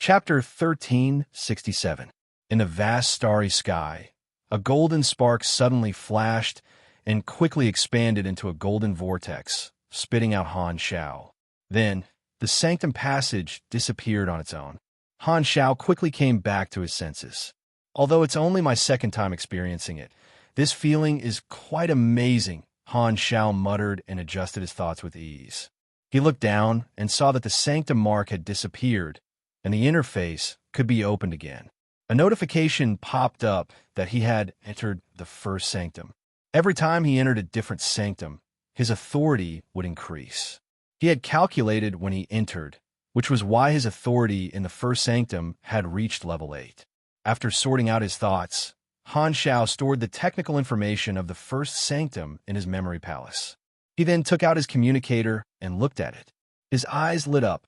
Chapter 1367. In the vast starry sky, a golden spark suddenly flashed and quickly expanded into a golden vortex, spitting out Han Xiao. Then, the sanctum passage disappeared on its own. Han Xiao quickly came back to his senses. Although it's only my second time experiencing it, this feeling is quite amazing, Han Xiao muttered and adjusted his thoughts with ease. He looked down and saw that the sanctum mark had disappeared, and the interface could be opened again. A notification popped up that he had entered the first sanctum. Every time he entered a different sanctum, his authority would increase. He had calculated when he entered, which was why his authority in the first sanctum had reached level 8. After sorting out his thoughts, Han Xiao stored the technical information of the first sanctum in his memory palace. He then took out his communicator and looked at it. His eyes lit up.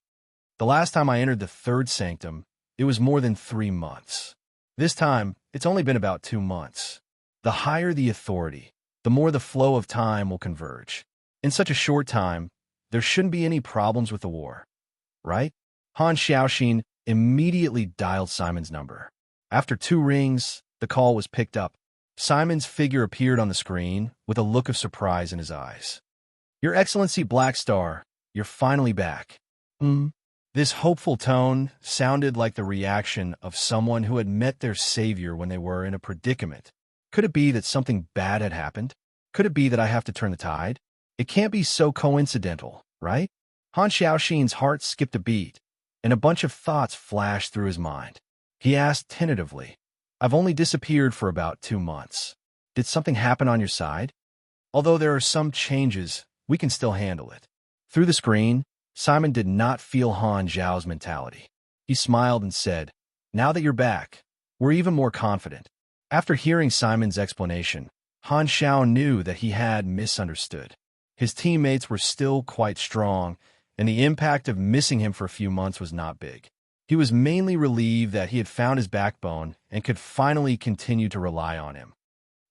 The last time I entered the third sanctum, it was more than 3 months. This time, it's only been about 2 months. The higher the authority, the more the flow of time will converge. In such a short time, there shouldn't be any problems with the war, right? Han Xiaoxin immediately dialed Simon's number. After 2 rings, the call was picked up. Simon's figure appeared on the screen with a look of surprise in his eyes. "Your Excellency Black Star, you're finally back." This hopeful tone sounded like the reaction of someone who had met their savior when they were in a predicament. Could it be that something bad had happened? Could it be that I have to turn the tide? It can't be so coincidental, right? Han Xiaoxin's heart skipped a beat, and a bunch of thoughts flashed through his mind. He asked tentatively, "I've only disappeared for about 2 months. Did something happen on your side? Although there are some changes, we can still handle it." Through the screen, Simon did not feel Han Xiao's mentality. He smiled and said, "Now that you're back, we're even more confident." After hearing Simon's explanation, Han Xiao knew that he had misunderstood. His teammates were still quite strong, and the impact of missing him for a few months was not big. He was mainly relieved that he had found his backbone and could finally continue to rely on him.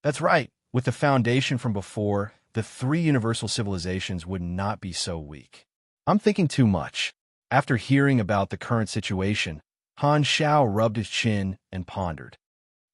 That's right, with the foundation from before, the 3 universal civilizations would not be so weak. I'm thinking too much. After hearing about the current situation, Han Xiao rubbed his chin and pondered.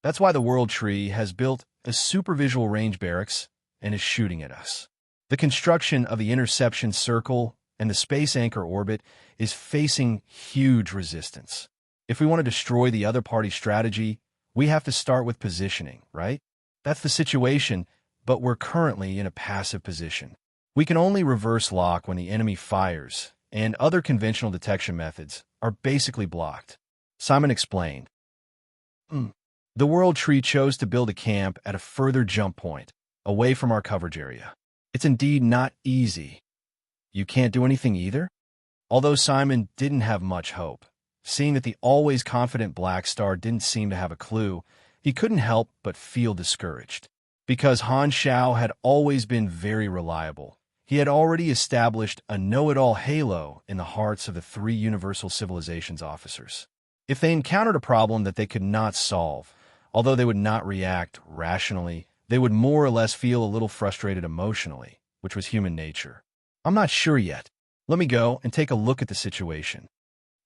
That's why the World Tree has built a supervisual range barracks and is shooting at us. The construction of the interception circle and the space anchor orbit is facing huge resistance. If we want to destroy the other party's strategy, we have to start with positioning, right? That's the situation, but we're currently in a passive position. We can only reverse lock when the enemy fires, and other conventional detection methods are basically blocked. Simon explained. The World Tree chose to build a camp at a further jump point, away from our coverage area. It's indeed not easy. You can't do anything either? Although Simon didn't have much hope, seeing that the always confident Black Star didn't seem to have a clue, he couldn't help but feel discouraged. Because Han Xiao had always been very reliable, he had already established a know-it-all halo in the hearts of the 3 universal civilizations officers. If they encountered a problem that they could not solve, although they would not react rationally, they would more or less feel a little frustrated emotionally, which was human nature. "I'm not sure yet. Let me go and take a look at the situation."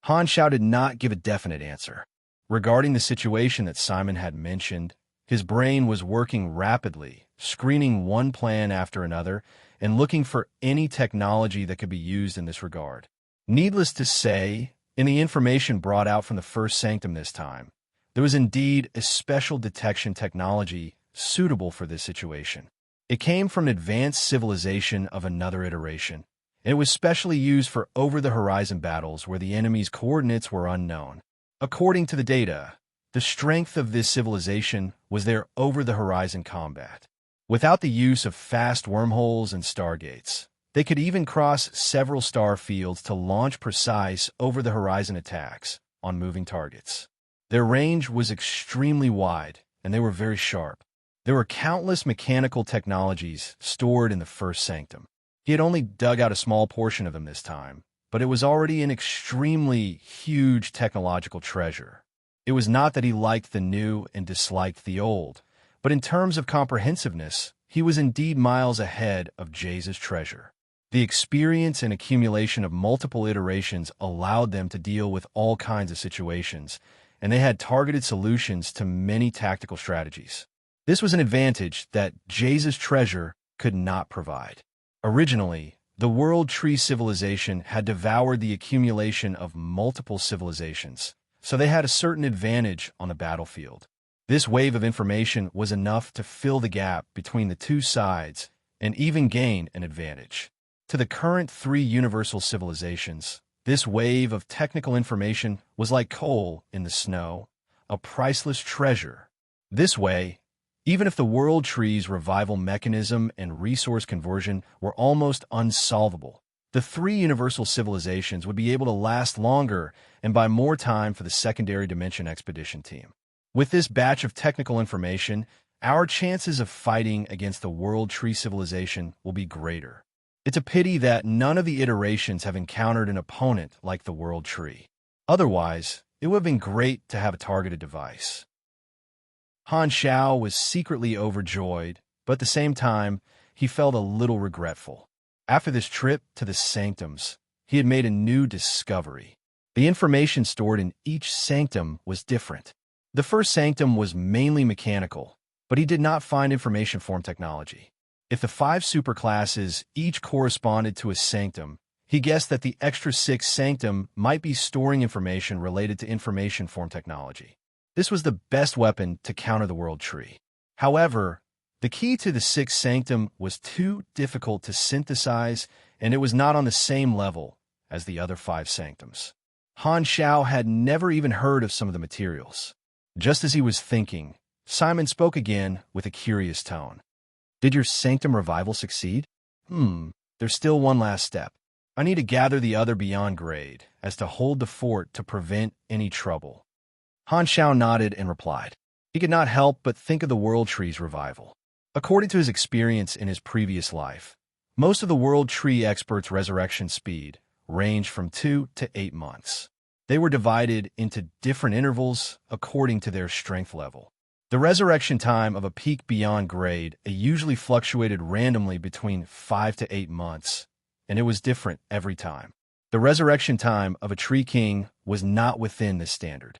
Han Xiao did not give a definite answer. Regarding the situation that Simon had mentioned, his brain was working rapidly, screening one plan after another, and looking for any technology that could be used in this regard. Needless to say, in the information brought out from the first sanctum this time, there was indeed a special detection technology suitable for this situation. It came from an advanced civilization of another iteration, and it was specially used for over-the-horizon battles where the enemy's coordinates were unknown. According to the data, the strength of this civilization was their over-the-horizon combat. Without the use of fast wormholes and stargates, they could even cross several star fields to launch precise over-the-horizon attacks on moving targets. Their range was extremely wide, and they were very sharp. There were countless mechanical technologies stored in the first sanctum. He had only dug out a small portion of them this time, but it was already an extremely huge technological treasure. It was not that he liked the new and disliked the old, but in terms of comprehensiveness, he was indeed miles ahead of Jay's treasure. The experience and accumulation of multiple iterations allowed them to deal with all kinds of situations, and they had targeted solutions to many tactical strategies. This was an advantage that Jay's treasure could not provide. Originally, the World Tree civilization had devoured the accumulation of multiple civilizations, so they had a certain advantage on the battlefield. This wave of information was enough to fill the gap between the two sides and even gain an advantage. To the current three universal civilizations, this wave of technical information was like coal in the snow, a priceless treasure. This way, even if the World Tree's revival mechanism and resource conversion were almost unsolvable, the three universal civilizations would be able to last longer and buy more time for the secondary dimension expedition team. With this batch of technical information, our chances of fighting against the World Tree civilization will be greater. It's a pity that none of the iterations have encountered an opponent like the World Tree. Otherwise, it would have been great to have a targeted device. Han Xiao was secretly overjoyed, but at the same time, he felt a little regretful. After this trip to the sanctums, he had made a new discovery. The information stored in each sanctum was different. The first sanctum was mainly mechanical, but he did not find information form technology. If the 5 superclasses each corresponded to a sanctum, he guessed that the extra 6 sanctum might be storing information related to information form technology. This was the best weapon to counter the World Tree. However, the key to the 6th sanctum was too difficult to synthesize, and it was not on the same level as the other 5 sanctums. Han Xiao had never even heard of some of the materials. Just as he was thinking, Simon spoke again with a curious tone. Did your sanctum revival succeed? There's still one last step. I need to gather the other beyond grade, as to hold the fort to prevent any trouble. Han Xiao nodded and replied. He could not help but think of the World Tree's revival. According to his experience in his previous life, most of the World Tree experts' resurrection speed ranged from 2 to 8 months. They were divided into different intervals according to their strength level. The resurrection time of a peak beyond grade usually fluctuated randomly between 5 to 8 months, and it was different every time. The resurrection time of a Tree King was not within this standard.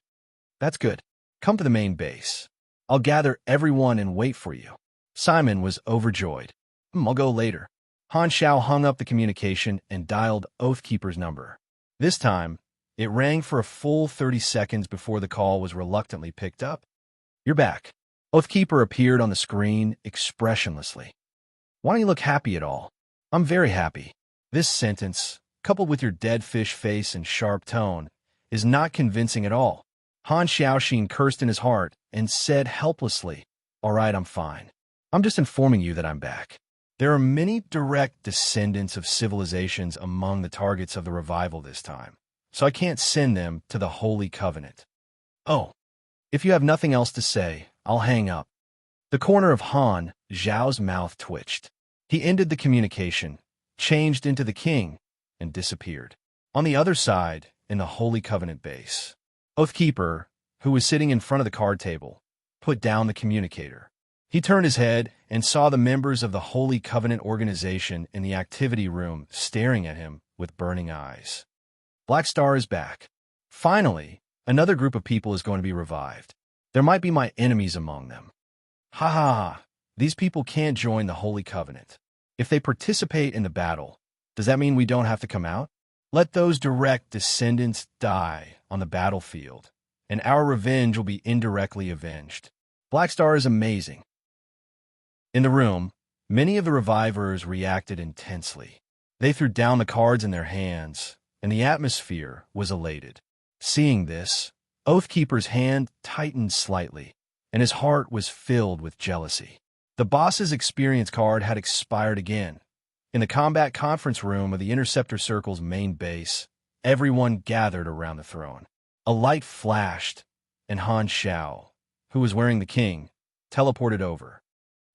That's good. Come to the main base. I'll gather everyone and wait for you. Simon was overjoyed. I'll go later. Han Xiao hung up the communication and dialed Oathkeeper's number. This time, it rang for a full 30 seconds before the call was reluctantly picked up. You're back. Oathkeeper appeared on the screen expressionlessly. Why don't you look happy at all? I'm very happy. This sentence, coupled with your dead fish face and sharp tone, is not convincing at all. Han Xiaoxin cursed in his heart and said helplessly, All right, I'm fine. I'm just informing you that I'm back. There are many direct descendants of civilizations among the targets of the revival this time, so I can't send them to the Holy Covenant. Oh, if you have nothing else to say, I'll hang up. The corner of Han Zhao's mouth twitched. He ended the communication, changed into the king, and disappeared. On the other side, in the Holy Covenant base, Oathkeeper, who was sitting in front of the card table, put down the communicator. He turned his head and saw the members of the Holy Covenant organization in the activity room staring at him with burning eyes. Black Star is back. Finally, another group of people is going to be revived. There might be my enemies among them. Ha ha ha. These people can't join the Holy Covenant. If they participate in the battle, does that mean we don't have to come out? Let those direct descendants die on the battlefield, and our revenge will be indirectly avenged. Black Star is amazing. In the room, many of the revivers reacted intensely. They threw down the cards in their hands, and the atmosphere was elated. Seeing this, Oathkeeper's hand tightened slightly, and his heart was filled with jealousy. The boss's experience card had expired again. In the combat conference room of the Interceptor Circle's main base, everyone gathered around the throne. A light flashed, and Han Xiao, who was wearing the king, teleported over.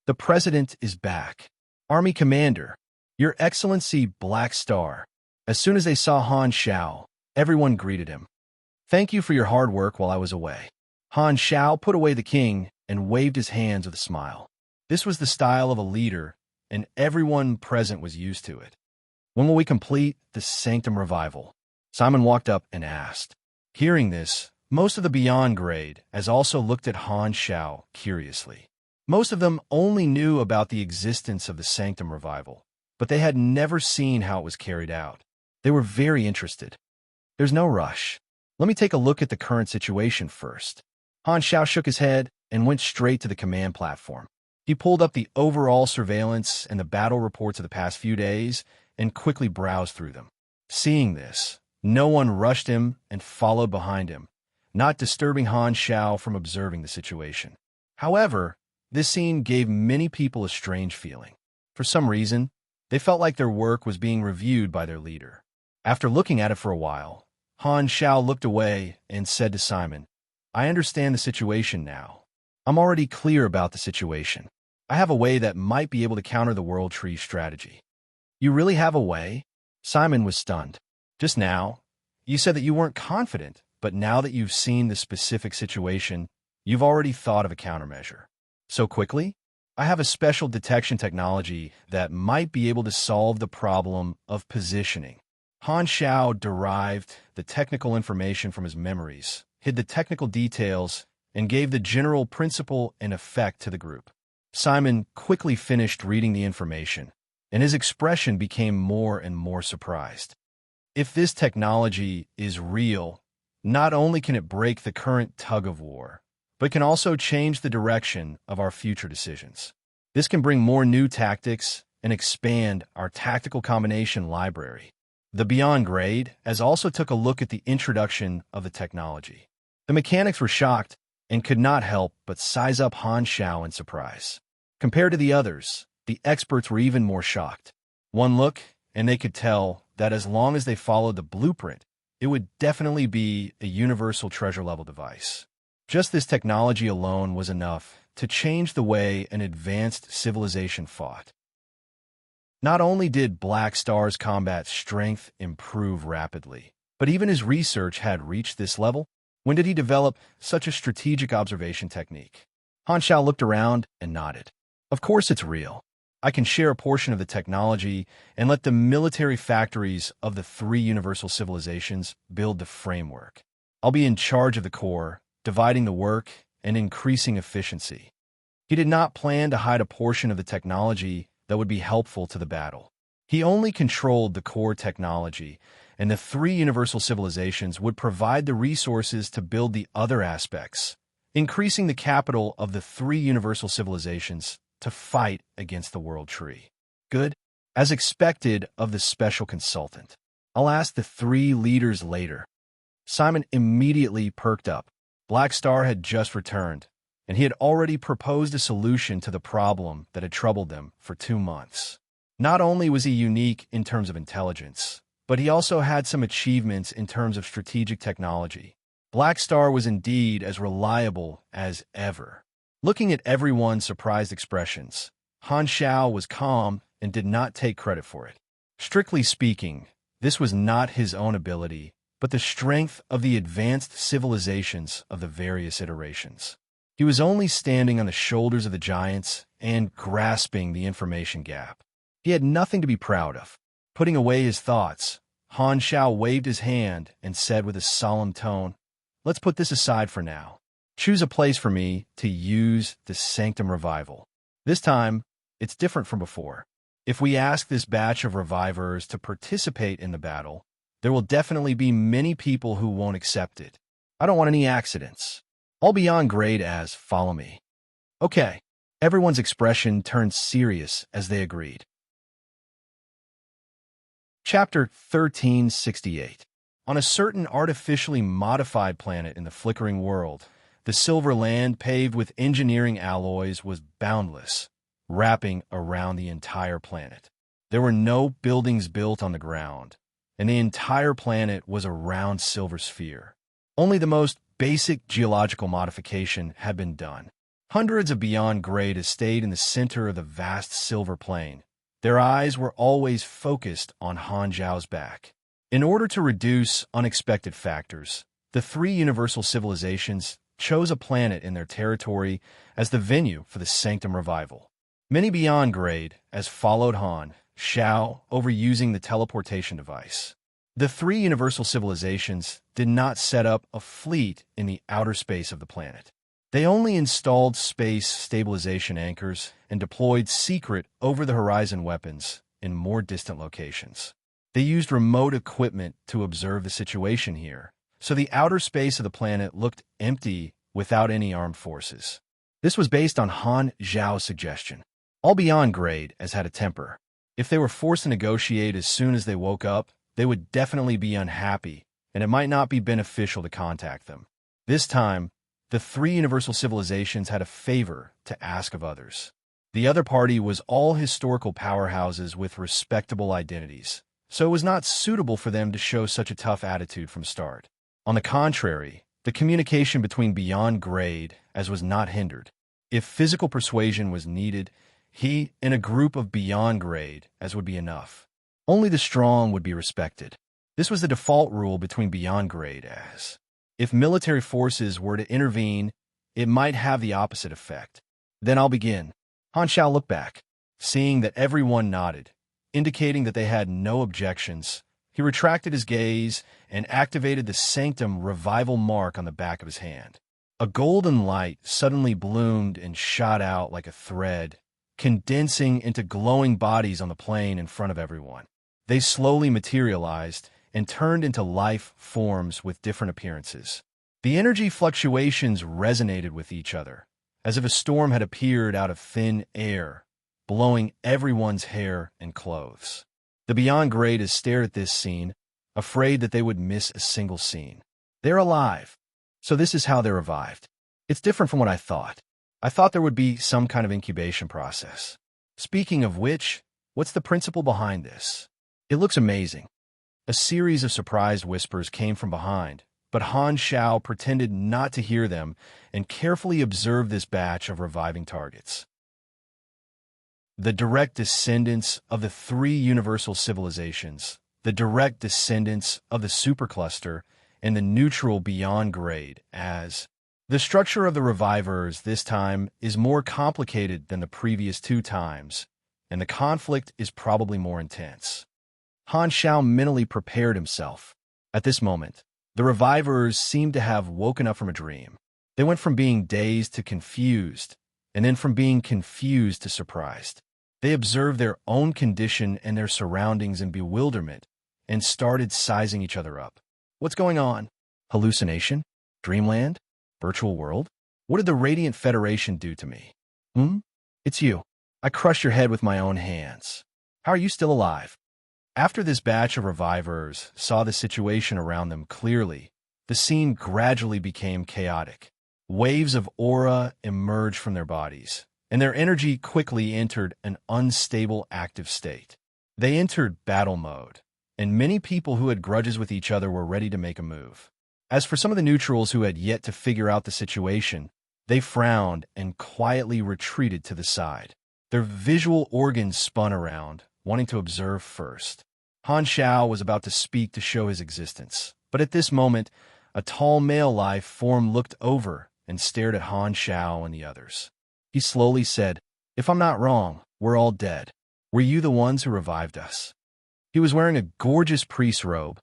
The president is back. Army Commander, Your Excellency Black Star. As soon as they saw Han Xiao, everyone greeted him. Thank you for your hard work while I was away. Han Xiao put away the king and waved his hands with a smile. This was the style of a leader, and everyone present was used to it. When will we complete the Sanctum Revival? Simon walked up and asked. Hearing this, most of the Beyond grade has also looked at Han Xiao curiously. Most of them only knew about the existence of the Sanctum Revival, but they had never seen how it was carried out. They were very interested. There's no rush. Let me take a look at the current situation first. Han Xiao shook his head and went straight to the command platform. He pulled up the overall surveillance and the battle reports of the past few days and quickly browsed through them. Seeing this, no one rushed him and followed behind him, not disturbing Han Xiao from observing the situation. However, this scene gave many people a strange feeling. For some reason, they felt like their work was being reviewed by their leader. After looking at it for a while, Han Xiao looked away and said to Simon, I understand the situation now. I'm already clear about the situation. I have a way that might be able to counter the World Tree strategy. You really have a way? Simon was stunned. Just now, you said that you weren't confident, but now that you've seen the specific situation, you've already thought of a countermeasure. So quickly? I have a special detection technology that might be able to solve the problem of positioning. Han Xiao derived the technical information from his memories, hid the technical details, and gave the general principle and effect to the group. Simon quickly finished reading the information, and his expression became more and more surprised. If this technology is real, not only can it break the current tug-of-war, but can also change the direction of our future decisions. This can bring more new tactics and expand our tactical combination library. The Beyond grade has also took a look at the introduction of the technology. The mechanics were shocked and could not help but size up Han Xiao in surprise. Compared to the others, the experts were even more shocked. One look, and they could tell that as long as they followed the blueprint, it would definitely be a universal treasure-level device. Just this technology alone was enough to change the way an advanced civilization fought. Not only did Black Star's combat strength improve rapidly, but even his research had reached this level. When did he develop such a strategic observation technique? Han Xiao looked around and nodded. Of course it's real. I can share a portion of the technology and let the military factories of the 3 universal civilizations build the framework. I'll be in charge of the core, dividing the work and increasing efficiency. He did not plan to hide a portion of the technology that would be helpful to the battle. He only controlled the core technology, and the 3 universal civilizations would provide the resources to build the other aspects, increasing the capital of the 3 universal civilizations to fight against the World Tree. Good. As expected of the special consultant. I'll ask the 3 leaders later. Simon immediately perked up. Black Star had just returned, and he had already proposed a solution to the problem that had troubled them for 2 months. Not only was he unique in terms of intelligence, but he also had some achievements in terms of strategic technology. Black Star was indeed as reliable as ever. Looking at everyone's surprised expressions, Han Xiao was calm and did not take credit for it. Strictly speaking, this was not his own ability, but the strength of the advanced civilizations of the various iterations. He was only standing on the shoulders of the giants and grasping the information gap. He had nothing to be proud of. Putting away his thoughts, Han Xiao waved his hand and said with a solemn tone, "Let's put this aside for now. Choose a place for me to use the Sanctum Revival. This time, it's different from before. If we ask this batch of revivers to participate in the battle, there will definitely be many people who won't accept it. I don't want any accidents. I'll be on grade as follow me." Okay. Everyone's expression turned serious as they agreed. Chapter 1368. On a certain artificially modified planet in the flickering world, the silver land paved with engineering alloys was boundless, wrapping around the entire planet. There were no buildings built on the ground, and the entire planet was a round silver sphere. Only the most basic geological modification had been done. Hundreds of Beyond grade had stayed in the center of the vast silver plain. Their eyes were always focused on Han Zhao's back. In order to reduce unexpected factors, the 3 universal civilizations chose a planet in their territory as the venue for the Sanctum Revival. Many Beyond grade, as followed Han, Xiao overusing the teleportation device. The three universal civilizations did not set up a fleet in the outer space of the planet. They only installed space stabilization anchors and deployed secret over-the-horizon weapons in more distant locations. They used remote equipment to observe the situation here, so the outer space of the planet looked empty without any armed forces. This was based on Han Zhao's suggestion. All beyond grade as had a temper. If they were forced to negotiate as soon as they woke up, they would definitely be unhappy, and it might not be beneficial to contact them. This time, the three universal civilizations had a favor to ask of others. The other party was all historical powerhouses with respectable identities, so it was not suitable for them to show such a tough attitude from start. On the contrary, the communication between beyond grade as was not hindered. If physical persuasion was needed, he and a group of beyond grade as would be enough. Only the strong would be respected. This was the default rule between beyond grade as. If military forces were to intervene, it might have the opposite effect. Then I'll begin. Han Xiao looked back, seeing that everyone nodded, indicating that they had no objections. He retracted his gaze and activated the Sanctum Revival mark on the back of his hand. A golden light suddenly bloomed and shot out like a thread, condensing into glowing bodies on the plain in front of everyone. They slowly materialized and turned into life forms with different appearances. The energy fluctuations resonated with each other, as if a storm had appeared out of thin air, blowing everyone's hair and clothes. The beyond grade stared at this scene, afraid that they would miss a single scene. They're alive, so this is how they're revived. It's different from what I thought. I thought there would be some kind of incubation process. Speaking of which, what's the principle behind this? It looks amazing. A series of surprised whispers came from behind, but Han Xiao pretended not to hear them and carefully observed this batch of reviving targets. The direct descendants of the three universal civilizations, the direct descendants of the supercluster, and the neutral beyond grade as. The structure of the revivers this time is more complicated than the previous two times, and the conflict is probably more intense. Han Xiao mentally prepared himself. At this moment, the revivers seemed to have woken up from a dream. They went from being dazed to confused, and then from being confused to surprised. They observed their own condition and their surroundings in bewilderment and started sizing each other up. What's going on? Hallucination? Dreamland? Virtual world? What did the Radiant Federation do to me? It's you. I crushed your head with my own hands. How are you still alive? After this batch of revivers saw the situation around them clearly, the scene gradually became chaotic. Waves of aura emerged from their bodies, and their energy quickly entered an unstable active state. They entered battle mode, and many people who had grudges with each other were ready to make a move. As for some of the neutrals who had yet to figure out the situation, they frowned and quietly retreated to the side. Their visual organs spun around, wanting to observe first. Han Xiao was about to speak to show his existence, but at this moment, a tall male life form looked over and stared at Han Xiao and the others. He slowly said, "If I'm not wrong, we're all dead. Were you the ones who revived us?" He was wearing a gorgeous priest's robe,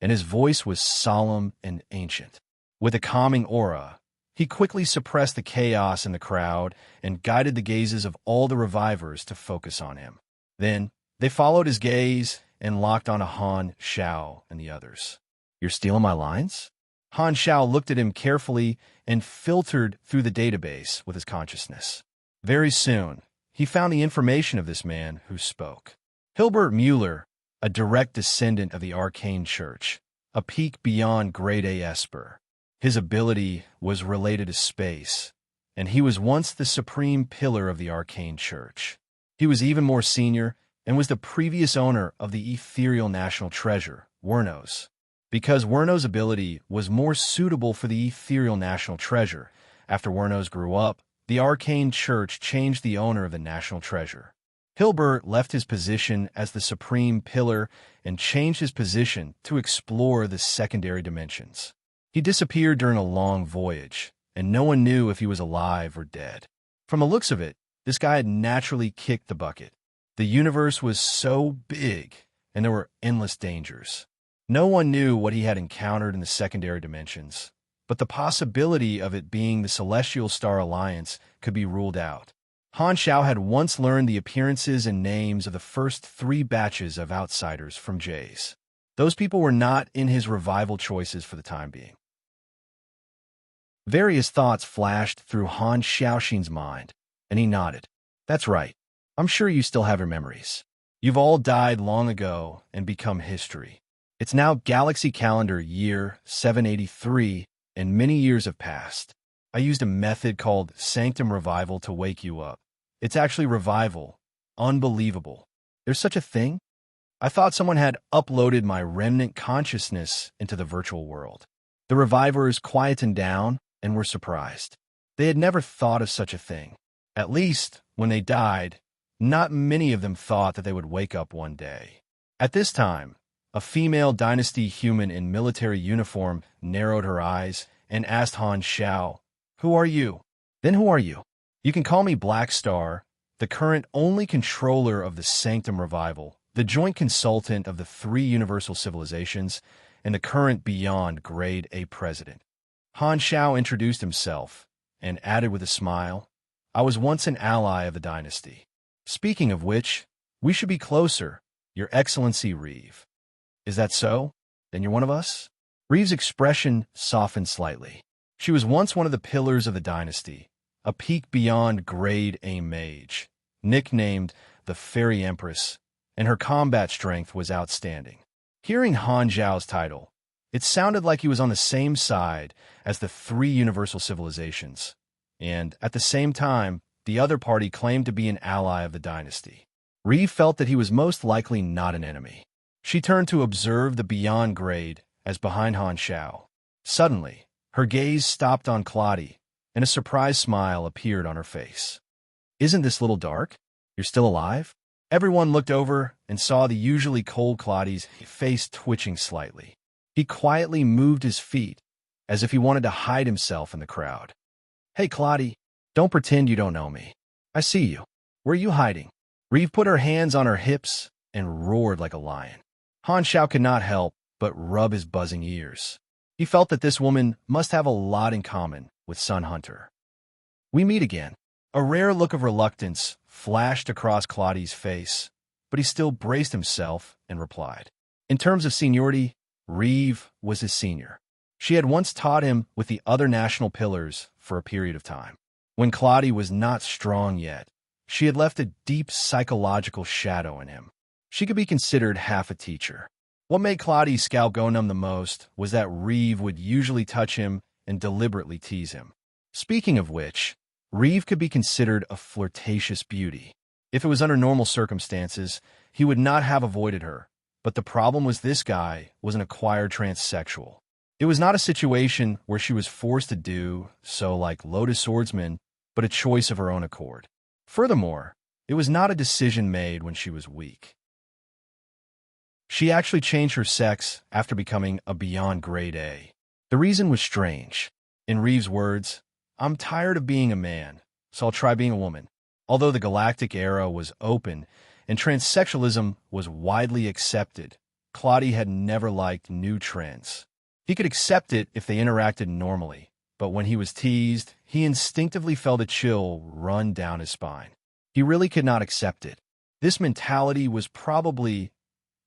and his voice was solemn and ancient. With a calming aura, he quickly suppressed the chaos in the crowd and guided the gazes of all the revivers to focus on him. Then, they followed his gaze and locked onto Han Xiao and the others. "You're stealing my lines?" Han Xiao looked at him carefully and filtered through the database with his consciousness. Very soon, he found the information of this man who spoke. Hilbert Mueller, a direct descendant of the Arcane Church, a peak beyond Grade A Esper. His ability was related to space, and he was once the supreme pillar of the Arcane Church. He was even more senior and was the previous owner of the ethereal national treasure, Wernos. Because Wernos' ability was more suitable for the ethereal national treasure, after Wernos grew up, the Arcane Church changed the owner of the national treasure. Hilbert left his position as the supreme pillar and changed his position to explore the secondary dimensions. He disappeared during a long voyage, and no one knew if he was alive or dead. From the looks of it, this guy had naturally kicked the bucket. The universe was so big, and there were endless dangers. No one knew what he had encountered in the secondary dimensions, but the possibility of it being the Celestial Star Alliance could be ruled out. Han Xiao had once learned the appearances and names of the first 3 batches of outsiders from Jays. Those people were not in his revival choices for the time being. Various thoughts flashed through Han Xiaoxin's mind, and he nodded. That's right. I'm sure you still have your memories. You've all died long ago and become history. It's now Galaxy Calendar year 783, and many years have passed. I used a method called Sanctum Revival to wake you up. It's actually revival. Unbelievable. There's such a thing? I thought someone had uploaded my remnant consciousness into the virtual world. The revivers quietened down and were surprised. They had never thought of such a thing. At least, when they died, not many of them thought that they would wake up one day. At this time, a female dynasty human in military uniform narrowed her eyes and asked Han Xiao, "Who are you?" "Then who are you?" "You can call me Black Star, the current only controller of the Sanctum Revival, the joint consultant of the 3 universal civilizations, and the current beyond Grade A president." Han Xiao introduced himself and added with a smile, "I was once an ally of the dynasty. Speaking of which, we should be closer, Your Excellency Reeve." "Is that so? Then you're one of us?" Reeve's expression softened slightly. She was once one of the pillars of the dynasty, a peak beyond Grade A mage, nicknamed the Fairy Empress, and her combat strength was outstanding. Hearing Han Zhao's title, it sounded like he was on the same side as the 3 universal civilizations, and, at the same time, the other party claimed to be an ally of the dynasty. Reeve felt that he was most likely not an enemy. She turned to observe the beyond grade as behind Han Xiao. Suddenly, her gaze stopped on Claudia, and a surprised smile appeared on her face. "Isn't this little dark? You're still alive?" Everyone looked over and saw the usually cold Claudia's face twitching slightly. He quietly moved his feet, as if he wanted to hide himself in the crowd. "Hey, Claudia, don't pretend you don't know me. I see you. Where are you hiding?" Reeve put her hands on her hips and roared like a lion. Han Xiao could not help but rub his buzzing ears. He felt that this woman must have a lot in common with Sun Hunter. "We meet again." A rare look of reluctance flashed across Claudia's face, but he still braced himself and replied. In terms of seniority, Reeve was his senior. She had once taught him with the other national pillars for a period of time. When Claudia was not strong yet, she had left a deep psychological shadow in him. She could be considered half a teacher. What made Claudia's scalp go numb the most was that Reeve would usually touch him and deliberately tease him. Speaking of which, Reeve could be considered a flirtatious beauty. If it was under normal circumstances, he would not have avoided her. But the problem was this guy was an acquired transsexual. It was not a situation where she was forced to do so like Lotus Swordsman, but a choice of her own accord. Furthermore, it was not a decision made when she was weak. She actually changed her sex after becoming a beyond Grade A. The reason was strange. In Reeve's words, "I'm tired of being a man, so I'll try being a woman." Although the galactic era was open and transsexualism was widely accepted, Claudia had never liked new trends. He could accept it if they interacted normally, but when he was teased, he instinctively felt a chill run down his spine. He really could not accept it. This mentality was probably,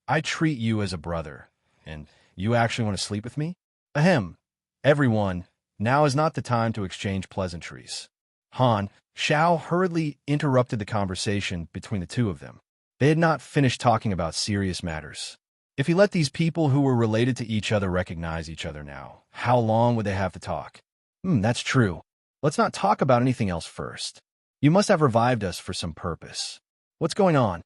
"I treat you as a brother, and you actually want to sleep with me?" Ahem. Everyone, now is not the time to exchange pleasantries. Han Xiao hurriedly interrupted the conversation between the two of them. They had not finished talking about serious matters. If he let these people who were related to each other recognize each other now, how long would they have to talk? That's true. Let's not talk about anything else first. You must have revived us for some purpose. What's going on?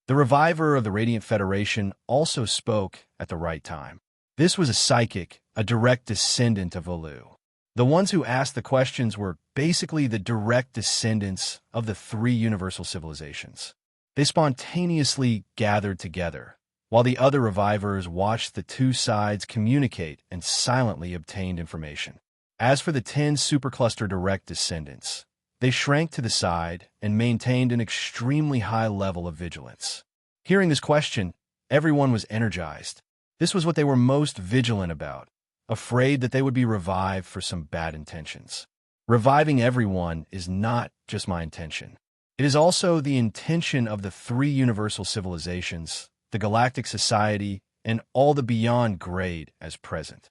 The reviver of the Radiant Federation also spoke at the right time. This was a psychic, a direct descendant of Volu. The ones who asked the questions were basically the direct descendants of the 3 universal civilizations. They spontaneously gathered together, while the other revivers watched the 2 sides communicate and silently obtained information. As for the 10 supercluster direct descendants, They shrank to the side and maintained an extremely high level of vigilance. Hearing this question, everyone was energized. This was what they were most vigilant about, afraid that they would be revived for some bad intentions. Reviving everyone is not just my intention. It is also the intention of the three universal civilizations, the Galactic Society, and all the beyond grade as present.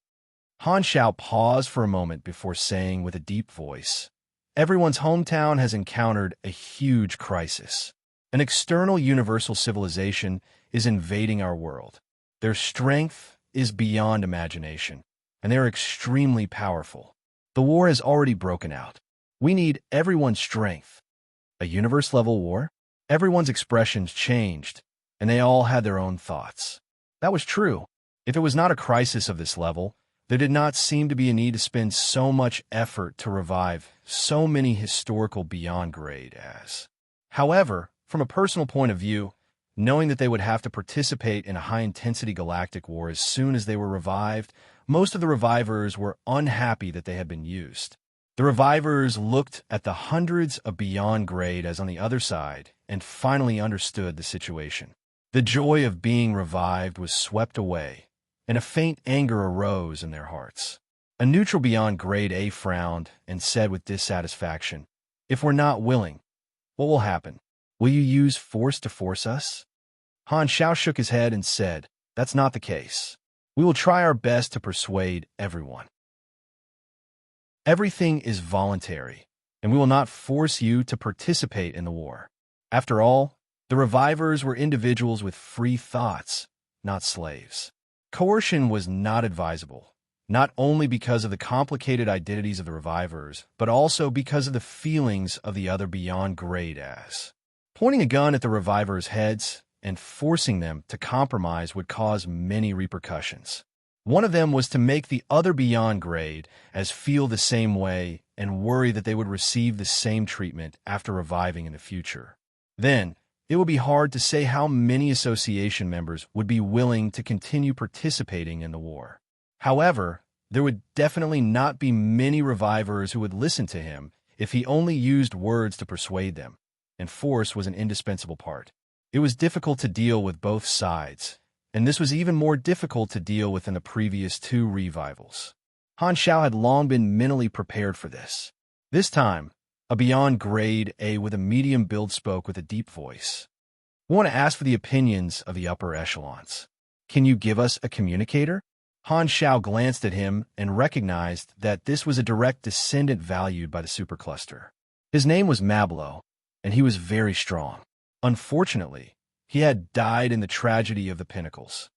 Han Xiao paused for a moment before saying with a deep voice, "Everyone's hometown has encountered a huge crisis. An external universal civilization is invading our world. Their strength is beyond imagination, and they are extremely powerful. The war has already broken out. We need everyone's strength." A universe-level war? Everyone's expressions changed, and they all had their own thoughts. That was true. If it was not a crisis of this level, there did not seem to be a need to spend so much effort to revive so many historical beyond grade as. However, from a personal point of view, knowing that they would have to participate in a high-intensity galactic war as soon as they were revived, most of the revivers were unhappy that they had been used. The revivers looked at the hundreds of beyond grade as on the other side and finally understood the situation. The joy of being revived was swept away, and a faint anger arose in their hearts. A neutral beyond grade A frowned and said with dissatisfaction, "If we're not willing, what will happen? Will you use force to force us?" Han Xiao shook his head and said, "That's not the case. We will try our best to persuade everyone. Everything is voluntary, and we will not force you to participate in the war. After all, the revivers were individuals with free thoughts, not slaves. Coercion was not advisable, not only because of the complicated identities of the revivers, but also because of the feelings of the other beyond grade as. Pointing a gun at the revivers' heads and forcing them to compromise would cause many repercussions. One of them was to make the other beyond grade as feel the same way and worry that they would receive the same treatment after reviving in the future. Then, it would be hard to say how many association members would be willing to continue participating in the war. However, there would definitely not be many revivers who would listen to him if he only used words to persuade them, and force was an indispensable part. It was difficult to deal with both sides, and this was even more difficult to deal with in the previous two revivals. Han Xiao had long been mentally prepared for this. This time, a beyond grade A with a medium build spoke with a deep voice. "We want to ask for the opinions of the upper echelons. Can you give us a communicator?" Han Xiao glanced at him and recognized that this was a direct descendant valued by the supercluster. His name was Mablo, and he was very strong. Unfortunately, he had died in the tragedy of the Pinnacles.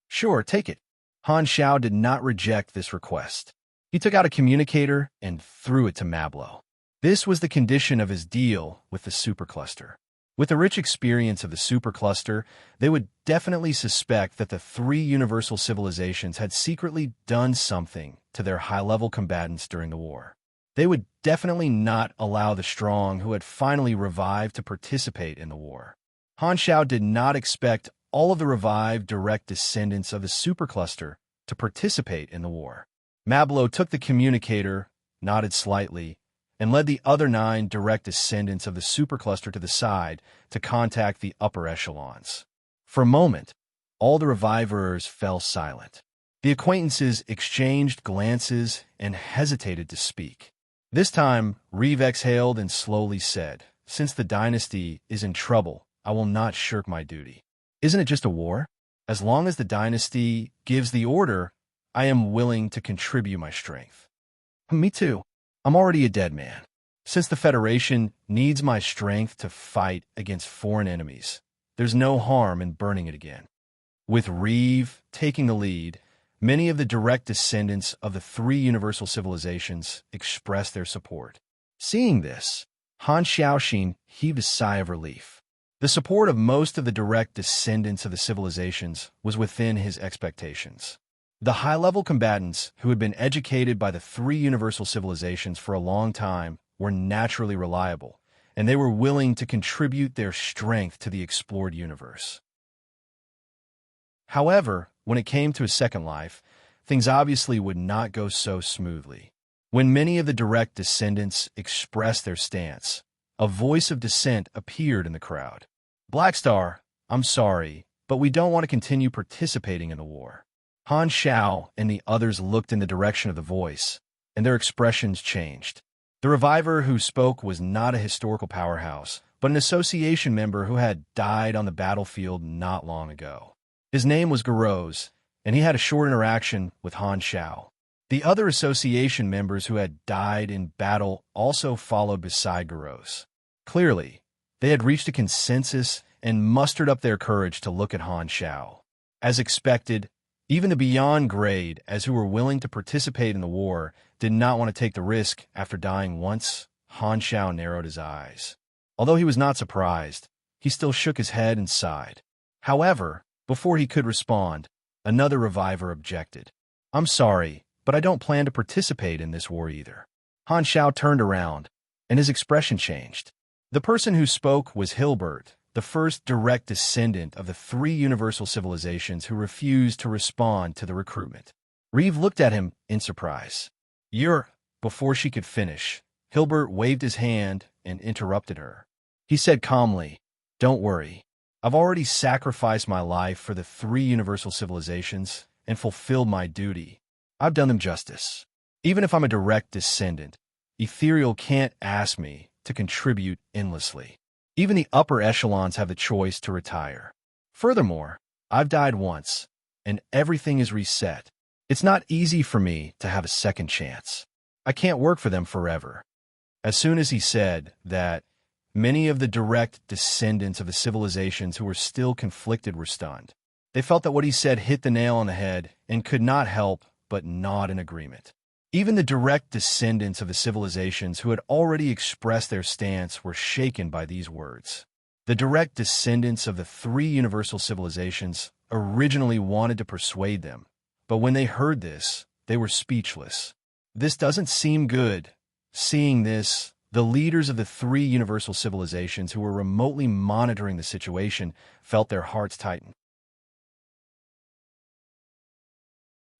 "Sure, take it." Han Xiao did not reject this request. He took out a communicator and threw it to Mablo. This was the condition of his deal with the supercluster. With the rich experience of the supercluster, they would definitely suspect that the three universal civilizations had secretly done something to their high-level combatants during the war. They would definitely not allow the strong who had finally revived to participate in the war. Han Xiao did not expect all of the revived direct descendants of the supercluster to participate in the war. Mablo took the communicator, nodded slightly, and led the other 9 direct descendants of the supercluster to the side to contact the upper echelons. For a moment, all the revivers fell silent. The acquaintances exchanged glances and hesitated to speak. This time, Reeve exhaled and slowly said, "Since the dynasty is in trouble, I will not shirk my duty. Isn't it just a war? As long as the dynasty gives the order, I am willing to contribute my strength." "Me too. I'm already a dead man. Since the Federation needs my strength to fight against foreign enemies, there's no harm in burning it again." With Reeve taking the lead, many of the direct descendants of the three universal civilizations expressed their support. Seeing this, Han Xiaoxin heaved a sigh of relief. The support of most of the direct descendants of the civilizations was within his expectations. The high-level combatants who had been educated by the three universal civilizations for a long time were naturally reliable, and they were willing to contribute their strength to the explored universe. However, when it came to his second life, things obviously would not go so smoothly. When many of the direct descendants expressed their stance, a voice of dissent appeared in the crowd. Blackstar, I'm sorry, but we don't want to continue participating in the war. Han Shao and the others looked in the direction of the voice, and their expressions changed. The reviver who spoke was not a historical powerhouse, but an association member who had died on the battlefield not long ago. His name was Garose, and he had a short interaction with Han Shao. The other association members who had died in battle also followed beside Garose. Clearly, they had reached a consensus and mustered up their courage to look at Han Shao. As expected, even the beyond grade, as who were willing to participate in the war, did not want to take the risk after dying once. Han Shao narrowed his eyes. Although he was not surprised, he still shook his head and sighed. However, before he could respond, another reviver objected. I'm sorry, but I don't plan to participate in this war either. Han Shao turned around, and his expression changed. The person who spoke was Hilbert, the first direct descendant of the 3 universal civilizations who refused to respond to the recruitment. Reeve looked at him in surprise. Before she could finish, Hilbert waved his hand and interrupted her. He said calmly, Don't worry. I've already sacrificed my life for the 3 universal civilizations and fulfilled my duty. I've done them justice. Even if I'm a direct descendant, Ethereal can't ask me to contribute endlessly. Even the upper echelons have the choice to retire. Furthermore, I've died once, and everything is reset. It's not easy for me to have a second chance. I can't work for them forever. As soon as he said that, many of the direct descendants of the civilizations who were still conflicted were stunned. They felt that what he said hit the nail on the head and could not help but nod in agreement. Even the direct descendants of the civilizations who had already expressed their stance were shaken by these words. The direct descendants of the 3 universal civilizations originally wanted to persuade them, but when they heard this, they were speechless. This doesn't seem good. Seeing this, the leaders of the 3 universal civilizations who were remotely monitoring the situation felt their hearts tighten.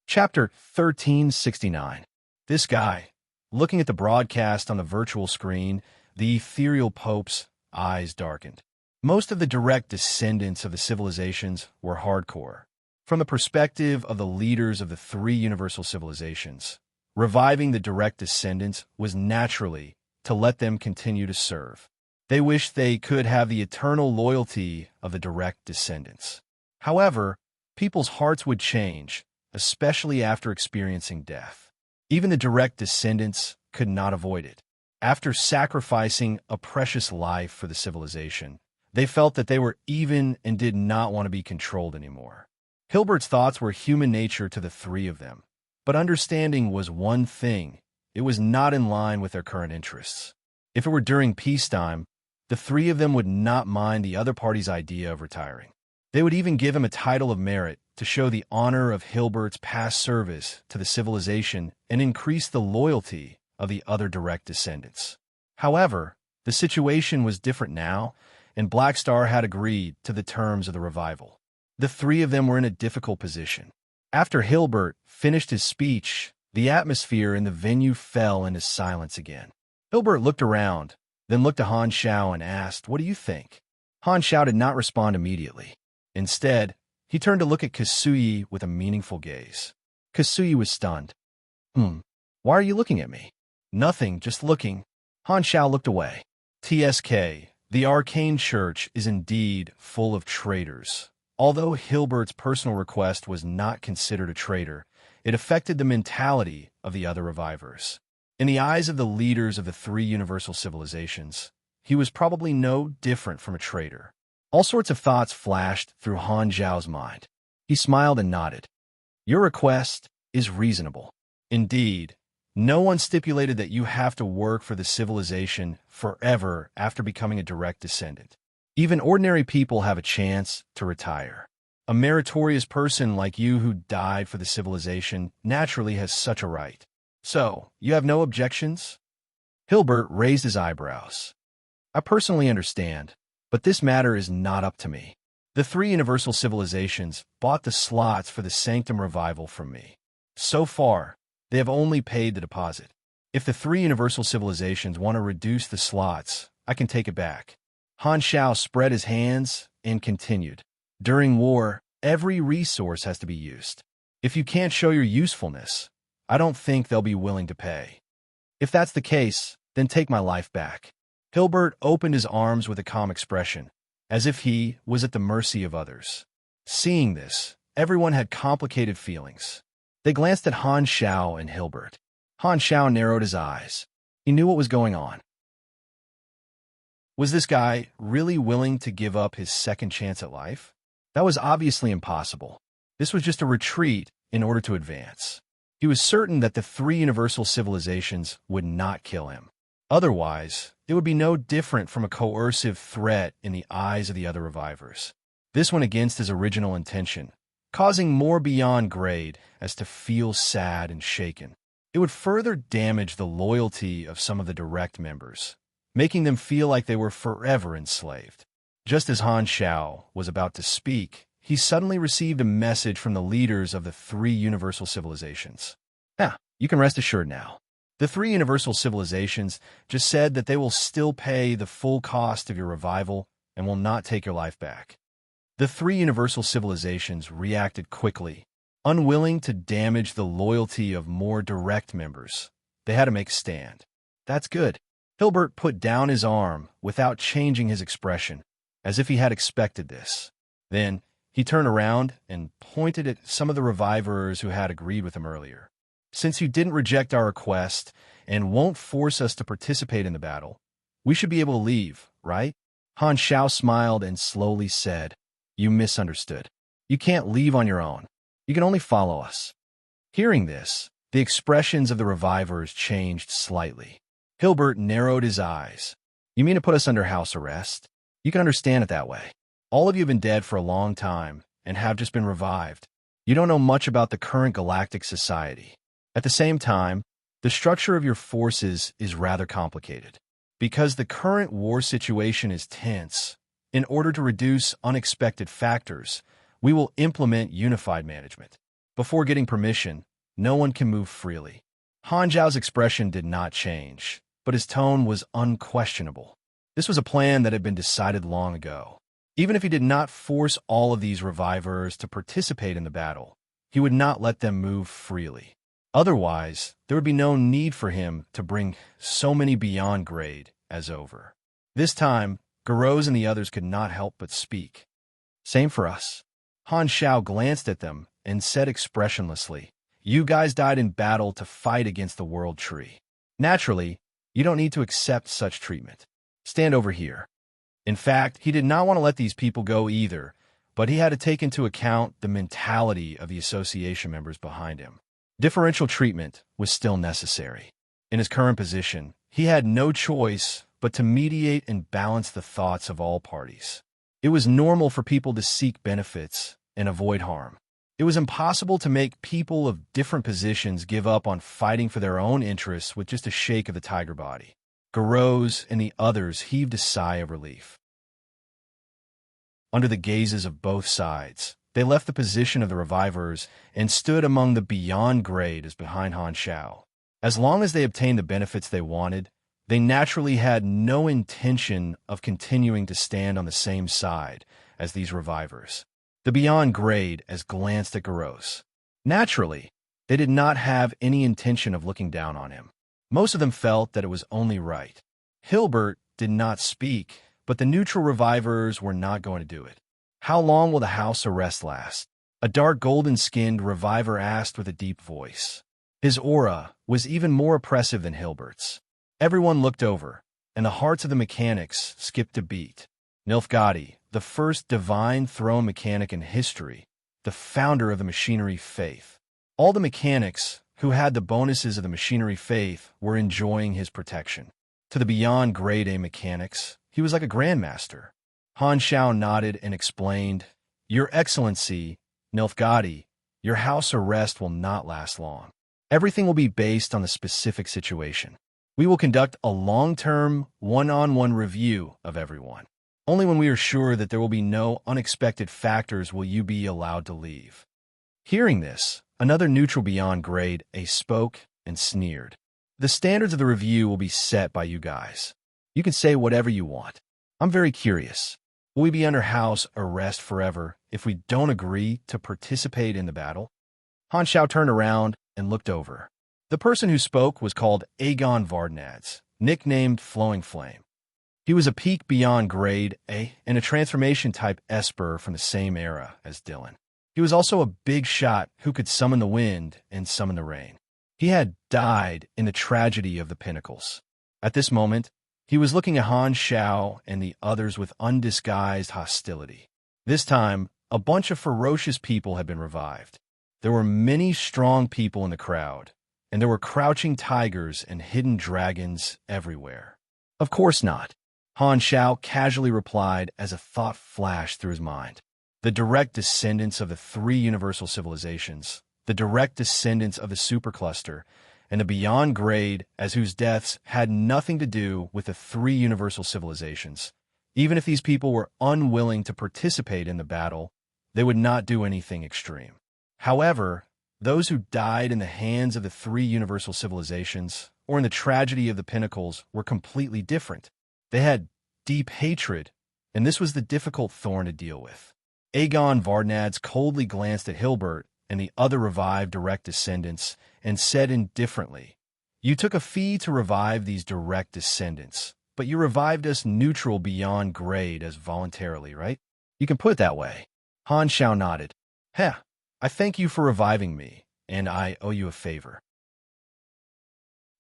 Chapter 1369. This guy, looking at the broadcast on the virtual screen, the ethereal Pope's eyes darkened. Most of the direct descendants of the civilizations were hardcore. From the perspective of the leaders of the 3 universal civilizations, reviving the direct descendants was naturally to let them continue to serve. They wished they could have the eternal loyalty of the direct descendants. However, people's hearts would change, especially after experiencing death. Even the direct descendants could not avoid it. After sacrificing a precious life for the civilization, they felt that they were even and did not want to be controlled anymore. Hilbert's thoughts were human nature to the 3 of them, but understanding was one thing. It was not in line with their current interests. If it were during peacetime, the 3 of them would not mind the other party's idea of retiring. They would even give him a title of merit to show the honor of Hilbert's past service to the civilization and increase the loyalty of the other direct descendants. However, the situation was different now, and Blackstar had agreed to the terms of the revival. The 3 of them were in a difficult position. After Hilbert finished his speech, the atmosphere in the venue fell into silence again. Hilbert looked around, then looked at Han Shao and asked, What do you think? Han Shao did not respond immediately. Instead, he turned to look at Kasuyi with a meaningful gaze. Kasuyi was stunned. Why are you looking at me? Nothing, just looking. Han Shao looked away. TSK, the arcane church is indeed full of traitors. Although Hilbert's personal request was not considered a traitor, it affected the mentality of the other revivers. In the eyes of the leaders of the 3 universal civilizations, he was probably no different from a traitor. All sorts of thoughts flashed through Han Zhao's mind. He smiled and nodded. Your request is reasonable. Indeed, no one stipulated that you have to work for the civilization forever after becoming a direct descendant. Even ordinary people have a chance to retire. A meritorious person like you who died for the civilization naturally has such a right. So, you have no objections? Hilbert raised his eyebrows. I personally understand, but this matter is not up to me. The 3 universal civilizations bought the slots for the Sanctum revival from me. So far, they have only paid the deposit. If the three universal civilizations want to reduce the slots, I can take it back. Han Shao spread his hands and continued. During war, every resource has to be used. If you can't show your usefulness, I don't think they'll be willing to pay. If that's the case, then take my life back. Hilbert opened his arms with a calm expression, as if he was at the mercy of others. Seeing this, everyone had complicated feelings. They glanced at Han Shao and Hilbert. Han Shao narrowed his eyes. He knew what was going on. Was this guy really willing to give up his second chance at life? That was obviously impossible. This was just a retreat in order to advance. He was certain that the three universal civilizations would not kill him. Otherwise, it would be no different from a coercive threat in the eyes of the other revivers. This went against his original intention, causing more beyond grade as to feel sad and shaken. It would further damage the loyalty of some of the direct members, making them feel like they were forever enslaved. Just as Han Shao was about to speak, he suddenly received a message from the leaders of the three universal civilizations. You can rest assured now. The three universal civilizations just said that they will still pay the full cost of your revival and will not take your life back. The three universal civilizations reacted quickly, unwilling to damage the loyalty of more direct members. They had to make a stand. That's good. Hilbert put down his arm without changing his expression, as if he had expected this. Then, he turned around and pointed at some of the revivers who had agreed with him earlier. Since you didn't reject our request and won't force us to participate in the battle, we should be able to leave, right? Han Shao smiled and slowly said, You misunderstood. You can't leave on your own. You can only follow us. Hearing this, the expressions of the revivers changed slightly. Hilbert narrowed his eyes. You mean to put us under house arrest? You can understand it that way. All of you have been dead for a long time and have just been revived. You don't know much about the current galactic society. At the same time, the structure of your forces is rather complicated. Because the current war situation is tense, in order to reduce unexpected factors, we will implement unified management. Before getting permission, no one can move freely. Han Zhao's expression did not change, but his tone was unquestionable. This was a plan that had been decided long ago. Even if he did not force all of these revivers to participate in the battle, he would not let them move freely. Otherwise, there would be no need for him to bring so many beyond grade as over. This time, Garros and the others could not help but speak. Same for us. Han Shao glanced at them and said expressionlessly, You guys died in battle to fight against the World Tree. Naturally, you don't need to accept such treatment. Stand over here. In fact, he did not want to let these people go either, but he had to take into account the mentality of the association members behind him. Differential treatment was still necessary. In his current position, he had no choice but to mediate and balance the thoughts of all parties. It was normal for people to seek benefits and avoid harm. It was impossible to make people of different positions give up on fighting for their own interests with just a shake of the tiger body. Garros and the others heaved a sigh of relief. Under the gazes of both sides, they left the position of the revivers and stood among the beyond grade as behind Han Shao. As long as they obtained the benefits they wanted, they naturally had no intention of continuing to stand on the same side as these revivers. The beyond grade as glanced at Garros. Naturally, they did not have any intention of looking down on him. Most of them felt that it was only right. Hilbert did not speak, but the neutral revivers were not going to do it. How long will the house arrest last? A dark golden-skinned reviver asked with a deep voice. His aura was even more oppressive than Hilbert's. Everyone looked over, and the hearts of the mechanics skipped a beat. Nilfgaard, the first divine throne mechanic in history, the founder of the machinery faith. All the mechanics who had the bonuses of the machinery faith were enjoying his protection. To the beyond grade A mechanics, he was like a grandmaster. Han Shao nodded and explained, Your Excellency, Nilfgaard, your house arrest will not last long. Everything will be based on the specific situation. We will conduct a long-term, one-on-one review of everyone. Only when we are sure that there will be no unexpected factors will you be allowed to leave. Hearing this, another neutral beyond grade A spoke and sneered. The standards of the review will be set by you guys. You can say whatever you want. I'm very curious. Will we be under house arrest forever if we don't agree to participate in the battle? Han Xiao turned around and looked over. The person who spoke was called Aegon Vardnads, nicknamed Flowing Flame. He was a peak beyond grade A and a transformation-type Esper from the same era as Dylan. He was also a big shot who could summon the wind and summon the rain. He had died in the tragedy of the Pinnacles. At this moment, he was looking at Han Xiao and the others with undisguised hostility. This time, a bunch of ferocious people had been revived. There were many strong people in the crowd, and there were crouching tigers and hidden dragons everywhere. Of course not. Han Xiao casually replied as a thought flashed through his mind. The direct descendants of the three universal civilizations, the direct descendants of the supercluster, and the beyond grade as whose deaths had nothing to do with the three universal civilizations. Even if these people were unwilling to participate in the battle, they would not do anything extreme. However, those who died in the hands of the three universal civilizations or in the tragedy of the Pinnacles were completely different. They had deep hatred, and this was the difficult thorn to deal with. Aegon Vardnads coldly glanced at Hilbert and the other revived direct descendants and said indifferently, "You took a fee to revive these direct descendants, but you revived us neutral beyond grade as voluntarily, right?" "You can put it that way." Han Xiao nodded. "Heh, I thank you for reviving me, and I owe you a favor.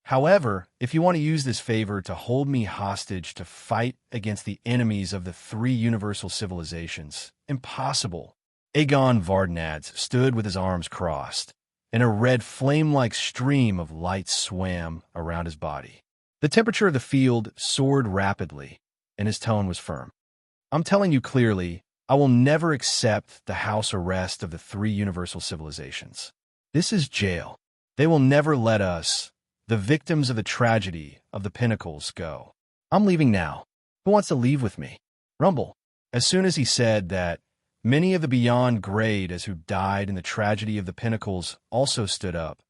However, if you want to use this favor to hold me hostage to fight against the enemies of the three universal civilizations, impossible." Aegon Vardnads stood with his arms crossed, and a red flame-like stream of light swam around his body. The temperature of the field soared rapidly, and his tone was firm. "I'm telling you clearly, I will never accept the house arrest of the three universal civilizations. This is jail. They will never let us, the victims of the tragedy of the Pinnacles, go. I'm leaving now. Who wants to leave with me?" Rumble. As soon as he said that, many of the beyond grade as who died in the tragedy of the Pinnacles also stood up,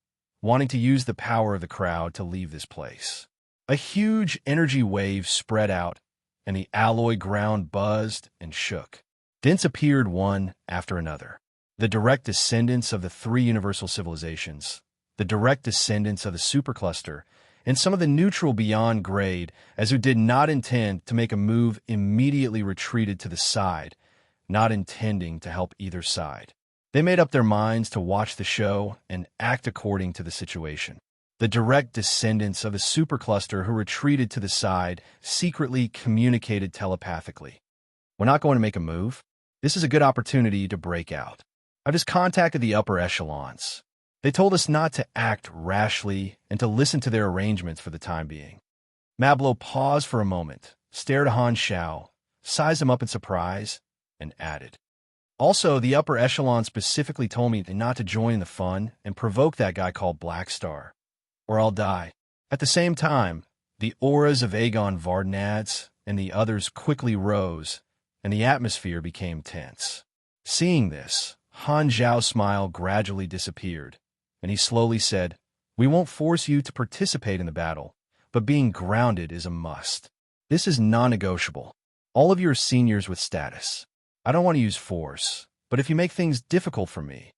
wanting to use the power of the crowd to leave this place. A huge energy wave spread out, and the alloy ground buzzed and shook. Dents appeared one after another. The direct descendants of the three universal civilizations, the direct descendants of the supercluster, and some of the neutral beyond grade as who did not intend to make a move immediately retreated to the side, not intending to help either side. They made up their minds to watch the show and act according to the situation. The direct descendants of the supercluster who retreated to the side secretly communicated telepathically. "We're not going to make a move. This is a good opportunity to break out. I've just contacted the upper echelons. They told us not to act rashly and to listen to their arrangements for the time being." Mablo paused for a moment, stared at Han Xiao, sized him up in surprise, and added, "Also, the upper echelon specifically told me not to join the fun and provoke that guy called Blackstar, or I'll die." At the same time, the auras of Aegon Vardnads and the others quickly rose, and the atmosphere became tense. Seeing this, Han Xiao's smile gradually disappeared, and he slowly said, "We won't force you to participate in the battle, but being grounded is a must. This is non-negotiable. All of you are seniors with status. I don't want to use force, but if you make things difficult for me,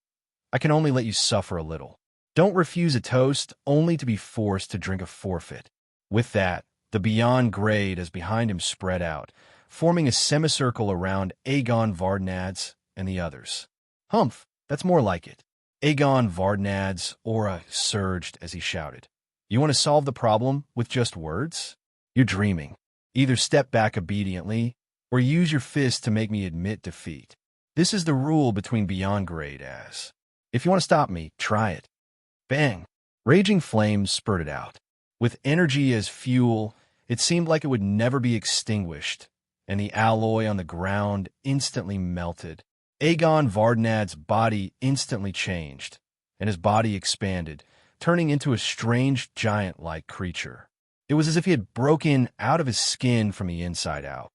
I can only let you suffer a little. Don't refuse a toast only to be forced to drink a forfeit." With that, the beyond grade as behind him spread out, forming a semicircle around Aegon Vardnads and the others. "Humph, that's more like it." Aegon Vardnads' aura surged as he shouted, "You want to solve the problem with just words? You're dreaming. Either step back obediently, or use your fist to make me admit defeat. This is the rule between beyond grade as. If you want to stop me, try it." Bang! Raging flames spurted out. With energy as fuel, it seemed like it would never be extinguished, and the alloy on the ground instantly melted. Aegon Vardnads' body instantly changed, and his body expanded, turning into a strange giant-like creature. It was as if he had broken out of his skin from the inside out.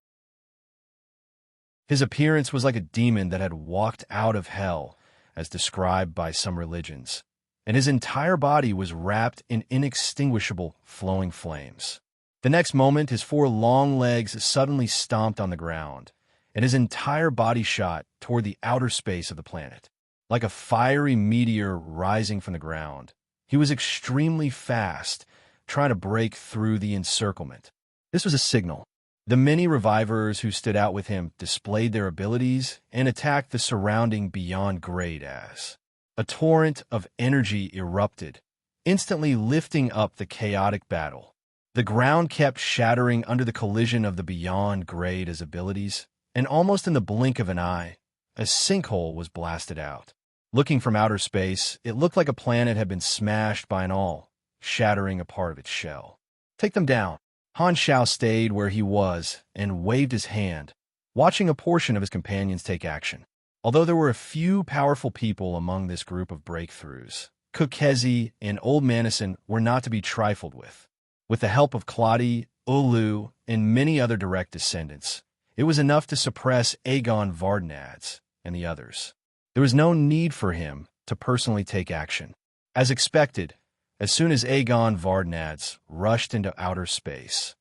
His appearance was like a demon that had walked out of hell, as described by some religions, and his entire body was wrapped in inextinguishable, flowing flames. The next moment, his four long legs suddenly stomped on the ground, and his entire body shot toward the outer space of the planet. Like a fiery meteor rising from the ground, he was extremely fast, trying to break through the encirclement. This was a signal. The many revivers who stood out with him displayed their abilities and attacked the surrounding beyond grade as a torrent of energy erupted, instantly lifting up the chaotic battle. The ground kept shattering under the collision of the beyond grade as abilities, and almost in the blink of an eye, a sinkhole was blasted out. Looking from outer space, it looked like a planet had been smashed by an awl, shattering a part of its shell. Take them down. Han Shao stayed where he was and waved his hand, watching a portion of his companions take action. Although there were a few powerful people among this group of breakthroughs, Kukezi and Old Manison were not to be trifled with. With the help of Claudi, Ulu, and many other direct descendants, it was enough to suppress Aegon Vardnadz and the others. There was no need for him to personally take action. As expected, as soon as Aegon Vardnadz rushed into outer space,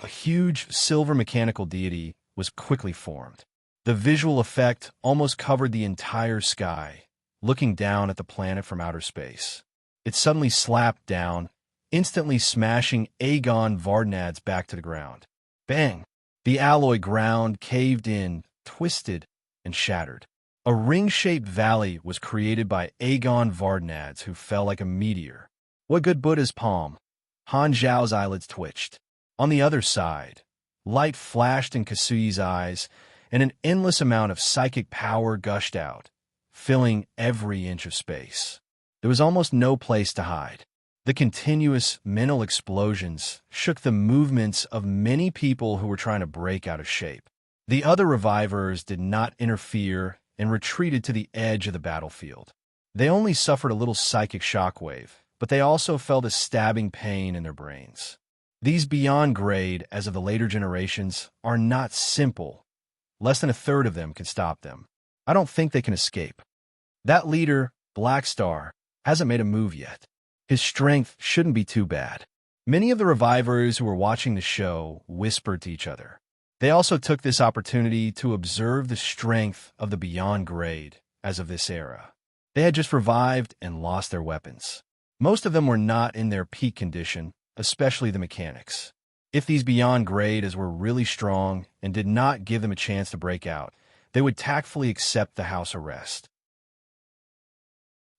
a huge silver mechanical deity was quickly formed. The visual effect almost covered the entire sky, looking down at the planet from outer space. It suddenly slapped down, instantly smashing Aegon Vardnadz back to the ground. Bang! The alloy ground caved in, twisted, and shattered. A ring-shaped valley was created by Aegon Vardnadz, who fell like a meteor. What good Buddha's palm? Han Zhao's eyelids twitched. On the other side, light flashed in Kasui's eyes, and an endless amount of psychic power gushed out, filling every inch of space. There was almost no place to hide. The continuous mental explosions shook the movements of many people who were trying to break out of shape. The other revivers did not interfere and retreated to the edge of the battlefield. They only suffered a little psychic shockwave, but they also felt a stabbing pain in their brains. These beyond grade, as of the later generations, are not simple. Less than a third of them can stop them. I don't think they can escape. That leader, Black Star, hasn't made a move yet. His strength shouldn't be too bad. Many of the revivers who were watching the show whispered to each other. They also took this opportunity to observe the strength of the beyond grade as of this era. They had just revived and lost their weapons. Most of them were not in their peak condition, especially the mechanics. If these beyond grade as were really strong and did not give them a chance to break out, they would tactfully accept the house arrest.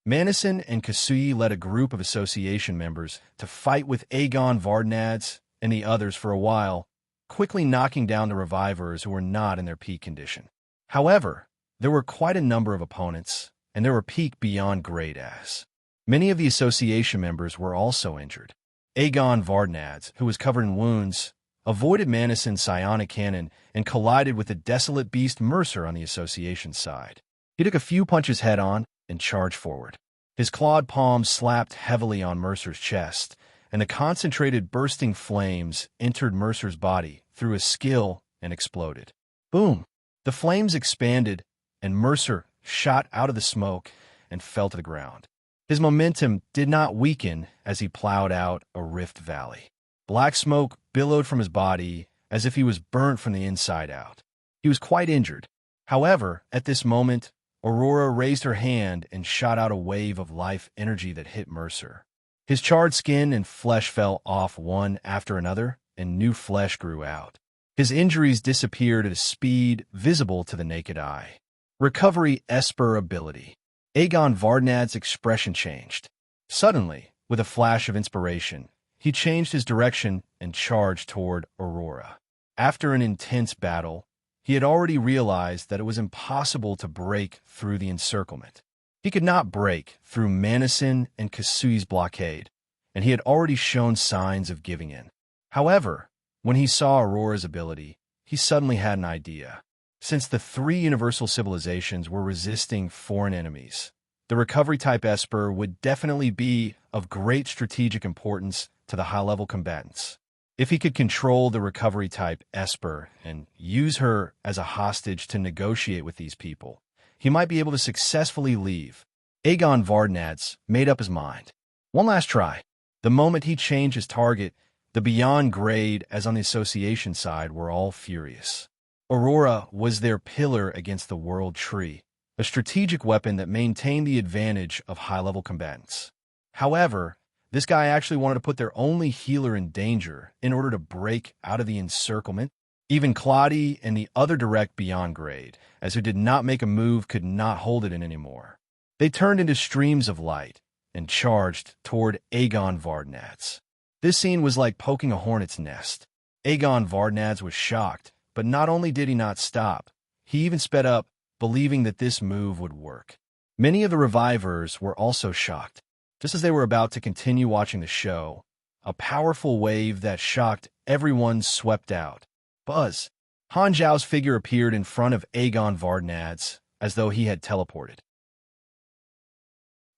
Manison and Kasui led a group of association members to fight with Aegon Vardnadz and the others for a while, quickly knocking down the revivers who were not in their peak condition. However, there were quite a number of opponents, and there were peak beyond grade as. Many of the association members were also injured. Aegon Vardnadz, who was covered in wounds, avoided Manison's psionic cannon and collided with the desolate beast Mercer on the association side. He took a few punches head-on and charged forward. His clawed palms slapped heavily on Mercer's chest, and the concentrated bursting flames entered Mercer's body through his skill and exploded. Boom! The flames expanded, and Mercer shot out of the smoke and fell to the ground. His momentum did not weaken as he plowed out a rift valley. Black smoke billowed from his body as if he was burnt from the inside out. He was quite injured. However, at this moment, Aurora raised her hand and shot out a wave of life energy that hit Mercer. His charred skin and flesh fell off one after another, and new flesh grew out. His injuries disappeared at a speed visible to the naked eye. Recovery Esper ability. Aegon Vardnadz's expression changed. Suddenly, with a flash of inspiration, he changed his direction and charged toward Aurora. After an intense battle, he had already realized that it was impossible to break through the encirclement. He could not break through Manison and Kasui's blockade, and he had already shown signs of giving in. However, when he saw Aurora's ability, he suddenly had an idea. Since the three universal civilizations were resisting foreign enemies, the recovery-type Esper would definitely be of great strategic importance to the high-level combatants. If he could control the recovery-type Esper and use her as a hostage to negotiate with these people, he might be able to successfully leave. Aegon Vardnadz made up his mind. One last try. The moment he changed his target, the Beyond Grade, as on the Association side, were all furious. Aurora was their pillar against the World Tree, a strategic weapon that maintained the advantage of high-level combatants. However, this guy actually wanted to put their only healer in danger in order to break out of the encirclement. Even Claudie and the other direct Beyond Grade, as who did not make a move, could not hold it in anymore. They turned into streams of light and charged toward Aegon Vardnadz. This scene was like poking a hornet's nest. Aegon Vardnadz was shocked, but not only did he not stop, he even sped up, believing that this move would work. Many of the revivers were also shocked. Just as they were about to continue watching the show, a powerful wave that shocked everyone swept out. Buzz! Han Zhao's figure appeared in front of Aegon Vardnadz, as though he had teleported.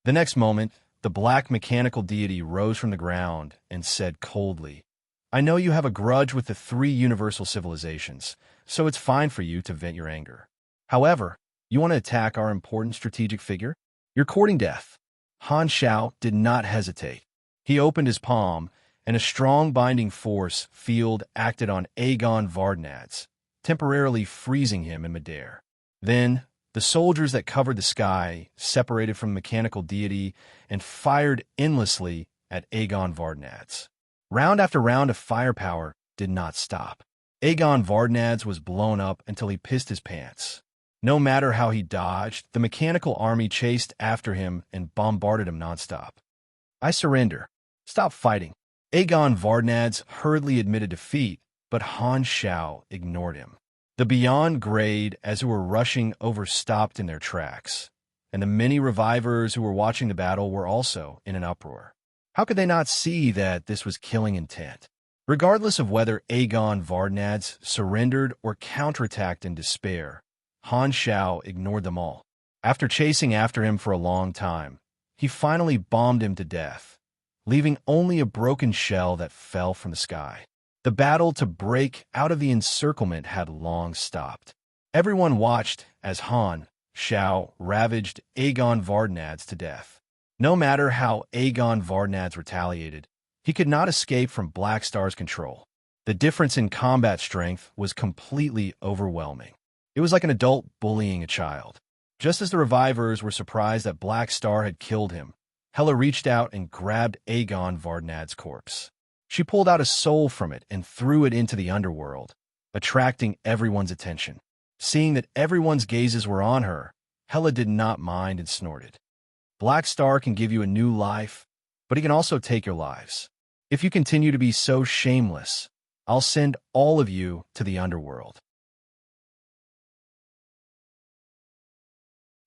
The next moment, the black mechanical deity rose from the ground and said coldly, "I know you have a grudge with the 3 universal civilizations, so it's fine for you to vent your anger. However, you want to attack our important strategic figure? You're courting death." Han Zhao did not hesitate. He opened his palm, and a strong binding force field acted on Aegon Vardnadz, temporarily freezing him in midair. Then, the soldiers that covered the sky separated from the mechanical deity and fired endlessly at Aegon Vardnadz. Round after round of firepower did not stop. Aegon Vardnadz was blown up until he pissed his pants. No matter how he dodged, the mechanical army chased after him and bombarded him nonstop. "I surrender. Stop fighting." Aegon Vardnadz hurriedly admitted defeat, but Han Zhao ignored him. The Beyond Grade, as who were rushing over, stopped in their tracks, and the many revivers who were watching the battle were also in an uproar. How could they not see that this was killing intent? Regardless of whether Aegon Vardnadz surrendered or counterattacked in despair, Han Zhao ignored them all. After chasing after him for a long time, he finally bombed him to death, leaving only a broken shell that fell from the sky. The battle to break out of the encirclement had long stopped. Everyone watched as Han Zhao ravaged Aegon Vardnadz to death. No matter how Aegon Vardnadz retaliated, he could not escape from Black Star's control. The difference in combat strength was completely overwhelming. It was like an adult bullying a child. Just as the revivers were surprised that Black Star had killed him, Hela reached out and grabbed Aegon Vardnadz's corpse. She pulled out a soul from it and threw it into the underworld, attracting everyone's attention. Seeing that everyone's gazes were on her, Hela did not mind and snorted. "Black Star can give you a new life, but he can also take your lives. If you continue to be so shameless, I'll send all of you to the underworld."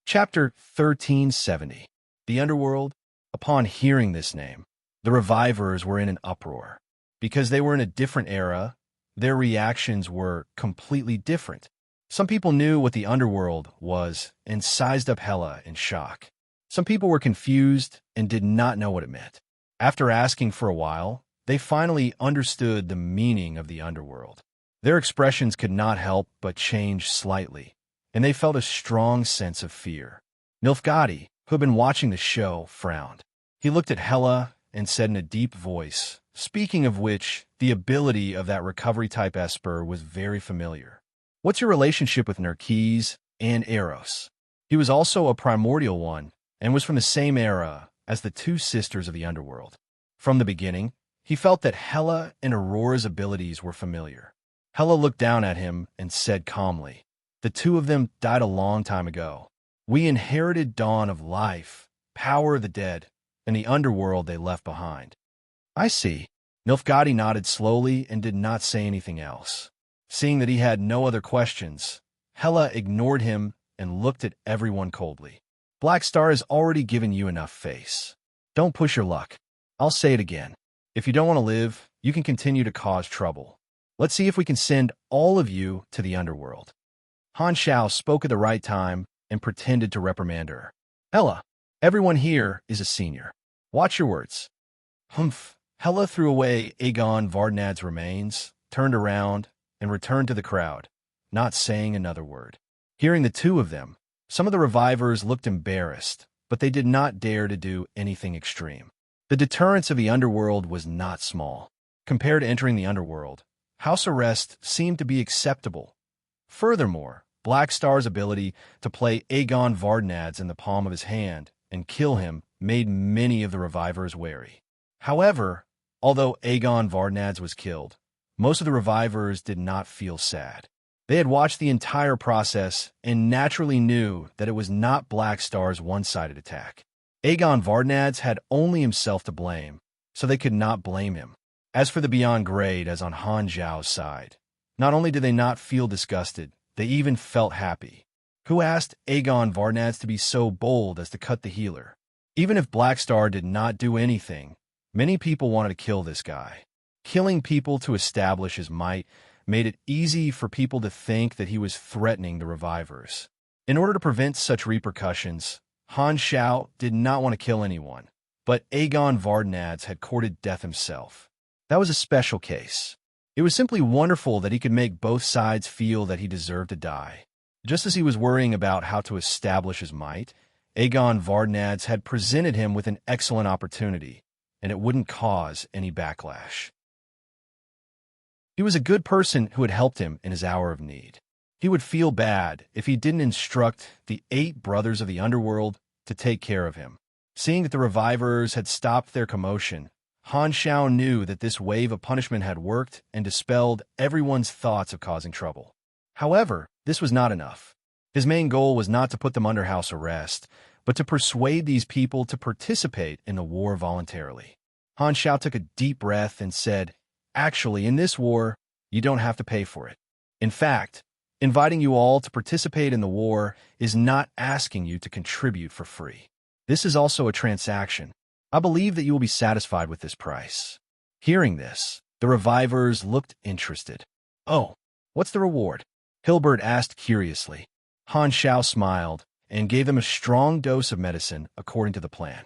Chapter 1370. The Underworld. Upon hearing this name, the revivers were in an uproar. Because they were in a different era, their reactions were completely different. Some people knew what the underworld was and sized up Hela in shock. Some people were confused and did not know what it meant. After asking for a while, they finally understood the meaning of the underworld. Their expressions could not help but change slightly, and they felt a strong sense of fear. Nilfgaard, who had been watching the show, frowned. He looked at Hela and said in a deep voice, speaking of which, the ability of that recovery-type Esper was very familiar. "What's your relationship with Nerkes and Eros?" He was also a primordial one and was from the same era as the 2 sisters of the underworld. From the beginning, he felt that Hela and Aurora's abilities were familiar. Hela looked down at him and said calmly, "The 2 of them died a long time ago. We inherited Dawn of Life, Power of the Dead, and the underworld they left behind." "I see." Nilfgaard nodded slowly and did not say anything else. Seeing that he had no other questions, Hela ignored him and looked at everyone coldly. "Black Star has already given you enough face. Don't push your luck. I'll say it again. If you don't want to live, you can continue to cause trouble. Let's see if we can send all of you to the underworld." Han Zhao spoke at the right time and pretended to reprimand her. "Hela, everyone here is a senior. Watch your words." Humph. Hela threw away Aegon Vardnadz's remains, turned around, and returned to the crowd, not saying another word. Hearing the 2 of them, some of the revivers looked embarrassed, but they did not dare to do anything extreme. The deterrence of the underworld was not small. Compared to entering the underworld, house arrest seemed to be acceptable. Furthermore, Black Star's ability to play Aegon Vardnad's in the palm of his hand and kill him made many of the revivers wary. However, although Aegon Vardnad's was killed, most of the revivers did not feel sad. They had watched the entire process and naturally knew that it was not Black Star's one-sided attack. Aegon Vardnad's had only himself to blame, so they could not blame him. As for the Beyond Grade, as on Han Zhao's side, not only did they not feel disgusted, they even felt happy. Who asked Aegon Vardnad's to be so bold as to cut the healer? Even if Black Star did not do anything, many people wanted to kill this guy. Killing people to establish his might made it easy for people to think that he was threatening the revivers. In order to prevent such repercussions, Han Zhao did not want to kill anyone, but Aegon Vardnad's had courted death himself. That was a special case. It was simply wonderful that he could make both sides feel that he deserved to die. Just as he was worrying about how to establish his might, Aegon Vardnad's had presented him with an excellent opportunity, and it wouldn't cause any backlash. He was a good person who had helped him in his hour of need. He would feel bad if he didn't instruct the 8 brothers of the underworld to take care of him. Seeing that the revivers had stopped their commotion, Han Zhao knew that this wave of punishment had worked and dispelled everyone's thoughts of causing trouble. However, this was not enough. His main goal was not to put them under house arrest, but to persuade these people to participate in the war voluntarily. Han Zhao took a deep breath and said, "Actually, in this war, you don't have to pay for it. In fact, inviting you all to participate in the war is not asking you to contribute for free. This is also a transaction. I believe that you will be satisfied with this price." Hearing this, the revivers looked interested. "Oh, what's the reward?" Hilbert asked curiously. Han Zhao smiled and gave them a strong dose of medicine according to the plan.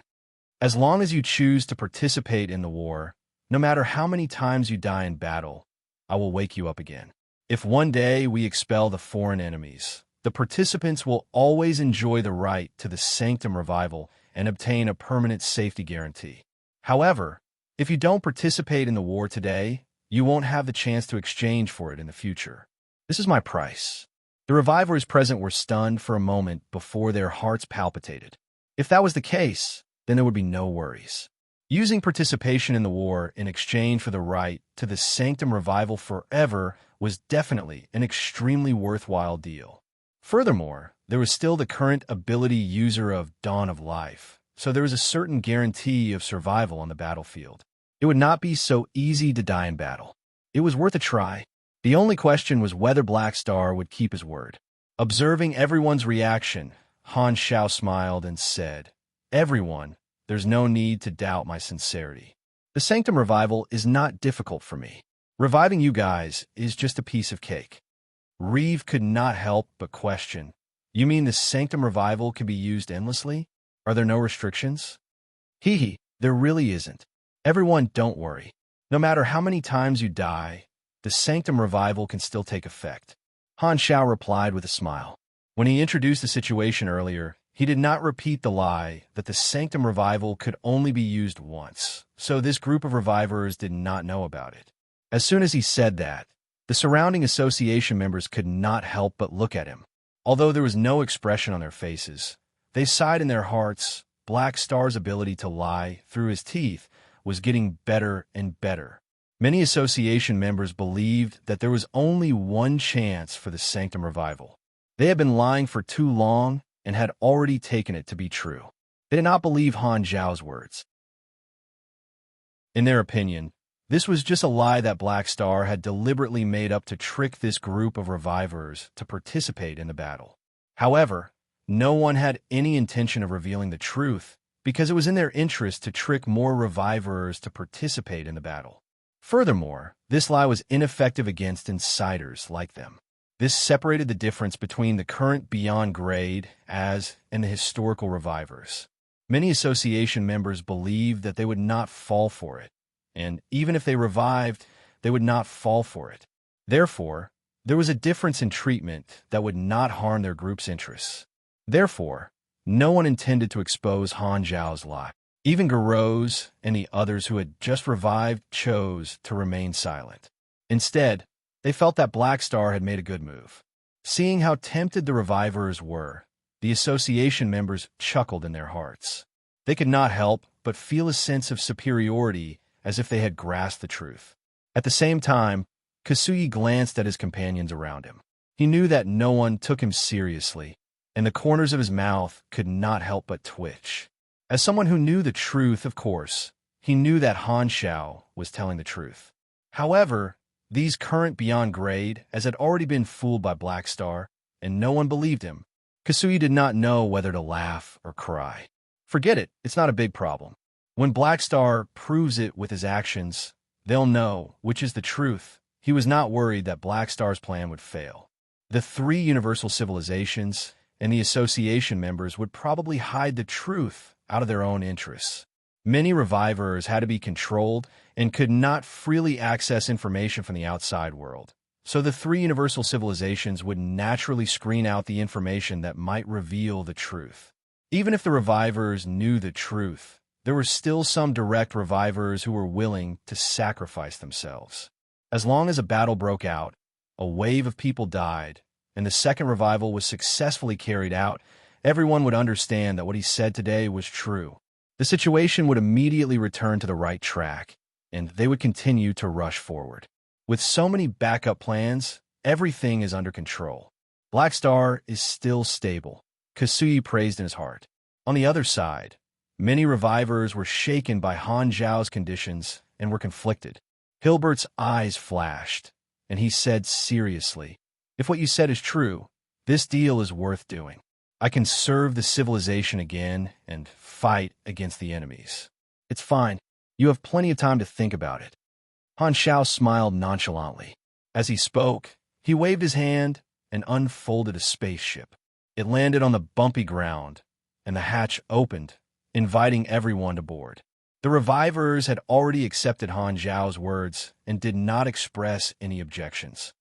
"As long as you choose to participate in the war, no matter how many times you die in battle, I will wake you up again. If one day we expel the foreign enemies, the participants will always enjoy the right to the Sanctum Revival and obtain a permanent safety guarantee. However, if you don't participate in the war today, you won't have the chance to exchange for it in the future. This is my price." The revivers present were stunned for a moment before their hearts palpitated. If that was the case, then there would be no worries. Using participation in the war in exchange for the right to the Sanctum Revival forever was definitely an extremely worthwhile deal. Furthermore, there was still the current ability user of Dawn of Life, so there was a certain guarantee of survival on the battlefield. It would not be so easy to die in battle. It was worth a try. The only question was whether Black Star would keep his word. Observing everyone's reaction, Han Zhao smiled and said, "Everyone, there's no need to doubt my sincerity. The Sanctum Revival is not difficult for me. Reviving you guys is just a piece of cake." Reeve could not help but question, "You mean the Sanctum Revival can be used endlessly? Are there no restrictions?" Hee, there really isn't. Everyone, don't worry. No matter how many times you die, the Sanctum Revival can still take effect." Han Zhao replied with a smile. When he introduced the situation earlier, he did not repeat the lie that the Sanctum Revival could only be used once, so this group of revivers did not know about it. As soon as he said that, the surrounding association members could not help but look at him. Although there was no expression on their faces, they sighed in their hearts. Black Star's ability to lie through his teeth was getting better and better. Many association members believed that there was only one chance for the Sanctum Revival. They had been lying for too long and had already taken it to be true. They did not believe Han Zhao's words. In their opinion, this was just a lie that Black Star had deliberately made up to trick this group of revivers to participate in the battle. However, no one had any intention of revealing the truth because it was in their interest to trick more revivers to participate in the battle. Furthermore, this lie was ineffective against insiders like them. This separated the difference between the current Beyond Grade and the historical revivers. Many association members believed that they would not fall for it, and even if they revived, they would not fall for it. Therefore, there was a difference in treatment that would not harm their group's interests. Therefore, No one intended to expose Han Zhao's lie. Even Garros and the others who had just revived chose to remain silent. Instead, they felt that Black Star had made a good move. Seeing how tempted the revivers were, the association members chuckled in their hearts. They could not help but feel a sense of superiority as if they had grasped the truth. At the same time, Kasuyi glanced at his companions around him. He knew that no one took him seriously, and the corners of his mouth could not help but twitch. As someone who knew the truth, of course, he knew that Han Xiao was telling the truth. However, these current beyond grade, as had already been fooled by Black Star, and no one believed him. Kasuyi did not know whether to laugh or cry. Forget it, it's not a big problem. When Black Star proves it with his actions, they'll know which is the truth. He was not worried that Black Star's plan would fail. The three universal civilizations and the association members would probably hide the truth out of their own interests. Many revivers had to be controlled and could not freely access information from the outside world. So the three universal civilizations would naturally screen out the information that might reveal the truth. Even if the revivers knew the truth, there were still some direct revivers who were willing to sacrifice themselves. As long as a battle broke out, a wave of people died, and the second revival was successfully carried out, everyone would understand that what he said today was true. The situation would immediately return to the right track, and they would continue to rush forward. With so many backup plans, everything is under control. Black Star is still stable, Kasuyi praised in his heart. On the other side, many revivers were shaken by Han Zhao's conditions and were conflicted. Hilbert's eyes flashed, and he said seriously, "If what you said is true, this deal is worth doing. I can serve the civilization again and fight against the enemies. It's fine. You have plenty of time to think about it." Han Xiao smiled nonchalantly. As he spoke, he waved his hand and unfolded a spaceship. It landed on the bumpy ground, and the hatch opened, inviting everyone to board. The revivers had already accepted Han Zhao's words and did not express any objections.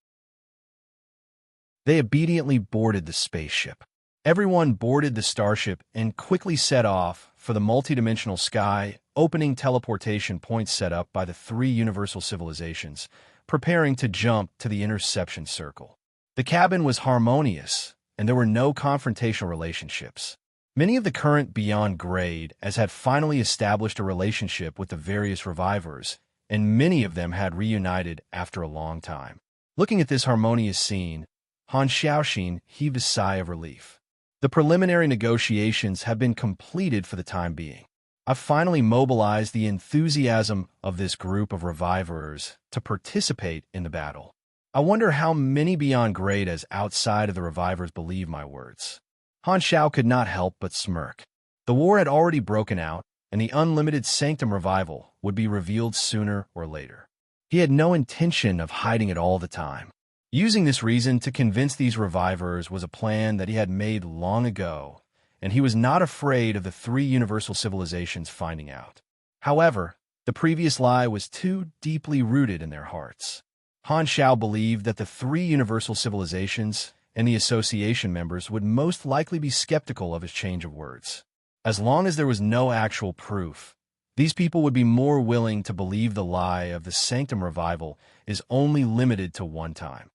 They obediently boarded the spaceship. Everyone boarded the starship and quickly set off for the multidimensional sky, opening teleportation points set up by the three universal civilizations, preparing to jump to the interception circle. The cabin was harmonious, and there were no confrontational relationships. Many of the current beyond grade as had finally established a relationship with the various revivers, and many of them had reunited after a long time. Looking at this harmonious scene, Han Xiaoxin heaved a sigh of relief. The preliminary negotiations have been completed for the time being. I've finally mobilized the enthusiasm of this group of revivers to participate in the battle. I wonder how many beyond grade as outside of the revivers believe my words. Han Xiao could not help but smirk. The war had already broken out, and the unlimited Sanctum revival would be revealed sooner or later. He had no intention of hiding it all the time. Using this reason to convince these revivers was a plan that he had made long ago, and he was not afraid of the three universal civilizations finding out. However, the previous lie was too deeply rooted in their hearts. Han Xiao believed that the three universal civilizations and the association members would most likely be skeptical of his change of words. As long as there was no actual proof, these people would be more willing to believe the lie of the Sanctum revival is only limited to one time.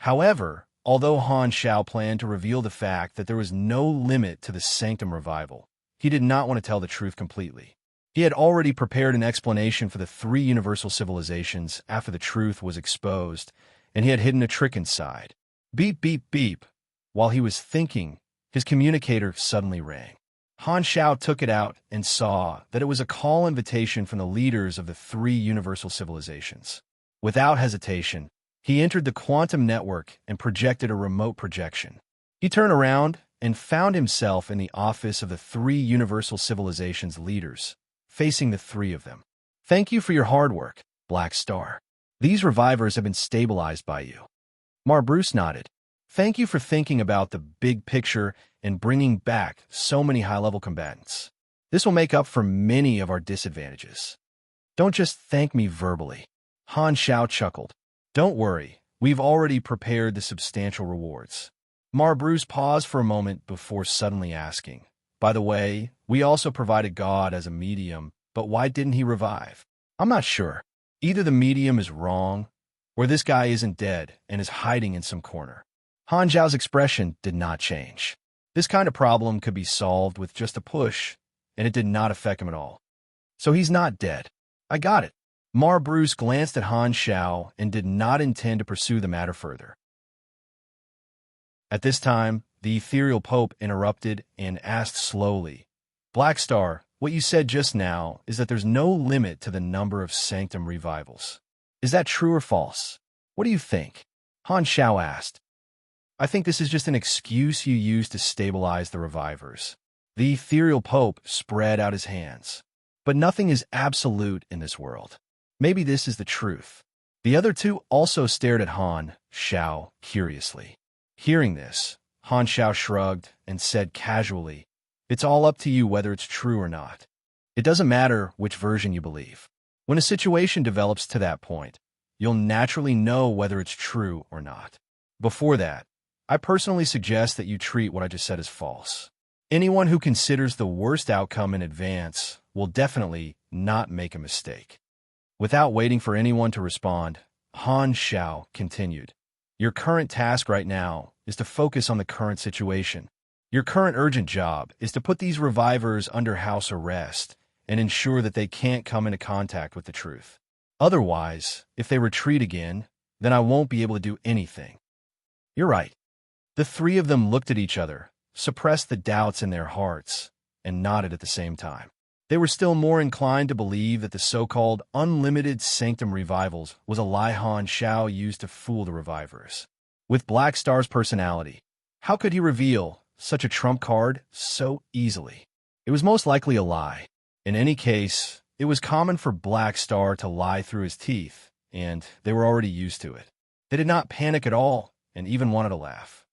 However, although Han Xiao planned to reveal the fact that there was no limit to the Sanctum revival, he did not want to tell the truth completely. He had already prepared an explanation for the three universal civilizations after the truth was exposed, and he had hidden a trick inside. Beep, beep, beep. While he was thinking, his communicator suddenly rang. Han Xiao took it out and saw that it was a call invitation from the leaders of the three universal civilizations. Without hesitation, he entered the quantum network and projected a remote projection. He turned around and found himself in the office of the three universal civilizations leaders, facing the three of them. "Thank you for your hard work, Black Star. These revivers have been stabilized by you." Bruce nodded. "Thank you for thinking about the big picture and bringing back so many high-level combatants. This will make up for many of our disadvantages." "Don't just thank me verbally." Han Xiao chuckled. "Don't worry, we've already prepared the substantial rewards." Bruce paused for a moment before suddenly asking, By the way, we also provided God as a medium, but why didn't he revive? I'm not sure. Either the medium is wrong, or this guy isn't dead and is hiding in some corner. Han Zhao's expression did not change. This kind of problem could be solved with just a push, and it did not affect him at all. So he's not dead. I got it. Mar Bruce glanced at Han Xiao and did not intend to pursue the matter further. At this time, the ethereal Pope interrupted and asked slowly, Black Star, what you said just now is that there's no limit to the number of Sanctum revivals. Is that true or false? What do you think? Han Xiao asked. I think this is just an excuse you use to stabilize the revivers. The ethereal Pope spread out his hands. But nothing is absolute in this world. Maybe this is the truth. The other two also stared at Han Xiao curiously. Hearing this, Han Xiao shrugged and said casually, It's all up to you whether it's true or not. It doesn't matter which version you believe. When a situation develops to that point, you'll naturally know whether it's true or not. Before that, I personally suggest that you treat what I just said as false. Anyone who considers the worst outcome in advance will definitely not make a mistake. Without waiting for anyone to respond, Han Xiao continued. Your current task right now is to focus on the current situation. Your current urgent job is to put these revivers under house arrest and ensure that they can't come into contact with the truth. Otherwise, if they retreat again, then I won't be able to do anything. You're right. The three of them looked at each other, suppressed the doubts in their hearts, and nodded at the same time. They were still more inclined to believe that the so-called unlimited Sanctum revivals was a lie Han Xiao used to fool the revivers. With Black Star's personality, how could he reveal such a trump card so easily? It was most likely a lie. In any case, it was common for Black Star to lie through his teeth, and they were already used to it. They did not panic at all, and even wanted to laugh.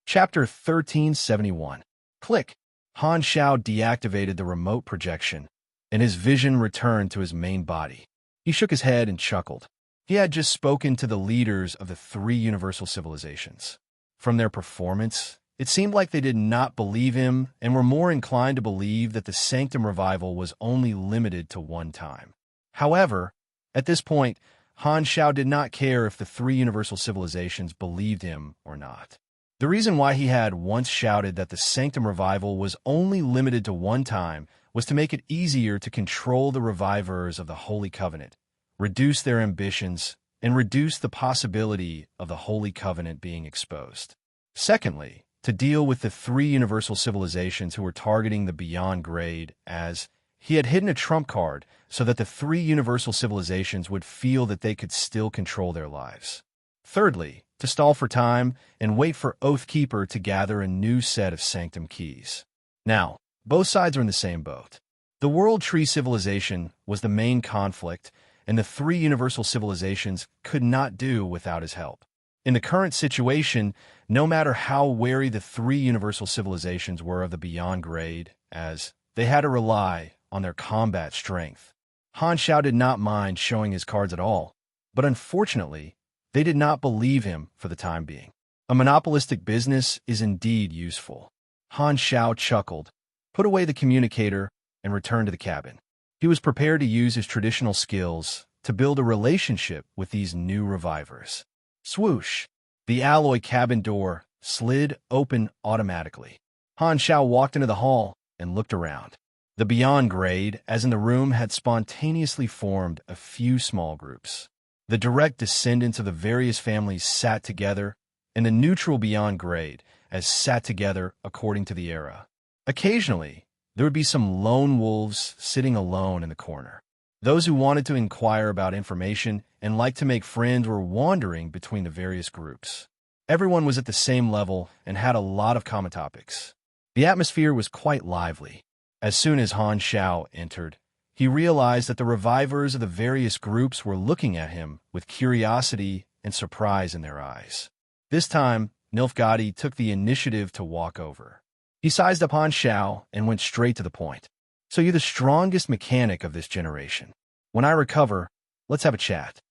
Chapter 1371. Click. Han Xiao deactivated the remote projection, and his vision returned to his main body. He shook his head and chuckled. He had just spoken to the leaders of the three universal civilizations. From their performance, it seemed like they did not believe him and were more inclined to believe that the Sanctum revival was only limited to one time. However, at this point, Han Xiao did not care if the three universal civilizations believed him or not. The reason why he had once shouted that the Sanctum revival was only limited to one time was to make it easier to control the revivers of the Holy Covenant, reduce their ambitions, and reduce the possibility of the Holy Covenant being exposed. Secondly, to deal with the three universal civilizations who were targeting the Beyond Grade, as he had hidden a trump card so that the three universal civilizations would feel that they could still control their lives. Thirdly, to stall for time and wait for Oathkeeper to gather a new set of Sanctum keys. Now, both sides are in the same boat. The World Tree civilization was the main conflict, and the three universal civilizations could not do without his help. In the current situation, no matter how wary the three universal civilizations were of the Beyond Grade, as they had to rely on their combat strength, Han Xiao did not mind showing his cards at all, but unfortunately, they did not believe him for the time being. A monopolistic business is indeed useful. Han Xiao chuckled, put away the communicator, and returned to the cabin. He was prepared to use his traditional skills to build a relationship with these new revivers. Swoosh! The alloy cabin door slid open automatically. Han Xiao walked into the hall and looked around. The Beyond Grade, as in the room, had spontaneously formed a few small groups. The direct descendants of the various families sat together, and the neutral Beyond Grade as sat together according to the era. Occasionally, there would be some lone wolves sitting alone in the corner. Those who wanted to inquire about information and liked to make friends were wandering between the various groups. Everyone was at the same level and had a lot of common topics. The atmosphere was quite lively. As soon as Han Xiao entered, he realized that the revivers of the various groups were looking at him with curiosity and surprise in their eyes. This time, Nilfgaard took the initiative to walk over. He sized up Han Xiao and went straight to the point. So you're the strongest mechanic of this generation. When I recover, let's have a chat.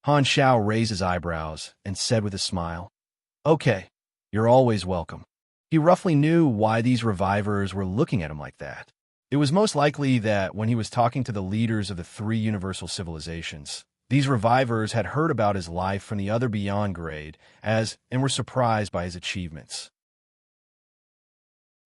Han Xiao raised his eyebrows and said with a smile, Okay, You're always welcome. He roughly knew why these revivers were looking at him like that. It was most likely that when he was talking to the leaders of the three universal civilizations, these revivers had heard about his life from the other beyond grade and were surprised by his achievements.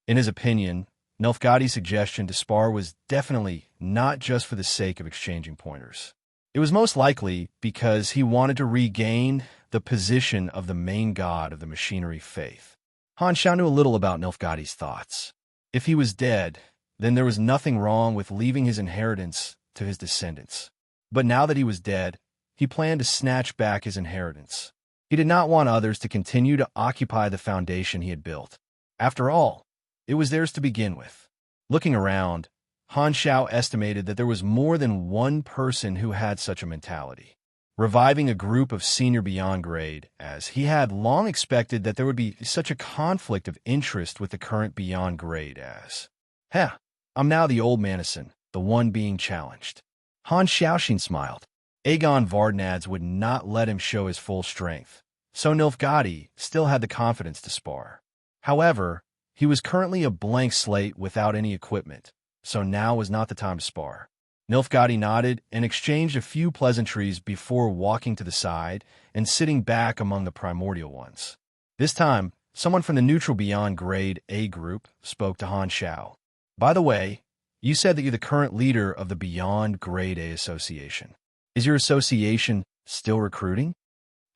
In his opinion, Nilfgaardi's suggestion to spar was definitely not just for the sake of exchanging pointers. It was most likely because he wanted to regain the position of the main god of the machinery faith. Han Xiao knew a little about Nilfgaardi's thoughts. If he was dead, then there was nothing wrong with leaving his inheritance to his descendants. But now that he was dead, he planned to snatch back his inheritance. He did not want others to continue to occupy the foundation he had built. After all, it was theirs to begin with. Looking around, Han Xiao estimated that there was more than one person who had such a mentality. Reviving a group of senior beyond grade, as he had long expected that there would be such a conflict of interest with the current beyond grade as, I'm now the old Manison, the one being challenged. Han Xiaoxin smiled. Aegon Vardnads would not let him show his full strength, so Nilfgaardi still had the confidence to spar. However, he was currently a blank slate without any equipment, so now was not the time to spar. Nilfgaardi nodded and exchanged a few pleasantries before walking to the side and sitting back among the primordial ones. This time, someone from the neutral beyond grade A group spoke to Han Xiao. By the way, you said that you're the current leader of the Beyond Grade A Association. Is your association still recruiting?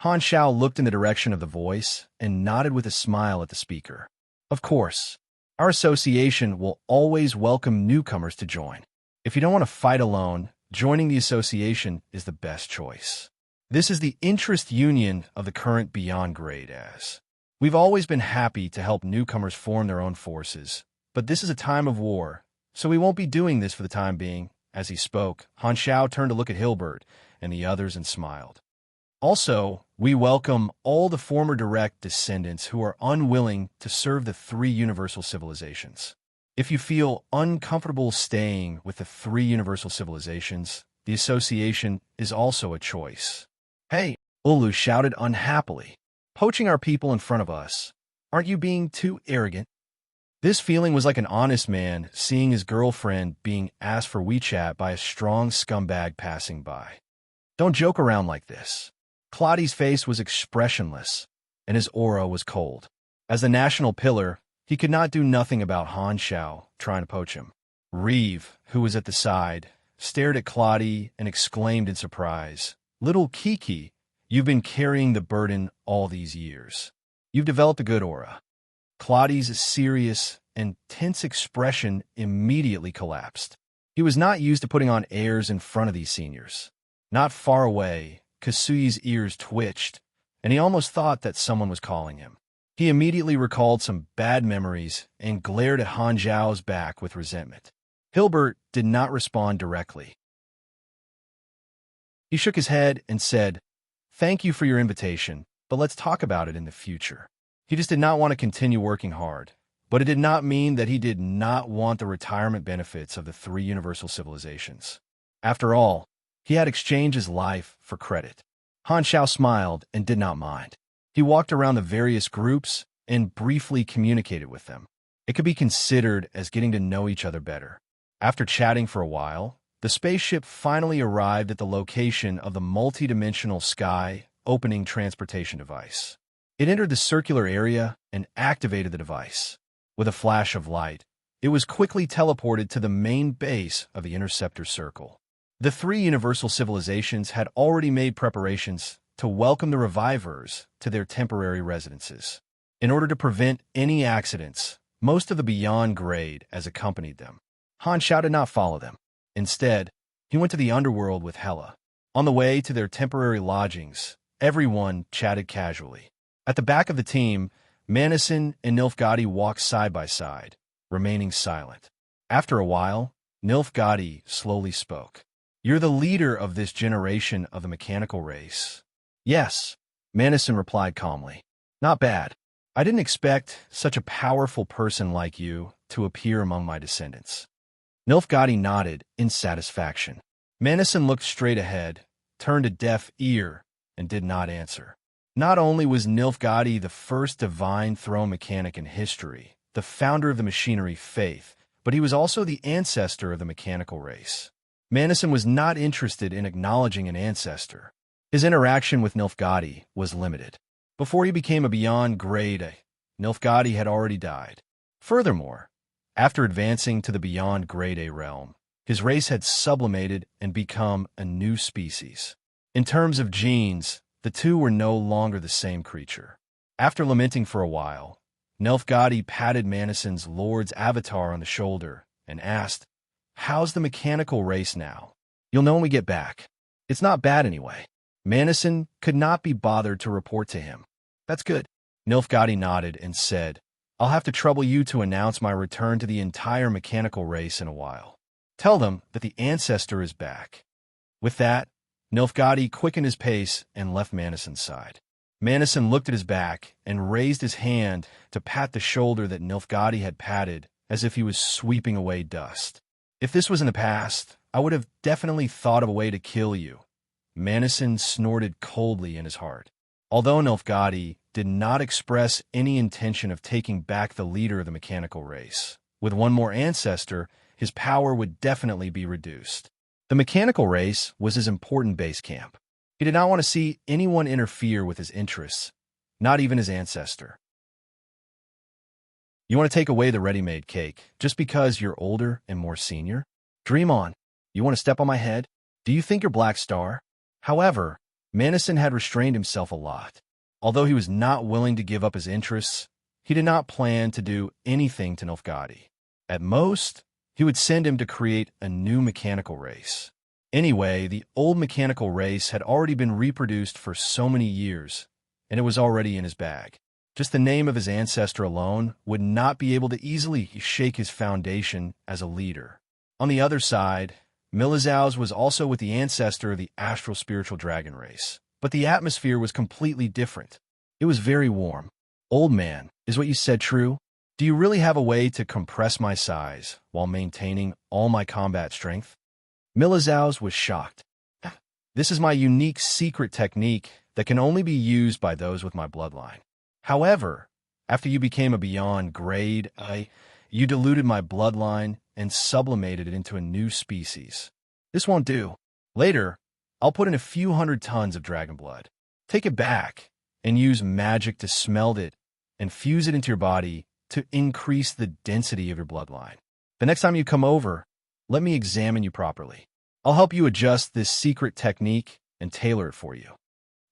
Han Xiao looked in the direction of the voice and nodded with a smile at the speaker. Of course, our association will always welcome newcomers to join. If you don't want to fight alone, joining the association is the best choice. This is the interest union of the current Beyond Grade as. We've always been happy to help newcomers form their own forces, but this is a time of war, so we won't be doing this for the time being. As he spoke, Han Xiao turned to look at Hilbert and the others and smiled. Also, we welcome all the former direct descendants who are unwilling to serve the three universal civilizations. If you feel uncomfortable staying with the three universal civilizations, the association is also a choice. Hey, Ulu shouted unhappily. Poaching our people in front of us. Aren't you being too arrogant? This feeling was like an honest man seeing his girlfriend being asked for WeChat by a strong scumbag passing by. Don't joke around like this. Claudi's face was expressionless, and his aura was cold. As the national pillar, he could not do nothing about Han Xiao trying to poach him. Reeve, who was at the side, stared at Claudi and exclaimed in surprise, "Little Kiki, you've been carrying the burden all these years. You've developed a good aura." Claudi's serious and tense expression immediately collapsed. He was not used to putting on airs in front of these seniors. Not far away, Kasui's ears twitched, and he almost thought that someone was calling him. He immediately recalled some bad memories and glared at Han Zhao's back with resentment. Hilbert did not respond directly. He shook his head and said, "Thank you for your invitation, but let's talk about it in the future." He just did not want to continue working hard, but it did not mean that he did not want the retirement benefits of the three universal civilizations. After all, he had exchanged his life for credit. Han Xiao smiled and did not mind. He walked around the various groups and briefly communicated with them. It could be considered as getting to know each other better. After chatting for a while, the spaceship finally arrived at the location of the multidimensional sky opening transportation device. It entered the circular area and activated the device. With a flash of light, it was quickly teleported to the main base of the interceptor circle. The three universal civilizations had already made preparations to welcome the revivers to their temporary residences. In order to prevent any accidents, most of the Beyond Grade as accompanied them. Han Xiao did not follow them. Instead, he went to the underworld with Hela. On the way to their temporary lodgings, everyone chatted casually. At the back of the team, Manison and Nilfgaardi walked side by side, remaining silent. After a while, Nilfgaardi slowly spoke. "You're the leader of this generation of the mechanical race." "Yes," Manison replied calmly. "Not bad. I didn't expect such a powerful person like you to appear among my descendants." Nilfgaardi nodded in satisfaction. Manison looked straight ahead, turned a deaf ear, and did not answer. Not only was Nilfgaard the first divine throne mechanic in history, the founder of the machinery faith, but he was also the ancestor of the mechanical race. Manison was not interested in acknowledging an ancestor. His interaction with Nilfgaard was limited. Before he became a beyond grade A, Nilfgaard had already died. Furthermore, after advancing to the beyond grade A realm, his race had sublimated and become a new species. In terms of genes, the two were no longer the same creature. After lamenting for a while, Nilfgaard patted Manison's lord's avatar on the shoulder and asked, "How's the mechanical race now? You'll know when we get back." "It's not bad anyway." Manison could not be bothered to report to him. "That's good." Nilfgaard nodded and said, "I'll have to trouble you to announce my return to the entire mechanical race in a while. Tell them that the ancestor is back." With that, Nilfgaard quickened his pace and left Manison's side. Manison looked at his back and raised his hand to pat the shoulder that Nilfgaard had patted as if he was sweeping away dust. "If this was in the past, I would have definitely thought of a way to kill you." Manison snorted coldly in his heart. Although Nilfgaard did not express any intention of taking back the leader of the mechanical race, with one more ancestor, his power would definitely be reduced. The mechanical race was his important base camp. He did not want to see anyone interfere with his interests, not even his ancestor. You want to take away the ready-made cake just because you're older and more senior? Dream on. You want to step on my head? Do you think you're Black Star? However, Manison had restrained himself a lot. Although he was not willing to give up his interests, he did not plan to do anything to Nilfgaard. At most, he would send him to create a new mechanical race. Anyway, the old mechanical race had already been reproduced for so many years, and it was already in his bag. Just the name of his ancestor alone would not be able to easily shake his foundation as a leader. On the other side, Milizaus was also with the ancestor of the astral spiritual dragon race, but the atmosphere was completely different. It was very warm. "Old man, is what you said true? Do you really have a way to compress my size while maintaining all my combat strength?" Milizaus was shocked. "This is my unique secret technique that can only be used by those with my bloodline. However, after you became a beyond grade A, you diluted my bloodline and sublimated it into a new species. This won't do. Later, I'll put in a few hundred tons of dragon blood. Take it back and use magic to smelt it and fuse it into your body to increase the density of your bloodline. The next time you come over, let me examine you properly. I'll help you adjust this secret technique and tailor it for you."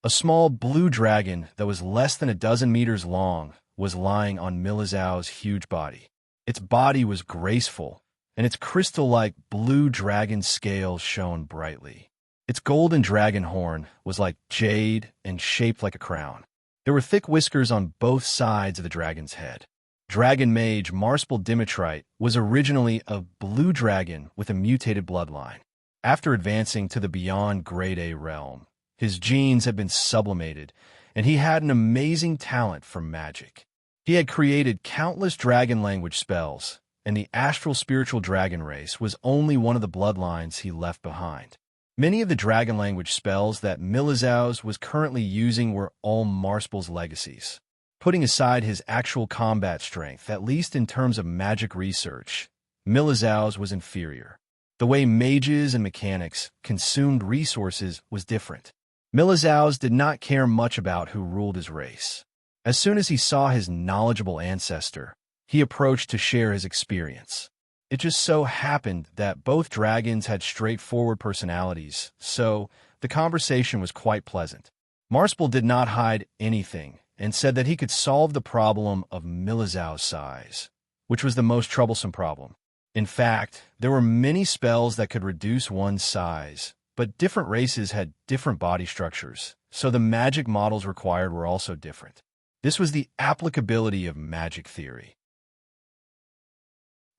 A small blue dragon that was less than a dozen meters long was lying on Milizaus' huge body. Its body was graceful, and its crystal-like blue dragon scales shone brightly. Its golden dragon horn was like jade and shaped like a crown. There were thick whiskers on both sides of the dragon's head. Dragon mage Marspel Dimitrite was originally a blue dragon with a mutated bloodline. After advancing to the beyond grade A realm, his genes had been sublimated, and he had an amazing talent for magic. He had created countless dragon language spells, and the astral spiritual dragon race was only one of the bloodlines he left behind. Many of the dragon language spells that Milizaus was currently using were all Marspel's legacies. Putting aside his actual combat strength, at least in terms of magic research, Milizaus was inferior. The way mages and mechanics consumed resources was different. Milizaus did not care much about who ruled his race. As soon as he saw his knowledgeable ancestor, he approached to share his experience. It just so happened that both dragons had straightforward personalities, so the conversation was quite pleasant. Marspel did not hide anything and said that he could solve the problem of Milizaus' size, which was the most troublesome problem. In fact, there were many spells that could reduce one's size, but different races had different body structures, so the magic models required were also different. This was the applicability of magic theory.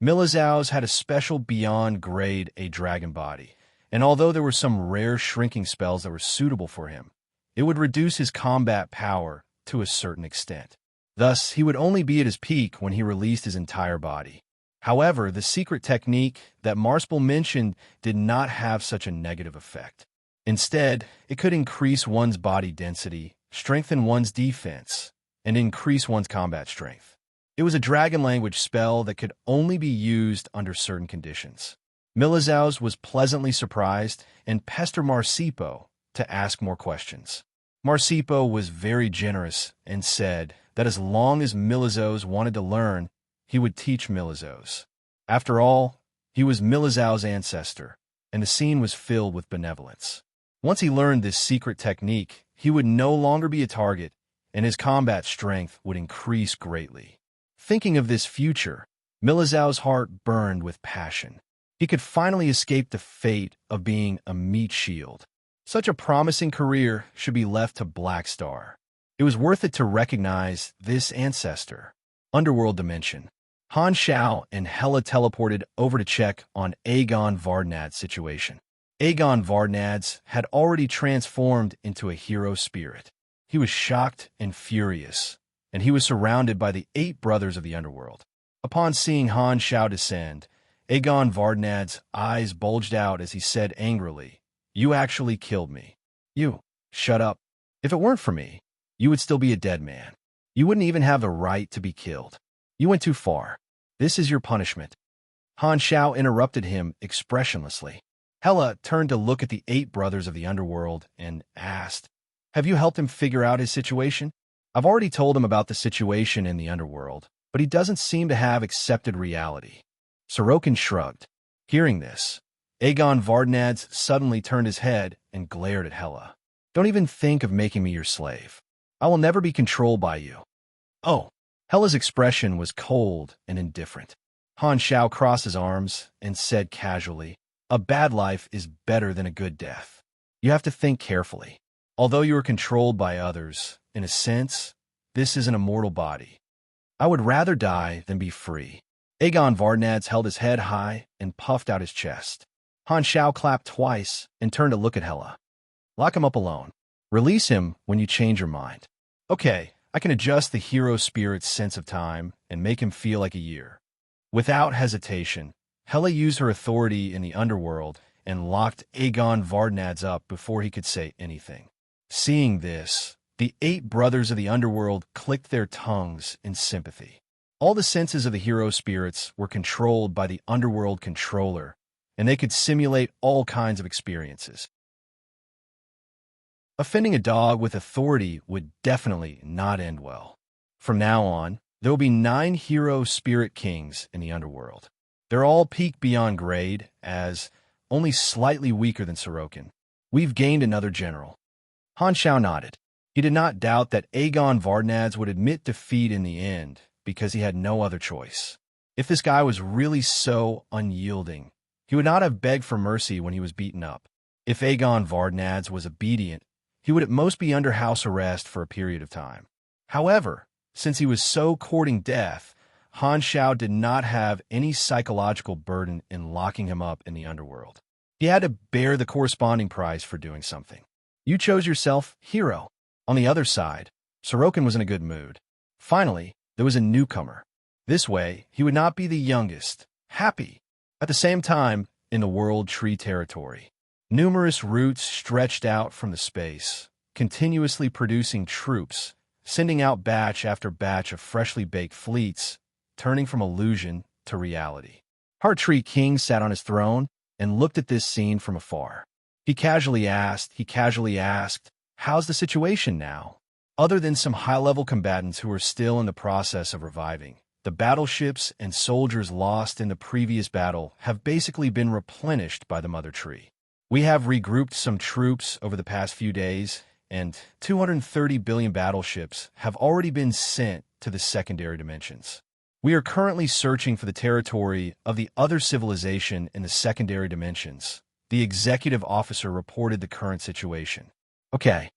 Milizaus had a special beyond grade A dragon body, and although there were some rare shrinking spells that were suitable for him, it would reduce his combat power to a certain extent. Thus, he would only be at his peak when he released his entire body. However, the secret technique that Marspel mentioned did not have such a negative effect. Instead, it could increase one's body density strengthen one's defense, and increase one's combat strength. It was a dragon language spell that could only be used under certain conditions. Milizaus was pleasantly surprised and pestered Marsipo to ask more questions. Marsipo was very generous and said that as long as Milizaus wanted to learn, he would teach Milizaus. After all, he was Milizaus' ancestor, and the scene was filled with benevolence. Once he learned this secret technique, he would no longer be a target, and his combat strength would increase greatly. Thinking of this future, Milizaus' heart burned with passion. He could finally escape the fate of being a meat shield. Such a promising career should be left to Black Star. It was worth it to recognize this ancestor. Underworld Dimension. Han Shao and Hela teleported over to check on Aegon Vardnad's situation. Aegon Vardnad's had already transformed into a hero spirit. He was shocked and furious, and he was surrounded by the 8 brothers of the underworld. Upon seeing Han Shao descend, Aegon Vardnad's eyes bulged out as he said angrily, "You actually killed me. You, shut up. If it weren't for me, you would still be a dead man. You wouldn't even have the right to be killed. You went too far. This is your punishment." Han Shao interrupted him expressionlessly. Hela turned to look at the 8 brothers of the underworld and asked, "Have you helped him figure out his situation?" "I've already told him about the situation in the underworld, but he doesn't seem to have accepted reality." Sorokin shrugged. Hearing this, Aegon Vardnad's suddenly turned his head and glared at Hela. "Don't even think of making me your slave. I will never be controlled by you." "Oh." Hela's expression was cold and indifferent. Han Shao crossed his arms and said casually, "A bad life is better than a good death. You have to think carefully. Although you are controlled by others, in a sense, this is an immortal body. I would rather die than be free." Aegon Vardnad's held his head high and puffed out his chest. Han Shao clapped twice and turned to look at Hela. "Lock him up alone. Release him when you change your mind." "Okay, I can adjust the hero spirit's sense of time and make him feel like a year." Without hesitation, Hela used her authority in the underworld and locked Aegon Vardnad's up before he could say anything. Seeing this, the 8 brothers of the underworld clicked their tongues in sympathy. All the senses of the hero spirits were controlled by the underworld controller, and they could simulate all kinds of experiences. Offending a dog with authority would definitely not end well. From now on, there will be 9 hero spirit kings in the underworld. They're all peaked beyond grade, as only slightly weaker than Sorokin. We've gained another general. Han Shao nodded. He did not doubt that Aegon Vardnad's would admit defeat in the end, because he had no other choice. If this guy was really so unyielding, he would not have begged for mercy when he was beaten up. If Aegon Vardnad's was obedient, he would at most be under house arrest for a period of time. However, since he was so courting death, Han Shao did not have any psychological burden in locking him up in the underworld. He had to bear the corresponding price for doing something. You chose yourself, hero. On the other side, Sorokin was in a good mood. Finally, there was a newcomer. This way, he would not be the youngest, happy. At the same time, in the world tree territory, numerous roots stretched out from the space, continuously producing troops, sending out batch after batch of freshly baked fleets, turning from illusion to reality. Heart Tree King sat on his throne and looked at this scene from afar. He casually asked, "How's the situation now?" Other than some high-level combatants who are still in the process of reviving, the battleships and soldiers lost in the previous battle have basically been replenished by the Mother Tree. We have regrouped some troops over the past few days, and 230 billion battleships have already been sent to the secondary dimensions. We are currently searching for the territory of the other civilization in the secondary dimensions. The executive officer reported the current situation. Okay.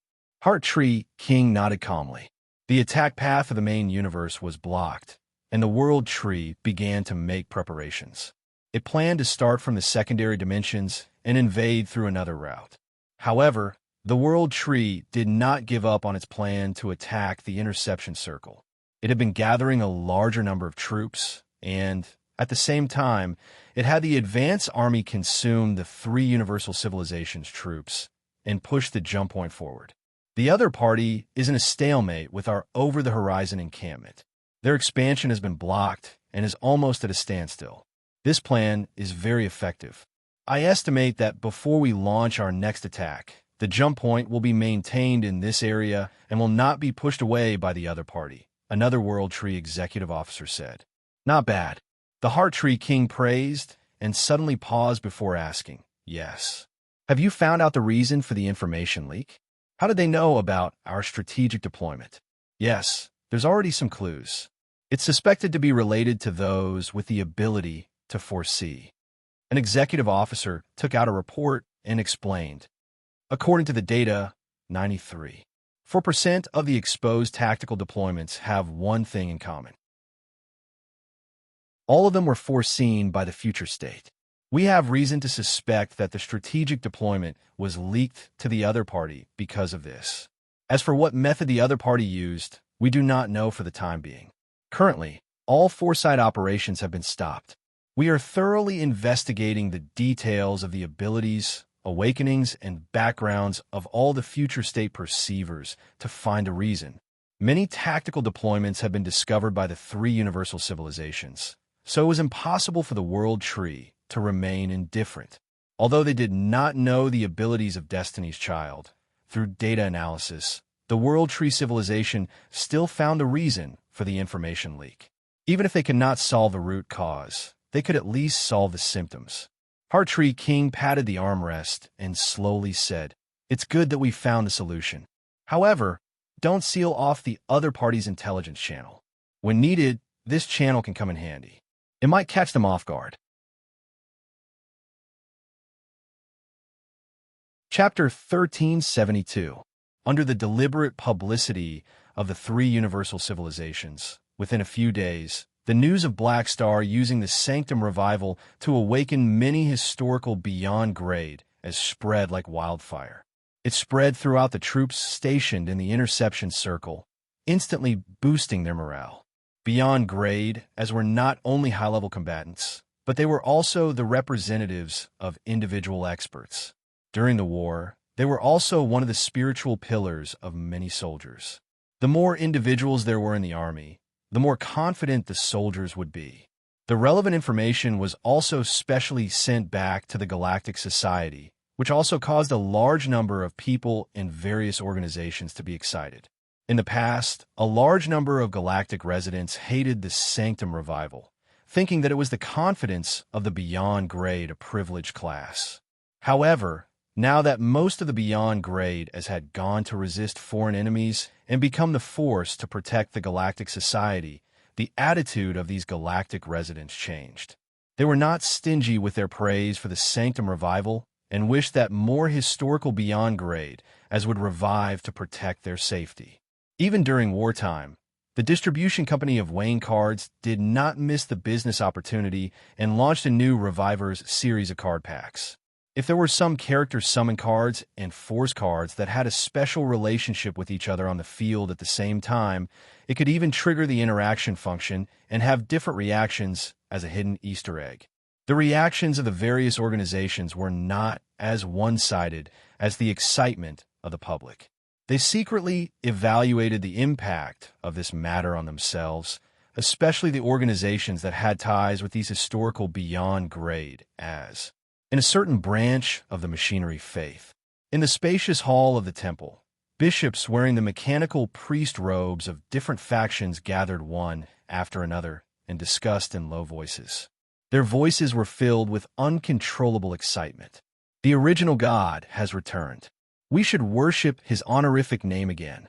Heart Tree King nodded calmly. The attack path of the main universe was blocked, and the World Tree began to make preparations. It planned to start from the secondary dimensions and invade through another route. However, the World Tree did not give up on its plan to attack the Interception Circle. It had been gathering a larger number of troops, and, at the same time, it had the Advance Army consume the 3 Universal Civilizations troops and push the jump point forward. The other party is in a stalemate with our over-the-horizon encampment. Their expansion has been blocked and is almost at a standstill. This plan is very effective. I estimate that before we launch our next attack, the jump point will be maintained in this area and will not be pushed away by the other party, another World Tree executive officer said. Not bad. The Heart Tree King praised and suddenly paused before asking, yes. Have you found out the reason for the information leak? How did they know about our strategic deployment? Yes, there's already some clues. It's suspected to be related to those with the ability to foresee. An executive officer took out a report and explained. According to the data, 93% of the exposed tactical deployments have one thing in common. All of them were foreseen by the future state. We have reason to suspect that the strategic deployment was leaked to the other party because of this. As for what method the other party used, we do not know for the time being. Currently, all foresight operations have been stopped. We are thoroughly investigating the details of the abilities, awakenings, and backgrounds of all the future state perceivers to find a reason. Many tactical deployments have been discovered by the three universal civilizations, so it was impossible for the World Tree to remain indifferent. Although they did not know the abilities of Destiny's Child, through data analysis, the World Tree civilization still found a reason for the information leak. Even if they could not solve the root cause, they could at least solve the symptoms. Heart Tree King patted the armrest and slowly said, "It's good that we found the solution. However, don't seal off the other party's intelligence channel. When needed, this channel can come in handy. It might catch them off guard." Chapter 1372. Under the deliberate publicity of the three universal civilizations, within a few days, the news of Black Star using the Sanctum Revival to awaken many historical beyond grade has spread like wildfire. It spread throughout the troops stationed in the interception circle, instantly boosting their morale. Beyond grade, as were not only high-level combatants, but they were also the representatives of individual experts. During the war, they were also one of the spiritual pillars of many soldiers. The more individuals there were in the army, the more confident the soldiers would be. The relevant information was also specially sent back to the Galactic Society, which also caused a large number of people in various organizations to be excited. In the past, a large number of galactic residents hated the Sanctum Revival, thinking that it was the confidence of the beyond grade a privileged class. However, now that most of the beyond grade had gone to resist foreign enemies and become the force to protect the Galactic Society, the attitude of these galactic residents changed. They were not stingy with their praise for the Sanctum Revival and wished that more historical beyond grade would revive to protect their safety. Even during wartime, the distribution company of Wayne Cards did not miss the business opportunity and launched a new Revivers series of card packs. If there were some character summon cards and force cards that had a special relationship with each other on the field at the same time, it could even trigger the interaction function and have different reactions as a hidden Easter egg. The reactions of the various organizations were not as one-sided as the excitement of the public. They secretly evaluated the impact of this matter on themselves, especially the organizations that had ties with these historical beyond grade as. In a certain branch of the machinery faith, in the spacious hall of the temple, bishops wearing the mechanical priest robes of different factions gathered one after another and discussed in low voices. Their voices were filled with uncontrollable excitement. The original God has returned. We should worship his honorific name again.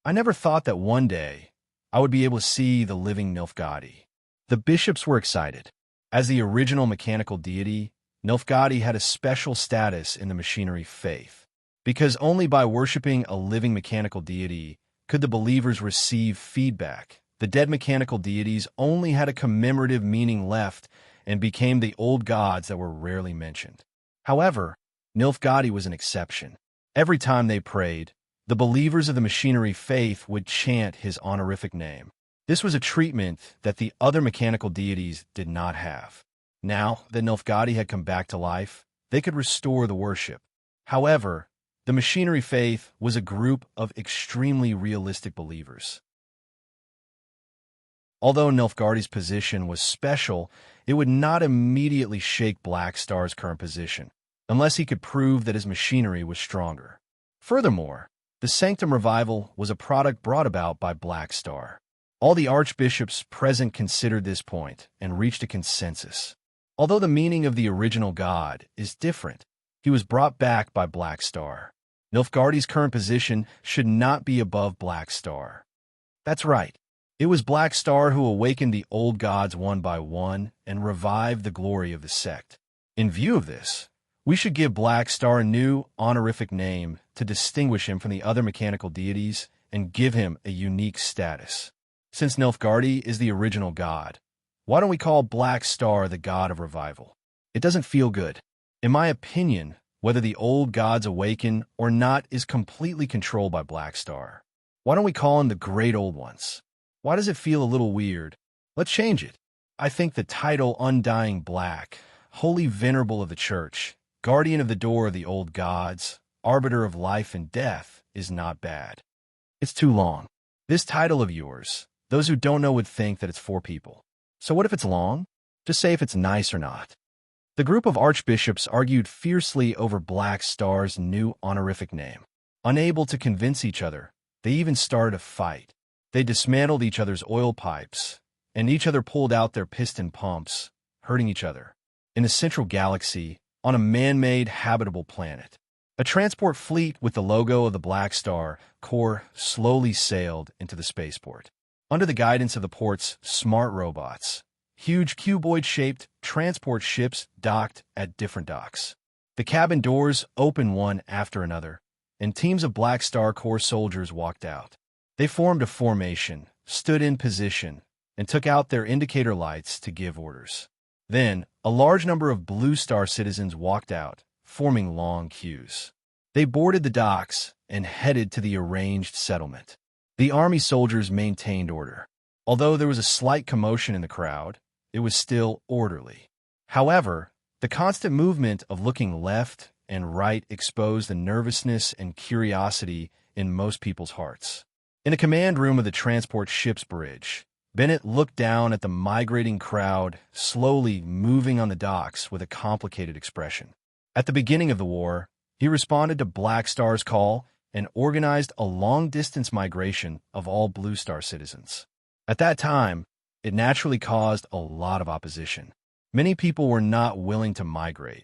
I never thought that one day I would be able to see the living Nilfgaard. The bishops were excited. As the original mechanical deity, Nilfgaard had a special status in the machinery faith, because only by worshiping a living mechanical deity could the believers receive feedback. The dead mechanical deities only had a commemorative meaning left and became the old gods that were rarely mentioned. However, Nilfgaard was an exception. Every time they prayed, the believers of the machinery faith would chant his honorific name. This was a treatment that the other mechanical deities did not have. Now that Nilfgaard had come back to life, they could restore the worship. However, The machinery faith was a group of extremely realistic believers. Although Nilfgaardi's position was special, it would not immediately shake Black Star's current position, unless he could prove that his machinery was stronger. Furthermore, the Sanctum Revival was a product brought about by Black Star. All the archbishops present considered this point and reached a consensus. Although the meaning of the original god is different, he was brought back by Black Star. Nilfgaardi's current position should not be above Black Star. That's right. It was Black Star who awakened the old gods one by one and revived the glory of the sect. In view of this, we should give Black Star a new honorific name to distinguish him from the other mechanical deities and give him a unique status. Since Nilfgaardi is the original god, why don't we call Black Star the god of revival? It doesn't feel good. In my opinion, whether the old gods awaken or not is completely controlled by Black Star. Why don't we call him the Great Old Ones? Why does it feel a little weird? Let's change it. I think the title Undying Black, Holy Venerable of the Church, Guardian of the Door of the Old Gods, Arbiter of Life and Death is not bad. It's too long. This title of yours, those who don't know would think that it's for people. So what if it's long? Just say if it's nice or not. The group of archbishops argued fiercely over Black Star's new honorific name. Unable to convince each other, they even started a fight. They dismantled each other's oil pipes, and each other pulled out their piston pumps, hurting each other. In the central galaxy, on a man-made habitable planet, a transport fleet with the logo of the Black Star Corps slowly sailed into the spaceport. Under the guidance of the port's smart robots, huge cuboid-shaped transport ships docked at different docks. The cabin doors opened one after another, and teams of Black Star Corps soldiers walked out. They formed a formation, stood in position, and took out their indicator lights to give orders. Then, a large number of Blue Star citizens walked out, forming long queues. They boarded the docks and headed to the arranged settlement. The army soldiers maintained order. Although there was a slight commotion in the crowd, it was still orderly. However, the constant movement of looking left and right exposed the nervousness and curiosity in most people's hearts. In the command room of the transport ship's bridge, Bennett looked down at the migrating crowd slowly moving on the docks with a complicated expression. At the beginning of the war, he responded to Black Star's call and organized a long-distance migration of all Blue Star citizens. At that time, it naturally caused a lot of opposition. Many people were not willing to migrate,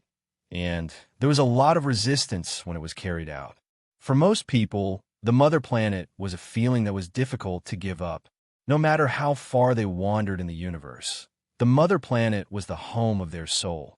and there was a lot of resistance when it was carried out. For most people, the mother planet was a feeling that was difficult to give up, no matter how far they wandered in the universe. The mother planet was the home of their soul.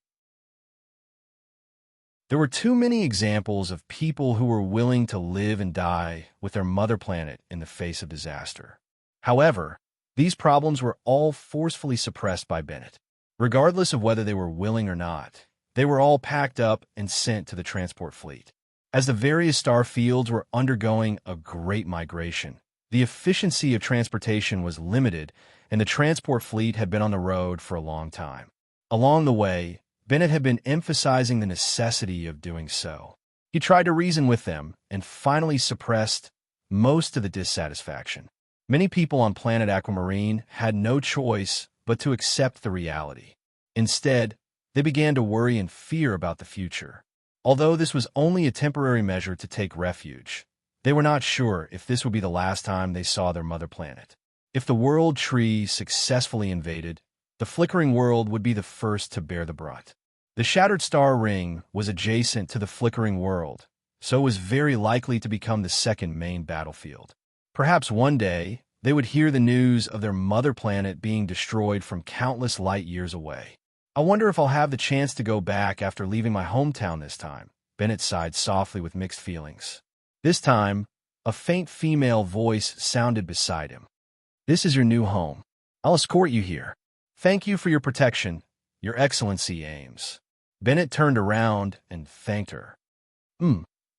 There were too many examples of people who were willing to live and die with their mother planet in the face of disaster. However, these problems were all forcefully suppressed by Bennett. Regardless of whether they were willing or not, they were all packed up and sent to the transport fleet. As the various star fields were undergoing a great migration, the efficiency of transportation was limited, and the transport fleet had been on the road for a long time. Along the way, Bennett had been emphasizing the necessity of doing so. He tried to reason with them and finally suppressed most of the dissatisfaction. Many people on planet Aquamarine had no choice but to accept the reality. Instead, they began to worry and fear about the future. Although this was only a temporary measure to take refuge, they were not sure if this would be the last time they saw their mother planet. If the world tree successfully invaded, the flickering world would be the first to bear the brunt. The shattered star ring was adjacent to the flickering world, so it was very likely to become the second main battlefield. Perhaps one day, they would hear the news of their mother planet being destroyed from countless light years away. I wonder if I'll have the chance to go back after leaving my hometown this time. Bennett sighed softly with mixed feelings. This time, a faint female voice sounded beside him. This is your new home. I'll escort you here. Thank you for your protection, Your Excellency Ames. Bennett turned around and thanked her.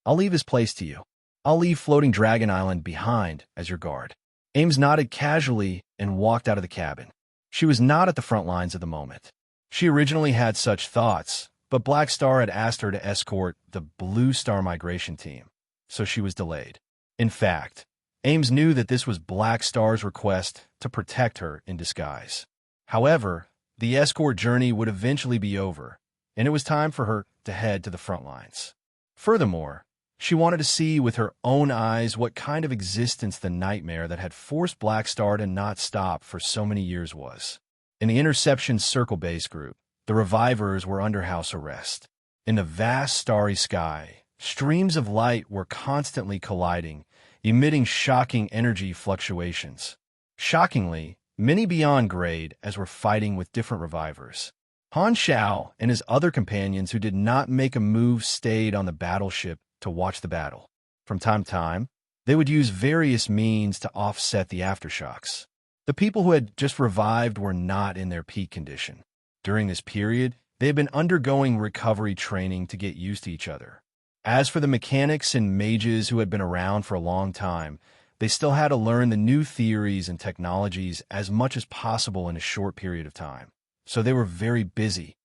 I'll leave this place to you. I'll leave Floating Dragon Island behind as your guard. Ames nodded casually and walked out of the cabin. She was not at the front lines at the moment. She originally had such thoughts, but Black Star had asked her to escort the Blue Star migration team. so she was delayed. In fact, Ames knew that this was Black Star's request to protect her in disguise. However, the escort journey would eventually be over, and it was time for her to head to the front lines. Furthermore, she wanted to see with her own eyes what kind of existence the nightmare that had forced Black Star to not stop for so many years was. In the Interception Circle base group, the Revivers were under house arrest. In the vast starry sky, streams of light were constantly colliding, emitting shocking energy fluctuations. Shockingly, many beyond grade as were fighting with different Revivers. Han Xiao and his other companions who did not make a move stayed on the battleship to watch the battle. From time to time, they would use various means to offset the aftershocks. The people who had just revived were not in their peak condition. During this period, they had been undergoing recovery training to get used to each other. As for the mechanics and mages who had been around for a long time, they still had to learn the new theories and technologies as much as possible in a short period of time. So they were very busy.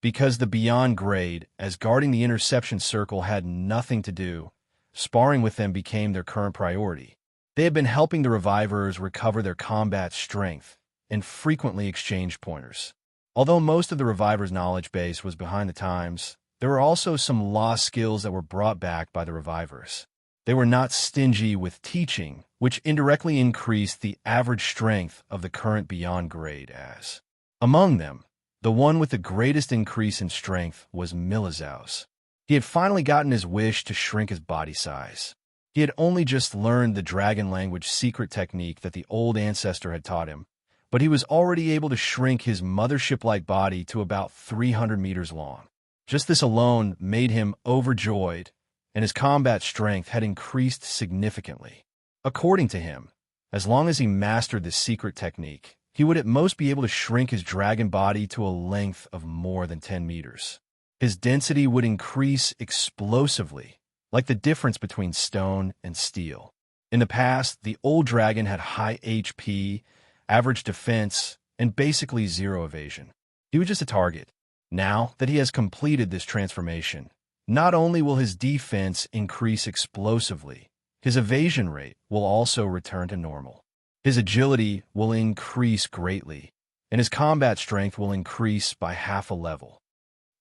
Because the Beyond Grade, as guarding the Interception Circle, had nothing to do, sparring with them became their current priority. They had been helping the Revivers recover their combat strength and frequently exchanged pointers. Although most of the Revivers' knowledge base was behind the times, there were also some lost skills that were brought back by the Revivers. They were not stingy with teaching, which indirectly increased the average strength of the current Beyond Grade as. Among them, the one with the greatest increase in strength was Milizaus. He had finally gotten his wish to shrink his body size. He had only just learned the dragon language secret technique that the old ancestor had taught him, but he was already able to shrink his mothership-like body to about 300 meters long. Just this alone made him overjoyed, and his combat strength had increased significantly. According to him, as long as he mastered this secret technique, he would at most be able to shrink his dragon body to a length of more than 10 meters. His density would increase explosively, like the difference between stone and steel. In the past, the old dragon had high HP, average defense, and basically zero evasion. He was just a target. Now that he has completed this transformation, not only will his defense increase explosively, his evasion rate will also return to normal. His agility will increase greatly, and his combat strength will increase by half a level.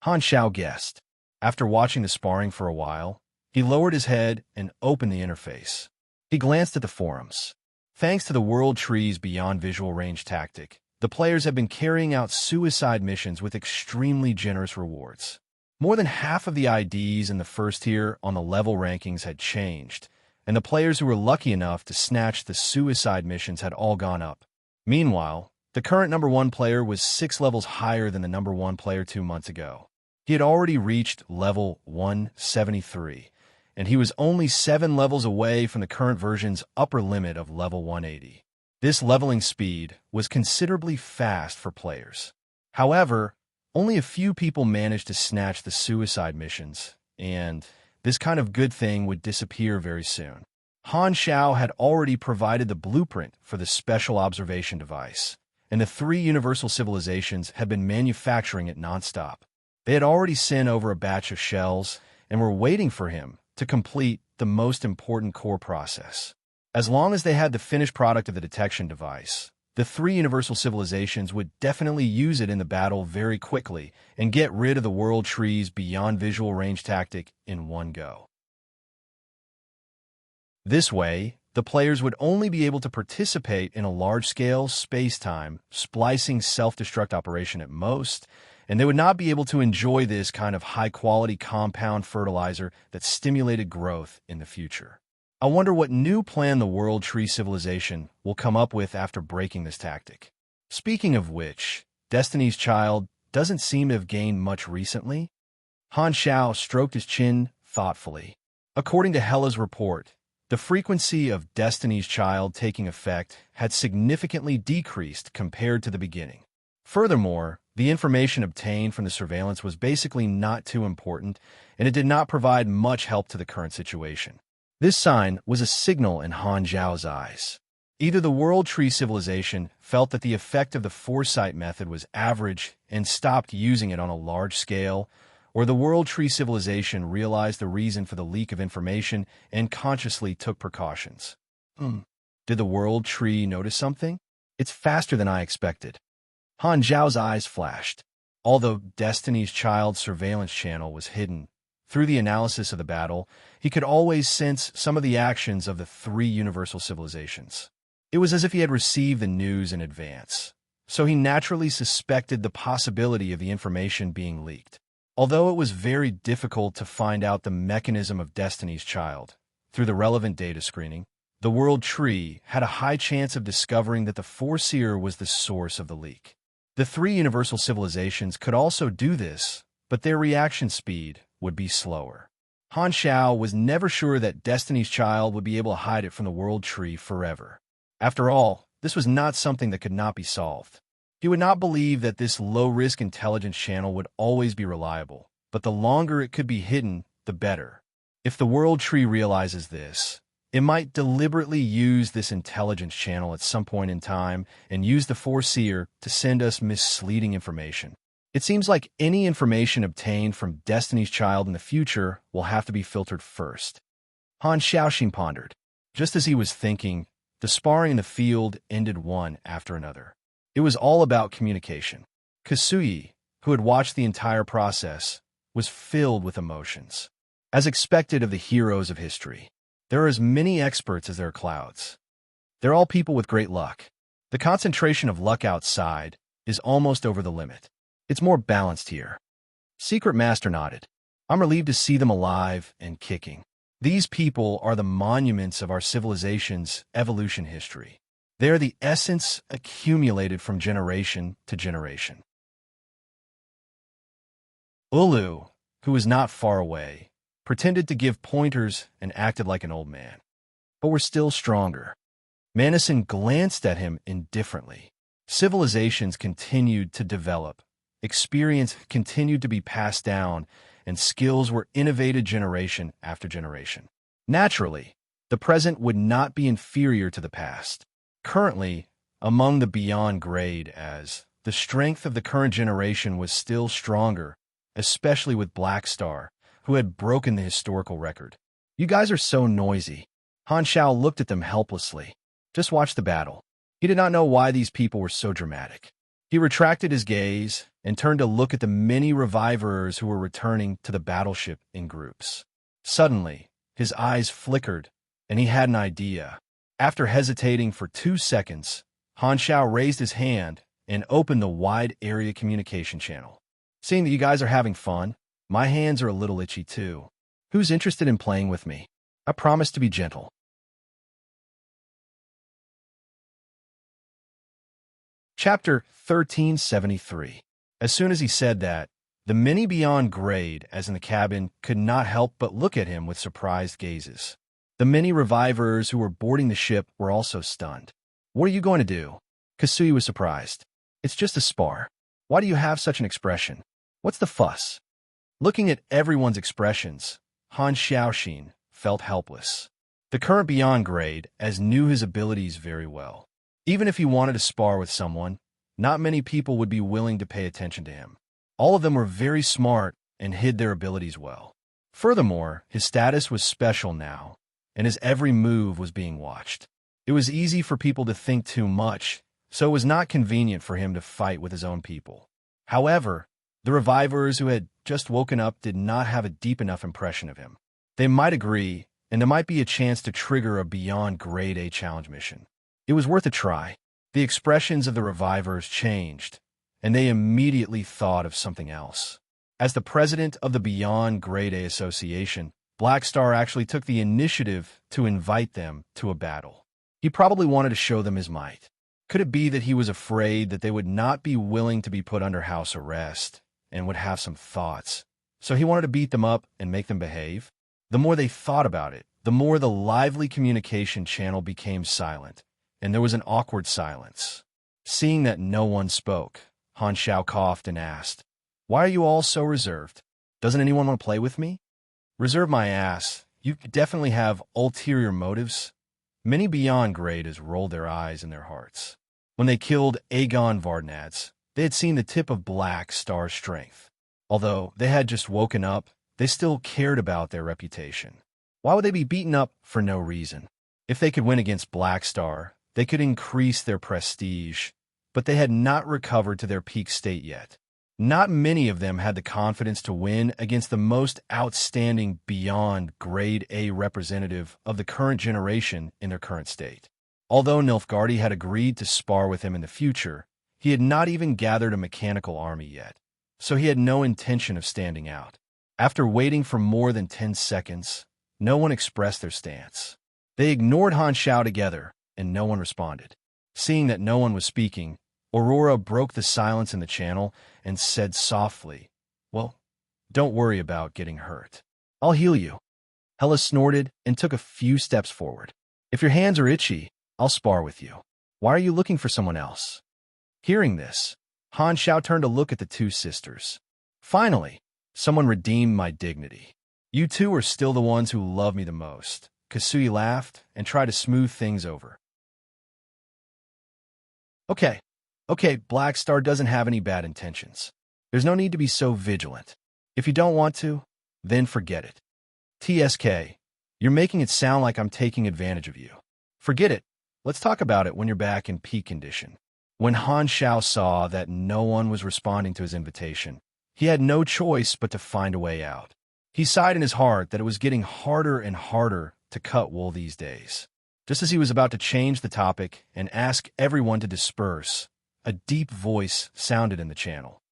Han Xiao guessed. After watching the sparring for a while, he lowered his head and opened the interface. He glanced at the forums. Thanks to the World Tree's Beyond Visual Range tactic, the players have been carrying out suicide missions with extremely generous rewards. More than half of the IDs in the first tier on the level rankings had changed, and the players who were lucky enough to snatch the suicide missions had all gone up. Meanwhile, the current number 1 player was 6 levels higher than the number 1 player 2 months ago. He had already reached level 173, and he was only 7 levels away from the current version's upper limit of level 180. This leveling speed was considerably fast for players. However, only a few people managed to snatch the suicide missions, and this kind of good thing would disappear very soon. Han Xiao had already provided the blueprint for the special observation device, and the 3 universal civilizations had been manufacturing it nonstop. They had already sent over a batch of shells and were waiting for him to complete the most important core process. As long as they had the finished product of the detection device, the 3 universal civilizations would definitely use it in the battle very quickly and get rid of the World Tree's Beyond Visual Range tactic in one go. This way, the players would only be able to participate in a large-scale, space-time, splicing self-destruct operation at most, and they would not be able to enjoy this kind of high-quality compound fertilizer that stimulated growth in the future. I wonder what new plan the World Tree civilization will come up with after breaking this tactic. Speaking of which, Destiny's Child doesn't seem to have gained much recently. Han Xiao stroked his chin thoughtfully. According to Hella's report, the frequency of Destiny's Child taking effect had significantly decreased compared to the beginning. Furthermore, the information obtained from the surveillance was basically not too important, and it did not provide much help to the current situation. This sign was a signal in Han Xiao's eyes. Either the World Tree civilization felt that the effect of the foresight method was average and stopped using it on a large scale, or the World Tree civilization realized the reason for the leak of information and consciously took precautions. Did the World Tree notice something? It's faster than I expected. Han Zhao's eyes flashed. Although Destiny's Child surveillance channel was hidden, through the analysis of the battle, he could always sense some of the actions of the three universal civilizations. It was as if he had received the news in advance, so he naturally suspected the possibility of the information being leaked. Although it was very difficult to find out the mechanism of Destiny's Child, through the relevant data screening, the World Tree had a high chance of discovering that the Foreseer was the source of the leak. The three universal civilizations could also do this, but their reaction speed would be slower. Han Xiao was never sure that Destiny's Child would be able to hide it from the World Tree forever. After all, this was not something that could not be solved. He would not believe that this low-risk intelligence channel would always be reliable, but the longer it could be hidden, the better. If the World Tree realizes this, it might deliberately use this intelligence channel at some point in time and use the Foreseer to send us misleading information. It seems like any information obtained from Destiny's Child in the future will have to be filtered first. Han Xiaoxin pondered. Just as he was thinking, the sparring in the field ended one after another. It was all about communication. Kasuyi, who had watched the entire process, was filled with emotions. As expected of the heroes of history, there are as many experts as there are clouds. They're all people with great luck. The concentration of luck outside is almost over the limit. It's more balanced here. Secret Master nodded. I'm relieved to see them alive and kicking. These people are the monuments of our civilization's evolution history. They are the essence accumulated from generation to generation. Ulu, who was not far away, pretended to give pointers and acted like an old man. But we're still stronger. Manison glanced at him indifferently. Civilizations continued to develop. Experience continued to be passed down, and skills were innovated generation after generation. Naturally, the present would not be inferior to the past. Currently, among the beyond grade as the strength of the current generation was still stronger, especially with Black Star, who had broken the historical record. You guys are so noisy. Han Xiao looked at them helplessly. Just watch the battle. He did not know why these people were so dramatic. He retracted his gaze and turned to look at the many revivers who were returning to the battleship in groups. Suddenly, his eyes flickered, and he had an idea. After hesitating for 2 seconds, Han Xiao raised his hand and opened the wide area communication channel. Seeing that you guys are having fun, my hands are a little itchy too. Who's interested in playing with me? I promise to be gentle. Chapter 1373. As soon as he said that, the many beyond grade, as in the cabin, could not help but look at him with surprised gazes. The many revivers who were boarding the ship were also stunned. What are you going to do? Kasuyi was surprised. It's just a spar. Why do you have such an expression? What's the fuss? Looking at everyone's expressions, Han Xiaoxin felt helpless. The current beyond grade, as knew his abilities very well. Even if he wanted to spar with someone, not many people would be willing to pay attention to him. All of them were very smart and hid their abilities well. Furthermore, his status was special now, and his every move was being watched. It was easy for people to think too much, so it was not convenient for him to fight with his own people. However, the revivers who had just woken up did not have a deep enough impression of him. They might agree, and there might be a chance to trigger a beyond grade A challenge mission. It was worth a try. The expressions of the revivers changed, and they immediately thought of something else. As the president of the Beyond Grade A Association, Black Star actually took the initiative to invite them to a battle. He probably wanted to show them his might. Could it be that he was afraid that they would not be willing to be put under house arrest and would have some thoughts? So he wanted to beat them up and make them behave? The more they thought about it, the more the lively communication channel became silent, and there was an awkward silence. Seeing that no one spoke, Han Xiao coughed and asked, "Why are you all so reserved? Doesn't anyone want to play with me?" "Reserve my ass. You definitely have ulterior motives." Many beyond grade rolled their eyes in their hearts. When they killed Aegon Vardnadz, they had seen the tip of Black Star's strength. Although they had just woken up, they still cared about their reputation. Why would they be beaten up for no reason? If they could win against Black Star, they could increase their prestige, but they had not recovered to their peak state yet. Not many of them had the confidence to win against the most outstanding beyond grade A representative of the current generation in their current state. Although Nilfgaardi had agreed to spar with him in the future, he had not even gathered a mechanical army yet, so he had no intention of standing out. After waiting for more than 10 seconds, no one expressed their stance. They ignored Han Xiao together, and no one responded. Seeing that no one was speaking, Aurora broke the silence in the channel and said softly, "Well, don't worry about getting hurt. I'll heal you." Hela snorted and took a few steps forward. "If your hands are itchy, I'll spar with you. Why are you looking for someone else?" Hearing this, Han Xiao turned to look at the two sisters. "Finally, someone redeemed my dignity. You two are still the ones who love me the most." Kasui laughed and tried to smooth things over. Okay, Black Star doesn't have any bad intentions. There's no need to be so vigilant. If you don't want to, then forget it. TSK, you're making it sound like I'm taking advantage of you. Forget it. Let's talk about it when you're back in peak condition. When Han Xiao saw that no one was responding to his invitation, he had no choice but to find a way out. He sighed in his heart that it was getting harder and harder to cut wool these days. Just as he was about to change the topic and ask everyone to disperse, a deep voice sounded in the channel.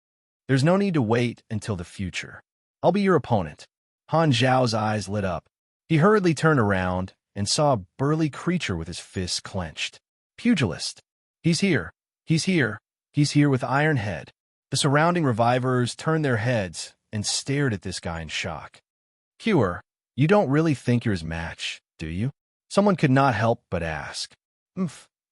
"There's no need to wait until the future. I'll be your opponent." Han Zhao's eyes lit up. He hurriedly turned around and saw a burly creature with his fists clenched. "Pugilist. He's here. He's here. He's here with Iron Head." The surrounding revivers turned their heads and stared at this guy in shock. "Cure, you don't really think you're his match, do you?" Someone could not help but ask.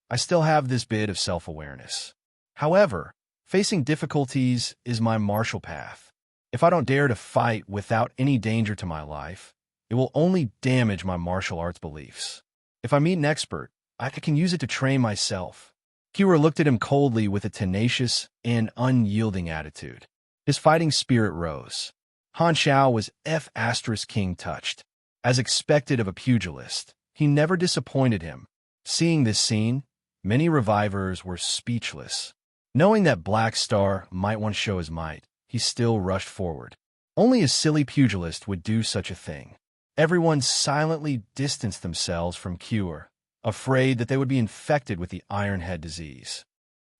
I still have this bit of self-awareness. However, facing difficulties is my martial path. If I don't dare to fight without any danger to my life, it will only damage my martial arts beliefs. If I meet an expert, I can use it to train myself. Cure looked at him coldly with a tenacious and unyielding attitude. His fighting spirit rose. Han Xiao was King touched. As expected of a pugilist, he never disappointed him. Seeing this scene, many revivers were speechless. Knowing that Black Star might want to show his might, he still rushed forward. Only a silly pugilist would do such a thing. Everyone silently distanced themselves from Cure, afraid that they would be infected with the Iron Head disease.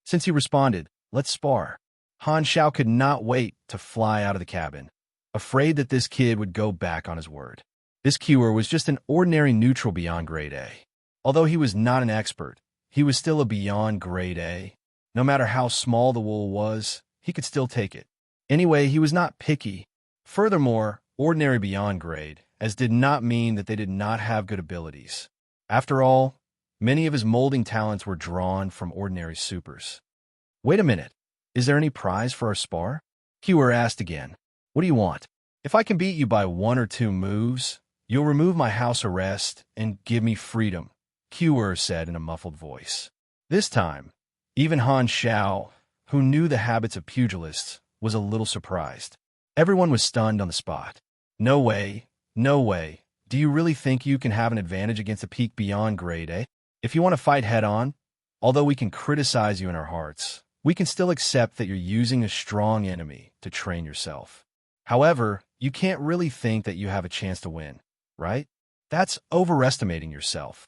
Since he responded, "Let's spar," Han Xiao could not wait to fly out of the cabin, afraid that this kid would go back on his word. This Cure was just an ordinary neutral beyond grade A. Although he was not an expert, he was still a beyond grade A. No matter how small the wool was, he could still take it. Anyway, he was not picky. Furthermore, ordinary beyond grade, as did not mean that they did not have good abilities. After all, many of his molding talents were drawn from ordinary supers. "Wait a minute. Is there any prize for our spar?" Cure asked again. "What do you want? If I can beat you by 1 or 2 moves, you'll remove my house arrest and give me freedom," Cure said in a muffled voice. This time, even Han Xiao, who knew the habits of pugilists, was a little surprised. Everyone was stunned on the spot. "No way, no way. Do you really think you can have an advantage against a peak beyond grade A? If you want to fight head-on, although we can criticize you in our hearts, we can still accept that you're using a strong enemy to train yourself. However, you can't really think that you have a chance to win, right? That's overestimating yourself."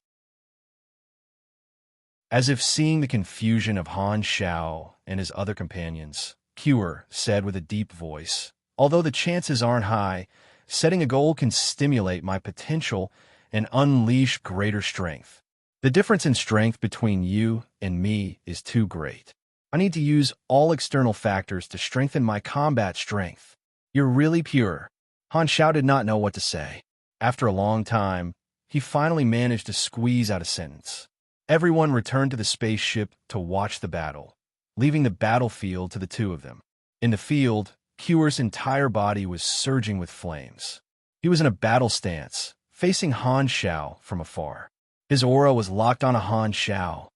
As if seeing the confusion of Han Xiao and his other companions, Cure said with a deep voice, "Although the chances aren't high, setting a goal can stimulate my potential and unleash greater strength. The difference in strength between you and me is too great. I need to use all external factors to strengthen my combat strength." "You're really pure." Han Xiao did not know what to say. After a long time, he finally managed to squeeze out a sentence. Everyone returned to the spaceship to watch the battle, leaving the battlefield to the two of them. In the field, Cure's entire body was surging with flames. He was in a battle stance, facing Han Xiao from afar. His aura was locked on a Han Xiao,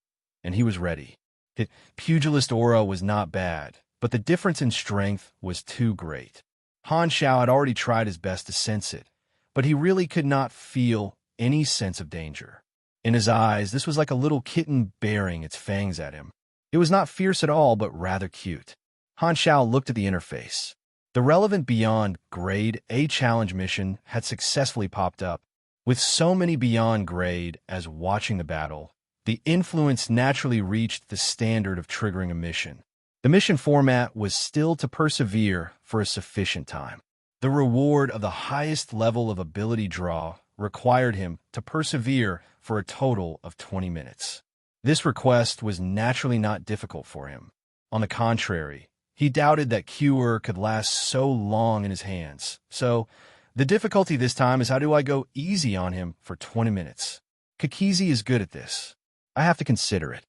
and he was ready. His pugilist aura was not bad, but the difference in strength was too great. Han Xiao had already tried his best to sense it, but he really could not feel any sense of danger. In his eyes, this was like a little kitten baring its fangs at him. It was not fierce at all, but rather cute. Han Xiao looked at the interface. The relevant Beyond Grade A challenge mission had successfully popped up. With so many Beyond Grade as watching the battle, the influence naturally reached the standard of triggering a mission. The mission format was still to persevere for a sufficient time. The reward of the highest level of ability draw required him to persevere for a total of 20 minutes. This request was naturally not difficult for him. On the contrary, he doubted that Cure could last so long in his hands. So, the difficulty this time is how do I go easy on him for 20 minutes? Kakizi is good at this. I have to consider it.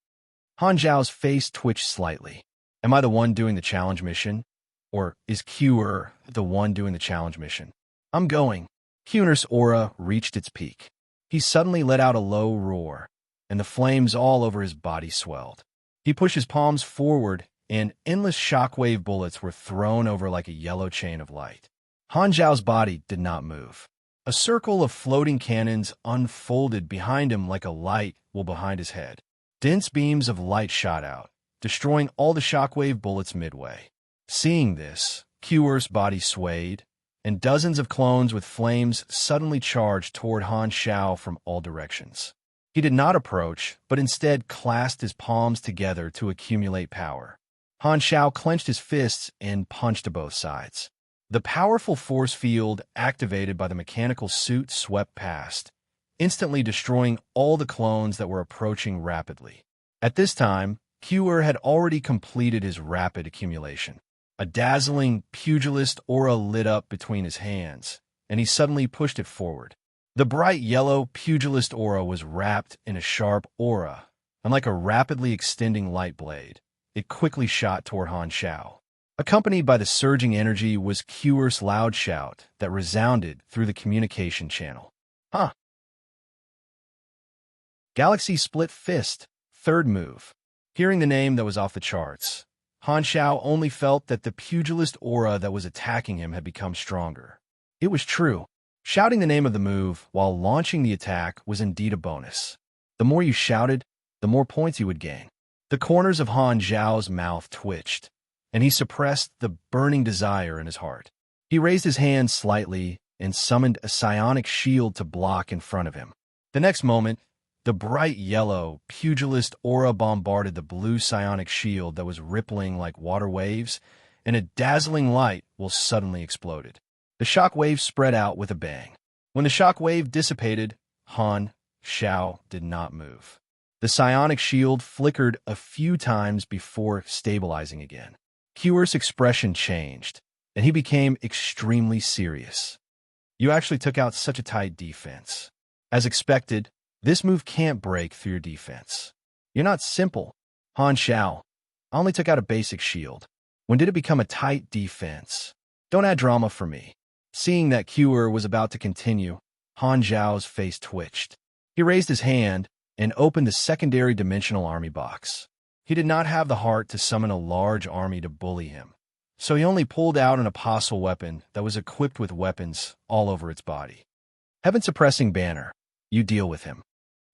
Han Zhao's face twitched slightly. Am I the one doing the challenge mission? Or is Cure the one doing the challenge mission? I'm going. Cure's aura reached its peak. He suddenly let out a low roar, and the flames all over his body swelled. He pushed his palms forward, and endless shockwave bullets were thrown over like a yellow chain of light. Han Zhao's body did not move. A circle of floating cannons unfolded behind him like a light well behind his head. Dense beams of light shot out, destroying all the shockwave bullets midway. Seeing this, Cure's body swayed, and dozens of clones with flames suddenly charged toward Han Xiao from all directions. He did not approach, but instead clasped his palms together to accumulate power. Han Xiao clenched his fists and punched to both sides. The powerful force field activated by the mechanical suit swept past, instantly destroying all the clones that were approaching rapidly. At this time, Cure had already completed his rapid accumulation. A dazzling pugilist aura lit up between his hands, and he suddenly pushed it forward. The bright yellow pugilist aura was wrapped in a sharp aura, and like a rapidly extending light blade, it quickly shot toward Han Xiao. Accompanied by the surging energy was Cure's loud shout that resounded through the communication channel. Huh. Galaxy Split Fist, third move. Hearing the name that was off the charts, Han Xiao only felt that the pugilist aura that was attacking him had become stronger. It was true. Shouting the name of the move while launching the attack was indeed a bonus. The more you shouted, the more points you would gain. The corners of Han Zhao's mouth twitched, and he suppressed the burning desire in his heart. He raised his hand slightly and summoned a psionic shield to block in front of him. The next moment, the bright yellow pugilist aura bombarded the blue psionic shield that was rippling like water waves, and a dazzling light will suddenly exploded. The shock wave spread out with a bang. When the shock wave dissipated, Han Xiao did not move. The psionic shield flickered a few times before stabilizing again. Cure's expression changed, and he became extremely serious. You actually took out such a tight defense. As expected, this move can't break through your defense. You're not simple. Han Xiao, I only took out a basic shield. When did it become a tight defense? Don't add drama for me. Seeing that Cure was about to continue, Han Zhao's face twitched. He raised his hand and opened the secondary dimensional army box. He did not have the heart to summon a large army to bully him, so he only pulled out an apostle weapon that was equipped with weapons all over its body. Heaven-suppressing banner. You deal with him.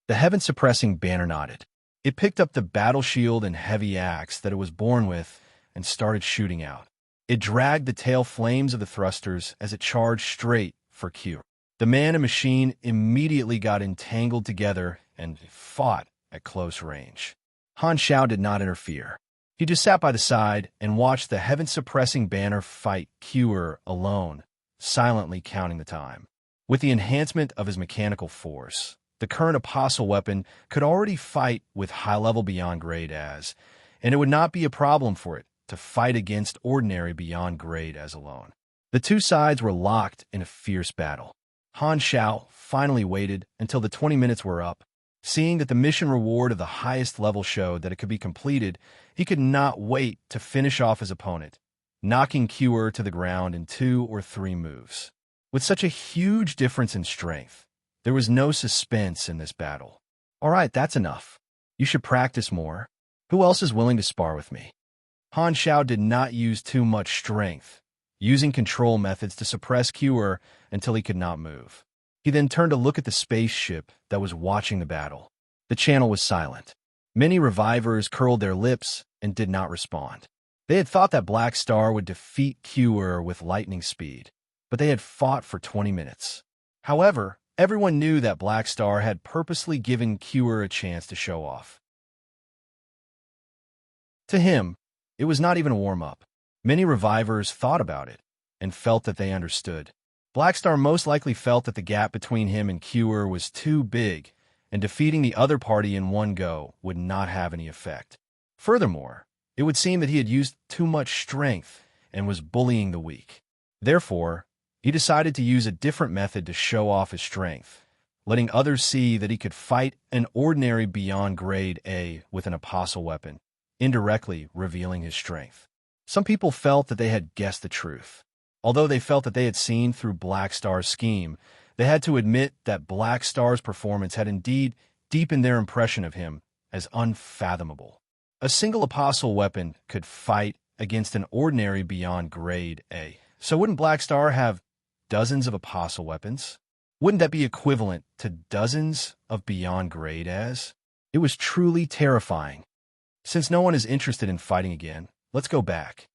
The heaven-suppressing banner nodded. It picked up the battle shield and heavy axe that it was born with and started shooting out. It dragged the tail flames of the thrusters as it charged straight for Cure. The man and machine immediately got entangled together and fought at close range. Han Xiao did not interfere. He just sat by the side and watched the heaven-suppressing banner fight Cure alone, silently counting the time. With the enhancement of his mechanical force, the current apostle weapon could already fight with high-level Beyond Grade as, and it would not be a problem for it to fight against ordinary Beyond Grade as alone. The two sides were locked in a fierce battle. Han Xiao finally waited until the 20 minutes were up. Seeing that the mission reward of the highest level showed that it could be completed, he could not wait to finish off his opponent, knocking Cure to the ground in 2 or 3 moves. With such a huge difference in strength, there was no suspense in this battle. All right, that's enough. You should practice more. Who else is willing to spar with me? Han Xiao did not use too much strength, using control methods to suppress Cure until he could not move. He then turned to look at the spaceship that was watching the battle. The channel was silent. Many revivers curled their lips and did not respond. They had thought that Black Star would defeat Cure with lightning speed, but they had fought for 20 minutes. However, everyone knew that Black Star had purposely given Cure a chance to show off. To him, it was not even a warm-up. Many revivers thought about it and felt that they understood. Black Star most likely felt that the gap between him and Cure was too big, and defeating the other party in one go would not have any effect. Furthermore, it would seem that he had used too much strength and was bullying the weak. Therefore, he decided to use a different method to show off his strength, letting others see that he could fight an ordinary beyond grade A with an apostle weapon, indirectly revealing his strength. Some people felt that they had guessed the truth. Although they felt that they had seen through Black Star's scheme, they had to admit that Black Star's performance had indeed deepened their impression of him as unfathomable. A single apostle weapon could fight against an ordinary beyond grade A. So wouldn't Black Star have dozens of apostle weapons? Wouldn't that be equivalent to dozens of beyond grade As? It was truly terrifying. Since no one is interested in fighting again, let's go back.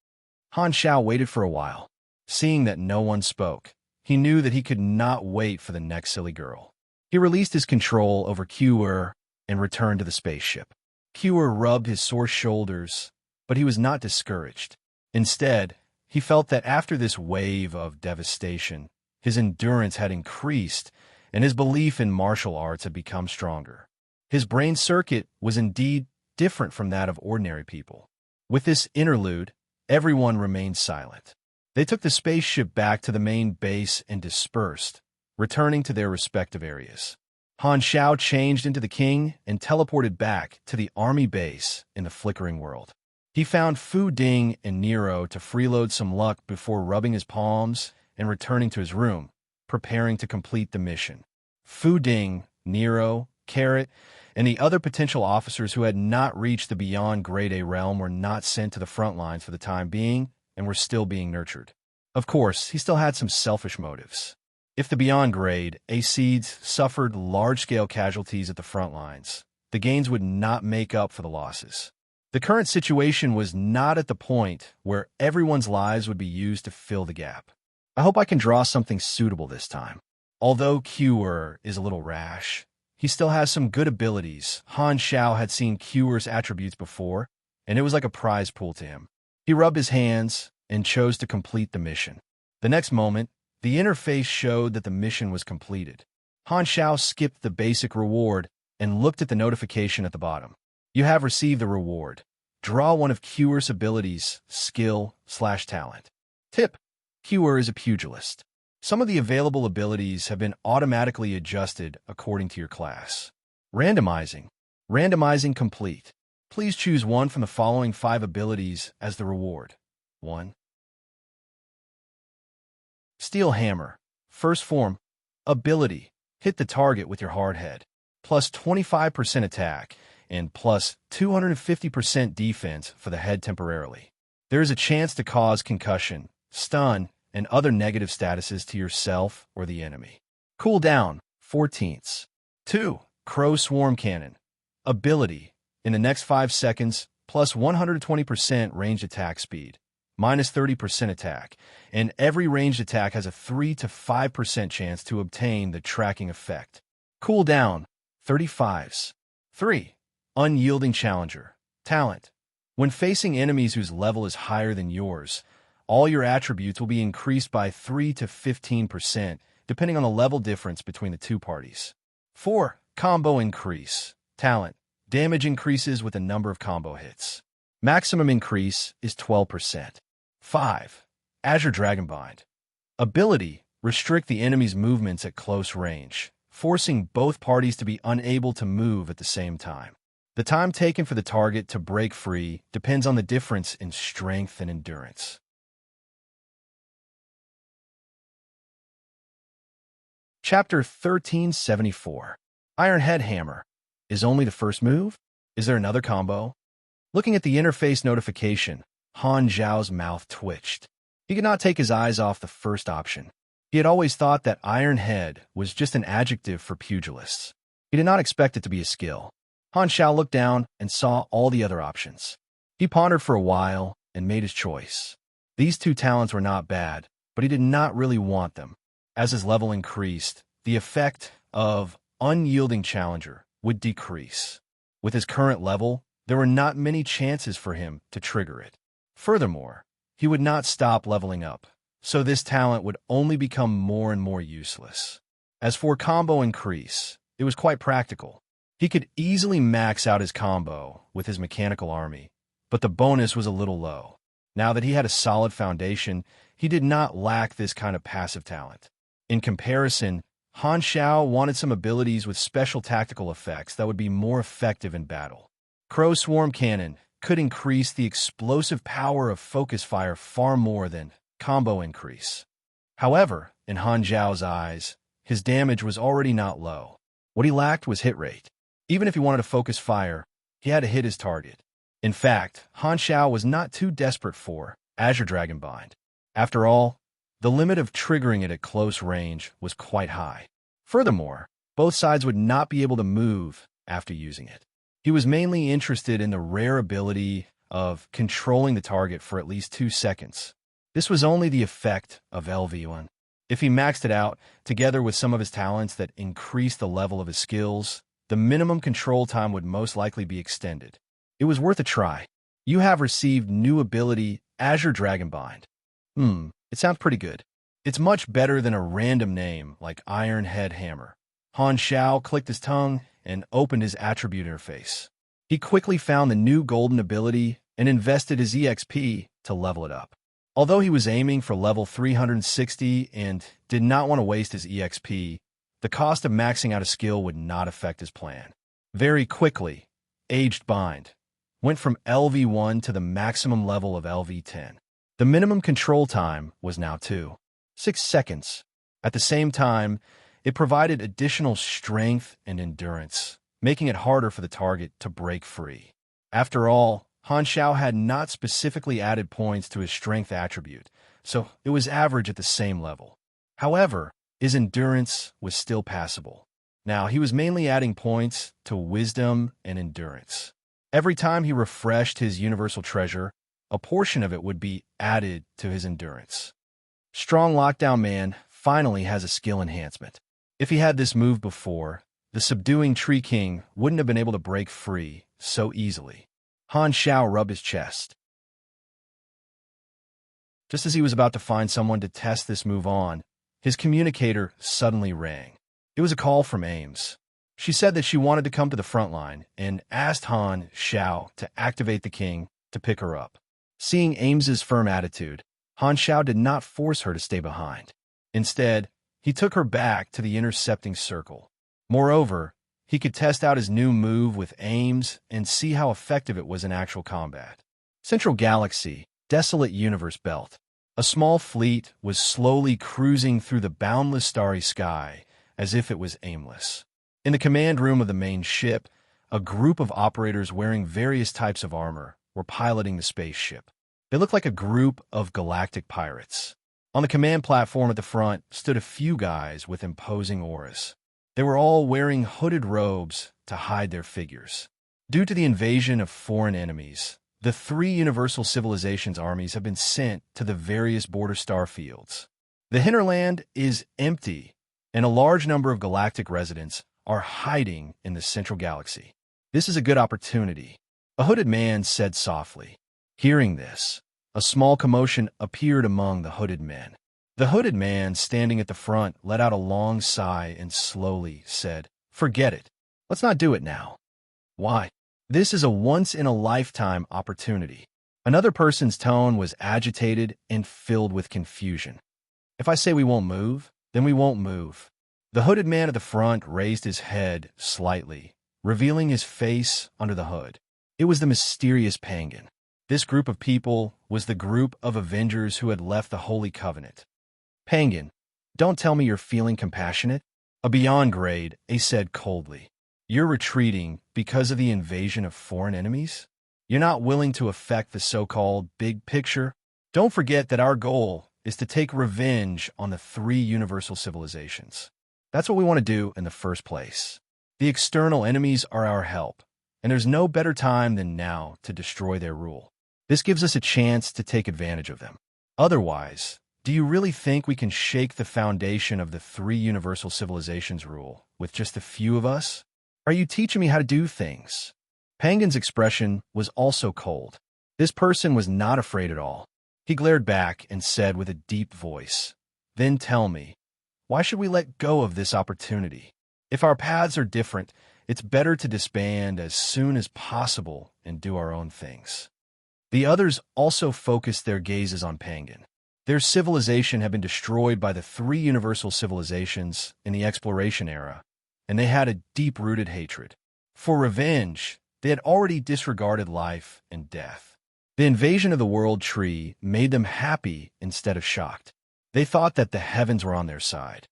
Han Xiao waited for a while. Seeing that no one spoke, he knew that he could not wait for the next silly girl. He released his control over Cure and returned to the spaceship. Cure rubbed his sore shoulders, but he was not discouraged. Instead, he felt that after this wave of devastation, his endurance had increased and his belief in martial arts had become stronger. His brain circuit was indeed different from that of ordinary people. With this interlude, everyone remained silent. They took the spaceship back to the main base and dispersed, returning to their respective areas. Han Xiao changed into the king and teleported back to the army base in the flickering world. He found Fu Ding and Nero to freeload some luck before rubbing his palms and returning to his room, preparing to complete the mission. Fu Ding, Nero, Carrot, and the other potential officers who had not reached the Beyond Grade A realm were not sent to the front lines for the time being and were still being nurtured. Of course, he still had some selfish motives. If the Beyond Grade A seeds suffered large-scale casualties at the front lines, the gains would not make up for the losses. The current situation was not at the point where everyone's lives would be used to fill the gap. I hope I can draw something suitable this time. Although Cure is a little rash, he still has some good abilities. Han Xiao had seen Cure's attributes before, and it was like a prize pool to him. He rubbed his hands and chose to complete the mission. The next moment, the interface showed that the mission was completed. Han Xiao skipped the basic reward and looked at the notification at the bottom. You have received the reward. Draw one of Cure's abilities, skill/talent. Tip: Cure is a pugilist. Some of the available abilities have been automatically adjusted according to your class. Randomizing. Randomizing complete. Please choose one from the following 5 abilities as the reward. 1. Steel Hammer. First form. Ability. Hit the target with your hard head. Plus 25% attack and plus 250% defense for the head temporarily. There is a chance to cause concussion, stun, and other negative statuses to yourself or the enemy. Cooldown, 14ths. 2. Crow Swarm Cannon. Ability. In the next 5 seconds, plus 120% ranged attack speed, minus 30% attack, and every ranged attack has a 3 to 5% chance to obtain the tracking effect. Cooldown, 35s. 3. Unyielding Challenger. Talent. When facing enemies whose level is higher than yours, all your attributes will be increased by 3 to 15%, depending on the level difference between the two parties. 4. Combo Increase. Talent. Damage increases with the number of combo hits. Maximum increase is 12%. 5. Azure Dragonbind. Ability. Restrict the enemy's movements at close range, forcing both parties to be unable to move at the same time. The time taken for the target to break free depends on the difference in strength and endurance. Chapter 1374. Iron Head Hammer. Is only the first move? Is there another combo? Looking at the interface notification, Han Zhao's mouth twitched. He could not take his eyes off the first option. He had always thought that Iron Head was just an adjective for pugilists. He did not expect it to be a skill. Han Shao looked down and saw all the other options. He pondered for a while and made his choice. These two talents were not bad, but he did not really want them. As his level increased, the effect of unyielding challenger would decrease. With his current level, there were not many chances for him to trigger it. Furthermore, he would not stop leveling up, so this talent would only become more and more useless. As for combo increase, it was quite practical. He could easily max out his combo with his mechanical army, but the bonus was a little low. Now that he had a solid foundation, he did not lack this kind of passive talent. In comparison, Han Shao wanted some abilities with special tactical effects that would be more effective in battle. Crow Swarm Cannon could increase the explosive power of focus fire far more than combo increase. However, in Han Zhao's eyes, his damage was already not low. What he lacked was hit rate. Even if he wanted to focus fire, he had to hit his target. In fact, Han Shao was not too desperate for Azure Dragon Bind. After all, the limit of triggering it at close range was quite high. Furthermore, both sides would not be able to move after using it. He was mainly interested in the rare ability of controlling the target for at least 2 seconds. This was only the effect of LV1. If he maxed it out, together with some of his talents that increased the level of his skills, the minimum control time would most likely be extended. It was worth a try. You have received new ability, Azure Dragon Bind. It sounds pretty good. It's much better than a random name like Iron Head Hammer. Han Shao clicked his tongue and opened his attribute interface. He quickly found the new golden ability and invested his EXP to level it up. Although he was aiming for level 360 and did not want to waste his EXP, the cost of maxing out a skill would not affect his plan. Very quickly, Aged Bind went from LV1 to the maximum level of LV10. The minimum control time was now 6 seconds. At the same time, it provided additional strength and endurance, making it harder for the target to break free. After all, Han Shao had not specifically added points to his strength attribute, so it was average at the same level. However, his endurance was still passable. Now, he was mainly adding points to wisdom and endurance. Every time he refreshed his universal treasure, a portion of it would be added to his endurance. Strong Lockdown Man finally has a skill enhancement. If he had this move before, the Subduing Tree King wouldn't have been able to break free so easily. Han Shao rubbed his chest. Just as he was about to find someone to test this move on, his communicator suddenly rang. It was a call from Ames. She said that she wanted to come to the front line and asked Han Shao to activate the king to pick her up. Seeing Ames's firm attitude, Han Shao did not force her to stay behind. Instead, he took her back to the intercepting circle. Moreover, he could test out his new move with Ames and see how effective it was in actual combat. Central Galaxy, Desolate Universe Belt. A small fleet was slowly cruising through the boundless starry sky as if it was aimless. In the command room of the main ship, a group of operators wearing various types of armor were piloting the spaceship. They looked like a group of galactic pirates. On the command platform at the front stood a few guys with imposing auras. They were all wearing hooded robes to hide their figures. Due to the invasion of foreign enemies, the 3 Universal Civilizations armies have been sent to the various border star fields. The hinterland is empty, and a large number of galactic residents are hiding in the Central Galaxy. This is a good opportunity, a hooded man said softly. Hearing this, a small commotion appeared among the hooded men. The hooded man standing at the front let out a long sigh and slowly said, "Forget it. Let's not do it now." "Why?" "This is a once-in-a-lifetime opportunity." Another person's tone was agitated and filled with confusion. "If I say we won't move, then we won't move." The hooded man at the front raised his head slightly, revealing his face under the hood. It was the mysterious Pangan. This group of people was the group of Avengers who had left the Holy Covenant. "Pangan, don't tell me you're feeling compassionate." A beyond grade, Ace said coldly. "You're retreating because of the invasion of foreign enemies? You're not willing to affect the so-called big picture?" Don't forget that our goal is to take revenge on the three universal civilizations. That's what we want to do in the first place. The external enemies are our help, and there's no better time than now to destroy their rule. This gives us a chance to take advantage of them. Otherwise, do you really think we can shake the foundation of the three universal civilizations rule with just a few of us? Are you teaching me how to do things? Penguin's expression was also cold. This person was not afraid at all. He glared back and said with a deep voice, "Then tell me, why should we let go of this opportunity? If our paths are different, it's better to disband as soon as possible and do our own things." The others also focused their gazes on Penguin. Their civilization had been destroyed by the three universal civilizations in the exploration era, and they had a deep-rooted hatred. For revenge, they had already disregarded life and death. The invasion of the World Tree made them happy instead of shocked. They thought that the heavens were on their side.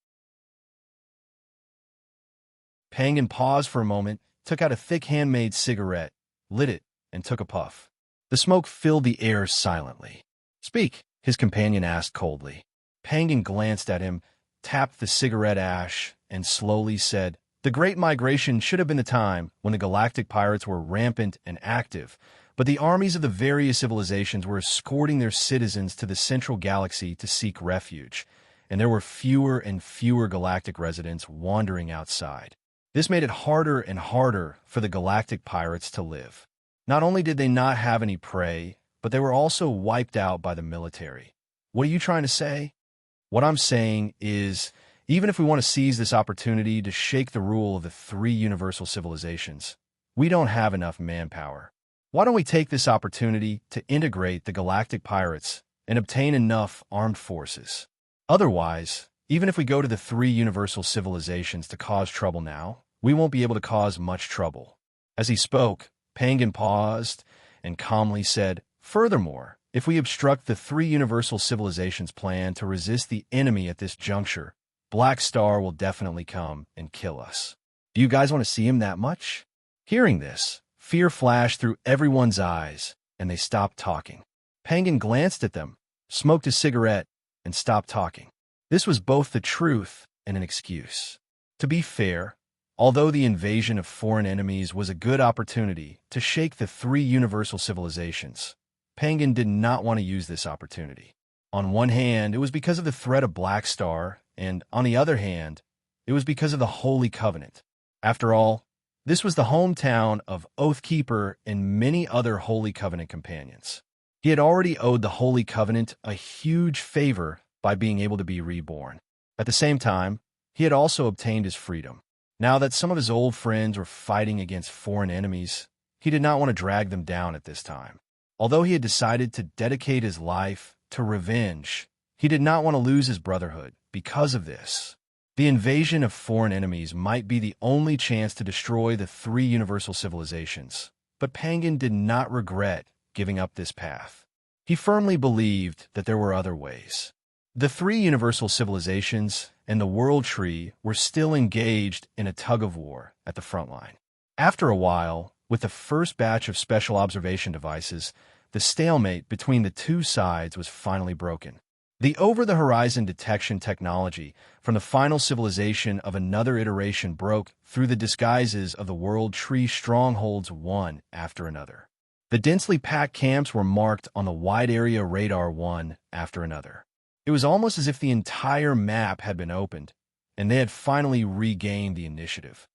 Penguin paused for a moment, took out a thick handmade cigarette, lit it, and took a puff. The smoke filled the air silently. "Speak," his companion asked coldly. Penguin glanced at him, tapped the cigarette ash, and slowly said, "The Great Migration should have been the time when the galactic pirates were rampant and active, but the armies of the various civilizations were escorting their citizens to the central galaxy to seek refuge, and there were fewer and fewer galactic residents wandering outside. This made it harder and harder for the galactic pirates to live. Not only did they not have any prey, but they were also wiped out by the military. What are you trying to say?" "What I'm saying is, even if we want to seize this opportunity to shake the rule of the three universal civilizations, we don't have enough manpower. Why don't we take this opportunity to integrate the galactic pirates and obtain enough armed forces? Otherwise, even if we go to the three universal civilizations to cause trouble now, we won't be able to cause much trouble." As he spoke, Penguin paused and calmly said, "Furthermore, if we obstruct the three universal civilizations' plan to resist the enemy at this juncture, Black Star will definitely come and kill us. Do you guys want to see him that much?" Hearing this, fear flashed through everyone's eyes, and they stopped talking. Penguin glanced at them, smoked a cigarette, and stopped talking. This was both the truth and an excuse. To be fair, although the invasion of foreign enemies was a good opportunity to shake the three universal civilizations, Penguin did not want to use this opportunity. On one hand, it was because of the threat of Black Star, and on the other hand, it was because of the Holy Covenant. After all, this was the hometown of Oathkeeper and many other Holy Covenant companions. He had already owed the Holy Covenant a huge favor by being able to be reborn. At the same time, he had also obtained his freedom. Now that some of his old friends were fighting against foreign enemies, he did not want to drag them down at this time. Although he had decided to dedicate his life to revenge, he did not want to lose his brotherhood because of this. The invasion of foreign enemies might be the only chance to destroy the three universal civilizations, but Penguin did not regret giving up this path. He firmly believed that there were other ways. The three universal civilizations and the World Tree were still engaged in a tug-of-war at the front line. After a while, with the first batch of special observation devices, the stalemate between the two sides was finally broken. The over-the-horizon detection technology from the final civilization of another iteration broke through the disguises of the World Tree strongholds one after another. The densely packed camps were marked on the wide area radar one after another. It was almost as if the entire map had been opened, and they had finally regained the initiative.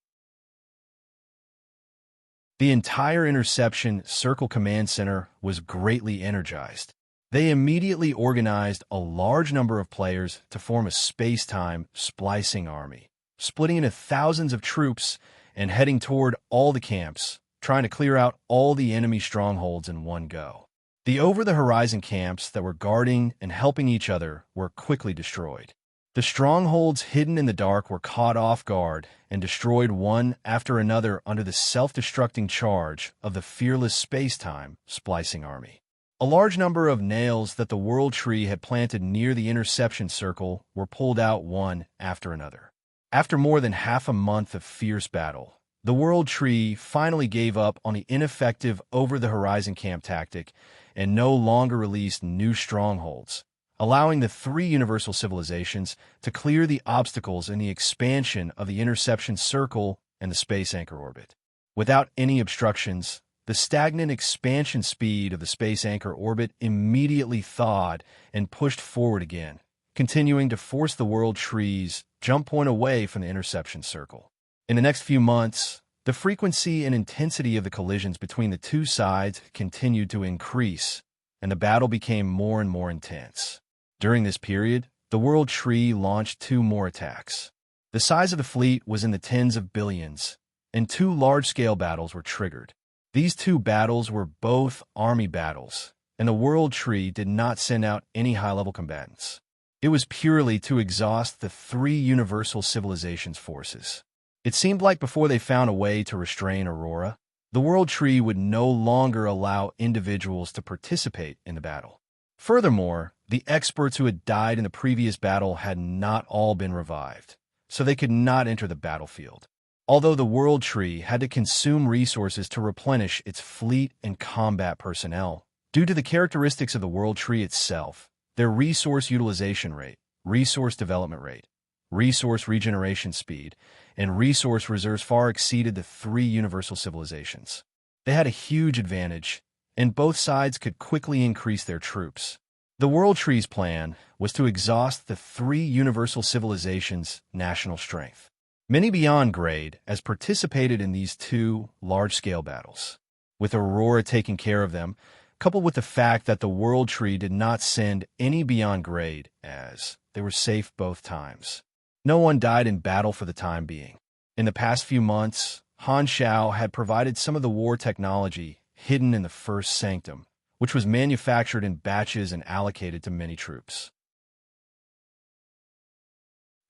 The entire Interception Circle Command Center was greatly energized. They immediately organized a large number of players to form a space-time splicing army, splitting into thousands of troops and heading toward all the camps, trying to clear out all the enemy strongholds in one go. The over-the-horizon camps that were guarding and helping each other were quickly destroyed. The strongholds hidden in the dark were caught off guard and destroyed one after another under the self-destructing charge of the fearless space-time splicing army. A large number of nails that the World Tree had planted near the Interception Circle were pulled out one after another. After more than half a month of fierce battle, The World Tree finally gave up on the ineffective over-the-horizon camp tactic and no longer released new strongholds, allowing the three universal civilizations to clear the obstacles in the expansion of the interception circle and the space anchor orbit. Without any obstructions, the stagnant expansion speed of the space anchor orbit immediately thawed and pushed forward again, continuing to force the World Tree's jump point away from the interception circle. In the next few months, the frequency and intensity of the collisions between the two sides continued to increase, and the battle became more and more intense. During this period, the World Tree launched 2 more attacks. The size of the fleet was in the tens of billions, and 2 large-scale battles were triggered. These 2 battles were both army battles, and the World Tree did not send out any high-level combatants. It was purely to exhaust the 3 universal civilizations' forces. It seemed like before they found a way to restrain Aurora, the World Tree would no longer allow individuals to participate in the battle. Furthermore, the experts who had died in the previous battle had not all been revived, so they could not enter the battlefield. Although the World Tree had to consume resources to replenish its fleet and combat personnel, due to the characteristics of the World Tree itself, their resource utilization rate, resource development rate, resource regeneration speed, and resource reserves far exceeded the 3 universal civilizations. They had a huge advantage, and both sides could quickly increase their troops. The World Tree's plan was to exhaust the 3 universal civilizations' national strength. Many beyond grade as participated in these 2 large-scale battles, with Aurora taking care of them, coupled with the fact that the World Tree did not send any beyond grade as they were safe both times. No one died in battle for the time being. In the past few months, Han Shao had provided some of the war technology hidden in the First Sanctum, which was manufactured in batches and allocated to many troops.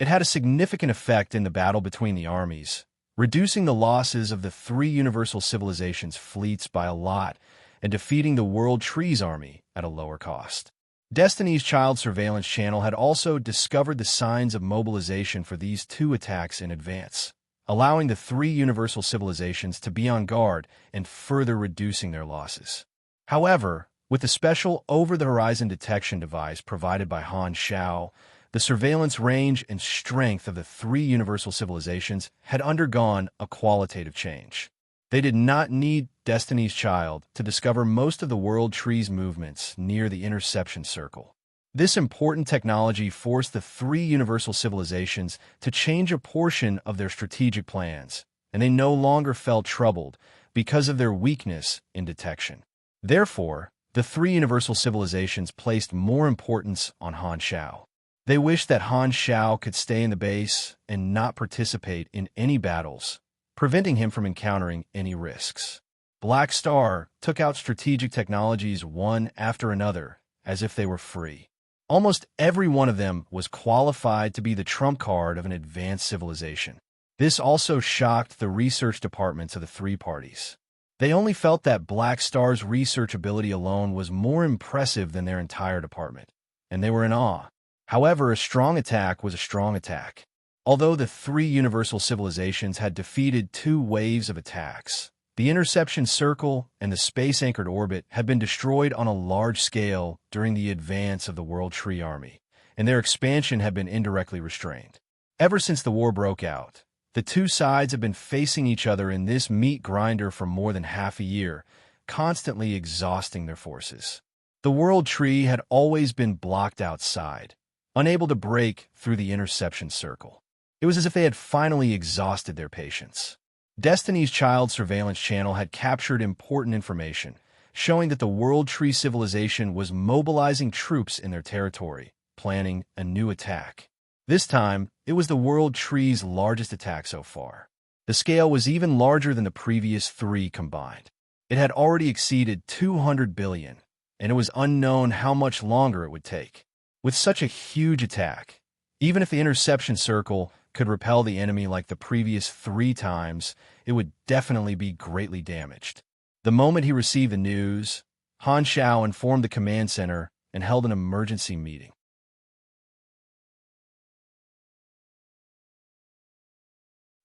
It had a significant effect in the battle between the armies, reducing the losses of the 3 universal civilizations' fleets by a lot and defeating the World Tree's army at a lower cost. Destiny's Child surveillance channel had also discovered the signs of mobilization for these 2 attacks in advance, allowing the 3 universal civilizations to be on guard and further reducing their losses. However, with the special over-the-horizon detection device provided by Han Shao, the surveillance range and strength of the 3 universal civilizations had undergone a qualitative change. They did not need Destiny's Child to discover most of the World Tree's movements near the interception circle. This important technology forced the 3 universal civilizations to change a portion of their strategic plans, and they no longer felt troubled because of their weakness in detection. Therefore, the 3 universal civilizations placed more importance on Han Shao. They wished that Han Shao could stay in the base and not participate in any battles, preventing him from encountering any risks. Black Star took out strategic technologies one after another as if they were free. Almost every one of them was qualified to be the trump card of an advanced civilization. This also shocked the research departments of the 3 parties. They only felt that Black Star's research ability alone was more impressive than their entire department, and they were in awe. However, a strong attack was a strong attack. Although the 3 universal civilizations had defeated 2 waves of attacks, the interception circle and the space-anchored orbit had been destroyed on a large scale during the advance of the World Tree Army, and their expansion had been indirectly restrained. Ever since the war broke out, the 2 sides have been facing each other in this meat grinder for more than half a year, constantly exhausting their forces. The World Tree had always been blocked outside, unable to break through the interception circle. It was as if they had finally exhausted their patience. Destiny's Child surveillance channel had captured important information, showing that the World Tree civilization was mobilizing troops in their territory, planning a new attack. This time, it was the World Tree's largest attack so far. The scale was even larger than the previous 3 combined. It had already exceeded 200 billion, and it was unknown how much longer it would take. With such a huge attack, even if the interception circle could repel the enemy like the previous 3 times, it would definitely be greatly damaged. The moment he received the news, Han Shao informed the command center and held an emergency meeting.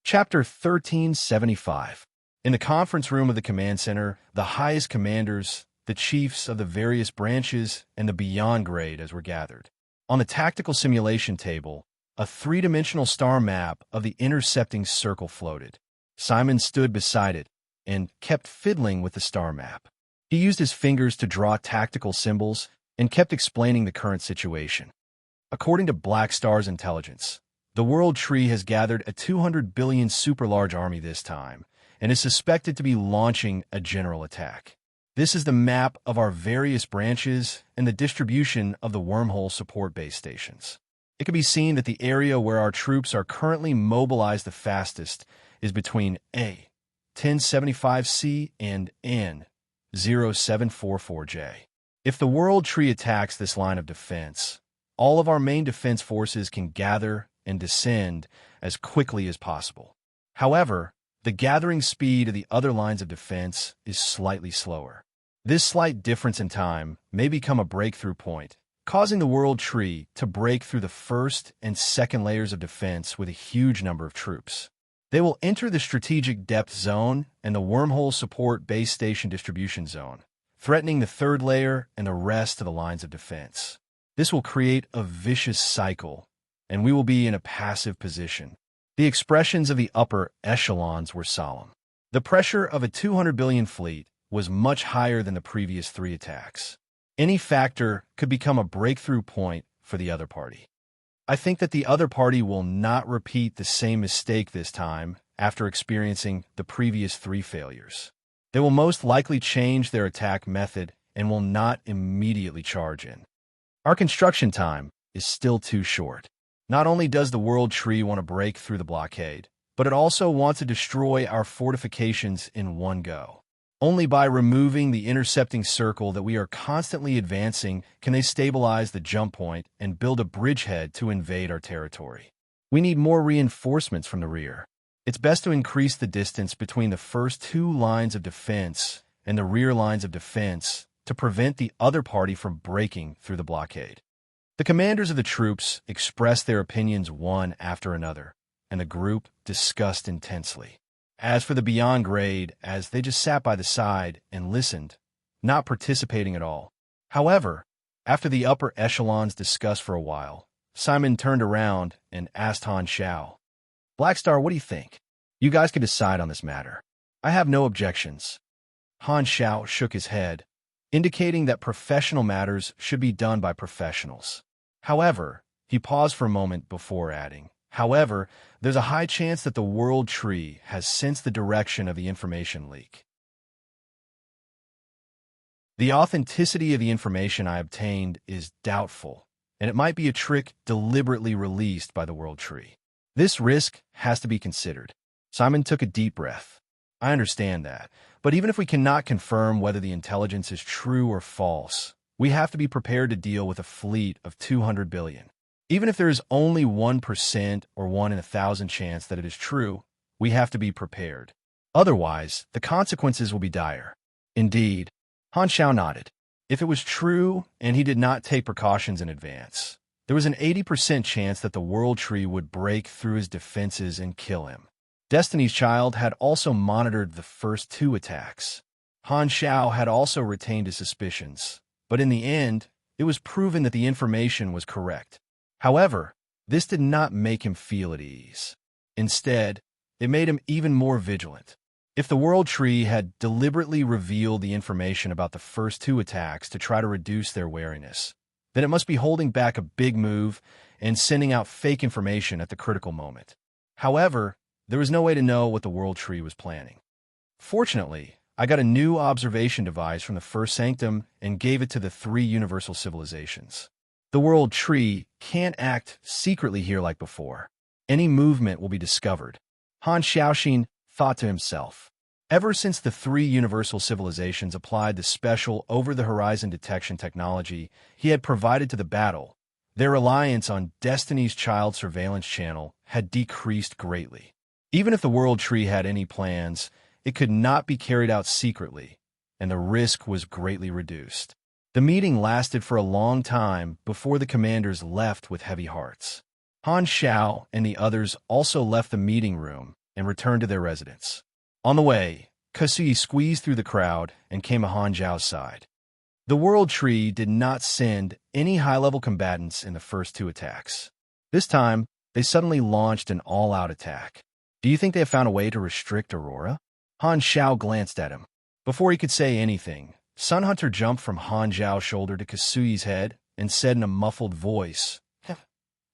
Chapter 1375. In the conference room of the command center, the highest commanders, the chiefs of the various branches, and the beyond grades were gathered. On the tactical simulation table, a three-dimensional star map of the intercepting circle floated. Simon stood beside it and kept fiddling with the star map. He used his fingers to draw tactical symbols and kept explaining the current situation. According to Black Star's intelligence, the World Tree has gathered a 200 billion super-large army this time and is suspected to be launching a general attack. This is the map of our various branches and the distribution of the wormhole support base stations. It can be seen that the area where our troops are currently mobilized the fastest is between A 1075C and N 0744J. If the World Tree attacks this line of defense, all of our main defense forces can gather and descend as quickly as possible. However, the gathering speed of the other lines of defense is slightly slower. This slight difference in time may become a breakthrough point, causing the World Tree to break through the first and second layers of defense with a huge number of troops. They will enter the strategic depth zone and the wormhole support base station distribution zone, threatening the third layer and the rest of the lines of defense. This will create a vicious cycle, and we will be in a passive position. The expressions of the upper echelons were solemn. The pressure of a 200 billion fleet was much higher than the previous three attacks. Any factor could become a breakthrough point for the other party. I think that the other party will not repeat the same mistake this time after experiencing the previous three failures. They will most likely change their attack method and will not immediately charge in. Our construction time is still too short. Not only does the World Tree want to break through the blockade, but it also wants to destroy our fortifications in one go. Only by removing the intercepting circle that we are constantly advancing can they stabilize the jump point and build a bridgehead to invade our territory. We need more reinforcements from the rear. It's best to increase the distance between the first two lines of defense and the rear lines of defense to prevent the other party from breaking through the blockade. The commanders of the troops expressed their opinions one after another, and the group discussed intensely. As for the beyond grade, as they just sat by the side and listened, not participating at all. However, after the upper echelons discussed for a while, Simon turned around and asked Han Xiao, "Black Star, what do you think? You guys can decide on this matter. I have no objections." Han Xiao shook his head, indicating that professional matters should be done by professionals. However, he paused for a moment before adding, "However, there's a high chance that the World Tree has sensed the direction of the information leak. The authenticity of the information I obtained is doubtful, and it might be a trick deliberately released by the World Tree. This risk has to be considered." Simon took a deep breath. "I understand that, but even if we cannot confirm whether the intelligence is true or false, we have to be prepared to deal with a fleet of 200 billion. Even if there is only 1% or 1 in 1,000 chance that it is true, we have to be prepared. Otherwise, the consequences will be dire." "Indeed." Han Xiao nodded. If it was true and he did not take precautions in advance, there was an 80% chance that the World Tree would break through his defenses and kill him. Destiny's Child had also monitored the first two attacks. Han Xiao had also retained his suspicions, but in the end, it was proven that the information was correct. However, this did not make him feel at ease. Instead, it made him even more vigilant. If the World Tree had deliberately revealed the information about the first two attacks to try to reduce their wariness, then it must be holding back a big move and sending out fake information at the critical moment. However, there was no way to know what the World Tree was planning. Fortunately, I got a new observation device from the First Sanctum and gave it to the three universal civilizations. The World Tree can't act secretly here like before. Any movement will be discovered. Han Xiaoxin thought to himself. Ever since the three universal civilizations applied the special over-the-horizon detection technology he had provided to the battle, their reliance on Destiny's Child surveillance channel had decreased greatly. Even if the World Tree had any plans, it could not be carried out secretly, and the risk was greatly reduced. The meeting lasted for a long time before the commanders left with heavy hearts. Han Xiao and the others also left the meeting room and returned to their residence. On the way, Kasui squeezed through the crowd and came to Han Zhao's side. The World Tree did not send any high-level combatants in the first two attacks. This time, they suddenly launched an all-out attack. Do you think they have found a way to restrict Aurora? Han Zhao glanced at him. Before he could say anything, Sun Hunter jumped from Han Zhao's shoulder to Kasui's head and said in a muffled voice,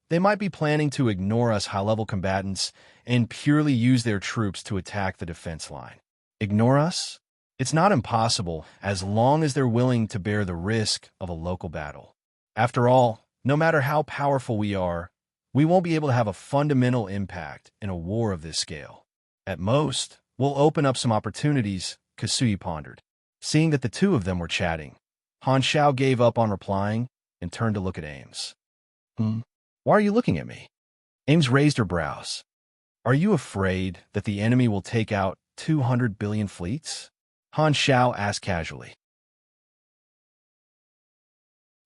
"They might be planning to ignore us high-level combatants and purely use their troops to attack the defense line. Ignore us? It's not impossible as long as they're willing to bear the risk of a local battle. After all, no matter how powerful we are, we won't be able to have a fundamental impact in a war of this scale. At most, we'll open up some opportunities," Kasui pondered. Seeing that the two of them were chatting, Han Zhao gave up on replying and turned to look at Ames. Why are you looking at me?" Ames raised her brows. "Are you afraid that the enemy will take out 200 billion fleets?" Han Zhao asked casually.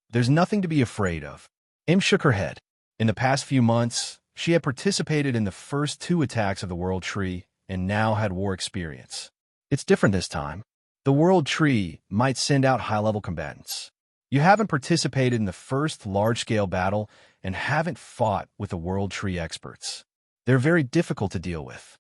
"There's nothing to be afraid of." Ames shook her head. In the past few months, she had participated in the first two attacks of the World Tree and now had war experience. It's different this time. The World Tree might send out high-level combatants. You haven't participated in the first large-scale battle and haven't fought with the World Tree experts. They're very difficult to deal with.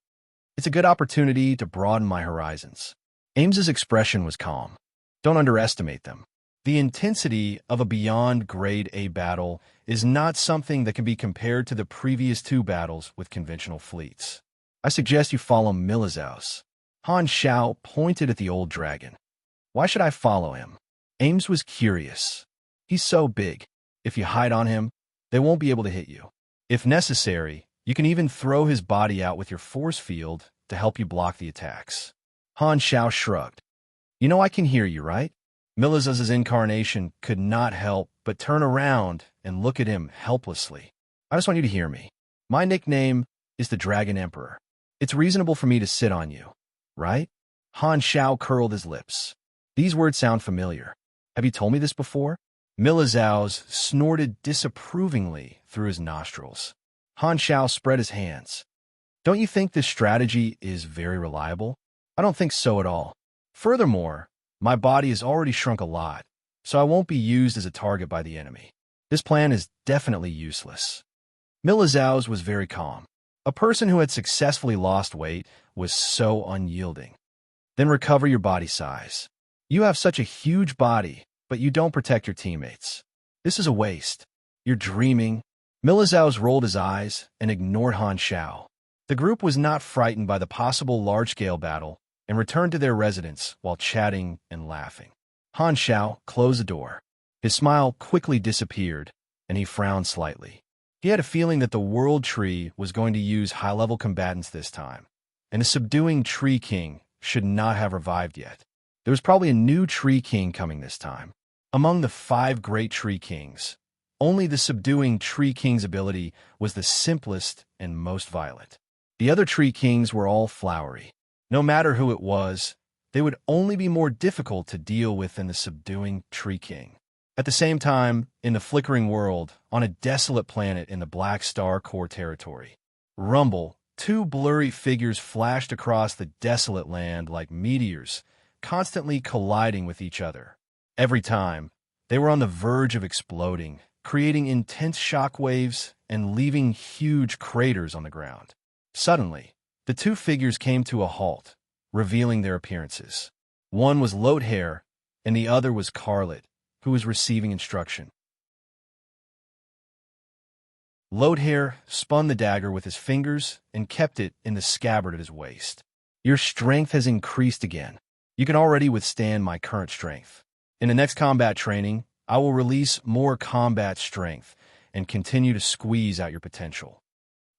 It's a good opportunity to broaden my horizons." Ames's expression was calm. Don't underestimate them. The intensity of a beyond Grade A battle is not something that can be compared to the previous two battles with conventional fleets. I suggest you follow Milizau's. Han Zhao pointed at the old dragon. Why should I follow him? Ames was curious. He's so big. If you hide on him, they won't be able to hit you. If necessary, you can even throw his body out with your force field to help you block the attacks. Han Zhao shrugged. You know I can hear you, right? Milizau's incarnation could not help but turn around and look at him helplessly. I just want you to hear me. My nickname is the Dragon Emperor. It's reasonable for me to sit on you, right? Han Zhao curled his lips. These words sound familiar. Have you told me this before? Milizau's snorted disapprovingly through his nostrils. Han Zhao spread his hands. Don't you think this strategy is very reliable? I don't think so at all. Furthermore, my body has already shrunk a lot, so I won't be used as a target by the enemy. This plan is definitely useless. Milizau's was very calm. A person who had successfully lost weight was so unyielding. Then recover your body size. You have such a huge body, but you don't protect your teammates. This is a waste. You're dreaming. Milizau's rolled his eyes and ignored Han Zhao. The group was not frightened by the possible large-scale battle and returned to their residence while chatting and laughing. Han Zhao closed the door. His smile quickly disappeared, and he frowned slightly. He had a feeling that the World Tree was going to use high-level combatants this time, and the subduing Tree King should not have revived yet. There was probably a new Tree King coming this time. Among the 5 great Tree Kings, only the subduing Tree King's ability was the simplest and most violent. The other Tree Kings were all flowery. No matter who it was, they would only be more difficult to deal with than the subduing Tree King. At the same time, in the flickering world, on a desolate planet in the Black Star Core territory, rumble, 2 blurry figures flashed across the desolate land like meteors, constantly colliding with each other. Every time, they were on the verge of exploding, creating intense shock waves and leaving huge craters on the ground. Suddenly, the 2 figures came to a halt, revealing their appearances. One was Lodehair, and the other was Carlet, who was receiving instruction. Lodehair spun the dagger with his fingers and kept it in the scabbard at his waist. Your strength has increased again. You can already withstand my current strength. In the next combat training, I will release more combat strength and continue to squeeze out your potential.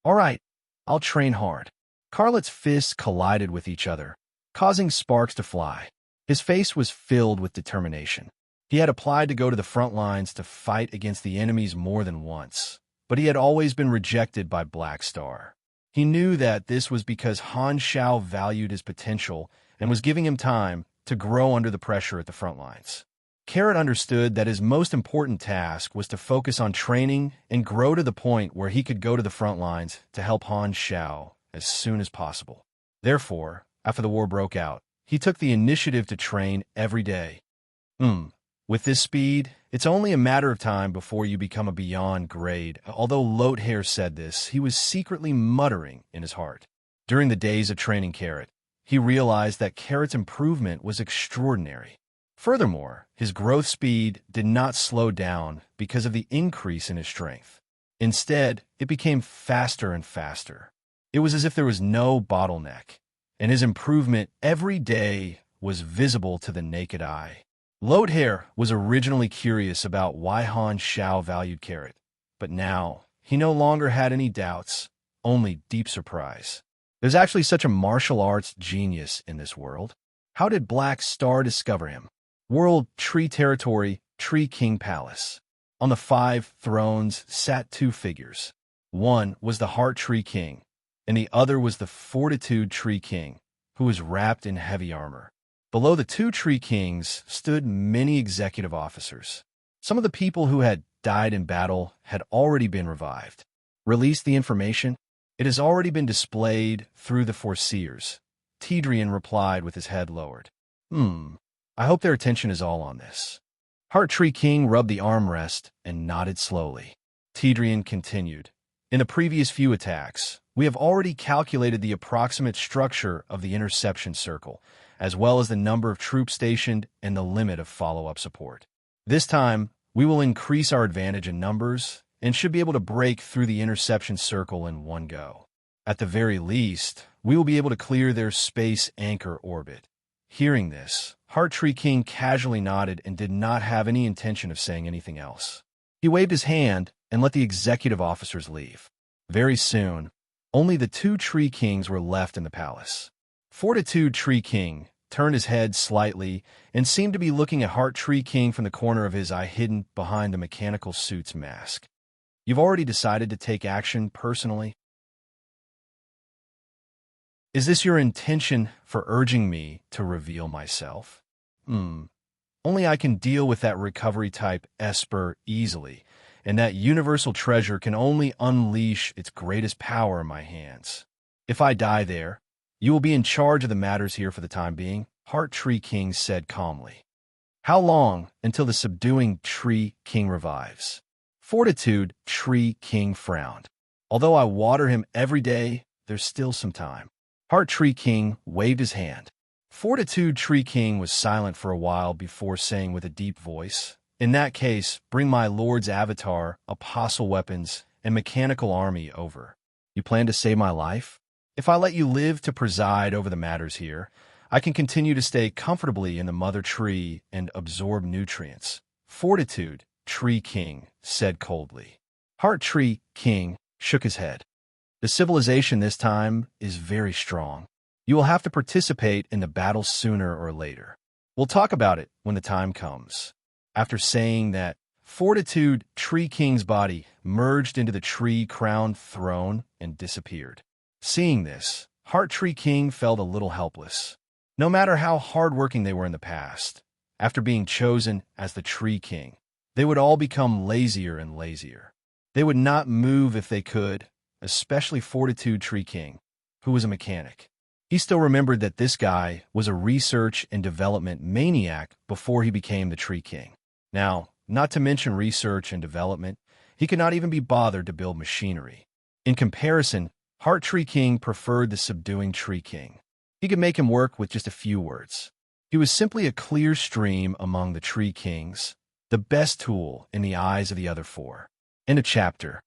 All right, I'll train hard. Carlet's fists collided with each other, causing sparks to fly. His face was filled with determination. He had applied to go to the front lines to fight against the enemies more than once, but he had always been rejected by Black Star. He knew that this was because Han Zhao valued his potential and was giving him time to grow under the pressure at the front lines. Carrot understood that his most important task was to focus on training and grow to the point where he could go to the front lines to help Han Zhao as soon as possible. Therefore, after the war broke out, he took the initiative to train every day. With this speed, it's only a matter of time before you become a beyond grade. Although Lothhair said this, he was secretly muttering in his heart. During the days of training Carrot, he realized that Carrot's improvement was extraordinary. Furthermore, his growth speed did not slow down because of the increase in his strength. Instead, it became faster and faster. It was as if there was no bottleneck, and his improvement every day was visible to the naked eye. Lothhair was originally curious about why Han Shao valued Carrot, but now he no longer had any doubts, only deep surprise. There's actually such a martial arts genius in this world. How did Black Star discover him? World Tree Territory, Tree King Palace. On the 5 thrones sat 2 figures. One was the Heart Tree King, and the other was the Fortitude Tree King, who was wrapped in heavy armor. Below the 2 Tree Kings stood many executive officers. Some of the people who had died in battle had already been revived. Release the information? It has already been displayed through the Foreseers. Tidrian replied with his head lowered. I hope their attention is all on this. Heart Tree King rubbed the armrest and nodded slowly. Tidrian continued. In the previous few attacks, we have already calculated the approximate structure of the interception circle, as well as the number of troops stationed and the limit of follow-up support. This time, we will increase our advantage in numbers and should be able to break through the interception circle in one go. At the very least, we will be able to clear their space anchor orbit. Hearing this, Heart Tree King casually nodded and did not have any intention of saying anything else. He waved his hand and let the executive officers leave. Very soon, only the 2 Tree Kings were left in the palace. Fortitude Tree King turned his head slightly and seemed to be looking at Heart Tree King from the corner of his eye hidden behind the mechanical suit's mask. You've already decided to take action personally? Is this your intention for urging me to reveal myself? Only I can deal with that recovery type Esper easily, and that universal treasure can only unleash its greatest power in my hands. If I die there, you will be in charge of the matters here for the time being, Heart Tree King said calmly. How long until the subduing Tree King revives? Fortitude Tree King frowned. Although I water him every day, there's still some time. Heart Tree King waved his hand. Fortitude Tree King was silent for a while before saying with a deep voice, In that case, bring my lord's avatar, apostle weapons, and mechanical army over. You plan to save my life? If I let you live to preside over the matters here, I can continue to stay comfortably in the mother tree and absorb nutrients. Fortitude Tree King said coldly. Heart Tree King shook his head. The civilization this time is very strong. You will have to participate in the battle sooner or later. We'll talk about it when the time comes. After saying that, Fortitude Tree King's body merged into the tree-crowned throne and disappeared. Seeing this, Heart Tree King felt a little helpless. No matter how hardworking they were in the past, after being chosen as the Tree King, they would all become lazier and lazier. They would not move if they could, especially Fortitude Tree King, who was a mechanic. He still remembered that this guy was a research and development maniac before he became the Tree King. Now, not to mention research and development, he could not even be bothered to build machinery. In comparison, Heart Tree King preferred the subduing Tree King. He could make him work with just a few words. He was simply a clear stream among the Tree Kings, the best tool in the eyes of the other 4. End of chapter.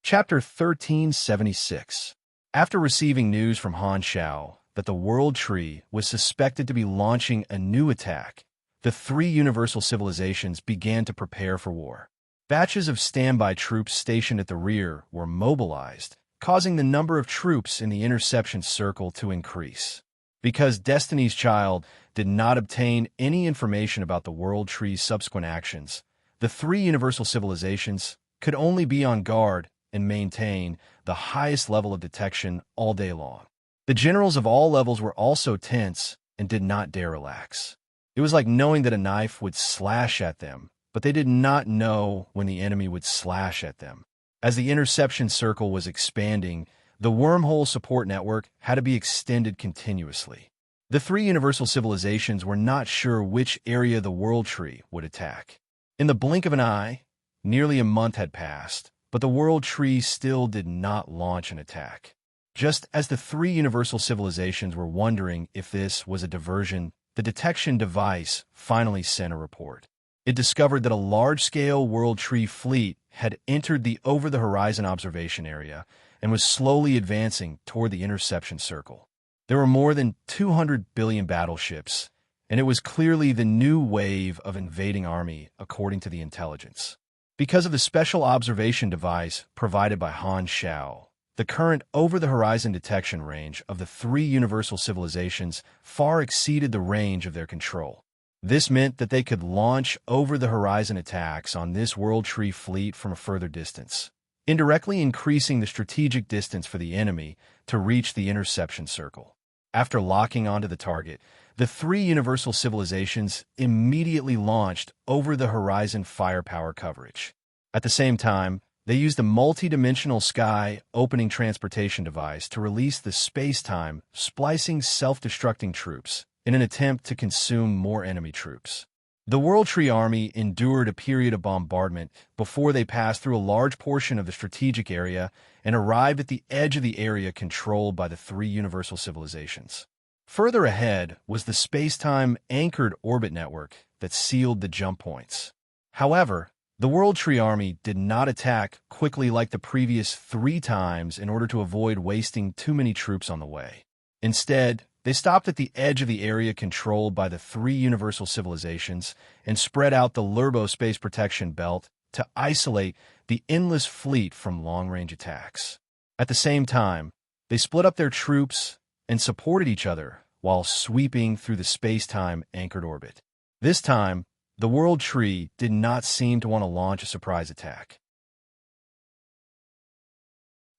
Chapter 1376. After receiving news from Han Shao that the World Tree was suspected to be launching a new attack, the 3 universal civilizations began to prepare for war. Batches of standby troops stationed at the rear were mobilized, causing the number of troops in the interception circle to increase. Because Destiny's Child did not obtain any information about the World Tree's subsequent actions, the 3 universal civilizations could only be on guard and maintain the highest level of detection all day long. The generals of all levels were also tense and did not dare relax. It was like knowing that a knife would slash at them but they did not know when the enemy would slash at them. As the interception circle was expanding, the wormhole support network had to be extended continuously. The three universal civilizations were not sure which area the World Tree would attack. In the blink of an eye, nearly a month had passed, but the World Tree still did not launch an attack. Just as the three universal civilizations were wondering if this was a diversion, the detection device finally sent a report. It discovered that a large-scale World Tree fleet had entered the over-the-horizon observation area and was slowly advancing toward the interception circle. There were more than 200 billion battleships, and it was clearly the new wave of invading army, according to the intelligence. Because of the special observation device provided by Han Shao, the current over-the-horizon detection range of the three universal civilizations far exceeded the range of their control. This meant that they could launch over-the-horizon attacks on this World Tree fleet from a further distance, indirectly increasing the strategic distance for the enemy to reach the interception circle. After locking onto the target, the three universal civilizations immediately launched over-the-horizon firepower coverage. At the same time, they used the multi-dimensional sky opening transportation device to release the space-time splicing self-destructing troops in an attempt to consume more enemy troops. The World Tree Army endured a period of bombardment before they passed through a large portion of the strategic area and arrived at the edge of the area controlled by the three universal civilizations. Further ahead was the space-time anchored orbit network that sealed the jump points. However, the World Tree Army did not attack quickly like the previous 3 times in order to avoid wasting too many troops on the way. Instead, they stopped at the edge of the area controlled by the three universal civilizations and spread out the Lurbo space protection belt to isolate the endless fleet from long-range attacks. At the same time, they split up their troops and supported each other while sweeping through the space-time anchored orbit. This time, the World Tree did not seem to want to launch a surprise attack.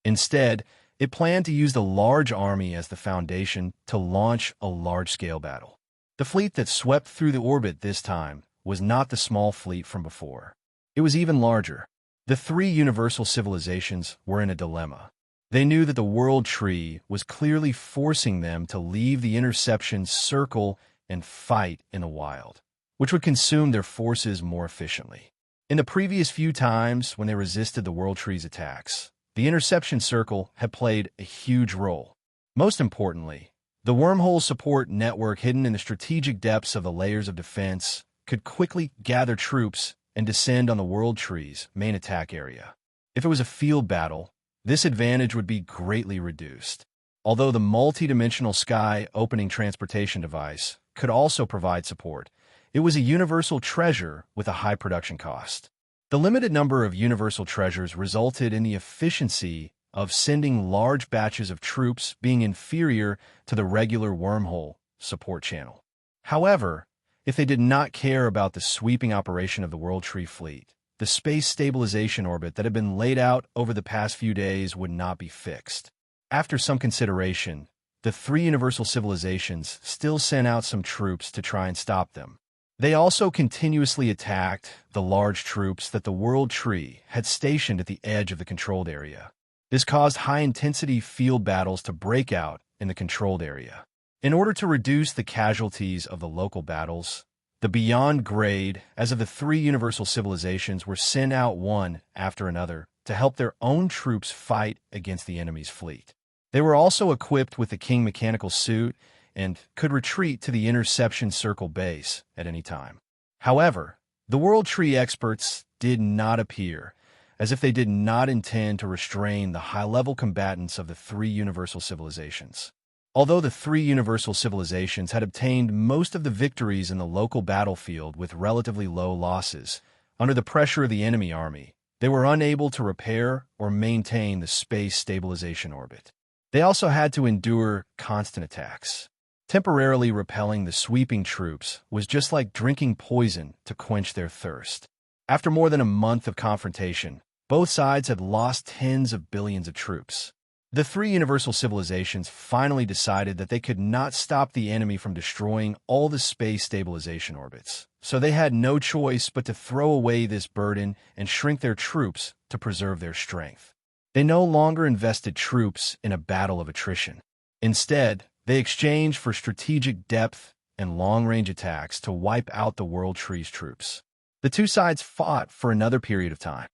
Instead, it planned to use the large army as the foundation to launch a large-scale battle. The fleet that swept through the orbit this time was not the small fleet from before. It was even larger. The three universal civilizations were in a dilemma. They knew that the World Tree was clearly forcing them to leave the interception circle and fight in the wild, which would consume their forces more efficiently. In the previous few times when they resisted the World Tree's attacks, the interception circle had played a huge role. Most importantly, the wormhole support network hidden in the strategic depths of the layers of defense could quickly gather troops and descend on the World Tree's main attack area. If it was a field battle, this advantage would be greatly reduced. Although the multi-dimensional sky opening transportation device could also provide support, it was a universal treasure with a high production cost. The limited number of universal treasures resulted in the efficiency of sending large batches of troops being inferior to the regular wormhole support channel. However, if they did not care about the sweeping operation of the World Tree fleet, the space stabilization orbit that had been laid out over the past few days would not be fixed. After some consideration, the three universal civilizations still sent out some troops to try and stop them. They also continuously attacked the large troops that the World Tree had stationed at the edge of the controlled area. This caused high-intensity field battles to break out in the controlled area. In order to reduce the casualties of the local battles, the Beyond Grade, as of the three universal civilizations, were sent out one after another to help their own troops fight against the enemy's fleet. They were also equipped with the King mechanical suit and could retreat to the interception circle base at any time. However, the World Tree experts did not appear, as if they did not intend to restrain the high-level combatants of the three universal civilizations. Although the three universal civilizations had obtained most of the victories in the local battlefield with relatively low losses, under the pressure of the enemy army, they were unable to repair or maintain the space stabilization orbit. They also had to endure constant attacks. Temporarily repelling the sweeping troops was just like drinking poison to quench their thirst. After more than a month of confrontation, both sides had lost tens of billions of troops. The three universal civilizations finally decided that they could not stop the enemy from destroying all the space stabilization orbits, so they had no choice but to throw away this burden and shrink their troops to preserve their strength. They no longer invested troops in a battle of attrition. Instead, they exchanged for strategic depth and long-range attacks to wipe out the World Tree's troops. The two sides fought for another period of time.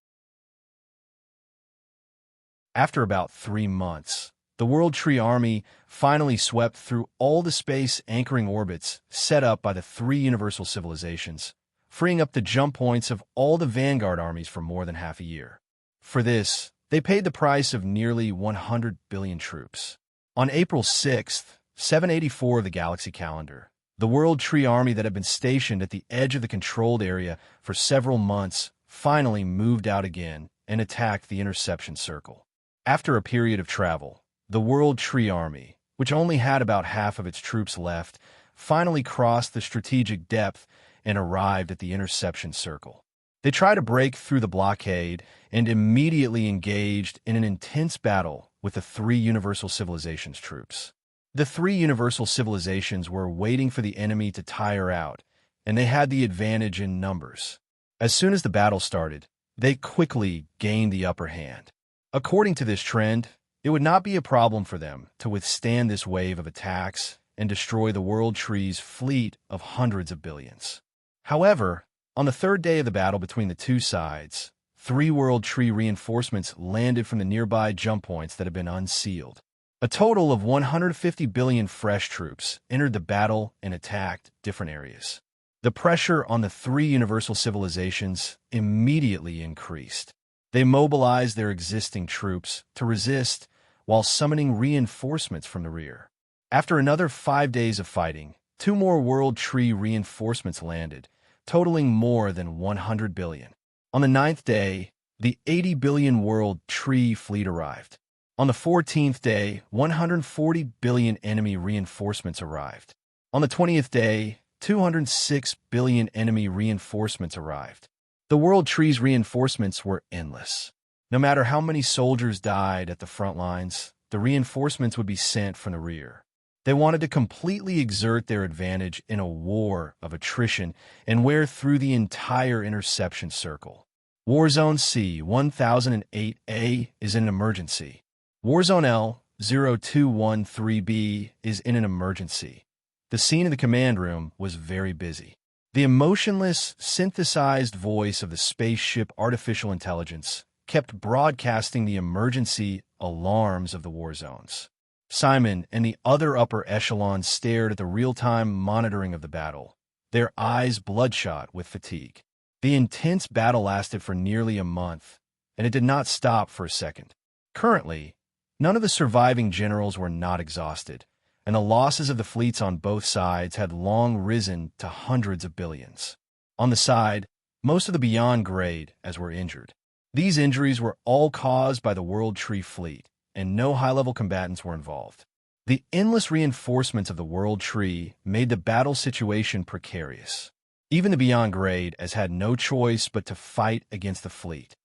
After about 3 months, the World Tree Army finally swept through all the space anchoring orbits set up by the three universal civilizations, freeing up the jump points of all the vanguard armies for more than half a year. For this, they paid the price of nearly 100 billion troops. On April 6th, 784 of the galaxy calendar, the World Tree Army that had been stationed at the edge of the controlled area for several months finally moved out again and attacked the interception circle. After a period of travel, the World Tree Army, which only had about half of its troops left, finally crossed the strategic depth and arrived at the interception circle. They tried to break through the blockade and immediately engaged in an intense battle with the three universal civilizations' troops. The three universal civilizations were waiting for the enemy to tire out, and they had the advantage in numbers. As soon as the battle started, they quickly gained the upper hand. According to this trend, it would not be a problem for them to withstand this wave of attacks and destroy the World Tree's fleet of hundreds of billions. However, on the third day of the battle between the two sides, 3 World Tree reinforcements landed from the nearby jump points that had been unsealed. A total of 150 billion fresh troops entered the battle and attacked different areas. The pressure on the three universal civilizations immediately increased. They mobilized their existing troops to resist while summoning reinforcements from the rear. After another 5 days of fighting, 2 more World Tree reinforcements landed, totaling more than 100 billion. On the 9th day, the 80 billion World Tree fleet arrived. On the 14th day, 140 billion enemy reinforcements arrived. On the 20th day, 206 billion enemy reinforcements arrived. The World Tree's reinforcements were endless. No matter how many soldiers died at the front lines, the reinforcements would be sent from the rear. They wanted to completely exert their advantage in a war of attrition and wear through the entire interception circle. Warzone C-1008A is in an emergency. Warzone L-0213B is in an emergency. The scene in the command room was very busy. The emotionless, synthesized voice of the spaceship artificial intelligence kept broadcasting the emergency alarms of the war zones. Simon and the other upper echelons stared at the real-time monitoring of the battle, their eyes bloodshot with fatigue. The intense battle lasted for nearly a month, and it did not stop for a second. Currently, none of the surviving generals were not exhausted, and the losses of the fleets on both sides had long risen to hundreds of billions. On the side, most of the beyond grade as were injured. These injuries were all caused by the World Tree fleet, and no high-level combatants were involved. The endless reinforcements of the World Tree made the battle situation precarious. Even the beyond grade as had no choice but to fight against the fleet.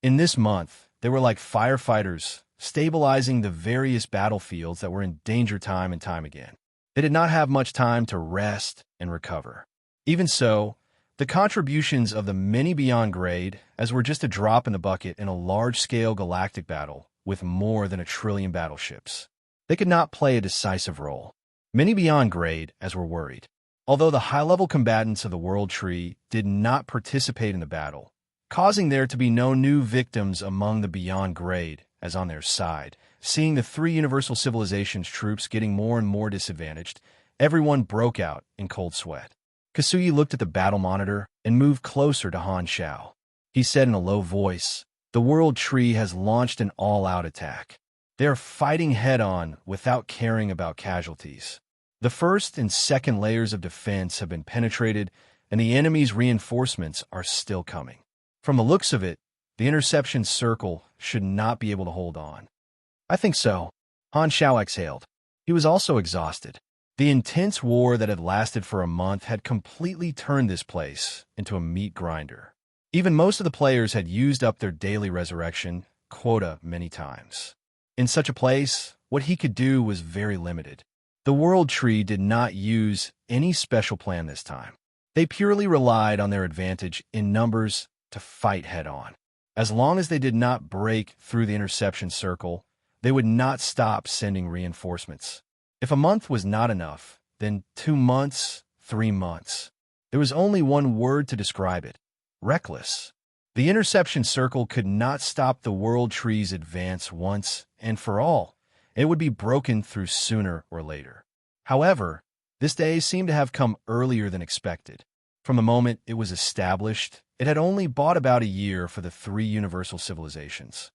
In this month, they were like firefighters, stabilizing the various battlefields that were in danger time and time again. They did not have much time to rest and recover. Even so, the contributions of the many beyond grade, as were just a drop in the bucket in a large-scale galactic battle with more than 1 trillion battleships. They could not play a decisive role. Many beyond grade, as were worried. Although the high-level combatants of the World Tree did not participate in the battle, causing there to be no new victims among the beyond grade, as on their side, seeing the three universal civilizations' troops getting more and more disadvantaged, everyone broke out in cold sweat. Kasuyi looked at the battle monitor and moved closer to Han Shao. He said in a low voice, "The World Tree has launched an all-out attack. They are fighting head-on without caring about casualties. The first and second layers of defense have been penetrated, and the enemy's reinforcements are still coming. From the looks of it, the interception circle should not be able to hold on." "I think so." Han Shao exhaled. He was also exhausted. The intense war that had lasted for a month had completely turned this place into a meat grinder. Even most of the players had used up their daily resurrection, quota many times. In such a place, what he could do was very limited. The World Tree did not use any special plan this time. They purely relied on their advantage in numbers to fight head-on. As long as they did not break through the interception circle, they would not stop sending reinforcements. If a month was not enough, then 2 months, 3 months. There was only one word to describe it: reckless. The interception circle could not stop the World Tree's advance once and for all. It would be broken through sooner or later. However, this day seemed to have come earlier than expected. From the moment it was established, it had only bought about a year for the 3 universal civilizations.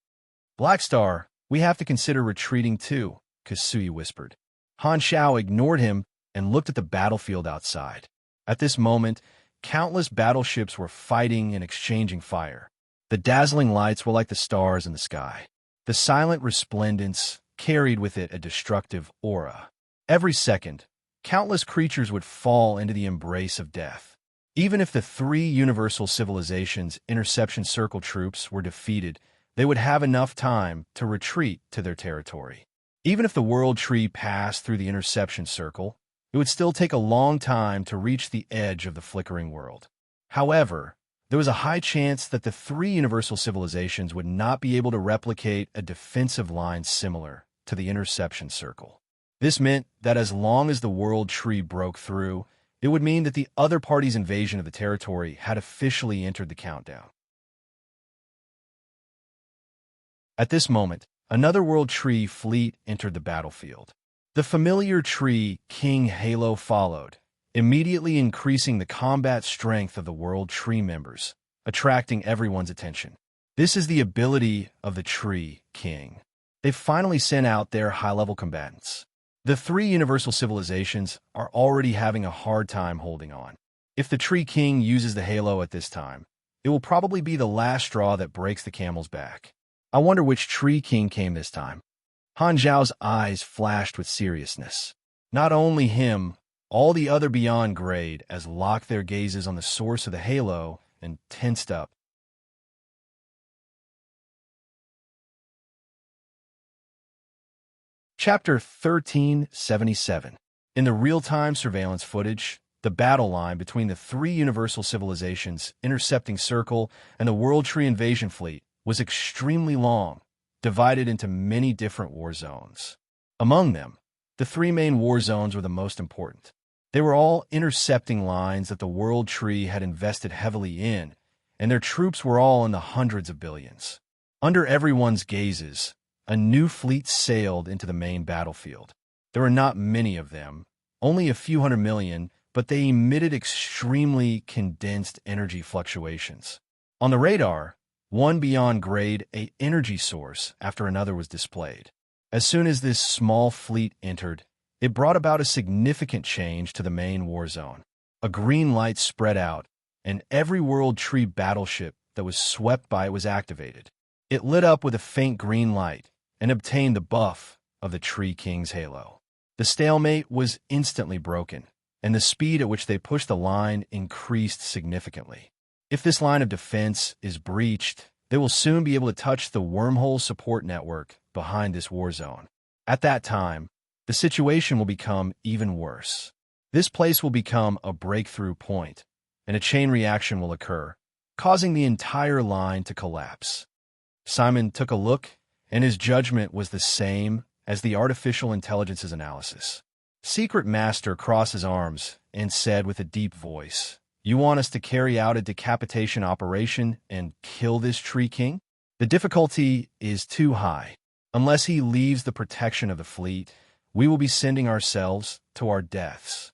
Blackstar, we have to consider retreating too, Kasui whispered. Han Xiao ignored him and looked at the battlefield outside. At this moment, countless battleships were fighting and exchanging fire. The dazzling lights were like the stars in the sky. The silent resplendence carried with it a destructive aura. Every second, countless creatures would fall into the embrace of death. Even if the 3 universal civilizations' interception circle troops were defeated, they would have enough time to retreat to their territory. Even if the World Tree passed through the interception circle, it would still take a long time to reach the edge of the flickering world. However, there was a high chance that the 3 universal civilizations would not be able to replicate a defensive line similar to the interception circle. This meant that as long as the World Tree broke through, it would mean that the other party's invasion of the territory had officially entered the countdown. At this moment, another World Tree fleet entered the battlefield. The familiar Tree King Halo followed, immediately increasing the combat strength of the World Tree members, attracting everyone's attention. This is the ability of the Tree King. They've finally sent out their high-level combatants. The 3 universal civilizations are already having a hard time holding on. If the Tree King uses the halo at this time, it will probably be the last straw that breaks the camel's back. I wonder which Tree King came this time. Han Zhao's eyes flashed with seriousness. Not only him, all the other beyond grade as locked their gazes on the source of the halo and tensed up. Chapter 1377. In the real-time surveillance footage, the battle line between the 3 universal civilizations' intercepting circle and the World Tree invasion fleet was extremely long, divided into many different war zones. Among them, the 3 main war zones were the most important. They were all intercepting lines that the World Tree had invested heavily in, and their troops were all in the hundreds of billions. Under everyone's gazes, a new fleet sailed into the main battlefield. There were not many of them, only a few 100 million, but they emitted extremely condensed energy fluctuations. On the radar, one beyond grade A energy source after another was displayed. As soon as this small fleet entered, it brought about a significant change to the main war zone. A green light spread out, and every World Tree battleship that was swept by it was activated. It lit up with a faint green light and obtained the buff of the Tree King's halo. The stalemate was instantly broken, and the speed at which they pushed the line increased significantly. If this line of defense is breached, they will soon be able to touch the wormhole support network behind this war zone. At that time, the situation will become even worse. This place will become a breakthrough point, and a chain reaction will occur, causing the entire line to collapse. Simon took a look, and his judgment was the same as the artificial intelligence's analysis. Secret Master crossed his arms and said with a deep voice, "You want us to carry out a decapitation operation and kill this Tree King? The difficulty is too high. Unless he leaves the protection of the fleet, we will be sending ourselves to our deaths."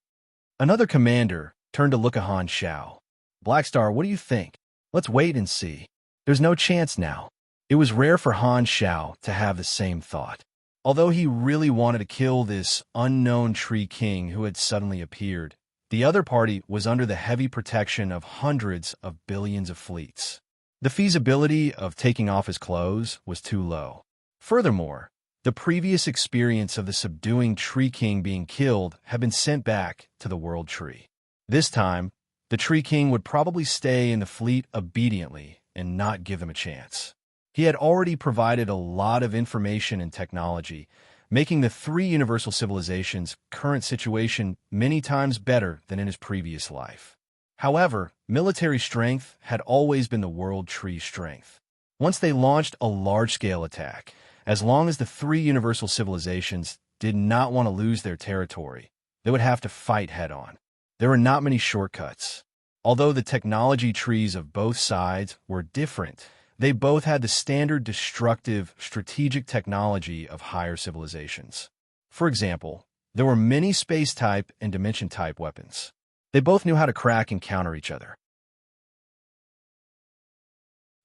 Another commander turned to look at Han Xiao. "Blackstar, what do you think? Let's wait and see." There's no chance now. It was rare for Han Xiao to have the same thought. Although he really wanted to kill this unknown Tree King who had suddenly appeared, the other party was under the heavy protection of hundreds of billions of fleets. The feasibility of taking off his clothes was too low. Furthermore, the previous experience of the subduing Tree King being killed had been sent back to the World Tree. This time, the Tree King would probably stay in the fleet obediently and not give them a chance. He had already provided a lot of information and technology, making the three universal civilizations' current situation many times better than in his previous life. However, military strength had always been the world tree's strength. Once they launched a large-scale attack, as long as the three universal civilizations did not want to lose their territory, they would have to fight head-on. There were not many shortcuts. Although the technology trees of both sides were different, they both had the standard destructive strategic technology of higher civilizations. For example, there were many space-type and dimension-type weapons. They both knew how to crack and counter each other.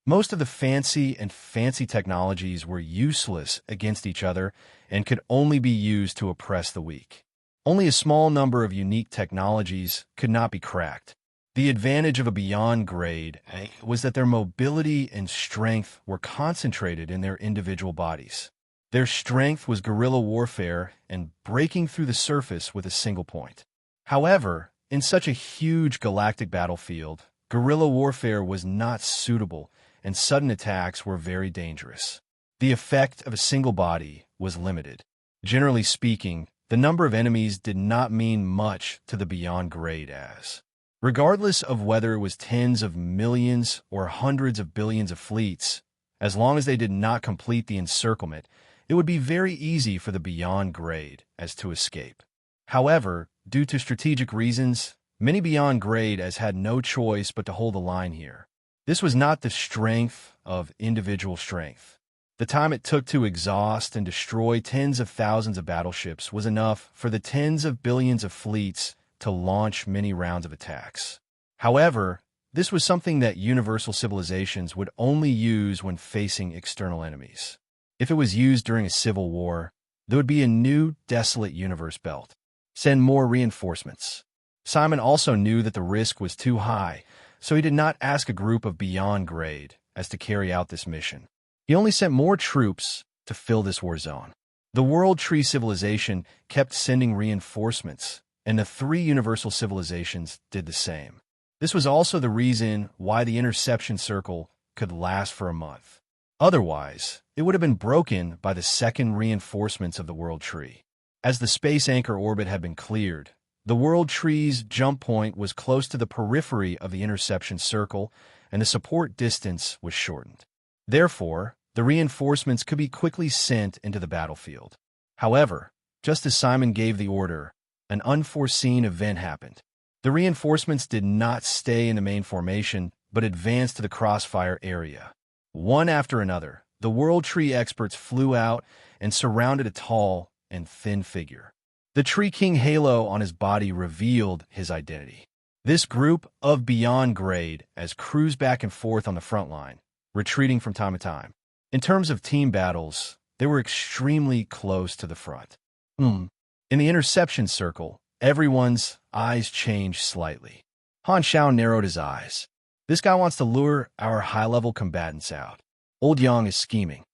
Most of the fancy technologies were useless against each other and could only be used to oppress the weak. Only a small number of unique technologies could not be cracked. The advantage of a beyond grade was that their mobility and strength were concentrated in their individual bodies. Their strength was guerrilla warfare and breaking through the surface with a single point. However, in such a huge galactic battlefield, guerrilla warfare was not suitable and sudden attacks were very dangerous. The effect of a single body was limited. Generally speaking, the number of enemies did not mean much to the beyond grade as. Regardless of whether it was tens of millions or hundreds of billions of fleets, as long as they did not complete the encirclement, it would be very easy for the beyond grade as to escape. However, due to strategic reasons, many beyond grade as had no choice but to hold the line here. This was not the strength of individual strength. The time it took to exhaust and destroy tens of thousands of battleships was enough for the tens of billions of fleets to launch many rounds of attacks. However, this was something that universal civilizations would only use when facing external enemies. If it was used during a civil war, there would be a new, desolate universe built. Send more reinforcements. Simon also knew that the risk was too high, so he did not ask a group of beyond grade as to carry out this mission. He only sent more troops to fill this war zone. The World Tree civilization kept sending reinforcements, and the three universal civilizations did the same. This was also the reason why the interception circle could last for a month. Otherwise, it would have been broken by the second reinforcements of the World Tree. As the space anchor orbit had been cleared, the World Tree's jump point was close to the periphery of the interception circle, and the support distance was shortened. Therefore, the reinforcements could be quickly sent into the battlefield. However, just as Simon gave the order, an unforeseen event happened. The reinforcements did not stay in the main formation, but advanced to the crossfire area. One after another, the World Tree experts flew out and surrounded a tall and thin figure. The Tree King halo on his body revealed his identity. This group of beyond grade as cruised back and forth on the front line, retreating from time to time. In terms of team battles, they were extremely close to the front. In the interception circle, everyone's eyes changed slightly. Han Shao narrowed his eyes. This guy wants to lure our high-level combatants out. Old Yang is scheming.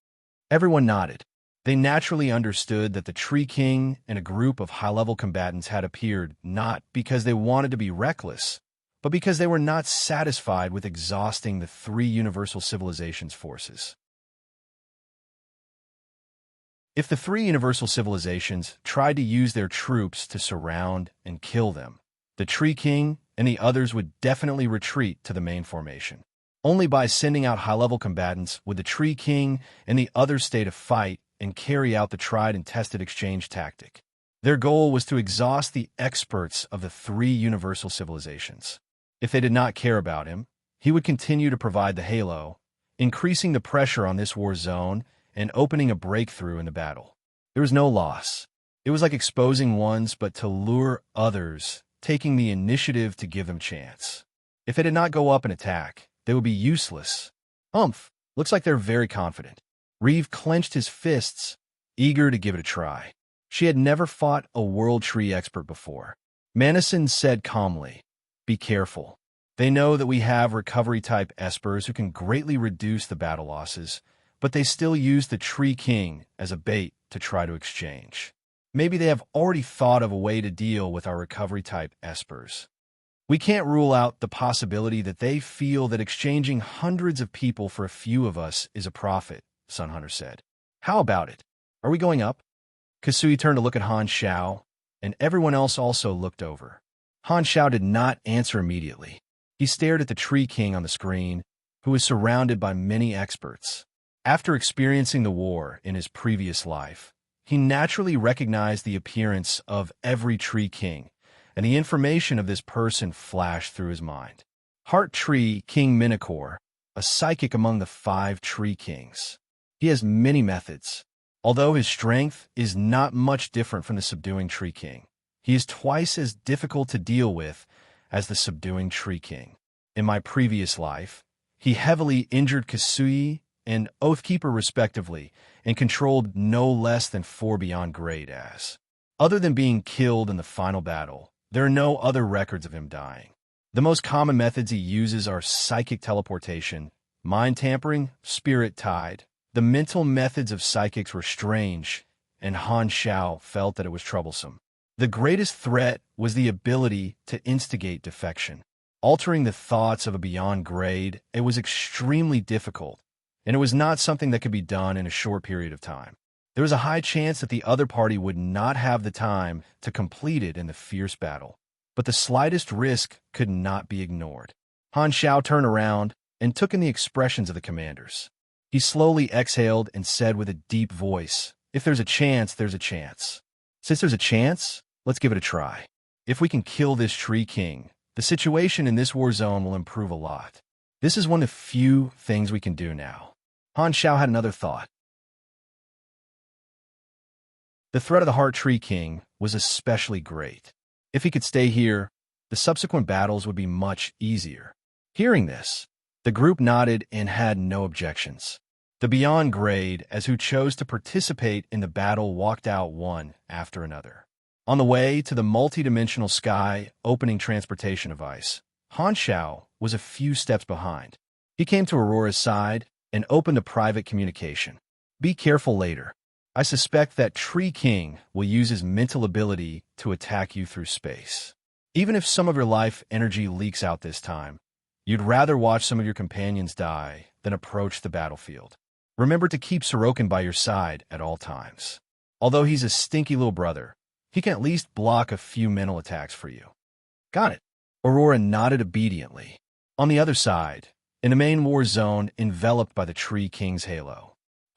Everyone nodded. They naturally understood that the Tree King and a group of high-level combatants had appeared not because they wanted to be reckless, but because they were not satisfied with exhausting the three universal civilizations' forces. If the three universal civilizations tried to use their troops to surround and kill them, the Tree King and the others would definitely retreat to the main formation. Only by sending out high-level combatants would the Tree King and the others stay to fight and carry out the tried and tested exchange tactic. Their goal was to exhaust the experts of the three universal civilizations. If they did not care about him, he would continue to provide the halo, increasing the pressure on this war zone and opening a breakthrough in the battle. There was no loss. It was like exposing ones, but to lure others, taking the initiative to give them chance. If they did not go up and attack, they would be useless. Looks like they're very confident. Reeve clenched his fists, eager to give it a try. She had never fought a World Tree expert before. Manison said calmly, "Be careful. They know that we have recovery-type espers who can greatly reduce the battle losses, but they still use the Tree King as a bait to try to exchange. Maybe they have already thought of a way to deal with our recovery-type espers." We can't rule out the possibility that they feel that exchanging hundreds of people for a few of us is a profit, Sun Hunter said. How about it? Are we going up? Kasui turned to look at Han Xiao, and everyone else also looked over. Han Xiao did not answer immediately. He stared at the Tree King on the screen, who was surrounded by many experts. After experiencing the war in his previous life, he naturally recognized the appearance of every Tree King, and the information of this person flashed through his mind. Heart Tree King Minakor, a psychic among the 5 Tree Kings. He has many methods. Although his strength is not much different from the Subduing Tree King, he is twice as difficult to deal with as the Subduing Tree King. In my previous life, he heavily injured Kasui and Oathkeeper respectively, and controlled no less than 4 beyond grade as. Other than being killed in the final battle, there are no other records of him dying. The most common methods he uses are psychic teleportation, mind tampering, spirit tide. The mental methods of psychics were strange, and Han Xiao felt that it was troublesome. The greatest threat was the ability to instigate defection. Altering the thoughts of a beyond grade, it was extremely difficult, and it was not something that could be done in a short period of time. There was a high chance that the other party would not have the time to complete it in the fierce battle, but the slightest risk could not be ignored. Han Xiao turned around and took in the expressions of the commanders. He slowly exhaled and said with a deep voice, "If there's a chance, there's a chance. Since there's a chance, let's give it a try. If we can kill this Tree King, the situation in this war zone will improve a lot. This is one of the few things we can do now." Han Xiao had another thought. The threat of the Heart Tree King was especially great. If he could stay here, the subsequent battles would be much easier. Hearing this, the group nodded and had no objections. The Beyond Grade, as who chose to participate in the battle, walked out one after another. On the way to the multi-dimensional sky opening transportation device, Han Xiao was a few steps behind. He came to Aurora's side and opened a private communication. "Be careful later. I suspect that Tree King will use his mental ability to attack you through space. Even if some of your life energy leaks out this time, you'd rather watch some of your companions die than approach the battlefield. Remember to keep Sorokin by your side at all times. Although he's a stinky little brother, he can at least block a few mental attacks for you." "Got it." Aurora nodded obediently. On the other side, in the main war zone enveloped by the Tree King's halo,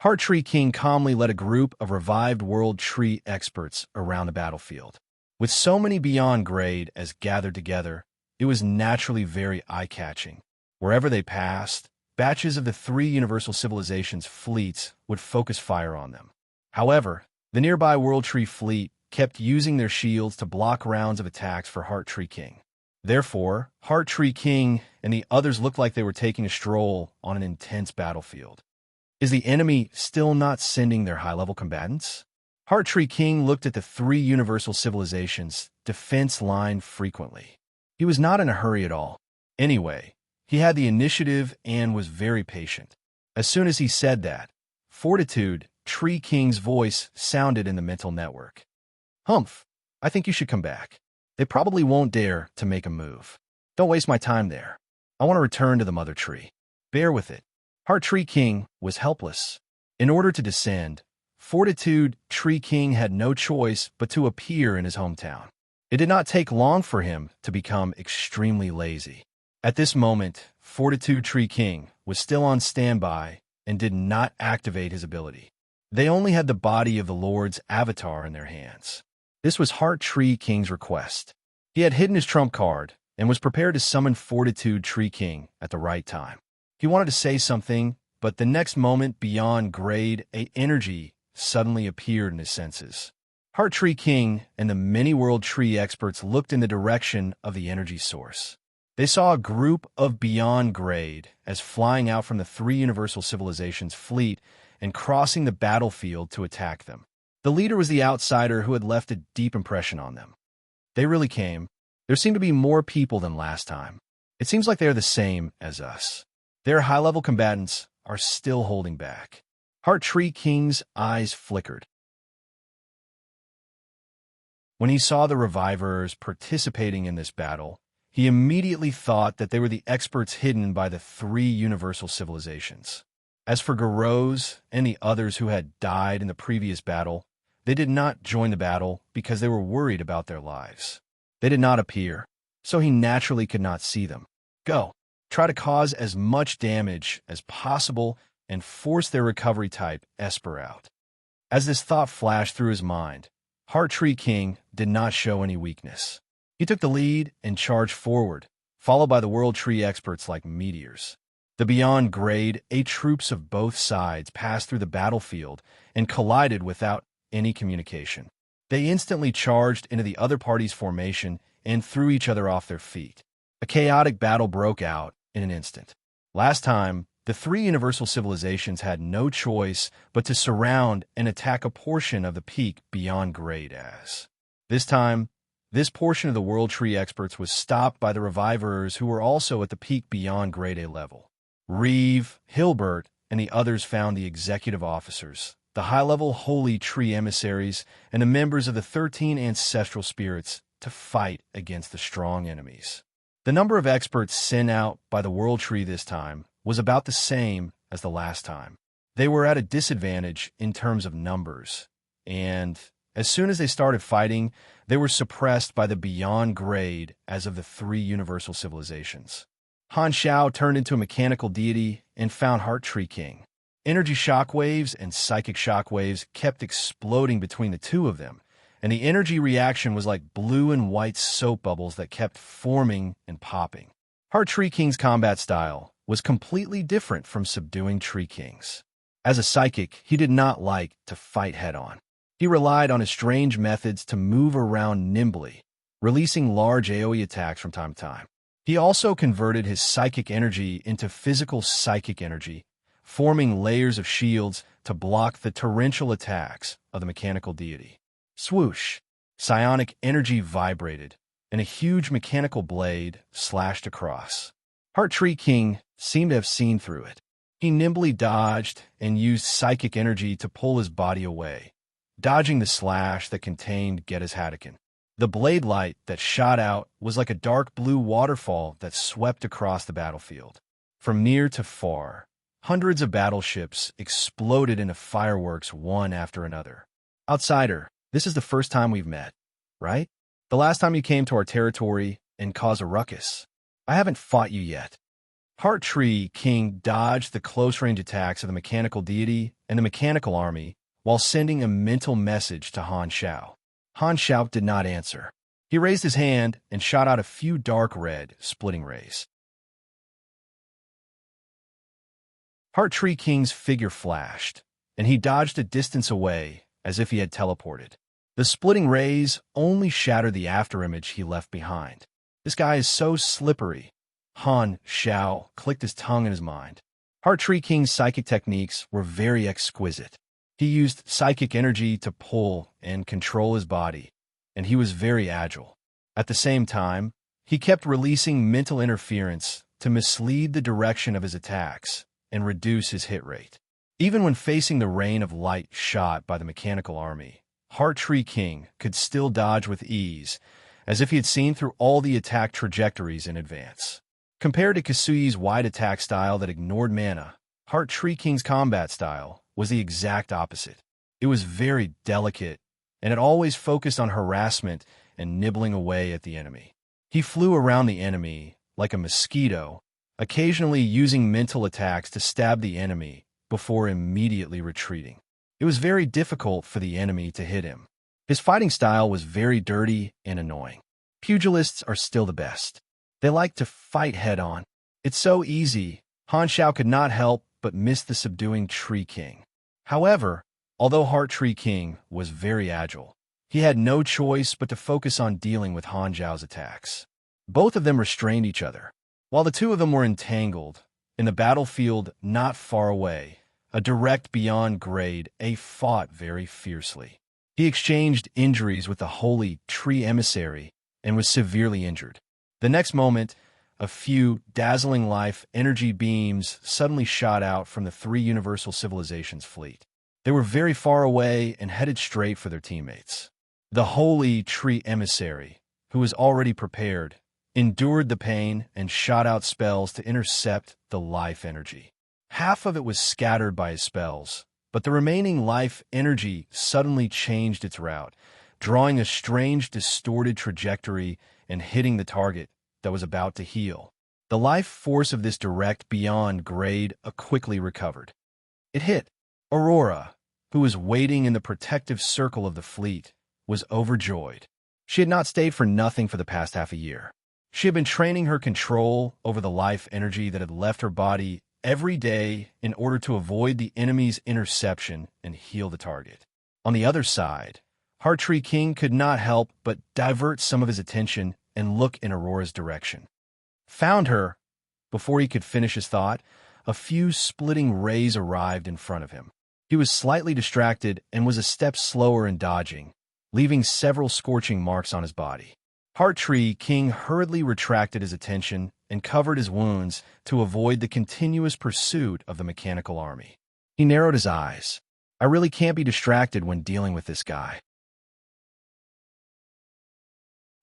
Heart Tree King calmly led a group of revived World Tree experts around the battlefield. With so many Beyond Grade as gathered together, it was naturally very eye-catching. Wherever they passed, batches of the 3 Universal Civilizations fleets would focus fire on them. However, the nearby World Tree fleet kept using their shields to block rounds of attacks for Heart Tree King. Therefore, Heart Tree King and the others looked like they were taking a stroll on an intense battlefield. Is the enemy still not sending their high-level combatants? Heart Tree King looked at the 3 Universal Civilizations' defense line frequently. He was not in a hurry at all. Anyway, he had the initiative and was very patient. As soon as he said that, Fortitude, Tree King's voice sounded in the mental network. "Humph, I think you should come back. They probably won't dare to make a move. Don't waste my time there. I want to return to the Mother Tree. Bear with it." Heart Tree King was helpless. In order to descend, Fortitude Tree King had no choice but to appear in his hometown. It did not take long for him to become extremely lazy. At this moment, Fortitude Tree King was still on standby and did not activate his ability. They only had the body of the Lord's avatar in their hands. This was Heart Tree King's request. He had hidden his trump card and was prepared to summon Fortitude Tree King at the right time. He wanted to say something, but the next moment, Beyond Grade A energy suddenly appeared in his senses. Heart Tree King and the many World Tree experts looked in the direction of the energy source. They saw a group of Beyond Grade as flying out from the 3 Universal Civilizations fleet and crossing the battlefield to attack them. The leader was the outsider who had left a deep impression on them. They really came. There seemed to be more people than last time. It seems like they are the same as us. Their high-level combatants are still holding back. Heart Tree King's eyes flickered. When he saw the revivers participating in this battle, he immediately thought that they were the experts hidden by the three universal civilizations. As for Garros and the others who had died in the previous battle, they did not join the battle because they were worried about their lives. They did not appear, so he naturally could not see them. Go. Try to cause as much damage as possible and force their recovery type, Esper, out. As this thought flashed through his mind, Heart Tree King did not show any weakness. He took the lead and charged forward, followed by the World Tree experts like meteors. The Beyond Grade A troops of both sides passed through the battlefield and collided without any communication. They instantly charged into the other party's formation and threw each other off their feet. A chaotic battle broke out in an instant. Last time, the three universal civilizations had no choice but to surround and attack a portion of the peak Beyond Grade as. This time, this portion of the World Tree experts was stopped by the Revivers who were also at the peak Beyond Grade A level. Reeve, Hilbert, and the others found the executive officers, the high-level Holy Tree emissaries, and the members of the 13 ancestral spirits to fight against the strong enemies. The number of experts sent out by the World Tree this time was about the same as the last time. They were at a disadvantage in terms of numbers, and as soon as they started fighting, they were suppressed by the Beyond Grade as of the three universal civilizations. Han Xiao turned into a mechanical deity and found Heart Tree King. Energy shockwaves and psychic shockwaves kept exploding between the two of them, and the energy reaction was like blue and white soap bubbles that kept forming and popping. Heart Tree King's combat style was completely different from subduing Tree King's. As a psychic, he did not like to fight head-on. He relied on his strange methods to move around nimbly, releasing large AoE attacks from time to time. He also converted his psychic energy into physical psychic energy, forming layers of shields to block the torrential attacks of the mechanical deity. Swoosh! Psionic energy vibrated, and a huge mechanical blade slashed across. Heart Tree King seemed to have seen through it. He nimbly dodged and used psychic energy to pull his body away, dodging the slash that contained Getta's Hadouken. The blade light that shot out was like a dark blue waterfall that swept across the battlefield. From near to far, hundreds of battleships exploded into fireworks one after another. Outsider, this is the first time we've met, right? The last time you came to our territory and caused a ruckus. I haven't fought you yet. Heart Tree King dodged the close-range attacks of the mechanical deity and the mechanical army while sending a mental message to Han Xiao. Han Xiao did not answer. He raised his hand and shot out a few dark red, splitting rays. Heart Tree King's figure flashed, and he dodged a distance away as if he had teleported. The splitting rays only shattered the afterimage he left behind. This guy is so slippery. Han Xiao clicked his tongue in his mind. Heart Tree King's psychic techniques were very exquisite. He used psychic energy to pull and control his body, and he was very agile. At the same time, he kept releasing mental interference to mislead the direction of his attacks and reduce his hit rate. Even when facing the rain of light shot by the mechanical army, Heart Tree King could still dodge with ease, as if he had seen through all the attack trajectories in advance. Compared to Kasui's wide attack style that ignored mana, Heart Tree King's combat style was the exact opposite. It was very delicate, and it always focused on harassment and nibbling away at the enemy. He flew around the enemy like a mosquito, occasionally using mental attacks to stab the enemy before immediately retreating. It was very difficult for the enemy to hit him. His fighting style was very dirty and annoying. Pugilists are still the best. They like to fight head-on. It's so easy. Han Xiao could not help but miss the subduing Tree King. However, although Heart Tree King was very agile, he had no choice but to focus on dealing with Han Xiao's attacks. Both of them restrained each other. While the two of them were entangled, in the battlefield not far away, a direct Beyond Grade A fought very fiercely. He exchanged injuries with the Holy Tree emissary and was severely injured. The next moment, a few dazzling life energy beams suddenly shot out from the three universal civilizations' fleet. They were very far away and headed straight for their teammates. The Holy Tree emissary, who was already prepared, endured the pain, and shot out spells to intercept the life energy. Half of it was scattered by his spells, but the remaining life energy suddenly changed its route, drawing a strange, distorted trajectory and hitting the target that was about to heal. The life force of this direct beyond grade quickly recovered. It hit. Aurora, who was waiting in the protective circle of the fleet, was overjoyed. She had not stayed for nothing for the past half a year. She had been training her control over the life energy that had left her body every day in order to avoid the enemy's interception and heal the target. On the other side, Hearttree King could not help but divert some of his attention and look in Aurora's direction. Found her. Before he could finish his thought, a few splitting rays arrived in front of him. He was slightly distracted and was a step slower in dodging, leaving several scorching marks on his body. Hearttree King hurriedly retracted his attention and covered his wounds to avoid the continuous pursuit of the mechanical army. He narrowed his eyes. I really can't be distracted when dealing with this guy.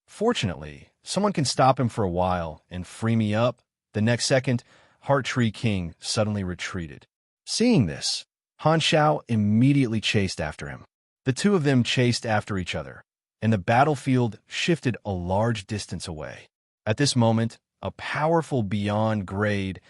Fortunately, someone can stop him for a while and free me up. The next second, Hearttree King suddenly retreated. Seeing this, Han Xiao immediately chased after him. The two of them chased after each other, and the battlefield shifted a large distance away. At this moment, a powerful beyond grade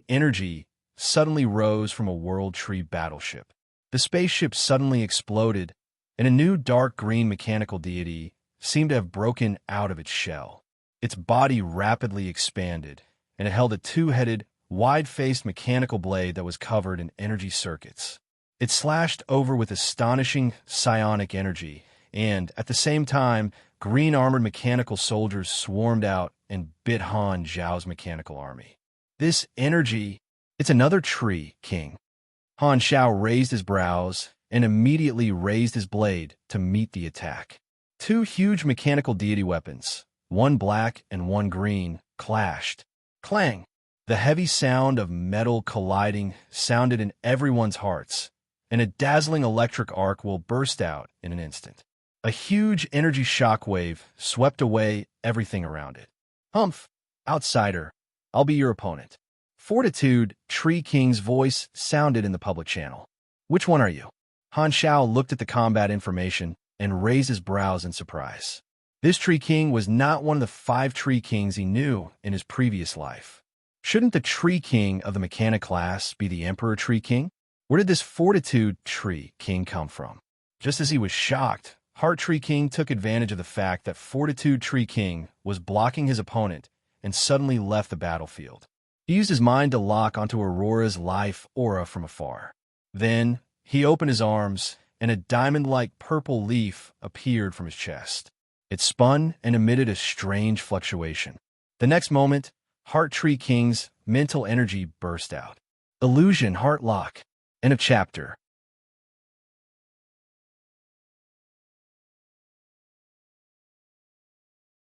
energy suddenly rose from a World Tree battleship. The spaceship suddenly exploded, and a new dark green mechanical deity seemed to have broken out of its shell. Its body rapidly expanded, and it held a two-headed, wide-faced mechanical blade that was covered in energy circuits. It slashed over with astonishing psionic energy, and, at the same time, green-armored mechanical soldiers swarmed out and bit Han Zhao's mechanical army. This energy, it's another tree, King. Han Xiao raised his brows and immediately raised his blade to meet the attack. Two huge mechanical deity weapons, one black and one green, clashed. Clang! The heavy sound of metal colliding sounded in everyone's hearts, and a dazzling electric arc will burst out in an instant. A huge energy shockwave swept away everything around it. Humph, outsider, I'll be your opponent. Fortitude, Tree King's voice sounded in the public channel. Which one are you? Han Xiao looked at the combat information and raised his brows in surprise. This Tree King was not one of the 5 Tree Kings he knew in his previous life. Shouldn't the Tree King of the Mechanic class be the Emperor Tree King? Where did this Fortitude Tree King come from? Just as he was shocked, Hearttree King took advantage of the fact that Fortitude Tree King was blocking his opponent and suddenly left the battlefield. He used his mind to lock onto Aurora's life aura from afar. Then, he opened his arms, and a diamond-like purple leaf appeared from his chest. It spun and emitted a strange fluctuation. The next moment, Hearttree King's mental energy burst out. Illusion Heartlock. End of chapter.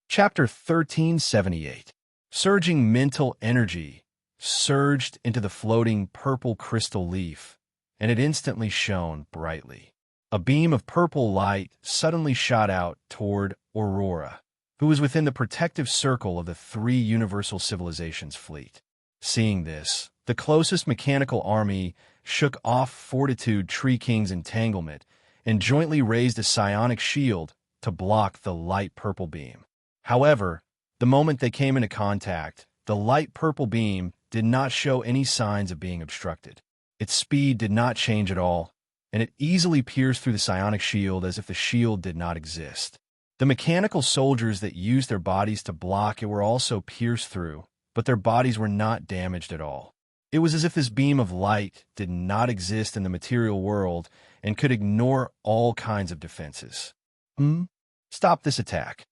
Chapter 1378. Surging mental energy surged into the floating purple crystal leaf, and it instantly shone brightly. A beam of purple light suddenly shot out toward Aurora, who was within the protective circle of the 3 Universal Civilizations fleet. Seeing this, the closest mechanical army shook off Fortitude Tree King's entanglement and jointly raised a psionic shield to block the light purple beam. However, the moment they came into contact, the light purple beam did not show any signs of being obstructed. Its speed did not change at all, and it easily pierced through the psionic shield as if the shield did not exist. The mechanical soldiers that used their bodies to block it were also pierced through, but their bodies were not damaged at all. It was as if this beam of light did not exist in the material world and could ignore all kinds of defenses. Stop this attack.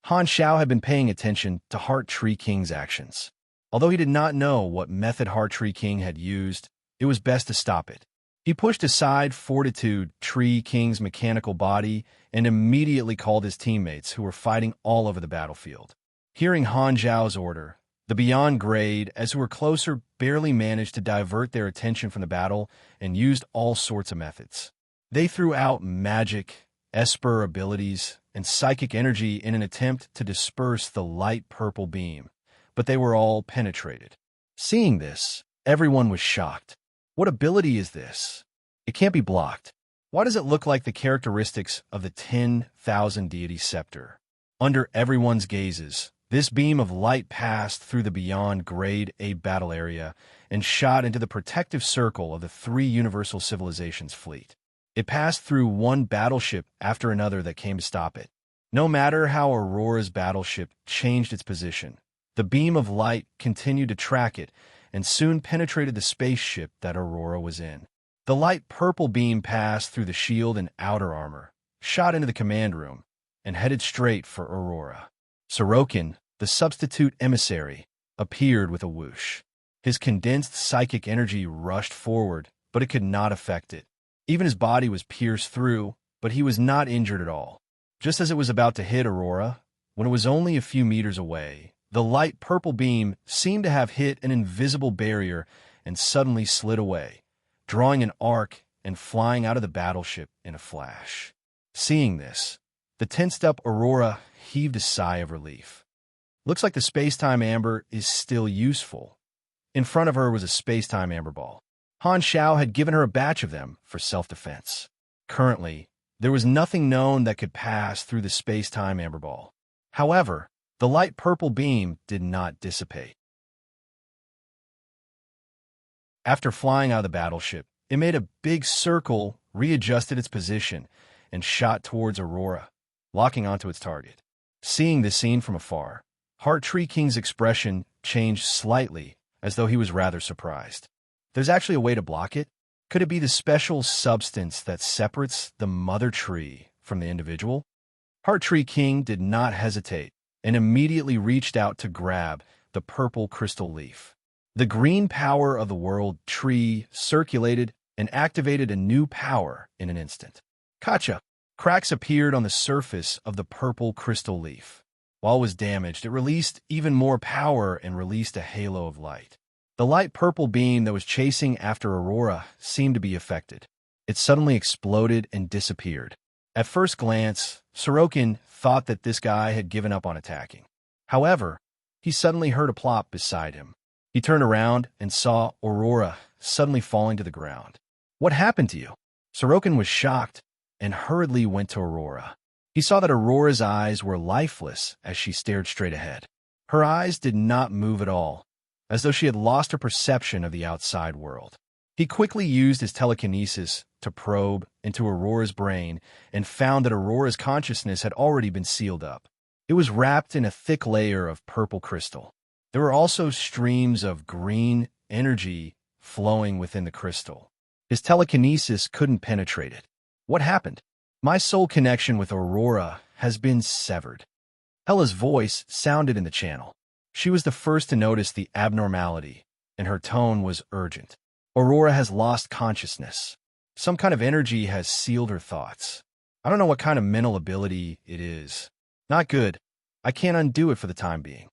Han Xiao had been paying attention to Hearttree King's actions. Although he did not know what method Hearttree King had used, it was best to stop it. He pushed aside Fortitude Tree King's mechanical body and immediately called his teammates who were fighting all over the battlefield. Hearing Han Zhao's order, the Beyond Grade, as who were closer, barely managed to divert their attention from the battle and used all sorts of methods. They threw out magic esper abilities, and psychic energy in an attempt to disperse the light purple beam, but they were all penetrated. Seeing this, everyone was shocked. What ability is this? It can't be blocked. Why does it look like the characteristics of the 10,000 deity scepter? Under everyone's gazes, this beam of light passed through the beyond Grade A battle area and shot into the protective circle of the three universal civilizations fleet. It passed through one battleship after another that came to stop it. No matter how Aurora's battleship changed its position, the beam of light continued to track it and soon penetrated the spaceship that Aurora was in. The light purple beam passed through the shield and outer armor, shot into the command room, and headed straight for Aurora. Sorokin, the substitute emissary, appeared with a whoosh. His condensed psychic energy rushed forward, but it could not affect it. Even his body was pierced through, but he was not injured at all. Just as it was about to hit Aurora, when it was only a few meters away, the light purple beam seemed to have hit an invisible barrier and suddenly slid away, drawing an arc and flying out of the battleship in a flash. Seeing this, the tensed-up Aurora heaved a sigh of relief. Looks like the space-time amber is still useful. In front of her was a space-time amber ball. Han Xiao had given her a batch of them for self-defense. Currently, there was nothing known that could pass through the space-time amber ball. However, the light purple beam did not dissipate. After flying out of the battleship, it made a big circle, readjusted its position, and shot towards Aurora, locking onto its target. Seeing this scene from afar, Heart Tree King's expression changed slightly, as though he was rather surprised. There's actually a way to block it? Could it be the special substance that separates the mother tree from the individual? Heart Tree King did not hesitate and immediately reached out to grab the purple crystal leaf. The green power of the world tree circulated and activated a new power in an instant. Gotcha! Cracks appeared on the surface of the purple crystal leaf. While it was damaged, it released even more power and released a halo of light. The light purple beam that was chasing after Aurora seemed to be affected. It suddenly exploded and disappeared. At first glance, Sorokin thought that this guy had given up on attacking. However, he suddenly heard a plop beside him. He turned around and saw Aurora suddenly falling to the ground. What happened to you? Sorokin was shocked and hurriedly went to Aurora. He saw that Aurora's eyes were lifeless as she stared straight ahead. Her eyes did not move at all, as though she had lost her perception of the outside world. He quickly used his telekinesis to probe into Aurora's brain and found that Aurora's consciousness had already been sealed up. It was wrapped in a thick layer of purple crystal. There were also streams of green energy flowing within the crystal. His telekinesis couldn't penetrate it. What happened? My soul connection with Aurora has been severed. Hella's voice sounded in the channel. She was the first to notice the abnormality, and her tone was urgent. Aurora has lost consciousness. Some kind of energy has sealed her thoughts. I don't know what kind of mental ability it is. Not good. I can't undo it for the time being.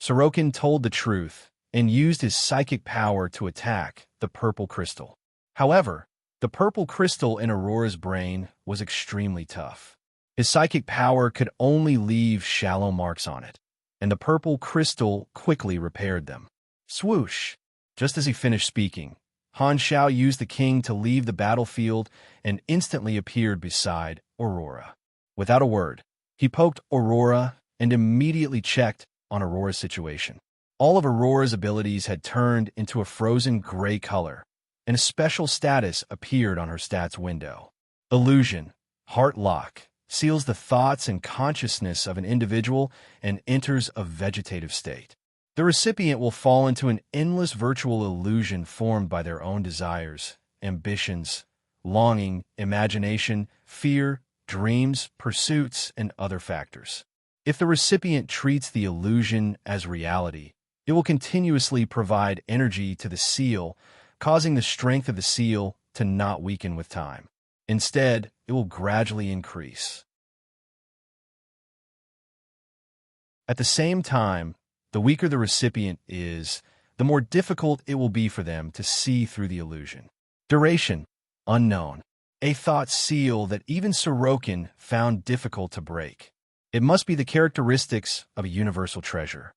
Sorokin told the truth and used his psychic power to attack the purple crystal. However, the purple crystal in Aurora's brain was extremely tough. His psychic power could only leave shallow marks on it, and the purple crystal quickly repaired them. Swoosh! Just as he finished speaking, Han Xiao used the king to leave the battlefield and instantly appeared beside Aurora. Without a word, he poked Aurora and immediately checked on Aurora's situation. All of Aurora's abilities had turned into a frozen gray color, and a special status appeared on her stats window. Illusion, Heart Lock, seals the thoughts and consciousness of an individual and enters a vegetative state. The recipient will fall into an endless virtual illusion formed by their own desires, ambitions, longing, imagination, fear, dreams, pursuits, and other factors. If the recipient treats the illusion as reality, it will continuously provide energy to the seal, causing the strength of the seal to not weaken with time. Instead, it will gradually increase. At the same time, the weaker the recipient is, the more difficult it will be for them to see through the illusion. Duration, unknown. A thought seal that even Sorokin found difficult to break. It must be the characteristics of a universal treasure.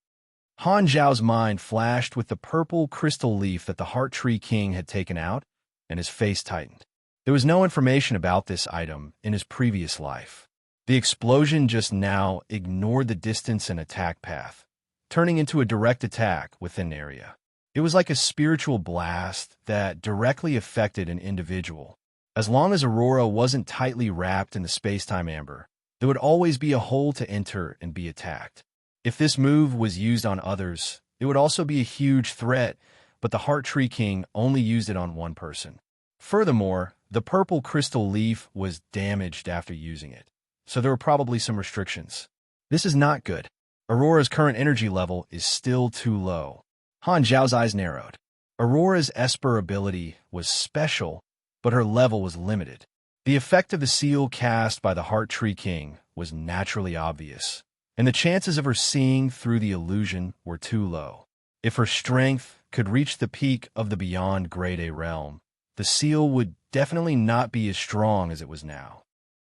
Han Zhao's mind flashed with the purple crystal leaf that the Heart Tree King had taken out, and his face tightened. There was no information about this item in his previous life. The explosion just now ignored the distance and attack path, turning into a direct attack within an area. It was like a spiritual blast that directly affected an individual. As long as Aurora wasn't tightly wrapped in the space-time amber, there would always be a hole to enter and be attacked. If this move was used on others, it would also be a huge threat, but the Heart Tree King only used it on one person. Furthermore, the purple crystal leaf was damaged after using it, so there were probably some restrictions. This is not good. Aurora's current energy level is still too low. Han Zhao's eyes narrowed. Aurora's Esper ability was special, but her level was limited. The effect of the seal cast by the Heart Tree King was naturally obvious, and the chances of her seeing through the illusion were too low. If her strength could reach the peak of the beyond Grade A realm, the seal would definitely not be as strong as it was now.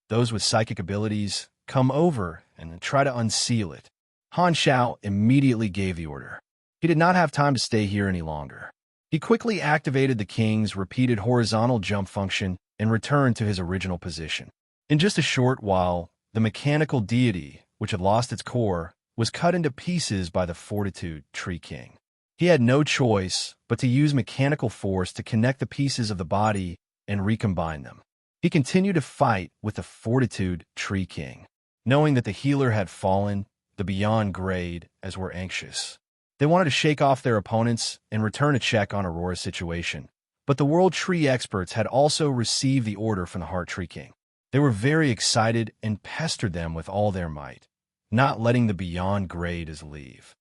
Those with psychic abilities come over and try to unseal it. Han Zhao immediately gave the order. He did not have time to stay here any longer. He quickly activated the king's repeated horizontal jump function and returned to his original position. In just a short while, the mechanical deity, which had lost its core, was cut into pieces by the Fortitude Tree King. He had no choice but to use mechanical force to connect the pieces of the body and recombine them. He continued to fight with the Fortitude Tree King. Knowing that the healer had fallen, the Beyond Grade as were anxious. They wanted to shake off their opponents and return a check on Aurora's situation. But the World Tree experts had also received the order from the Heart Tree King. They were very excited and pestered them with all their might, not letting the Beyond Grade leave.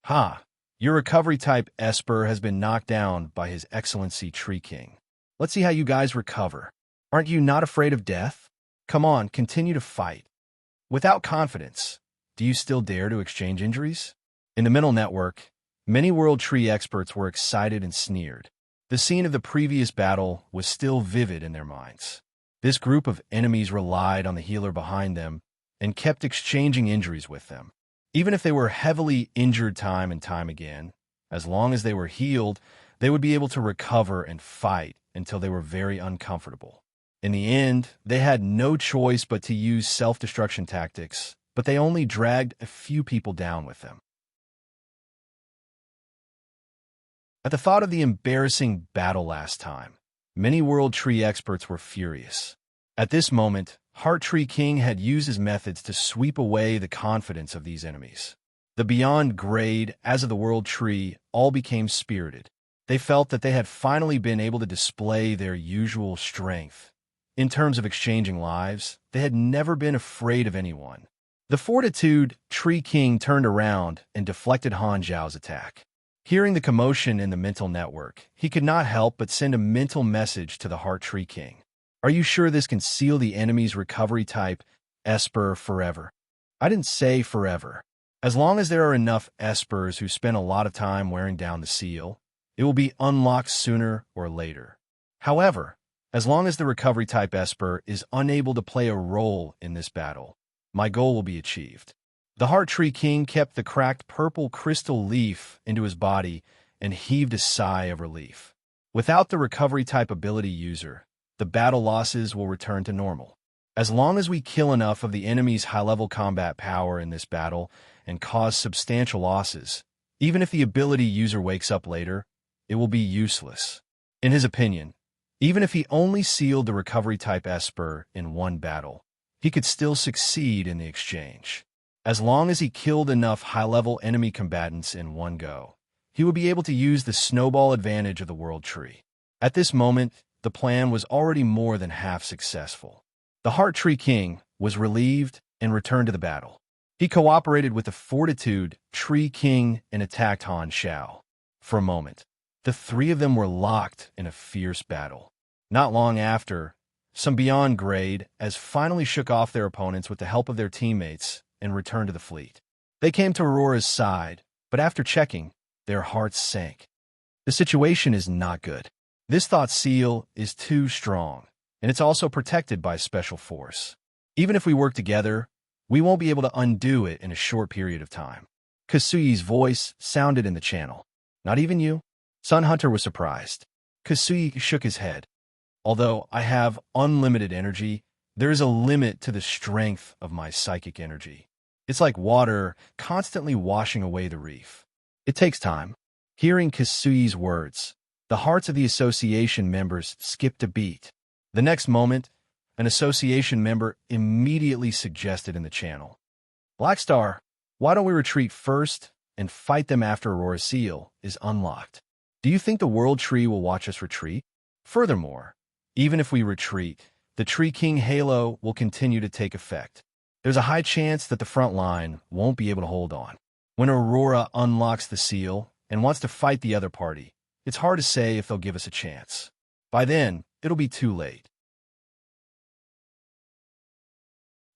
Ha! Your recovery type Esper has been knocked down by His Excellency Tree King. Let's see how you guys recover. Aren't you not afraid of death? Come on, continue to fight. Without confidence, do you still dare to exchange injuries? In the mental network, many World Tree experts were excited and sneered. The scene of the previous battle was still vivid in their minds. This group of enemies relied on the healer behind them and kept exchanging injuries with them. Even if they were heavily injured time and time again, as long as they were healed, they would be able to recover and fight until they were very uncomfortable. In the end, they had no choice but to use self-destruction tactics, but they only dragged a few people down with them. At the thought of the embarrassing battle last time, many World Tree experts were furious. At this moment, Heart Tree King had used his methods to sweep away the confidence of these enemies. The Beyond Grade, as of the World Tree, all became spirited. They felt that they had finally been able to display their usual strength. In terms of exchanging lives, they had never been afraid of anyone. The Fortitude Tree King turned around and deflected Han Zhao's attack. Hearing the commotion in the mental network, he could not help but send a mental message to the Heart Tree King. Are you sure this can seal the enemy's recovery type, Esper, forever? I didn't say forever. As long as there are enough Espers who spend a lot of time wearing down the seal, it will be unlocked sooner or later. However, as long as the recovery type Esper is unable to play a role in this battle, my goal will be achieved. The Heart Tree King kept the cracked purple crystal leaf into his body and heaved a sigh of relief. Without the recovery type ability user, the battle losses will return to normal. As long as we kill enough of the enemy's high-level combat power in this battle and cause substantial losses, even if the ability user wakes up later, it will be useless. In his opinion, even if he only sealed the recovery type Esper in one battle, he could still succeed in the exchange. As long as he killed enough high-level enemy combatants in one go, he would be able to use the snowball advantage of the World Tree. At this moment, the plan was already more than half successful. The Heart Tree King was relieved and returned to the battle. He cooperated with the Fortitude Tree King and attacked Han Zhao. For a moment, the three of them were locked in a fierce battle. Not long after, some Beyond Grade finally shook off their opponents with the help of their teammates and returned to the fleet. They came to Aurora's side, but after checking, their hearts sank. The situation is not good. This thought seal is too strong, and it's also protected by special force. Even if we work together, we won't be able to undo it in a short period of time. Kasui's voice sounded in the channel. Not even you? Sun Hunter was surprised. Kasui shook his head. Although I have unlimited energy, there is a limit to the strength of my psychic energy. It's like water constantly washing away the reef. It takes time. Hearing Kasui's words, the hearts of the association members skipped a beat. The next moment, an association member immediately suggested in the channel, Black Star, why don't we retreat first and fight them after Aurora Seal is unlocked? Do you think the World Tree will watch us retreat? Furthermore, even if we retreat, the Tree King Halo will continue to take effect. There's a high chance that the front line won't be able to hold on. When Aurora unlocks the seal and wants to fight the other party, it's hard to say if they'll give us a chance. By then, it'll be too late.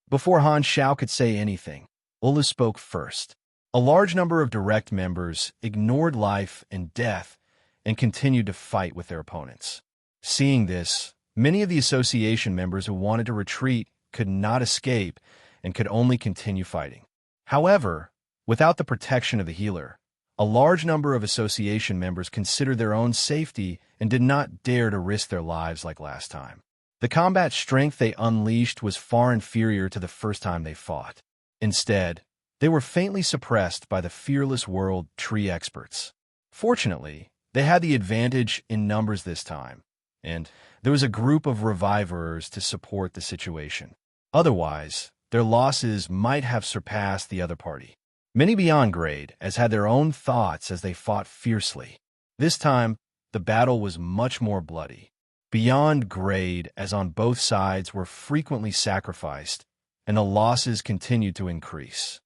Before Han Xiao could say anything, Ula spoke first. A large number of direct members ignored life and death and continued to fight with their opponents. Seeing this, many of the association members who wanted to retreat could not escape and could only continue fighting. However, without the protection of the healer, a large number of association members considered their own safety and did not dare to risk their lives like last time. The combat strength they unleashed was far inferior to the first time they fought. Instead, they were faintly suppressed by the fearless world tree experts. Fortunately, they had the advantage in numbers this time, and there was a group of revivers to support the situation. Otherwise, their losses might have surpassed the other party. Many beyond grade as had their own thoughts as they fought fiercely. This time, the battle was much more bloody. Beyond grade as on both sides were frequently sacrificed, and the losses continued to increase.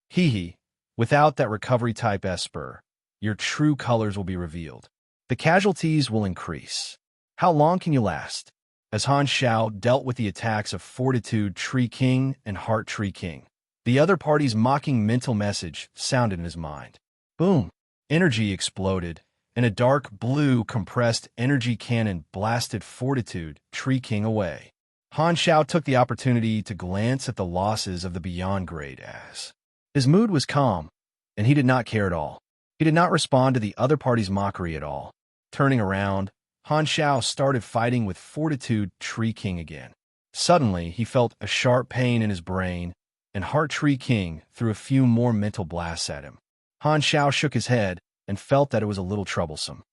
Hee, without that recovery type Esper, your true colors will be revealed. The casualties will increase. How long can you last? As Han Xiao dealt with the attacks of Fortitude Tree King and Heart Tree King, the other party's mocking mental message sounded in his mind. Boom! Energy exploded, and a dark blue compressed energy cannon blasted Fortitude Tree King away. Han Xiao took the opportunity to glance at the losses of the Beyond Grade as his mood was calm, and he did not care at all. He did not respond to the other party's mockery at all. Turning around, Han Xiao started fighting with Fortitude Tree King again. Suddenly, he felt a sharp pain in his brain, and Heart Tree King threw a few more mental blasts at him. Han Xiao shook his head and felt that it was a little troublesome.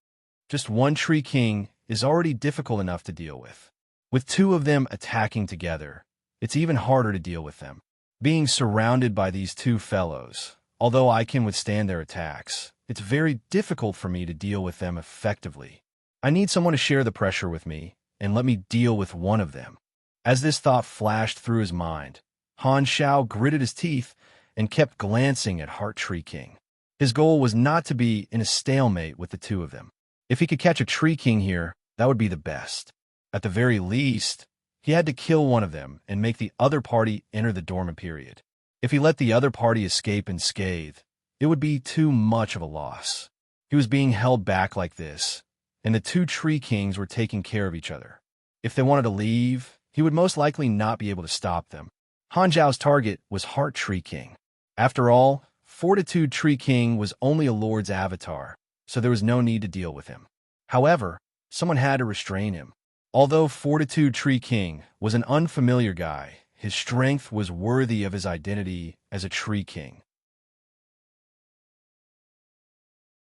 Just one Tree King is already difficult enough to deal with. With two of them attacking together, it's even harder to deal with them. Being surrounded by these two fellows, although I can withstand their attacks, it's very difficult for me to deal with them effectively. I need someone to share the pressure with me and let me deal with one of them. As this thought flashed through his mind, Han Xiao gritted his teeth and kept glancing at Heart Tree King. His goal was not to be in a stalemate with the two of them. If he could catch a Tree King here, that would be the best. At the very least, he had to kill one of them and make the other party enter the dormant period. If he let the other party escape unscathed, it would be too much of a loss. He was being held back like this, and the two Tree Kings were taking care of each other. If they wanted to leave, he would most likely not be able to stop them. Han Zhao's target was Heart Tree King. After all, Fortitude Tree King was only a lord's avatar, so there was no need to deal with him. However, someone had to restrain him. Although Fortitude Tree King was an unfamiliar guy, his strength was worthy of his identity as a Tree King.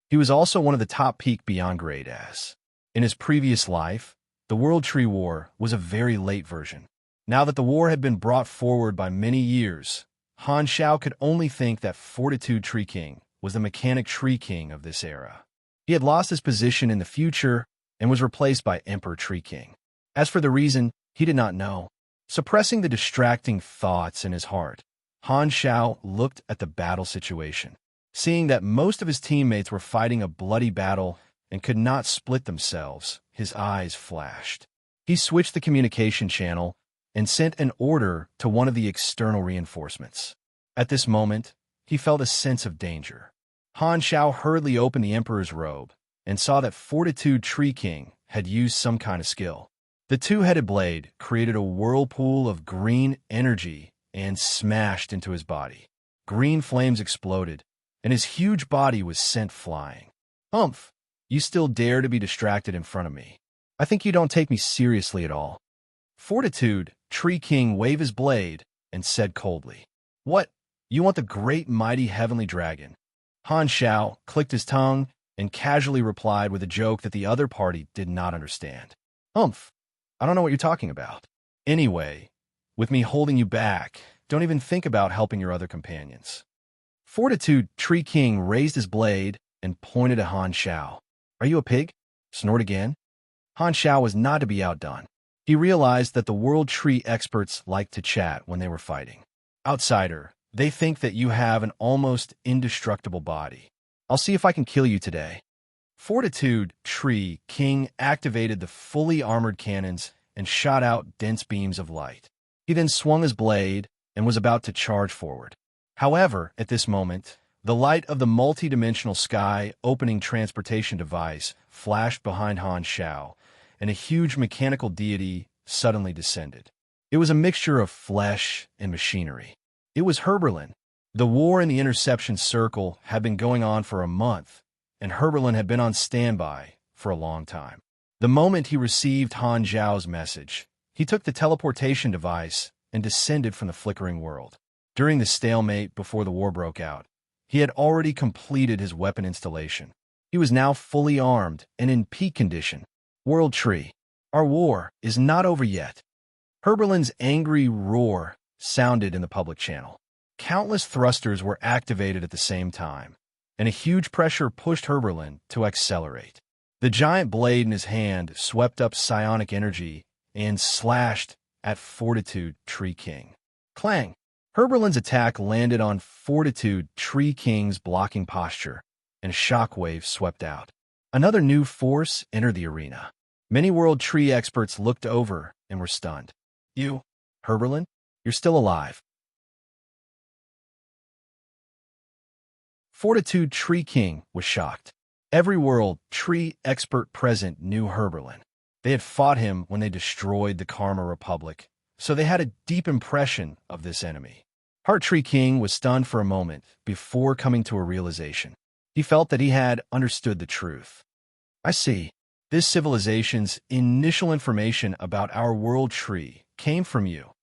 He was also one of the top peak Beyond Grade as. In his previous life, the World Tree War was a very late version. Now that the war had been brought forward by many years, Han Xiao could only think that Fortitude Tree King was the mechanic Tree King of this era. He had lost his position in the future and was replaced by Emperor Tree King. As for the reason, he did not know. Suppressing the distracting thoughts in his heart, Han Xiao looked at the battle situation. Seeing that most of his teammates were fighting a bloody battle and could not split themselves, his eyes flashed. He switched the communication channel and sent an order to one of the external reinforcements. At this moment, he felt a sense of danger. Han Xiao hurriedly opened the Emperor's robe and saw that Fortitude Tree King had used some kind of skill. The two-headed blade created a whirlpool of green energy and smashed into his body. Green flames exploded, and his huge body was sent flying. "Humph! You still dare to be distracted in front of me. I think you don't take me seriously at all." Fortitude, Tree King waved his blade and said coldly, "What? You want the great mighty heavenly dragon?" Han Shao clicked his tongue and casually replied with a joke that the other party did not understand. "Humph! I don't know what you're talking about. Anyway, with me holding you back, don't even think about helping your other companions." Fortitude, Tree King raised his blade and pointed at Han Shao. "Are you a pig? Snort again?" Han Shao was not to be outdone. He realized that the world tree experts liked to chat when they were fighting. "Outsider, they think that you have an almost indestructible body. I'll see if I can kill you today." Fortitude, Tree King activated the fully armored cannons and shot out dense beams of light. He then swung his blade and was about to charge forward. However, at this moment, the light of the multi-dimensional sky opening transportation device flashed behind Han Shao, and a huge mechanical deity suddenly descended. It was a mixture of flesh and machinery. It was Herberlin. The war in the Interception Circle had been going on for a month, and Herberlin had been on standby for a long time. The moment he received Han Zhao's message, he took the teleportation device and descended from the flickering world. During the stalemate before the war broke out, he had already completed his weapon installation. He was now fully armed and in peak condition. "World Tree, our war is not over yet." Herberlin's angry roar sounded in the public channel. Countless thrusters were activated at the same time, and a huge pressure pushed Herberlin to accelerate. The giant blade in his hand swept up psionic energy and slashed at Fortitude, Tree King. Clang! Herberlin's attack landed on Fortitude, Tree King's blocking posture, and a shockwave swept out. Another new force entered the arena. Many world tree experts looked over and were stunned. "You, Herberlin, you're still alive." Fortitude, Tree King was shocked. Every world tree expert present knew Herberlin. They had fought him when they destroyed the Karma Republic, so they had a deep impression of this enemy. Heart Tree King was stunned for a moment before coming to a realization. He felt that he had understood the truth. "I see. This civilization's initial information about our world tree came from you."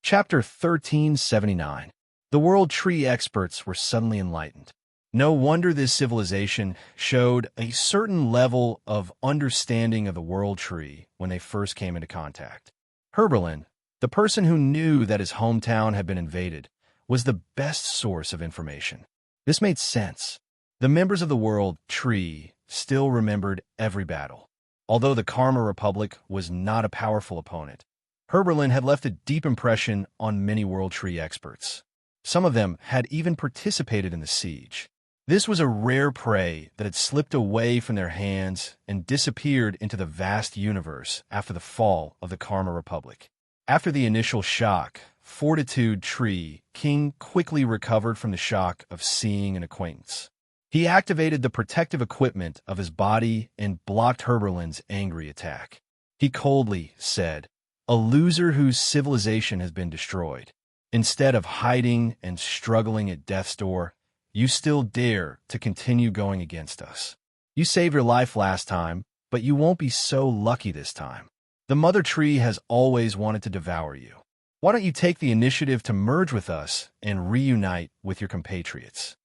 Chapter 1379. The world tree experts were suddenly enlightened. No wonder this civilization showed a certain level of understanding of the world tree when they first came into contact. Herberlin, the person who knew that his hometown had been invaded, was the best source of information. This made sense. The members of the world tree still remembered every battle. Although the Karma Republic was not a powerful opponent, Herberlin had left a deep impression on many world tree experts. Some of them had even participated in the siege. This was a rare prey that had slipped away from their hands and disappeared into the vast universe after the fall of the Karma Republic. After the initial shock, Fortitude, Tree King quickly recovered from the shock of seeing an acquaintance. He activated the protective equipment of his body and blocked Herberlin's angry attack. He coldly said, "A loser whose civilization has been destroyed. Instead of hiding and struggling at death's door, you still dare to continue going against us. You saved your life last time, but you won't be so lucky this time. The Mother Tree has always wanted to devour you. Why don't you take the initiative to merge with us and reunite with your compatriots?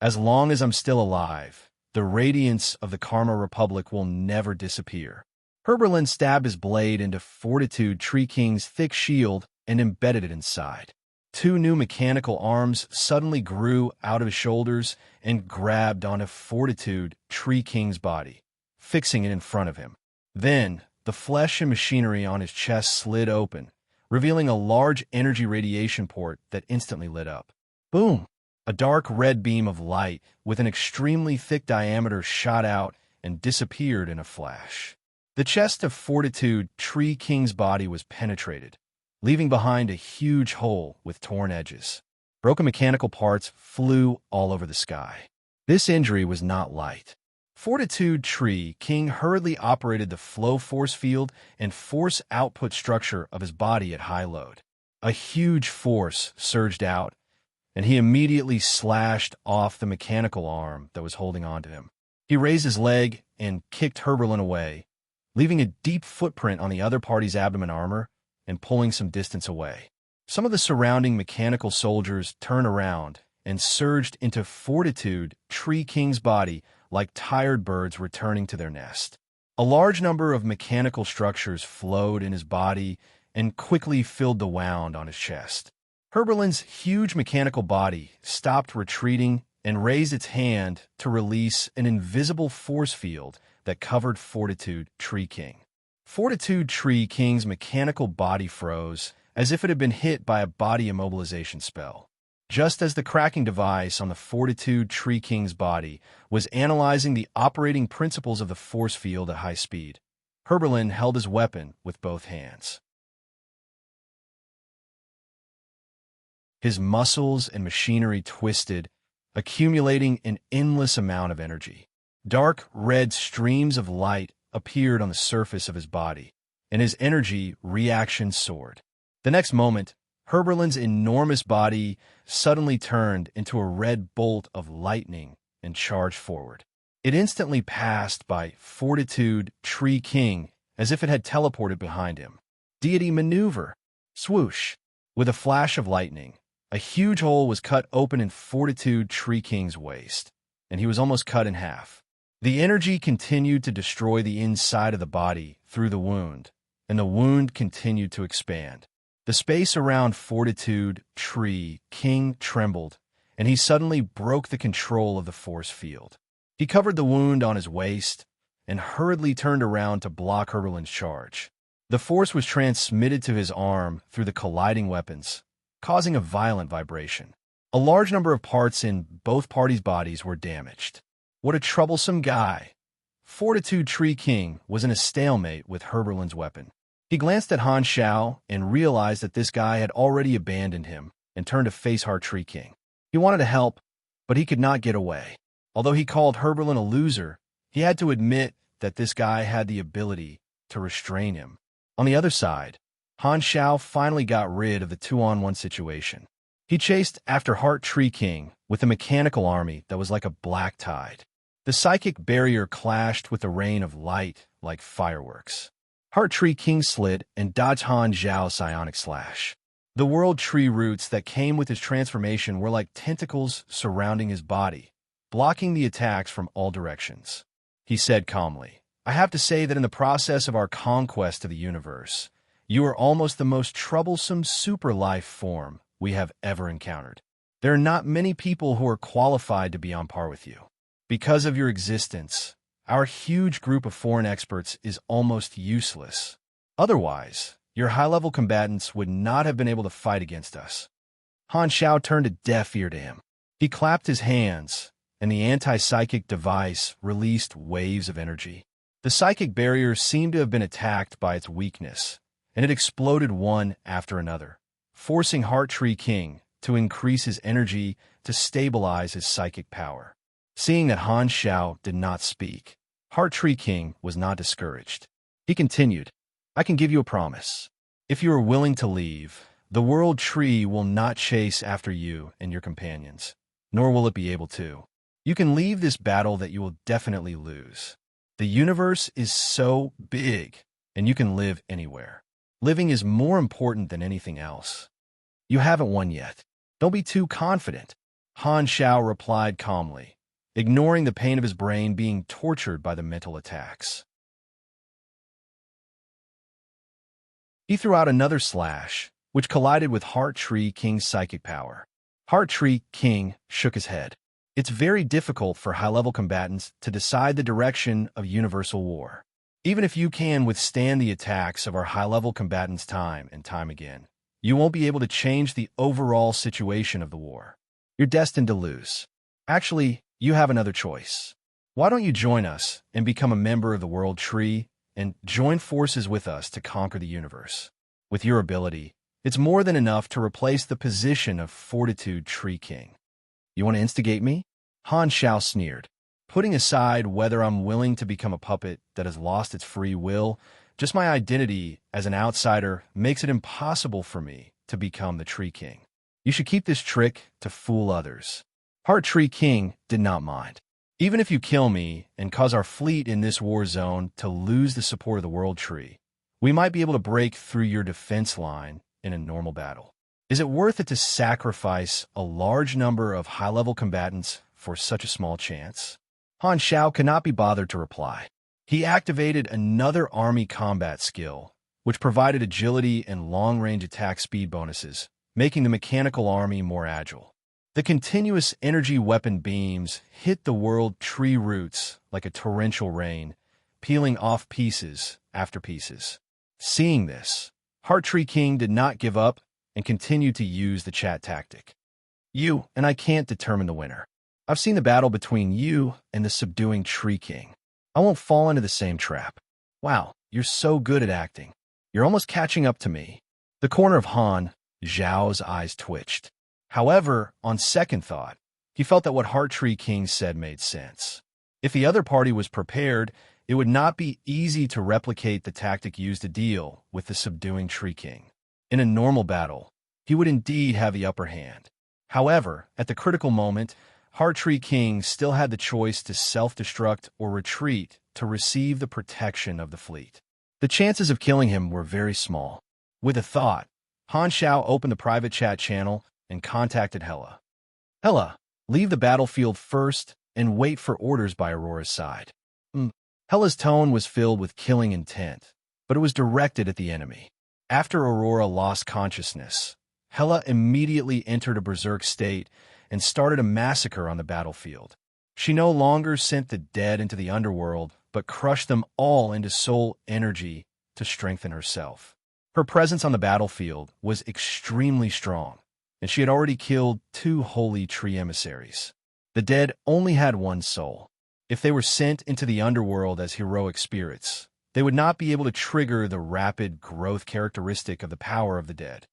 As long as I'm still alive, the radiance of the Karma Republic will never disappear." Herberlin stabbed his blade into Fortitude, Tree King's thick shield and embedded it inside. Two new mechanical arms suddenly grew out of his shoulders and grabbed onto Fortitude, Tree King's body, fixing it in front of him. Then, the flesh and machinery on his chest slid open, revealing a large energy radiation port that instantly lit up. Boom! A dark red beam of light with an extremely thick diameter shot out and disappeared in a flash. The chest of Fortitude, Tree King's body was penetrated, leaving behind a huge hole with torn edges. Broken mechanical parts flew all over the sky. This injury was not light. Fortitude Tree King hurriedly operated the flow force field and force output structure of his body at high load. A huge force surged out, and he immediately slashed off the mechanical arm that was holding on to him. He raised his leg and kicked Herberlin away, leaving a deep footprint on the other party's abdomen armor and pulling some distance away. Some of the surrounding mechanical soldiers turned around and surged into Fortitude Tree King's body like tired birds returning to their nest. A large number of mechanical structures flowed in his body and quickly filled the wound on his chest. Herberlin's huge mechanical body stopped retreating and raised its hand to release an invisible force field that covered Fortitude Tree King. Fortitude Tree King's mechanical body froze as if it had been hit by a body immobilization spell. Just as the cracking device on the Fortitude Tree King's body was analyzing the operating principles of the force field at high speed, Herberlin held his weapon with both hands. His muscles and machinery twisted, accumulating an endless amount of energy. Dark red streams of light appeared on the surface of his body, and his energy reaction soared. The next moment, Herberlin's enormous body suddenly turned into a red bolt of lightning and charged forward. It instantly passed by Fortitude Tree King as if it had teleported behind him. Deity maneuver! Swoosh! With a flash of lightning, a huge hole was cut open in Fortitude Tree King's waist, and he was almost cut in half. The energy continued to destroy the inside of the body through the wound, and the wound continued to expand. The space around Fortitude Tree King trembled, and he suddenly broke the control of the force field. He covered the wound on his waist and hurriedly turned around to block Herberlin's charge. The force was transmitted to his arm through the colliding weapons, causing a violent vibration. A large number of parts in both parties' bodies were damaged. What a troublesome guy! Fortitude Tree King was in a stalemate with Herberlin's weapon. He glanced at Han Xiao and realized that this guy had already abandoned him and turned to face Heart Tree King. He wanted to help, but he could not get away. Although he called Herberlin a loser, he had to admit that this guy had the ability to restrain him. On the other side, Han Xiao finally got rid of the 2-on-1 situation. He chased after Heart Tree King with a mechanical army that was like a black tide. The psychic barrier clashed with the rain of light like fireworks. Heart Tree King slid and dodged Han Xiao's psionic slash. The world tree roots that came with his transformation were like tentacles surrounding his body, blocking the attacks from all directions. He said calmly, "I have to say that in the process of our conquest of the universe, you are almost the most troublesome super life form we have ever encountered. There are not many people who are qualified to be on par with you. Because of your existence, our huge group of foreign experts is almost useless. Otherwise, your high-level combatants would not have been able to fight against us." Han Xiao turned a deaf ear to him. He clapped his hands, and the anti-psychic device released waves of energy. The psychic barrier seemed to have been attacked by its weakness, and it exploded one after another, forcing Heart Tree King to increase his energy to stabilize his psychic power. Seeing that Han Xiao did not speak, Heart Tree King was not discouraged. He continued, "I can give you a promise. If you are willing to leave, the World Tree will not chase after you and your companions, nor will it be able to. You can leave this battle that you will definitely lose. The universe is so big, and you can live anywhere. Living is more important than anything else. You haven't won yet. Don't be too confident." Han Xiao replied calmly, ignoring the pain of his brain being tortured by the mental attacks. He threw out another slash, which collided with Heart Tree King's psychic power. Heart Tree King shook his head. It's very difficult for high-level combatants to decide the direction of universal war. Even if you can withstand the attacks of our high-level combatants time and time again, you won't be able to change the overall situation of the war. You're destined to lose. Actually, you have another choice. Why don't you join us and become a member of the World Tree and join forces with us to conquer the universe? With your ability, it's more than enough to replace the position of Fortitude Tree King. You want to instigate me? Han Xiao sneered. Putting aside whether I'm willing to become a puppet that has lost its free will, just my identity as an outsider makes it impossible for me to become the Tree King. You should keep this trick to fool others. Heart Tree King did not mind. Even if you kill me and cause our fleet in this war zone to lose the support of the World Tree, we might be able to break through your defense line in a normal battle. Is it worth it to sacrifice a large number of high-level combatants for such a small chance? Han Xiao could not be bothered to reply. He activated another army combat skill, which provided agility and long-range attack speed bonuses, making the mechanical army more agile. The continuous energy weapon beams hit the World Tree roots like a torrential rain, peeling off pieces after pieces. Seeing this, Heart Tree King did not give up and continued to use the chat tactic. You and I can't determine the winner. I've seen the battle between you and the subduing Tree King. I won't fall into the same trap. Wow, you're so good at acting. You're almost catching up to me. The corner of Han Zhao's eyes twitched. However, on second thought, he felt that what Heart Tree King said made sense. If the other party was prepared, it would not be easy to replicate the tactic used to deal with the subduing Tree King. In a normal battle, he would indeed have the upper hand. However, at the critical moment, Heart Tree King still had the choice to self-destruct or retreat to receive the protection of the fleet. The chances of killing him were very small. With a thought, Han Xiao opened the private chat channel and contacted Hela. Hela, leave the battlefield first and wait for orders by Aurora's side. Hela's tone was filled with killing intent, but it was directed at the enemy. After Aurora lost consciousness, Hela immediately entered a berserk state and started a massacre on the battlefield. She no longer sent the dead into the underworld, but crushed them all into soul energy to strengthen herself. Her presence on the battlefield was extremely strong, and she had already killed 2 holy tree emissaries. The dead only had 1 soul. If they were sent into the underworld as heroic spirits, they would not be able to trigger the rapid growth characteristic of the power of the dead.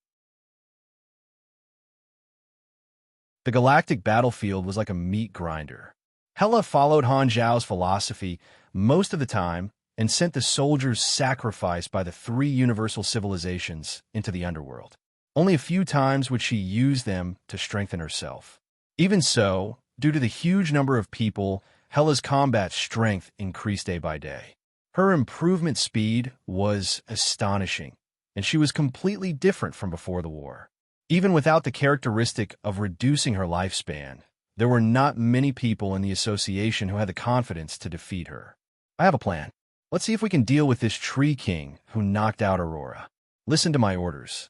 The galactic battlefield was like a meat grinder. Hela followed Han Zhao's philosophy most of the time and sent the soldiers sacrificed by the 3 universal civilizations into the underworld. Only a few times would she use them to strengthen herself. Even so, due to the huge number of people, Hela's combat strength increased day by day. Her improvement speed was astonishing, and she was completely different from before the war. Even without the characteristic of reducing her lifespan, there were not many people in the association who had the confidence to defeat her. I have a plan. Let's see if we can deal with this Tree King who knocked out Aurora. Listen to my orders.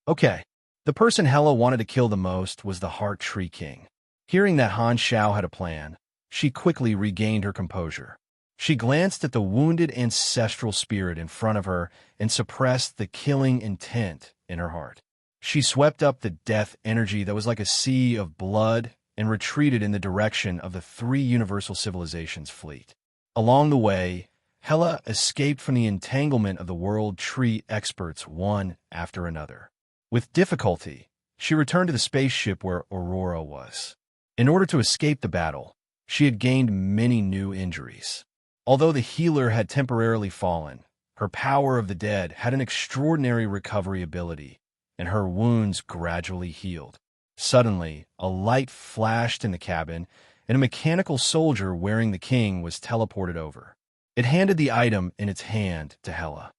Okay. The person Hela wanted to kill the most was the Heart Tree King. Hearing that Han Xiao had a plan, she quickly regained her composure. She glanced at the wounded ancestral spirit in front of her and suppressed the killing intent in her heart. She swept up the death energy that was like a sea of blood and retreated in the direction of the 3 universal civilizations' fleet. Along the way, Hela escaped from the entanglement of the World Tree experts one after another. With difficulty, she returned to the spaceship where Aurora was. In order to escape the battle, she had gained many new injuries. Although the healer had temporarily fallen, her power of the dead had an extraordinary recovery ability, and her wounds gradually healed. Suddenly, a light flashed in the cabin, and a mechanical soldier wearing the king was teleported over. It handed the item in its hand to Hela.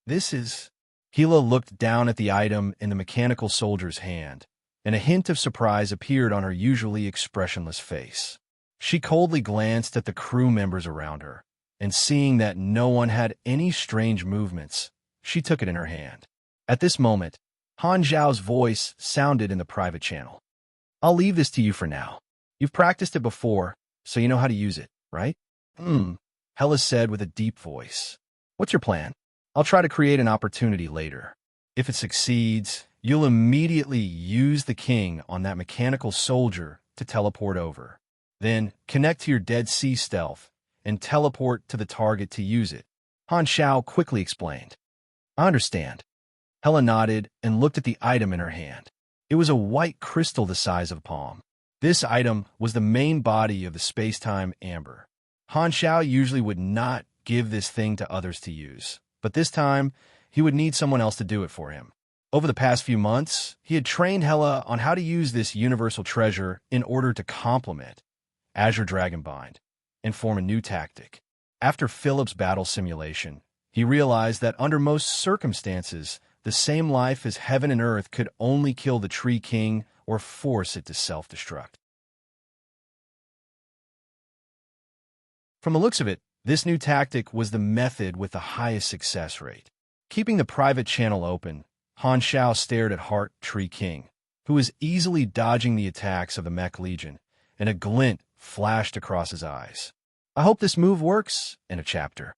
This is... Hela looked down at the item in the mechanical soldier's hand, and a hint of surprise appeared on her usually expressionless face. She coldly glanced at the crew members around her, and seeing that no one had any strange movements, she took it in her hand. At this moment, Han Zhao's voice sounded in the private channel. I'll leave this to you for now. You've practiced it before, so you know how to use it, right? Hela said with a deep voice. What's your plan? I'll try to create an opportunity later. If it succeeds, you'll immediately use the king on that mechanical soldier to teleport over. Then connect to your Dead Sea stealth and teleport to the target to use it. Han Xiao quickly explained. I understand. Hela nodded and looked at the item in her hand. It was a white crystal the size of a palm. This item was the main body of the space-time amber. Han Xiao usually would not give this thing to others to use, but this time, he would need someone else to do it for him. Over the past few months, he had trained Hela on how to use this universal treasure in order to complement Azure Dragonbind and form a new tactic. After Philip's battle simulation, he realized that under most circumstances, the same life as heaven and earth could only kill the Tree King or force it to self-destruct. From the looks of it, this new tactic was the method with the highest success rate. Keeping the private channel open, Han Xiao stared at Heart Tree King, who was easily dodging the attacks of the Mech Legion, and a glint flashed across his eyes. I hope this move works in a chapter.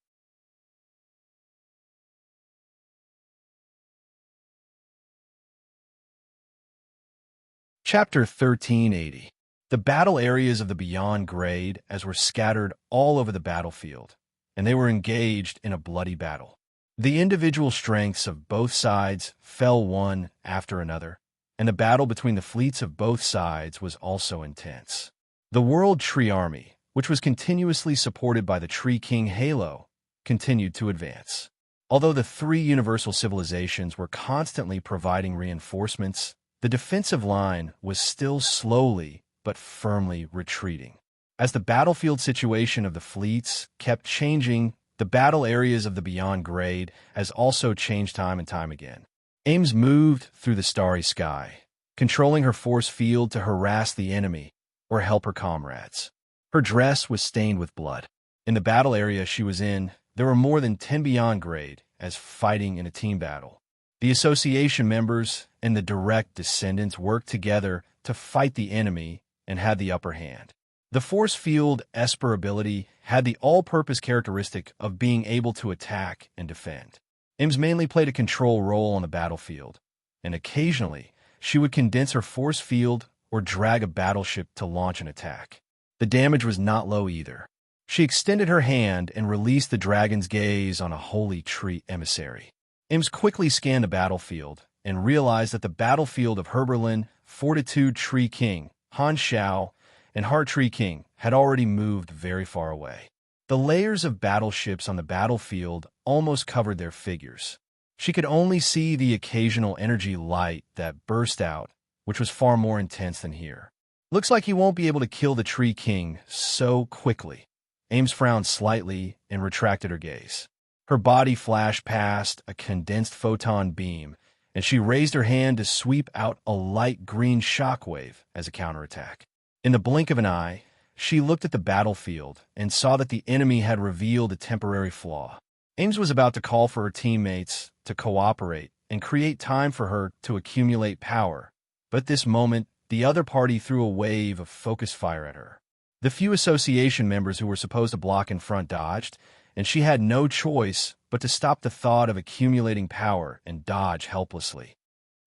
Chapter 1380. The battle areas of the Beyond Grade as were scattered all over the battlefield, and they were engaged in a bloody battle. The individual strengths of both sides fell one after another, and the battle between the fleets of both sides was also intense. The World Tree Army, which was continuously supported by the Tree King Halo, continued to advance. Although the three universal civilizations were constantly providing reinforcements, the defensive line was still slowly but firmly retreating. As the battlefield situation of the fleets kept changing, the battle areas of the Beyond Grade has also changed time and time again. Ames moved through the starry sky, controlling her force field to harass the enemy or help her comrades. Her dress was stained with blood. In the battle area she was in, there were more than 10 Beyond Grade as fighting in a team battle. The association members and the direct descendants worked together to fight the enemy and had the upper hand. The force field Esper ability had the all-purpose characteristic of being able to attack and defend. Ems mainly played a control role on the battlefield, and occasionally she would condense her force field or drag a battleship to launch an attack. The damage was not low either. She extended her hand and released the dragon's gaze on a holy tree emissary. Ems quickly scanned the battlefield and realized that the battlefield of Herberlin, Fortitude Tree King, Han Xiao, and Heart Tree King had already moved very far away. The layers of battleships on the battlefield almost covered their figures. She could only see the occasional energy light that burst out, which was far more intense than here. Looks like he won't be able to kill the Tree King so quickly. Ames frowned slightly and retracted her gaze. Her body flashed past a condensed photon beam, and she raised her hand to sweep out a light green shockwave as a counterattack. In the blink of an eye, she looked at the battlefield and saw that the enemy had revealed a temporary flaw. Ames was about to call for her teammates to cooperate and create time for her to accumulate power, but at this moment, the other party threw a wave of focus fire at her. The few association members who were supposed to block in front dodged, and she had no choice but to stop the thought of accumulating power and dodge helplessly.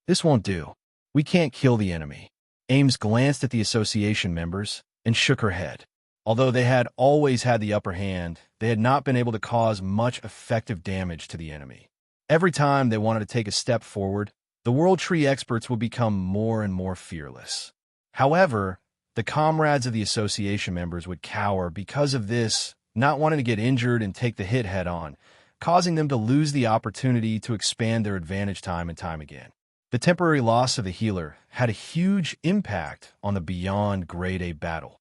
This won't do. We can't kill the enemy. Ames glanced at the association members and shook her head. Although they had always had the upper hand, they had not been able to cause much effective damage to the enemy. Every time they wanted to take a step forward, the World Tree experts would become more and more fearless. However, the comrades of the association members would cower because of this, not wanting to get injured and take the hit head-on, causing them to lose the opportunity to expand their advantage time and time again. The temporary loss of the healer had a huge impact on the Beyond Grade A battle.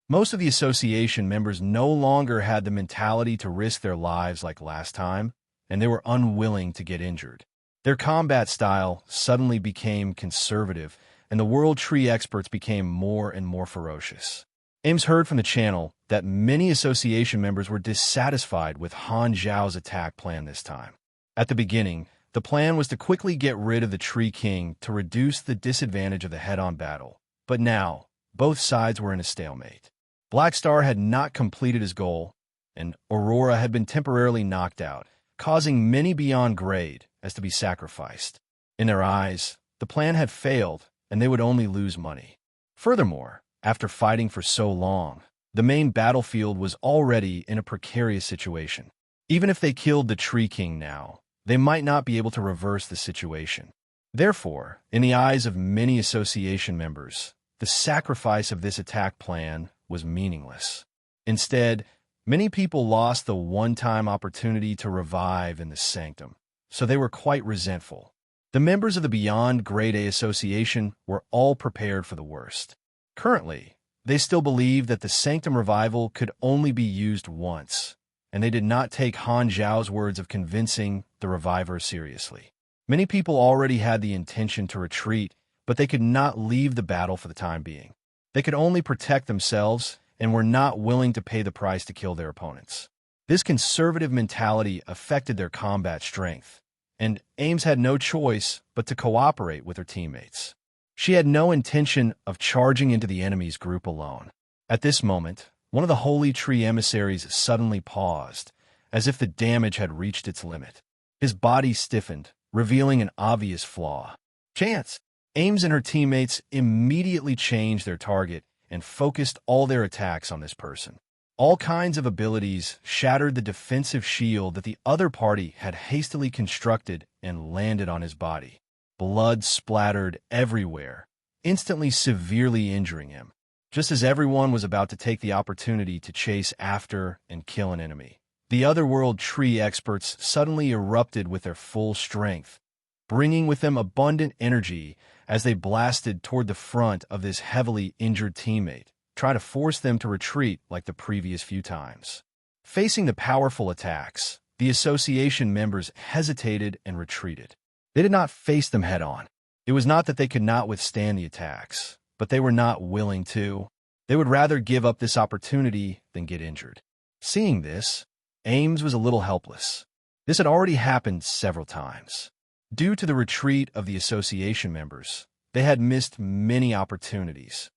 Most of the association members no longer had the mentality to risk their lives like last time, and they were unwilling to get injured. Their combat style suddenly became conservative, and the World Tree experts became more and more ferocious. Ames heard from the channel that many association members were dissatisfied with Han Zhao's attack plan this time. At the beginning, the plan was to quickly get rid of the Tree King to reduce the disadvantage of the head-on battle. But now, both sides were in a stalemate. Black Star had not completed his goal, and Aurora had been temporarily knocked out, causing many Beyond Grade as to be sacrificed. In their eyes, the plan had failed, and they would only lose money. Furthermore, after fighting for so long, the main battlefield was already in a precarious situation. Even if they killed the Tree King now, they might not be able to reverse the situation. Therefore, in the eyes of many association members, the sacrifice of this attack plan was meaningless. Instead, many people lost the one-time opportunity to revive in the sanctum, so they were quite resentful. The members of the Beyond Grade A Association were all prepared for the worst. Currently, they still believed that the sanctum revival could only be used once, and they did not take Han Zhao's words of convincing the reviver seriously. Many people already had the intention to retreat, but they could not leave the battle for the time being. They could only protect themselves and were not willing to pay the price to kill their opponents. This conservative mentality affected their combat strength, and Ames had no choice but to cooperate with her teammates. She had no intention of charging into the enemy's group alone. At this moment, one of the Holy Tree emissaries suddenly paused, as if the damage had reached its limit. His body stiffened, revealing an obvious flaw. Chance! Ames and her teammates immediately changed their target and focused all their attacks on this person. All kinds of abilities shattered the defensive shield that the other party had hastily constructed and landed on his body. Blood splattered everywhere, instantly severely injuring him, just as everyone was about to take the opportunity to chase after and kill an enemy. The Otherworld Tree experts suddenly erupted with their full strength, bringing with them abundant energy as they blasted toward the front of this heavily injured teammate, trying to force them to retreat like the previous few times. Facing the powerful attacks, the association members hesitated and retreated. They did not face them head-on. It was not that they could not withstand the attacks, but they were not willing to. They would rather give up this opportunity than get injured. Seeing this, Ames was a little helpless. This had already happened several times. Due to the retreat of the association members, they had missed many opportunities.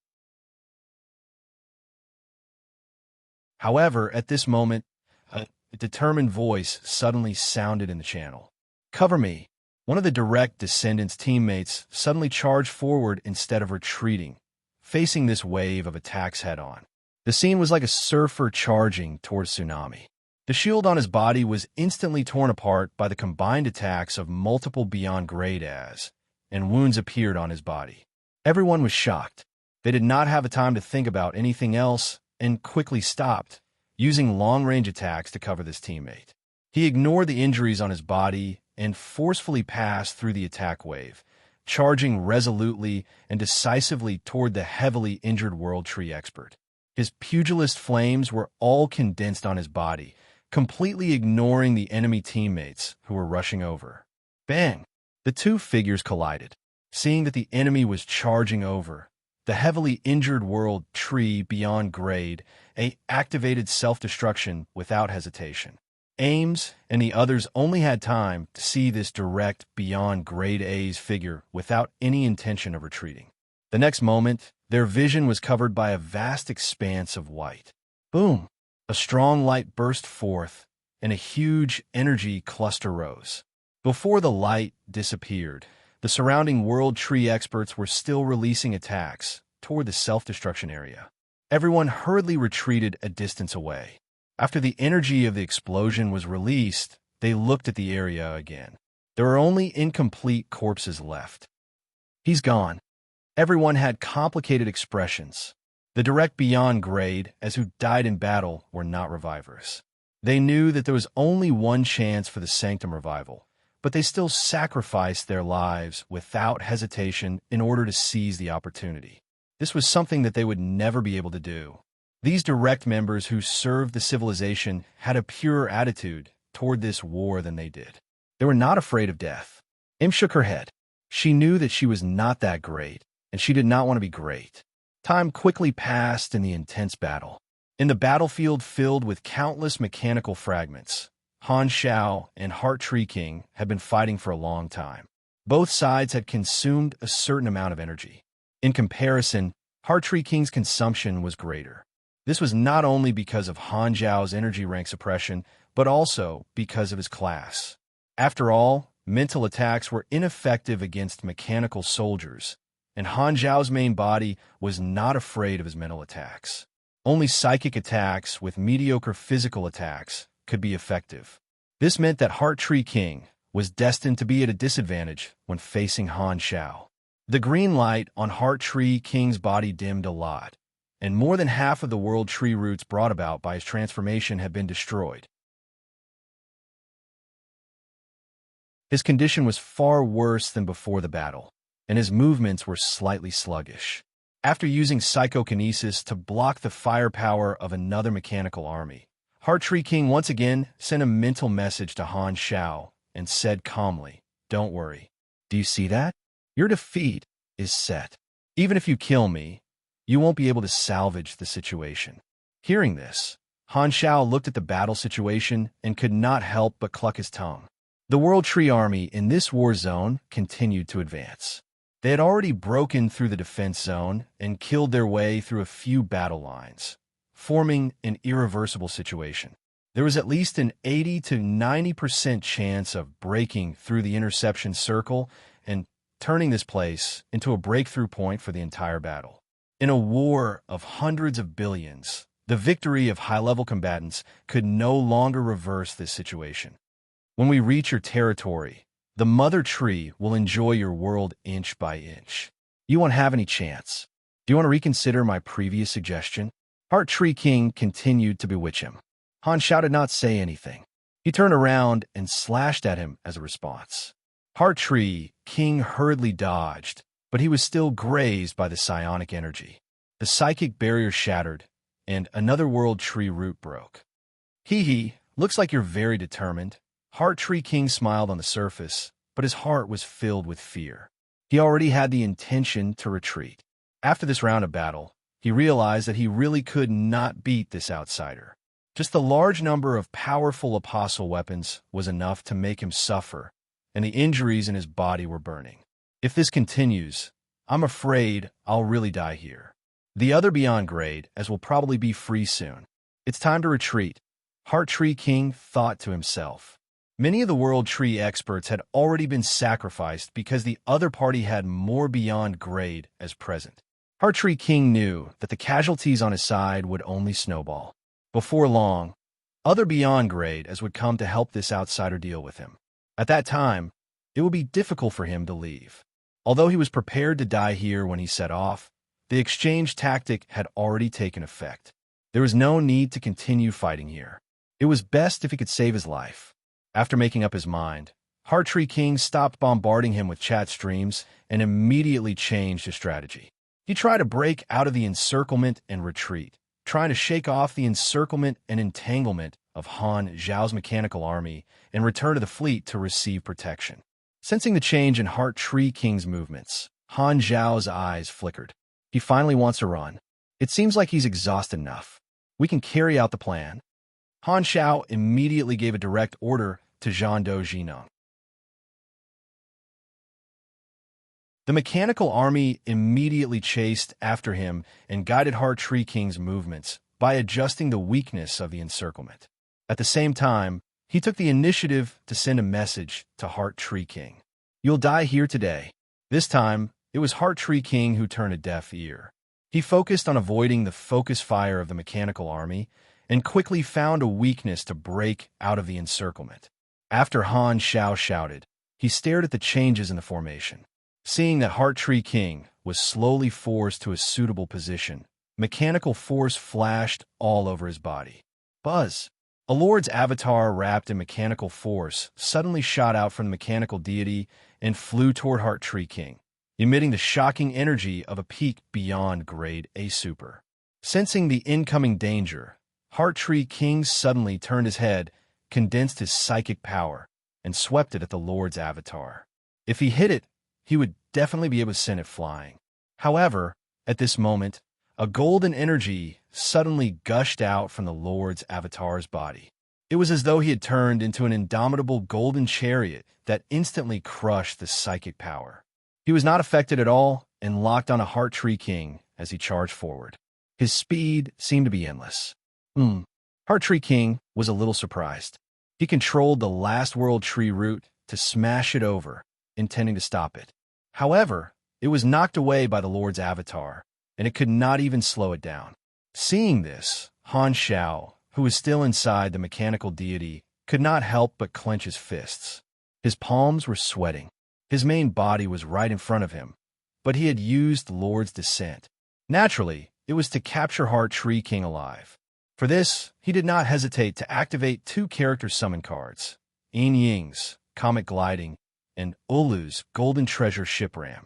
However, at this moment, a determined voice suddenly sounded in the channel. "Cover me." One of the direct descendants' teammates suddenly charged forward instead of retreating, facing this wave of attacks head-on. The scene was like a surfer charging towards tsunami. The shield on his body was instantly torn apart by the combined attacks of multiple Beyond Grade As, and wounds appeared on his body. Everyone was shocked. They did not have a time to think about anything else and quickly stopped, using long-range attacks to cover this teammate. He ignored the injuries on his body and forcefully passed through the attack wave, charging resolutely and decisively toward the heavily injured World Tree expert. His pugilist flames were all condensed on his body, completely ignoring the enemy teammates who were rushing over. Bang! The two figures collided. Seeing that the enemy was charging over, the heavily injured World Tree Beyond Grade A activated self-destruction without hesitation. Ames and the others only had time to see this direct Beyond Grade A's figure without any intention of retreating. The next moment, their vision was covered by a vast expanse of white. Boom! A strong light burst forth, and a huge energy cluster rose. Before the light disappeared, the surrounding World Tree experts were still releasing attacks toward the self-destruction area. Everyone hurriedly retreated a distance away. After the energy of the explosion was released, they looked at the area again. There were only incomplete corpses left. "He's gone." Everyone had complicated expressions. The direct Beyond Grade, as who died in battle, were not revivers. They knew that there was only one chance for the Sanctum revival, but they still sacrificed their lives without hesitation in order to seize the opportunity. This was something that they would never be able to do. These direct members who served the civilization had a purer attitude toward this war than they did. They were not afraid of death. Em shook her head. She knew that she was not that great, and she did not want to be great. Time quickly passed in the intense battle. In the battlefield filled with countless mechanical fragments, Han Xiao and Heart Tree King had been fighting for a long time. Both sides had consumed a certain amount of energy. In comparison, Heart Tree King's consumption was greater. This was not only because of Han Zhao's energy rank suppression, but also because of his class. After all, mental attacks were ineffective against mechanical soldiers, and Han Zhao's main body was not afraid of his mental attacks. Only psychic attacks with mediocre physical attacks could be effective. This meant that Heart Tree King was destined to be at a disadvantage when facing Han Shao. The green light on Heart Tree King's body dimmed a lot, and more than half of the world tree roots brought about by his transformation had been destroyed. His condition was far worse than before the battle, and his movements were slightly sluggish. After using psychokinesis to block the firepower of another mechanical army, Heart Tree King once again sent a mental message to Han Shao and said calmly, "Don't worry. Do you see that? Your defeat is set. Even if you kill me, you won't be able to salvage the situation." Hearing this, Han Shao looked at the battle situation and could not help but cluck his tongue. The World Tree Army in this war zone continued to advance. They had already broken through the defense zone and killed their way through a few battle lines, forming an irreversible situation. There was at least an 80 to 90% chance of breaking through the interception circle and turning this place into a breakthrough point for the entire battle. In a war of hundreds of billions, the victory of high-level combatants could no longer reverse this situation. When we reach your territory, the Mother Tree will enjoy your world inch by inch. You won't have any chance. Do you want to reconsider my previous suggestion? Heart Tree King continued to bewitch him. Han Shao did not say anything. He turned around and slashed at him as a response. Heart Tree King hurriedly dodged, but he was still grazed by the psionic energy. The psychic barrier shattered, and another world tree root broke. Hee, looks like you're very determined. Heart Tree King smiled on the surface, but his heart was filled with fear. He already had the intention to retreat. After this round of battle, he realized that he really could not beat this outsider. Just the large number of powerful apostle weapons was enough to make him suffer, and the injuries in his body were burning. If this continues, I'm afraid I'll really die here. The other beyond grade, as will probably be free soon. It's time to retreat, Heart Tree King thought to himself. Many of the World Tree experts had already been sacrificed because the other party had more beyond grade as present. Heart Tree King knew that the casualties on his side would only snowball. Before long, other beyond grade as would come to help this outsider deal with him. At that time, it would be difficult for him to leave. Although he was prepared to die here when he set off, the exchange tactic had already taken effect. There was no need to continue fighting here. It was best if he could save his life. After making up his mind, Heart Tree King stopped bombarding him with chat streams and immediately changed his strategy. He tried to break out of the encirclement and retreat, trying to shake off the encirclement and entanglement of Han Zhao's mechanical army and return to the fleet to receive protection. Sensing the change in Heart Tree King's movements, Han Zhao's eyes flickered. He finally wants to run. It seems like he's exhausted enough. We can carry out the plan. Han Shao immediately gave a direct order to Zhando Jinong. The mechanical army immediately chased after him and guided Heart Tree King's movements by adjusting the weakness of the encirclement. At the same time, he took the initiative to send a message to Heart Tree King. "You'll die here today." This time, it was Heart Tree King who turned a deaf ear. He focused on avoiding the focus fire of the mechanical army and quickly found a weakness to break out of the encirclement. After Han Shao shouted, he stared at the changes in the formation. Seeing that Heart Tree King was slowly forced to a suitable position, mechanical force flashed all over his body. Buzz! A lord's avatar wrapped in mechanical force suddenly shot out from the mechanical deity and flew toward Heart Tree King, emitting the shocking energy of a peak beyond grade A super. Sensing the incoming danger, Heart Tree King suddenly turned his head, condensed his psychic power, and swept it at the Lord's avatar. If he hit it, he would definitely be able to send it flying. However, at this moment, a golden energy suddenly gushed out from the Lord's avatar's body. It was as though he had turned into an indomitable golden chariot that instantly crushed the psychic power. He was not affected at all and locked on a Heart Tree King as he charged forward. His speed seemed to be endless. Heart Tree King was a little surprised. He controlled the last world tree root to smash it over, intending to stop it. However, it was knocked away by the Lord's avatar, and it could not even slow it down. Seeing this, Han Shao, who was still inside the mechanical deity, could not help but clench his fists. His palms were sweating. His main body was right in front of him, but he had used the Lord's descent. Naturally, it was to capture Heart Tree King alive. For this, he did not hesitate to activate two character summon cards, Yin Ying's Comet Gliding and Ulu's Golden Treasure Shipram.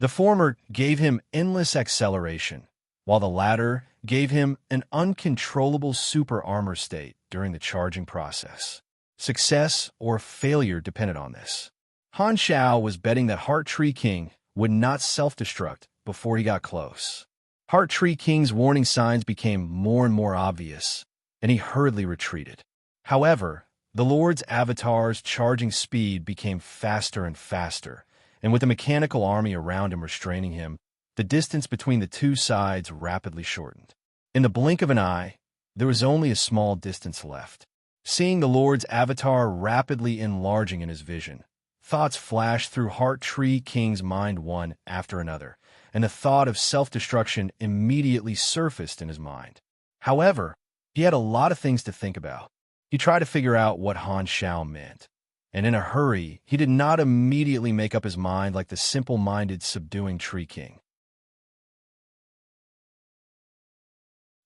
The former gave him endless acceleration, while the latter gave him an uncontrollable super armor state during the charging process. Success or failure depended on this. Han Xiao was betting that Heart Tree King would not self-destruct before he got close. Heart Tree King's warning signs became more and more obvious, and he hurriedly retreated. However, the Lord's avatar's charging speed became faster and faster, and with the mechanical army around him restraining him, the distance between the two sides rapidly shortened. In the blink of an eye, there was only a small distance left. Seeing the Lord's avatar rapidly enlarging in his vision, thoughts flashed through Heart Tree King's mind one after another, and the thought of self-destruction immediately surfaced in his mind. However, he had a lot of things to think about. He tried to figure out what Han Xiao meant, and in a hurry, he did not immediately make up his mind like the simple-minded, subduing Tree King.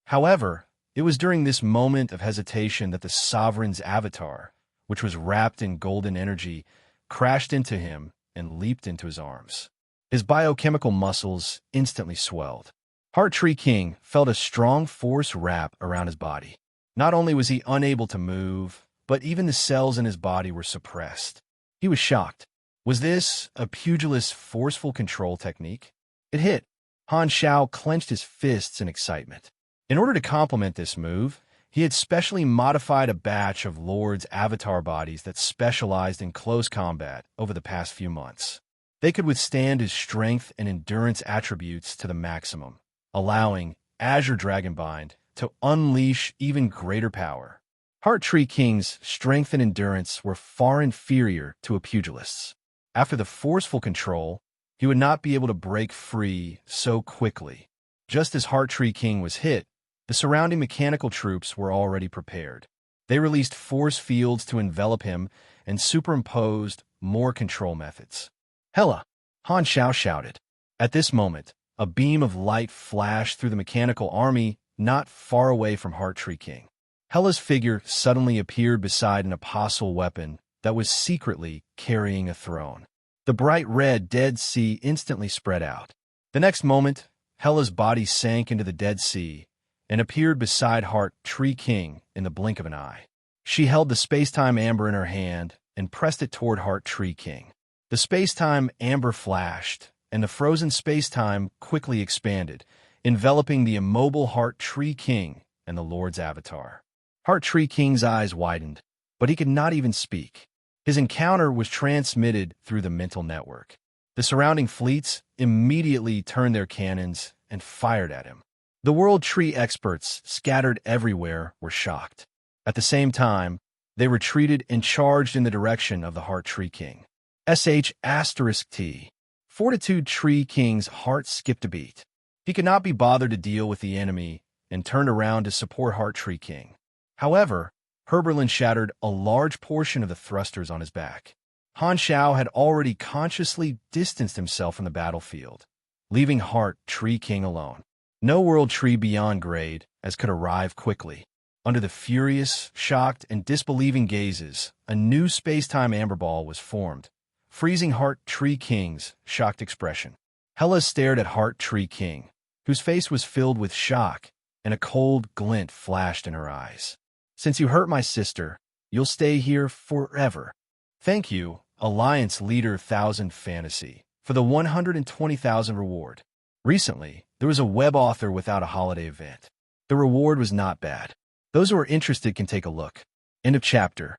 However, it was during this moment of hesitation that the Sovereign's avatar, which was wrapped in golden energy, crashed into him and leaped into his arms. His biochemical muscles instantly swelled. Heart Tree King felt a strong force wrap around his body. Not only was he unable to move, but even the cells in his body were suppressed. He was shocked. Was this a pugilist's forceful control technique? It hit. Han Xiao clenched his fists in excitement. In order to complement this move, he had specially modified a batch of Lord's avatar bodies that specialized in close combat over the past few months. They could withstand his strength and endurance attributes to the maximum, allowing Azure Dragonbind to unleash even greater power. Heart Tree King's strength and endurance were far inferior to a pugilist's. After the forceful control, he would not be able to break free so quickly. Just as Heart Tree King was hit, the surrounding mechanical troops were already prepared. They released force fields to envelop him and superimposed more control methods. Hela! Han Xiao shouted. At this moment, a beam of light flashed through the mechanical army not far away from Heart Tree King. Hela's figure suddenly appeared beside an apostle weapon that was secretly carrying a throne. The bright red Dead Sea instantly spread out. The next moment, Hela's body sank into the Dead Sea and appeared beside Heart Tree King in the blink of an eye. She held the space-time amber in her hand and pressed it toward Heart Tree King. The space-time amber flashed, and the frozen space-time quickly expanded, enveloping the immobile Heart Tree King and the Lord's avatar. Heart Tree King's eyes widened, but he could not even speak. His encounter was transmitted through the mental network. The surrounding fleets immediately turned their cannons and fired at him. The World Tree experts scattered everywhere were shocked. At the same time, they retreated and charged in the direction of the Heart Tree King. *T. Fortitude Tree King's heart skipped a beat. He could not be bothered to deal with the enemy and turned around to support Heart Tree King. However, Herberlin shattered a large portion of the thrusters on his back. Han Xiao had already consciously distanced himself from the battlefield, leaving Heart Tree King alone. No World Tree beyond grade as could arrive quickly. Under the furious, shocked, and disbelieving gazes, a new space-time amber ball was formed, freezing Heart Tree King's shocked expression. Hela stared at Heart Tree King, whose face was filled with shock, and a cold glint flashed in her eyes. Since you hurt my sister, you'll stay here forever. Thank you, Alliance Leader 1000 Fantasy, for the 120,000 reward. Recently, there was a web author without a holiday event. The reward was not bad. Those who are interested can take a look. End of chapter.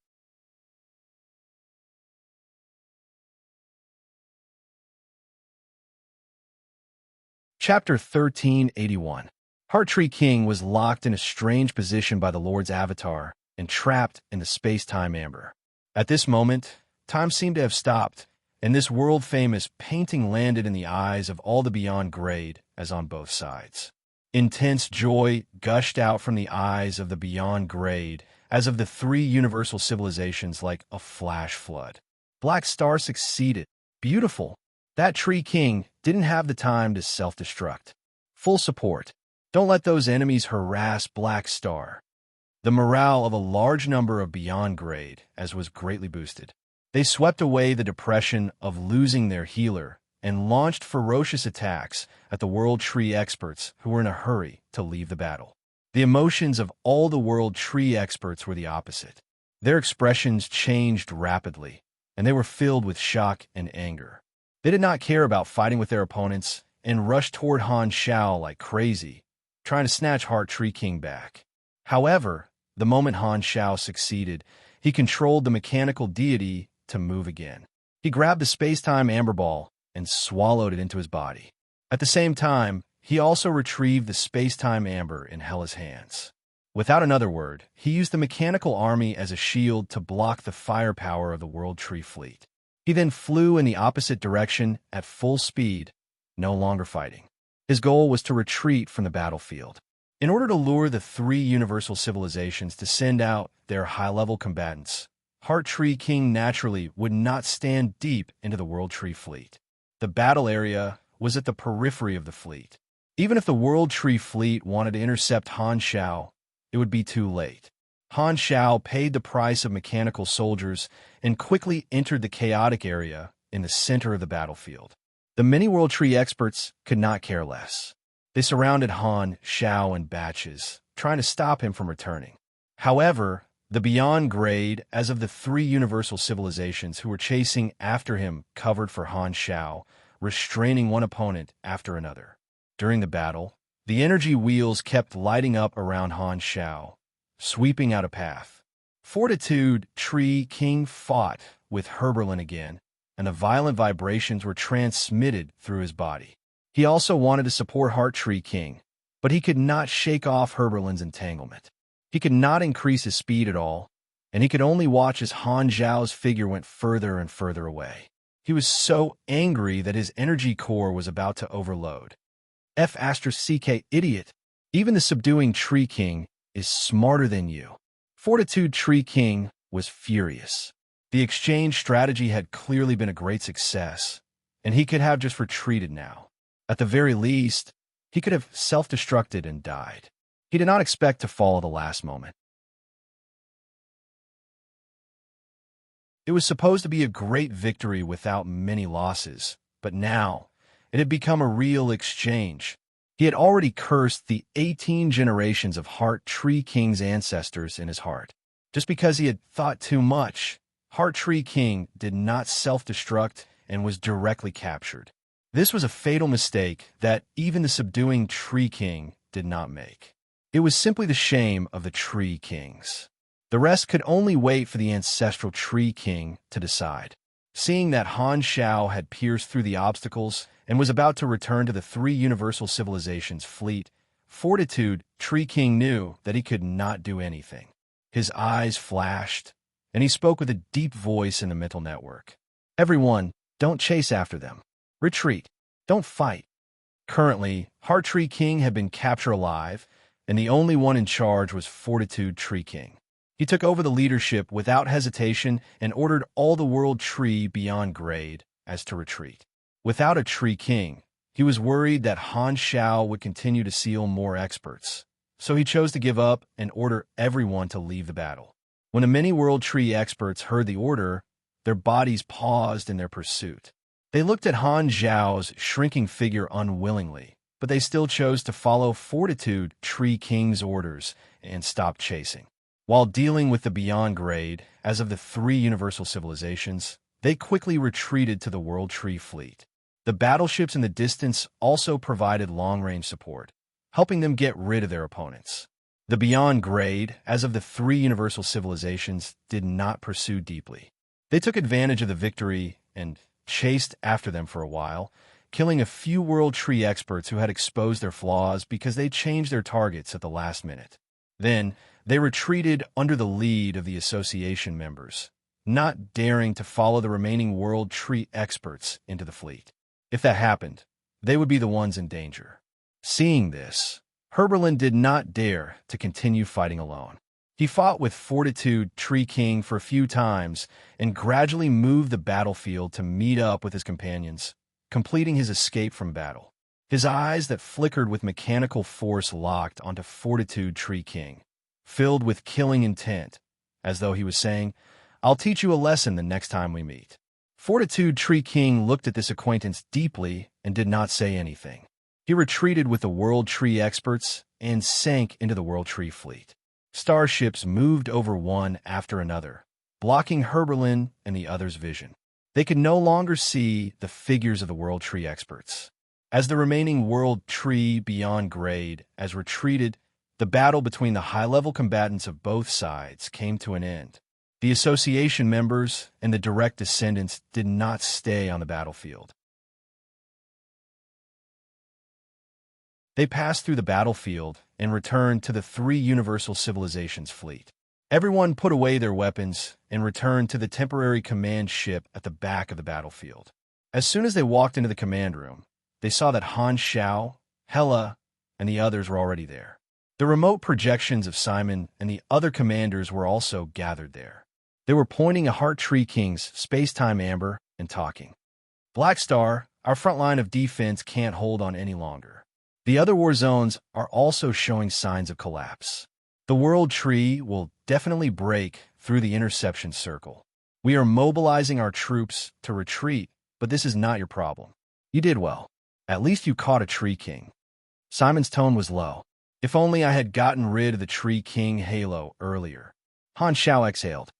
Chapter 1381. Heart Tree King was locked in a strange position by the Lord's avatar and trapped in the space-time amber. At this moment, time seemed to have stopped, and this world-famous painting landed in the eyes of all the beyond grade as on both sides. Intense joy gushed out from the eyes of the beyond grade as of the three universal civilizations like a flash flood. Black Star succeeded. Beautiful. That Tree King didn't have the time to self-destruct. Full support. Don't let those enemies harass Black Star. The morale of a large number of Beyond Grade as was greatly boosted. They swept away the depression of losing their healer and launched ferocious attacks at the World Tree experts who were in a hurry to leave the battle. The emotions of all the World Tree experts were the opposite. Their expressions changed rapidly, and they were filled with shock and anger. They did not care about fighting with their opponents and rushed toward Han Xiao like crazy, trying to snatch Heart Tree King back. However, the moment Han Xiao succeeded, he controlled the mechanical deity to move again. He grabbed the space-time amber ball and swallowed it into his body. At the same time, he also retrieved the space-time amber in Hela's hands. Without another word, he used the mechanical army as a shield to block the firepower of the World Tree fleet. He then flew in the opposite direction at full speed, no longer fighting. His goal was to retreat from the battlefield. In order to lure the three universal civilizations to send out their high-level combatants, Heart Tree King naturally would not stand deep into the World Tree fleet. The battle area was at the periphery of the fleet. Even if the World Tree fleet wanted to intercept Han Xiao, it would be too late. Han Xiao paid the price of mechanical soldiers and quickly entered the chaotic area in the center of the battlefield. The many World Tree experts could not care less. They surrounded Han Xiao in batches, trying to stop him from returning. However, the Beyond Grade, as of the three universal civilizations who were chasing after him, covered for Han Xiao, restraining one opponent after another. During the battle, the energy wheels kept lighting up around Han Xiao, sweeping out a path. Fortitude Tree King fought with Herberlin again, and the violent vibrations were transmitted through his body. He also wanted to support Heart Tree King, but he could not shake off Herberlin's entanglement. He could not increase his speed at all, and he could only watch as Han Xiao's figure went further and further away. He was so angry that his energy core was about to overload. F***, idiot. Even the subduing Tree King is smarter than you. Fortitude Tree King was furious. The exchange strategy had clearly been a great success, and he could have just retreated now. At the very least, he could have self-destructed and died. He did not expect to fall at the last moment. It was supposed to be a great victory without many losses, but now it had become a real exchange. He had already cursed the 18 generations of Heart Tree King's ancestors in his heart. Just because he had thought too much, Heart Tree King did not self-destruct and was directly captured. This was a fatal mistake that even the subduing Tree King did not make. It was simply the shame of the Tree Kings. The rest could only wait for the ancestral Tree King to decide. Seeing that Han Xiao had pierced through the obstacles and was about to return to the three universal civilizations' fleet, Fortitude Tree King knew that he could not do anything. His eyes flashed, and he spoke with a deep voice in the mental network. Everyone, don't chase after them. Retreat. Don't fight. Currently, Heart Tree King had been captured alive, and the only one in charge was Fortitude Tree King. He took over the leadership without hesitation and ordered all the World Tree Beyond Grade as to retreat. Without a Tree King, he was worried that Han Xiao would continue to seal more experts, so he chose to give up and order everyone to leave the battle. When the many World Tree experts heard the order, their bodies paused in their pursuit. They looked at Han Xiao's shrinking figure unwillingly, but they still chose to follow Fortitude Tree King's orders and stop chasing. While dealing with the Beyond Grade, as of the three universal civilizations, they quickly retreated to the World Tree fleet. The battleships in the distance also provided long-range support, helping them get rid of their opponents. The Beyond Grade, as of the three universal civilizations, did not pursue deeply. They took advantage of the victory and chased after them for a while, killing a few World Tree experts who had exposed their flaws because they changed their targets at the last minute. Then, they retreated under the lead of the association members, not daring to follow the remaining World Tree experts into the fleet. If that happened, they would be the ones in danger. Seeing this, Herberlin did not dare to continue fighting alone. He fought with fortitude Tree King for a few times and gradually moved the battlefield to meet up with his companions, completing his escape from battle. His eyes that flickered with mechanical force locked onto Fortitude Tree King, filled with killing intent, as though he was saying, "I'll teach you a lesson the next time we meet." Fortitude Tree King looked at this acquaintance deeply and did not say anything. He retreated with the World Tree experts and sank into the World Tree fleet. Starships moved over one after another, blocking Herberlin and the others' vision. They could no longer see the figures of the World Tree experts. As the remaining World Tree beyond grade has retreated, the battle between the high-level combatants of both sides came to an end. The association members and the direct descendants did not stay on the battlefield. They passed through the battlefield and returned to the three Universal Civilizations fleet. Everyone put away their weapons and returned to the temporary command ship at the back of the battlefield. As soon as they walked into the command room, they saw that Han Xiao, Hela, and the others were already there. The remote projections of Simon and the other commanders were also gathered there. They were pointing at Heart Tree King's space-time amber and talking. "Black Star, our front line of defense can't hold on any longer. The other war zones are also showing signs of collapse. The World Tree will definitely break through the interception circle. We are mobilizing our troops to retreat, but this is not your problem. You did well. At least you caught a Tree King." Simon's tone was low. "If only I had gotten rid of the Tree King halo earlier." Han Xiao exhaled.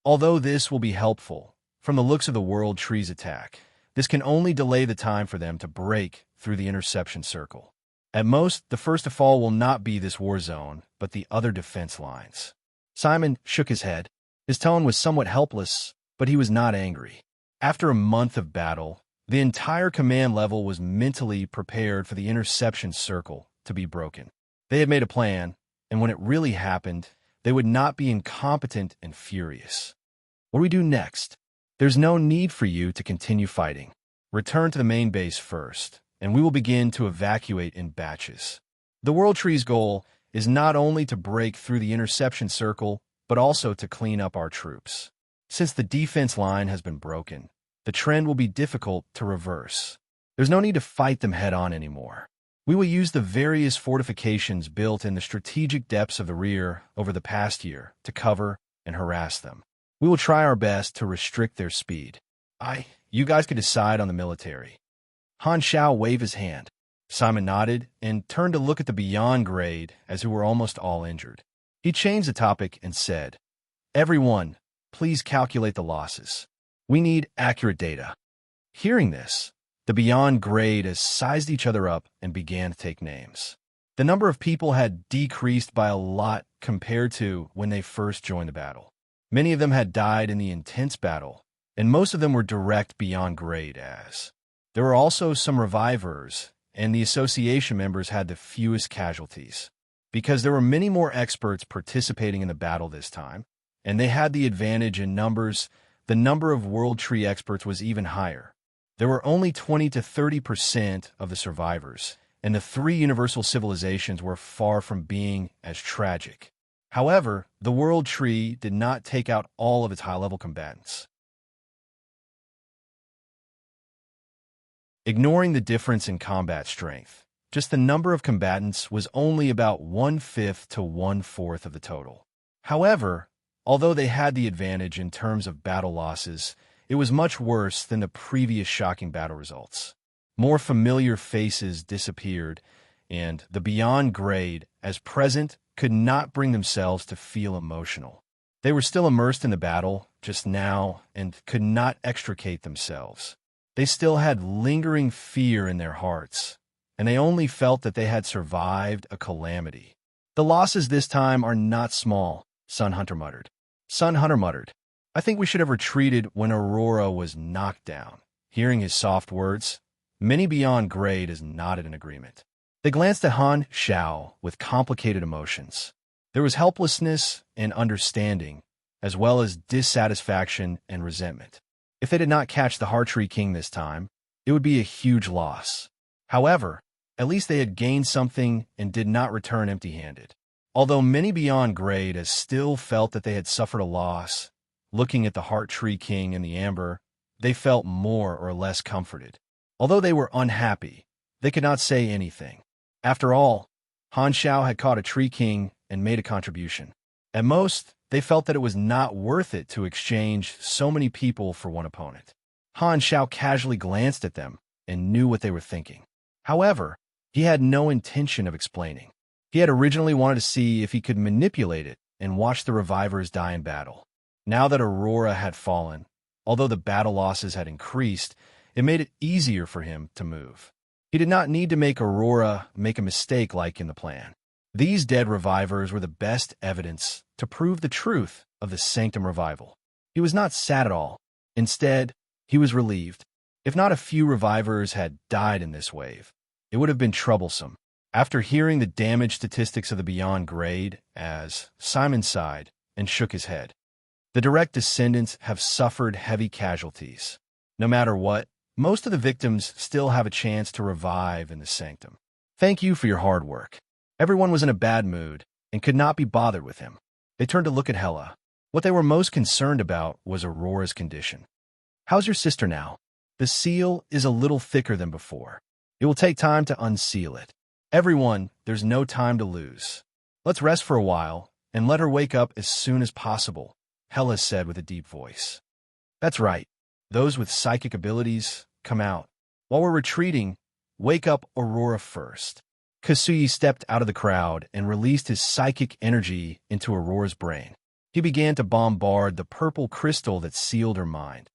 "Although this will be helpful, from the looks of the World Tree's attack, this can only delay the time for them to break through the interception circle. At most, the first to fall will not be this war zone, but the other defense lines." Simon shook his head. His tone was somewhat helpless, but he was not angry. After a month of battle, the entire command level was mentally prepared for the interception circle to be broken. They had made a plan, and when it really happened, they would not be incompetent and furious. "What do we do next?" "There's no need for you to continue fighting. Return to the main base first, and we will begin to evacuate in batches. The World Tree's goal is not only to break through the interception circle, but also to clean up our troops. Since the defense line has been broken, the trend will be difficult to reverse. There's no need to fight them head-on anymore. We will use the various fortifications built in the strategic depths of the rear over the past year to cover and harass them. We will try our best to restrict their speed. You guys could decide on the military." Han Xiao waved his hand. Simon nodded and turned to look at the beyond grade as who were almost all injured. He changed the topic and said, "Everyone, please calculate the losses. We need accurate data." Hearing this, the beyond grade has sized each other up and began to take names. The number of people had decreased by a lot compared to when they first joined the battle. Many of them had died in the intense battle, and most of them were direct beyond grade as. There were also some revivers, and the association members had the fewest casualties. Because there were many more experts participating in the battle this time, and they had the advantage in numbers, the number of World Tree experts was even higher. There were only 20 to 30% of the survivors, and the three universal civilizations were far from being as tragic. However, the World Tree did not take out all of its high-level combatants. Ignoring the difference in combat strength, just the number of combatants was only about 1/5 to 1/4 of the total. However, although they had the advantage in terms of battle losses, it was much worse than the previous shocking battle results. More familiar faces disappeared, and the beyond grade, as present, could not bring themselves to feel emotional. They were still immersed in the battle just now and could not extricate themselves. They still had lingering fear in their hearts, and they only felt that they had survived a calamity. "The losses this time are not small," Sun Hunter muttered. "I think we should have retreated when Aurora was knocked down." Hearing his soft words, many beyond grade nodded in agreement. They glanced at Han Xiao with complicated emotions. There was helplessness and understanding, as well as dissatisfaction and resentment. If they did not catch the Heart Tree King this time, it would be a huge loss. However, at least they had gained something and did not return empty-handed. Although many beyond grade still felt that they had suffered a loss, looking at the Heart Tree King and the Amber, they felt more or less comforted. Although they were unhappy, they could not say anything. After all, Han Xiao had caught a Tree King and made a contribution. At most, they felt that it was not worth it to exchange so many people for one opponent. Han Xiao casually glanced at them and knew what they were thinking. However, he had no intention of explaining. He had originally wanted to see if he could manipulate it and watch the revivers die in battle. Now that Aurora had fallen, although the battle losses had increased, it made it easier for him to move. He did not need to make Aurora make a mistake like in the plan. These dead revivers were the best evidence to prove the truth of the Sanctum revival. He was not sad at all. Instead, he was relieved. If not a few revivers had died in this wave, it would have been troublesome. After hearing the damage statistics of the Beyond grade, as Simon sighed and shook his head. The direct descendants have suffered heavy casualties. No matter what, most of the victims still have a chance to revive in the Sanctum. Thank you for your hard work. Everyone was in a bad mood and could not be bothered with him. They turned to look at Hela. What they were most concerned about was Aurora's condition. How's your sister now? The seal is a little thicker than before. It will take time to unseal it. Everyone, there's no time to lose. Let's rest for a while and let her wake up as soon as possible, Hela said with a deep voice. That's right. Those with psychic abilities, come out. While we're retreating, wake up Aurora first. Kasuyi stepped out of the crowd and released his psychic energy into Aurora's brain. He began to bombard the purple crystal that sealed her mind.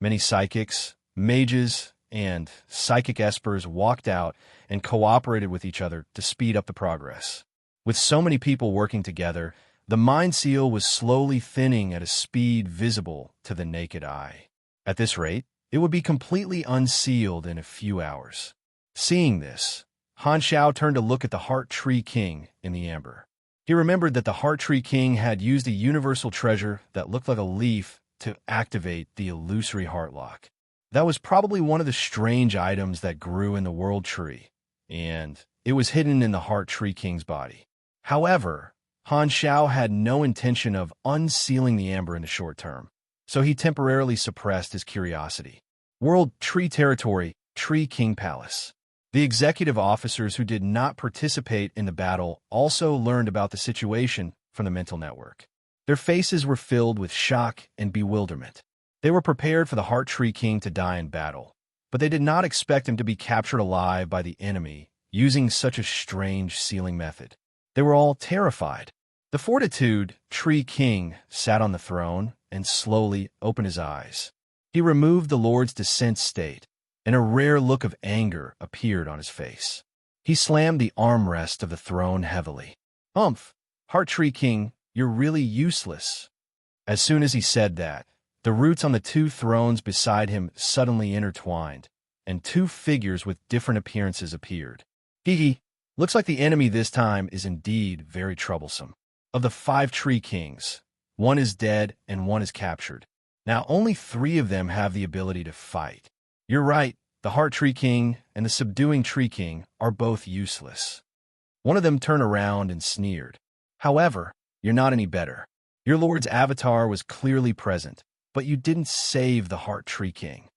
Many psychics, mages, and psychic espers walked out and cooperated with each other to speed up the progress. With so many people working together, the mind seal was slowly thinning at a speed visible to the naked eye. At this rate, it would be completely unsealed in a few hours. Seeing this, Han Xiao turned to look at the Heart Tree King in the Amber. He remembered that the Heart Tree King had used a universal treasure that looked like a leaf to activate the illusory heart lock. That was probably one of the strange items that grew in the World Tree, and it was hidden in the Heart Tree King's body. However, Han Xiao had no intention of unsealing the Amber in the short term, so he temporarily suppressed his curiosity. World Tree Territory, Tree King Palace. The executive officers who did not participate in the battle also learned about the situation from the mental network. Their faces were filled with shock and bewilderment. They were prepared for the Heart Tree King to die in battle, but they did not expect him to be captured alive by the enemy using such a strange sealing method. They were all terrified. The Fortitude Tree King sat on the throne and slowly opened his eyes. He removed the Lord's Descent state, and a rare look of anger appeared on his face. He slammed the armrest of the throne heavily. Heart Tree King, you're really useless. As soon as he said that, the roots on the two thrones beside him suddenly intertwined, and two figures with different appearances appeared. Hee, looks like the enemy this time is indeed very troublesome. Of the 5 Tree Kings, one is dead and one is captured. Now only 3 of them have the ability to fight. You're right, the Heart Tree King and the Subduing Tree King are both useless. One of them turned around and sneered. However, you're not any better. Your Lord's avatar was clearly present, but you didn't save the Heart Tree King.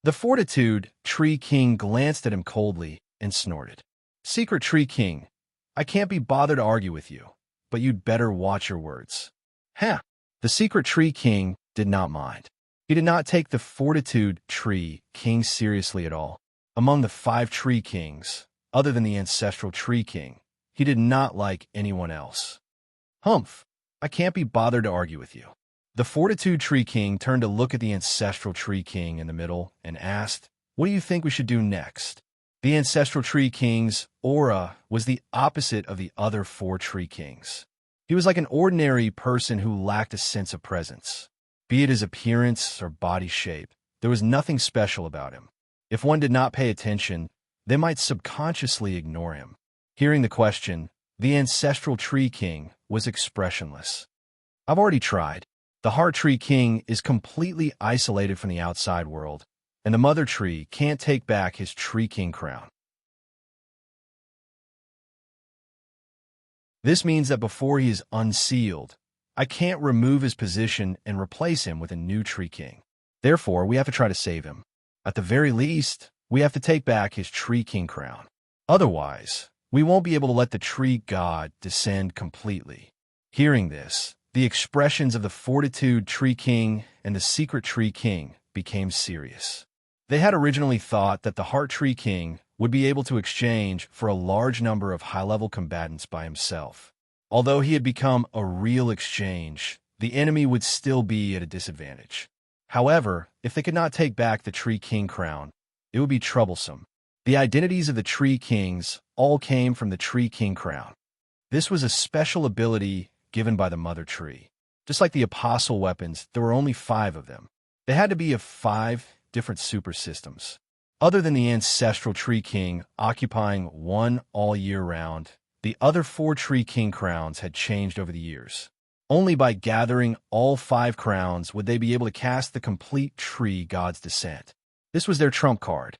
The Fortitude Tree King glanced at him coldly and snorted. Secret Tree King, I can't be bothered to argue with you, but you'd better watch your words. The Secret Tree King did not mind. He did not take the Fortitude Tree King seriously at all. Among the 5 Tree Kings, other than the Ancestral Tree King, he did not like anyone else. I can't be bothered to argue with you. The Fortitude Tree King turned to look at the Ancestral Tree King in the middle and asked, what do you think we should do next? The Ancestral Tree King's aura was the opposite of the other 4 Tree Kings. He was like an ordinary person who lacked a sense of presence. Be it his appearance or body shape, there was nothing special about him. If one did not pay attention, they might subconsciously ignore him. Hearing the question, the Ancestral Tree King was expressionless. I've already tried. The Heart Tree King is completely isolated from the outside world, and the Mother Tree can't take back his Tree King crown. This means that before he is unsealed, I can't remove his position and replace him with a new Tree King. Therefore, we have to try to save him. At the very least, we have to take back his Tree King crown. Otherwise, we won't be able to let the tree god descend completely. Hearing this, the expressions of the Fortitude Tree King and the Secret Tree King became serious. They had originally thought that the Heart Tree King would be able to exchange for a large number of high-level combatants by himself. Although he had become a real exchange, the enemy would still be at a disadvantage. However, if they could not take back the Tree King crown, it would be troublesome. The identities of the Tree Kings all came from the Tree King crown. This was a special ability given by the Mother Tree. Just like the Apostle weapons, there were only 5 of them. They had to be of 5 different super systems. Other than the Ancestral Tree King occupying one all year round, the other 4 Tree King crowns had changed over the years. Only by gathering all 5 crowns would they be able to cast the complete Tree God's Descent. This was their trump card.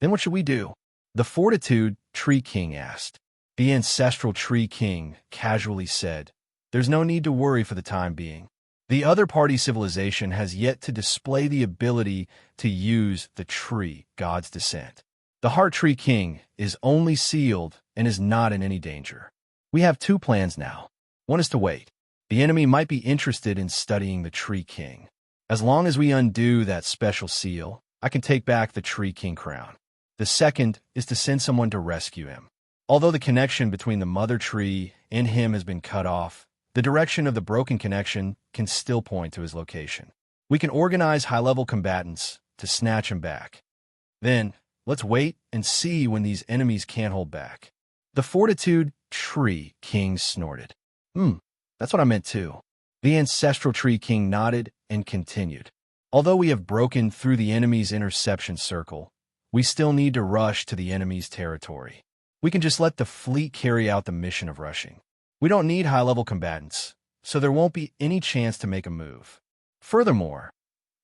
Then what should we do? The Fortitude Tree King asked. The Ancestral Tree King casually said, "There's no need to worry for the time being. The other party civilization has yet to display the ability to use the Tree God's Descent. The Heart Tree King is only sealed and is not in any danger. We have 2 plans now. One is to wait. The enemy might be interested in studying the Tree King. As long as we undo that special seal, I can take back the Tree King crown. The second is to send someone to rescue him. Although the connection between the Mother Tree and him has been cut off, the direction of the broken connection can still point to his location. We can organize high-level combatants to snatch him back. Then, let's wait and see when these enemies can't hold back." The Fortitude Tree King snorted. That's what I meant too." The Ancestral Tree King nodded and continued. "Although we have broken through the enemy's interception circle, we still need to rush to the enemy's territory. We can just let the fleet carry out the mission of rushing. We don't need high-level combatants, so there won't be any chance to make a move. Furthermore,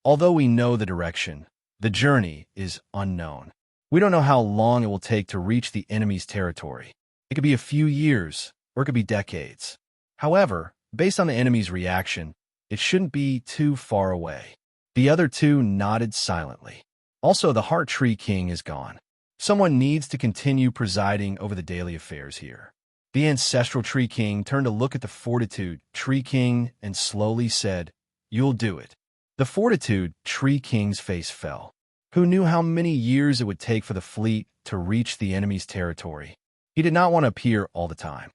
although we know the direction, the journey is unknown. We don't know how long it will take to reach the enemy's territory. It could be a few years, or it could be decades. However, based on the enemy's reaction, it shouldn't be too far away." The other 2 nodded silently. Also, the Heart Tree King is gone. Someone needs to continue presiding over the daily affairs here. The Ancestral Tree King turned to look at the Fortitude Tree King and slowly said, "You'll do it." The Fortitude Tree King's face fell. Who knew how many years it would take for the fleet to reach the enemy's territory? He did not want to appear all the time.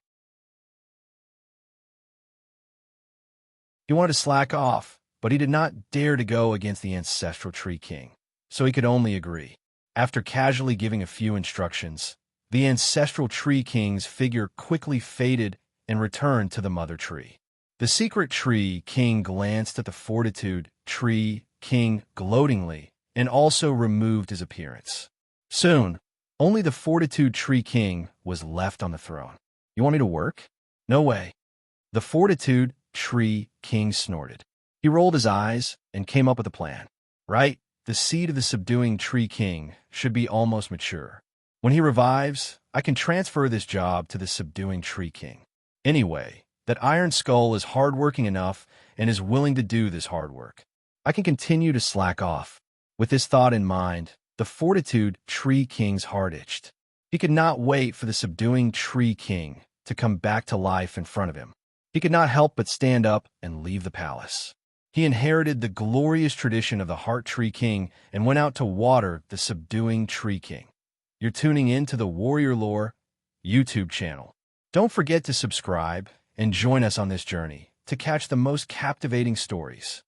He wanted to slack off, but he did not dare to go against the Ancestral Tree King, so he could only agree. After casually giving a few instructions, the Ancestral Tree King's figure quickly faded and returned to the Mother Tree. The Secret Tree King glanced at the Fortitude Tree King gloatingly and also removed his appearance. Soon, only the Fortitude Tree King was left on the throne. "You want me to work?" "No way." The Fortitude Tree King snorted. He rolled his eyes and came up with a plan. "Right, the seed of the Subduing Tree King should be almost mature. When he revives, I can transfer this job to the Subduing Tree King. Anyway, that Iron Skull is hardworking enough and is willing to do this hard work. I can continue to slack off." With this thought in mind, the Fortitude Tree King's heart itched. He could not wait for the Subduing Tree King to come back to life in front of him. He could not help but stand up and leave the palace. He inherited the glorious tradition of the Heart Tree King and went out to water the Subduing Tree King. You're tuning in to the Warrior Lore YouTube channel. Don't forget to subscribe and join us on this journey to catch the most captivating stories.